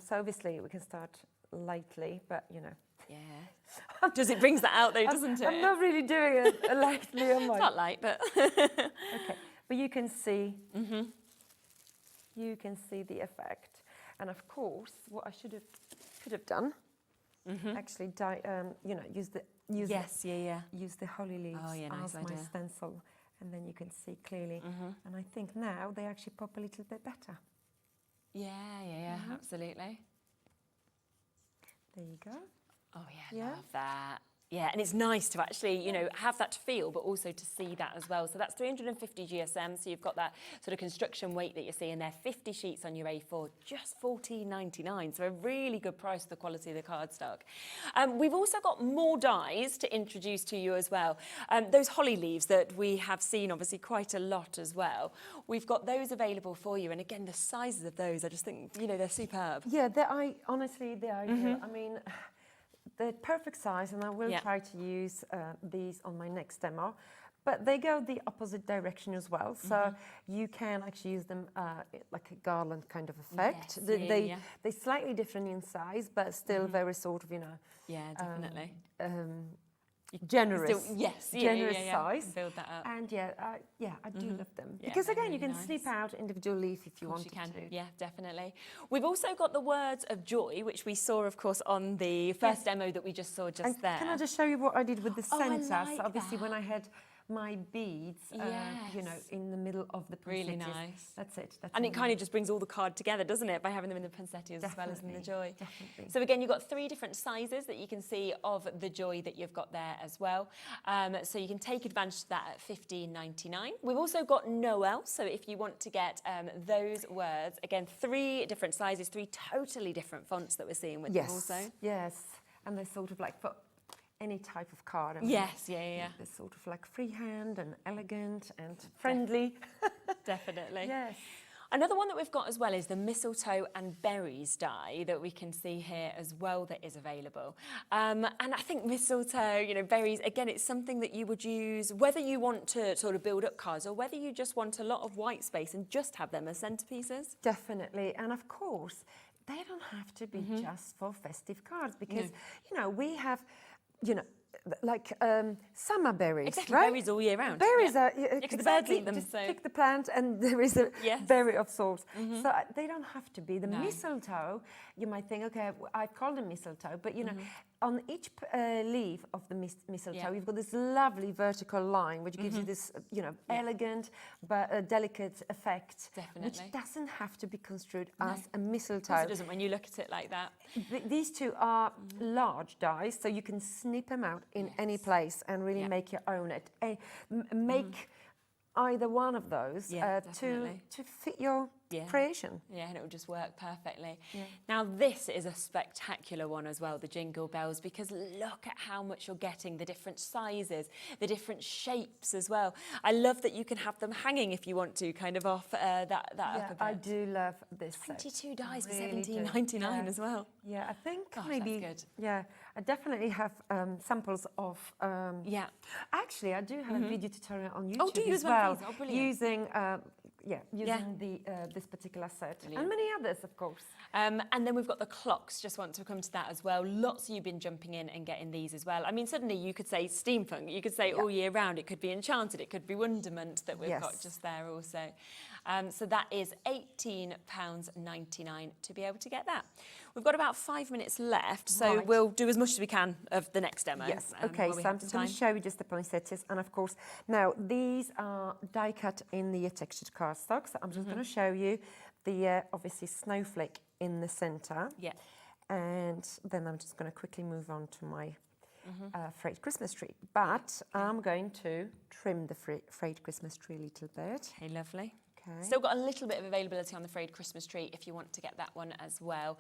So obviously we can start lightly, but you know. Yeah. Does it brings that out though, doesn't it? I'm not really doing it lightly on my. It's not light, but. Okay, but you can see. You can see the effect, and of course, what I could have done, actually, you know, use the holly leaves as my stencil, and then you can see clearly. And I think now they actually pop a little bit better. Yeah, absolutely. There you go. Oh yeah, love that. Yeah, and it's nice to actually, you know, have that to feel, but also to see that as well. So that's 350 GSM, so you've got that sort of construction weight that you're seeing there. 50 sheets on your A4, just $14.99, so a really good price for the quality of the cardstock. We've also got more dies to introduce to you as well. Those holly leaves that we have seen obviously quite a lot as well. We've got those available for you, and again, the sizes of those, I just think, you know, they're superb. Yeah, honestly, they are. I mean, the perfect size, and I will try to use these on my next demo, but they go the opposite direction as well, so you can actually use them like a garland kind of effect. They're slightly different in size, but still very sort of, you know. Yeah, definitely. Generous, generous size. Build that up. And I do love them, because again, you can snip out individual leaf if you want to. Yeah, definitely. We've also got the words of joy, which we saw, of course, on the first demo that we just saw just there. Can I just show you what I did with the centre? Like so obviously, when I had my beads, you know, in the middle of the poinsettias. Really nice. That's it. And it kind of just brings all the card together, doesn't it, by having them in the poinsettias as well as in the joy. Definitely. So again, you've got 3 different sizes that you can see of the joy that you've got there as well. So you can take advantage of that at $15.99. We've also got Noel, so if you want to get those words, again, 3 different sizes, 3 totally different fonts that we're seeing with them also. Yes, and they're sort of like for any type of card. I mean, yes, They're sort of like freehand and elegant and friendly. Definitely. Yes. Another one that we've got as well is the mistletoe and berries die that we can see here as well that is available. And I think mistletoe, you know, berries, again, it's something that you would use whether you want to sort of build up cards or whether you just want a lot of white space and just have them as centerpieces. Definitely. And of course, they don't have to be just for festive cards, because, you know, we have, you know, like summer berries, exactly, right? berries all year round. Berries are because the birds eat them. Just pick the plant, and there is a berry of sorts. So they don't have to be. The mistletoe, you might think, okay, I call them mistletoe, but you know, on each leaf of the mistletoe, you've got this lovely vertical line, which gives you this, you know, elegant but delicate effect, which doesn't have to be construed as a mistletoe. It doesn't when you look at it like that. These 2 are large dies, so you can snip them out in any place and really make your own. Make either one of those to fit your creation. Yeah, and it will just work perfectly. Now this is a spectacular one as well, the jingle bells, because look at how much you're getting, the different sizes, the different shapes as well. I love that you can have them hanging if you want to, kind of off that up a bit. I do love this 22 dies for $17.99 as well. Yeah, I think Gosh, maybe that's good. Yeah, I definitely have samples of actually I do have a video tutorial on YouTube do you as well, please? Oh, brilliant. using using this particular set. And many others, of course. And then we've got the clocks, just want to come to that as well. Lots of you been jumping in and getting these as well. I mean, suddenly you could say steampunk, you could say all year round, it could be enchanted, it could be wonderment that we've got just there also. So that is £18.99 to be able to get that. We've got about 5 minutes left, so we'll do as much as we can of the next demo. Yes, okay, so I'm just going to show you just the poinsettias, and of course, now these are die cut in the textured cardstock, so I'm just going to show you the obviously snowflake in the centre. Yeah. And then I'm just going to quickly move on to my frayed Christmas tree. But I'm going to trim the frayed Christmas tree a little bit. Okay, lovely. Okay. Still got a little bit of availability on the frayed Christmas tree if you want to get that one as well.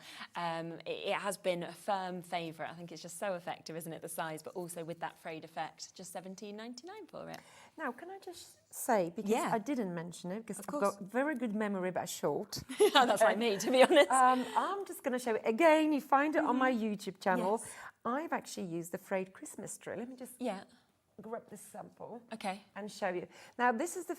It has been a firm favourite. I think it's just so effective, isn't it, the size, but also with that frayed effect, just $17.99 for it. Now, can I just say, because I didn't mention it, because I've got very good memory but short. That's like me, to be honest. I'm just going to show it again. You find it on my YouTube channel. Yes. I've actually used the frayed Christmas tree. Let me just grab this sample and show you. Now, this is the...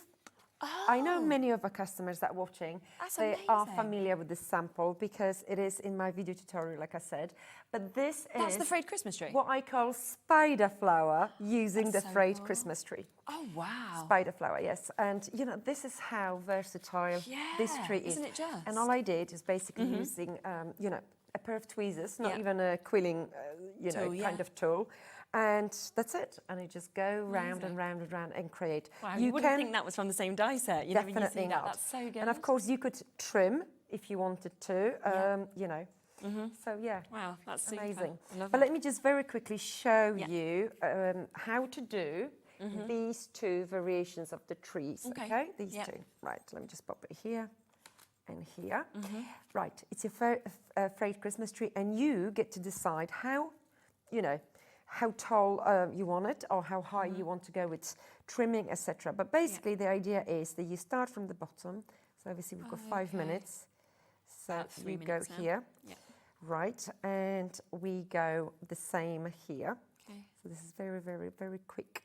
I know many of our customers that are watching, they are familiar with this sample because it is in my video tutorial, like I said. But this That's the frayed Christmas tree? What I call spider flower using the frayed Christmas tree. Oh, wow. Spider flower, yes. And, you know, this is how versatile this tree is. Isn't it just? And all I did is basically using, you know, a pair of tweezers, not even a quilling, you know, kind of tool. And that's it. And you just go round and round and round and create. Wow, you wouldn't think that was from the same die set. You definitely never see that. not. That's so good. And of course, you could trim if you wanted to, you know. So, yeah. Wow, that's amazing. Super. But let me just very quickly show you how to do these two variations of the trees. Okay, these two. Right, let me just pop it here and here. Right, it's your frayed Christmas tree, and you get to decide how, you know, how tall you want it or how high you want to go with trimming, etc. But basically the idea is that you start from the bottom. So obviously we've got 5 minutes. So we go here. Right, and we go the same here. Okay. So this is very, very, very quick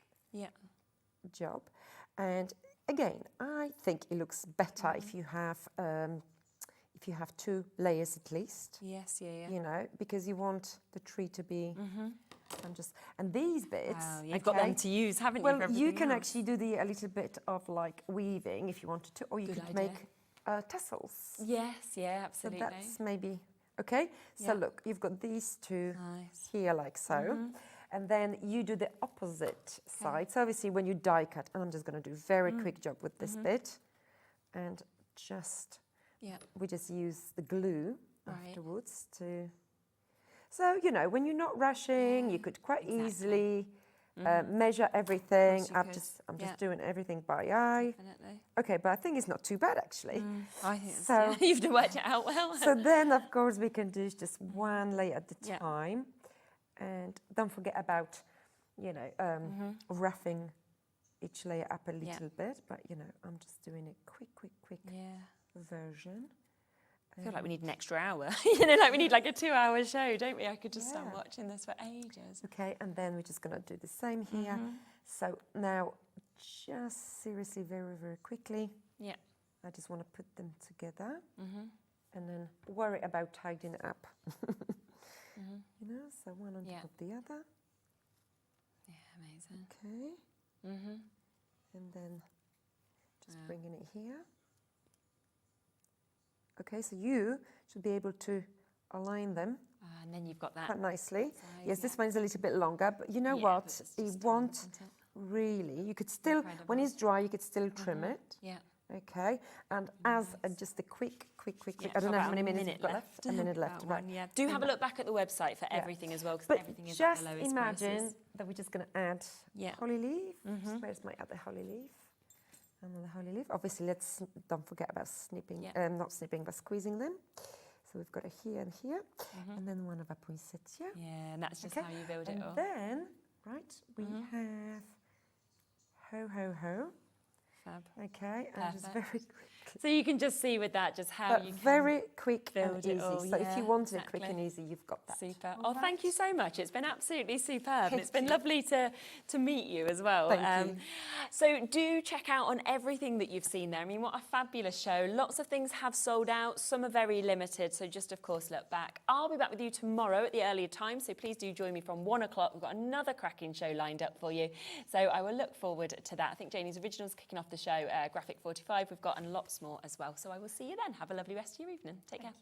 job. And again, I think it looks better if you have 2 layers at least. Yes, You know, because you want the tree to be. And these bits, you've got them to use, haven't you? Well, you can actually do a little bit of like weaving if you wanted to, or you could make tassels. Yes, absolutely. So that's maybe okay. So look, you've got these two here, like so, and then you do the opposite side. So obviously, when you die cut, and I'm just going to do a very quick job with this bit, and just we just use the glue afterwards to. So, you know, when you're not rushing, you could quite easily measure everything. I'm just doing everything by eye. Definitely. Okay, but I think it's not too bad, actually. I think so. You've worked it out well. So then, of course, we can do just one layer at a time. And don't forget about, you know, roughing each layer up a little bit. But, you know, I'm just doing a quick version. I feel like we need an extra hour. You know, like we need like a 2-hour show, don't we? I could just stand watching this for ages. Okay, and then we're just going to do the same here. So now, just seriously, very, very quickly. I just want to put them together and then worry about tidying it up. You know, so one on top of the other. Yeah, amazing. Okay. And then just bringing it here. Okay, so you should be able to align them. And then you've got that quite nicely. Side, yes, this one's a little bit longer, but you know what? You won't really. You could still, when it's dry, you could still trim it. Yeah. Okay, and as just a quick. I don't know how many minutes we've got left. A minute left, right? Do have a look back at the website for everything as well, because everything is at the lowest just imagine prices. that we're just going to add holly leaf. Where's my other holly leaf? Another holly leaf. Obviously, don't forget about snipping, not snipping, but squeezing them. So we've got it here and here, and then one of our poinsettia. Yeah, and that's just how you build it all. And then, right, we have ho. Fab. Okay, and just very quickly. So you can just see with that just how But you can very quick and build easy. it all. So if you wanted it quick exactly. and easy, you've got that. Super. All right. Thank you so much. It's been absolutely superb. And it's been Thank lovely to meet you as well. Thank you. So do check out on everything that you've seen there. I mean, what a fabulous show. Lots of things have sold out. Some are very limited. So just, of course, look back. I'll be back with you tomorrow at the earlier time. So please do join me from 1 o'clock. We've got another cracking show lined up for you. So I will look forward to that. I think Janie's Originals kicking off the show, Graphic 45 we've got, and lots more as well. So I will see you then. Have a lovely rest of your evening. Take care.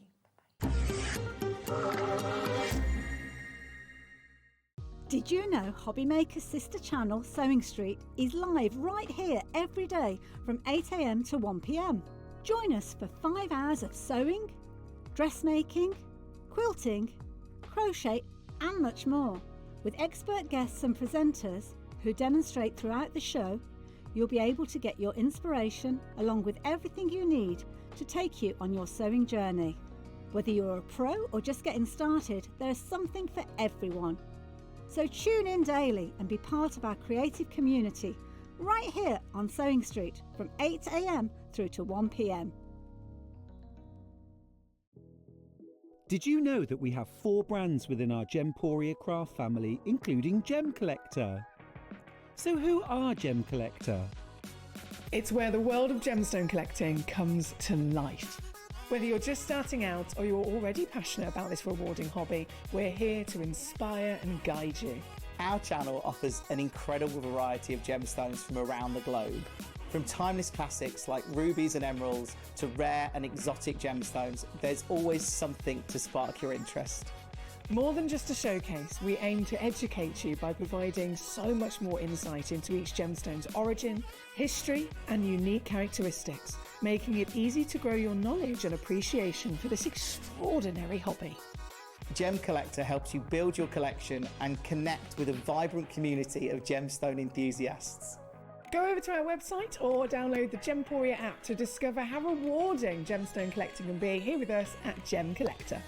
Did you know Hobbymaker's sister channel Sewing Street is live right here every day from 8 a.m. to 1 p.m. Join us for 5 hours of sewing, dressmaking, quilting, crochet and much more. With expert guests and presenters who demonstrate throughout the show, you'll be able to get your inspiration along with everything you need to take you on your sewing journey. Whether you're a pro or just getting started, there is something for everyone. So tune in daily and be part of our creative community right here on Sewing Street from 8 a.m. through to 1 p.m. Did you know that we have 4 brands within our Gemporia craft family, including Gem Collector? So who are Gem Collector? It's where the world of gemstone collecting comes to life. Whether you're just starting out or you're already passionate about this rewarding hobby, we're here to inspire and guide you. Our channel offers an incredible variety of gemstones from around the globe. From timeless classics like rubies and emeralds to rare and exotic gemstones, there's always something to spark your interest. More than just a showcase, we aim to educate you by providing so much more insight into each gemstone's origin, history, and unique characteristics, making it easy to grow your knowledge and appreciation for this extraordinary hobby. Gem Collector helps you build your collection and connect with a vibrant community of gemstone enthusiasts. Go over to our website or download the Gemporia app to discover how rewarding gemstone collecting can be here with us at Gem Collector.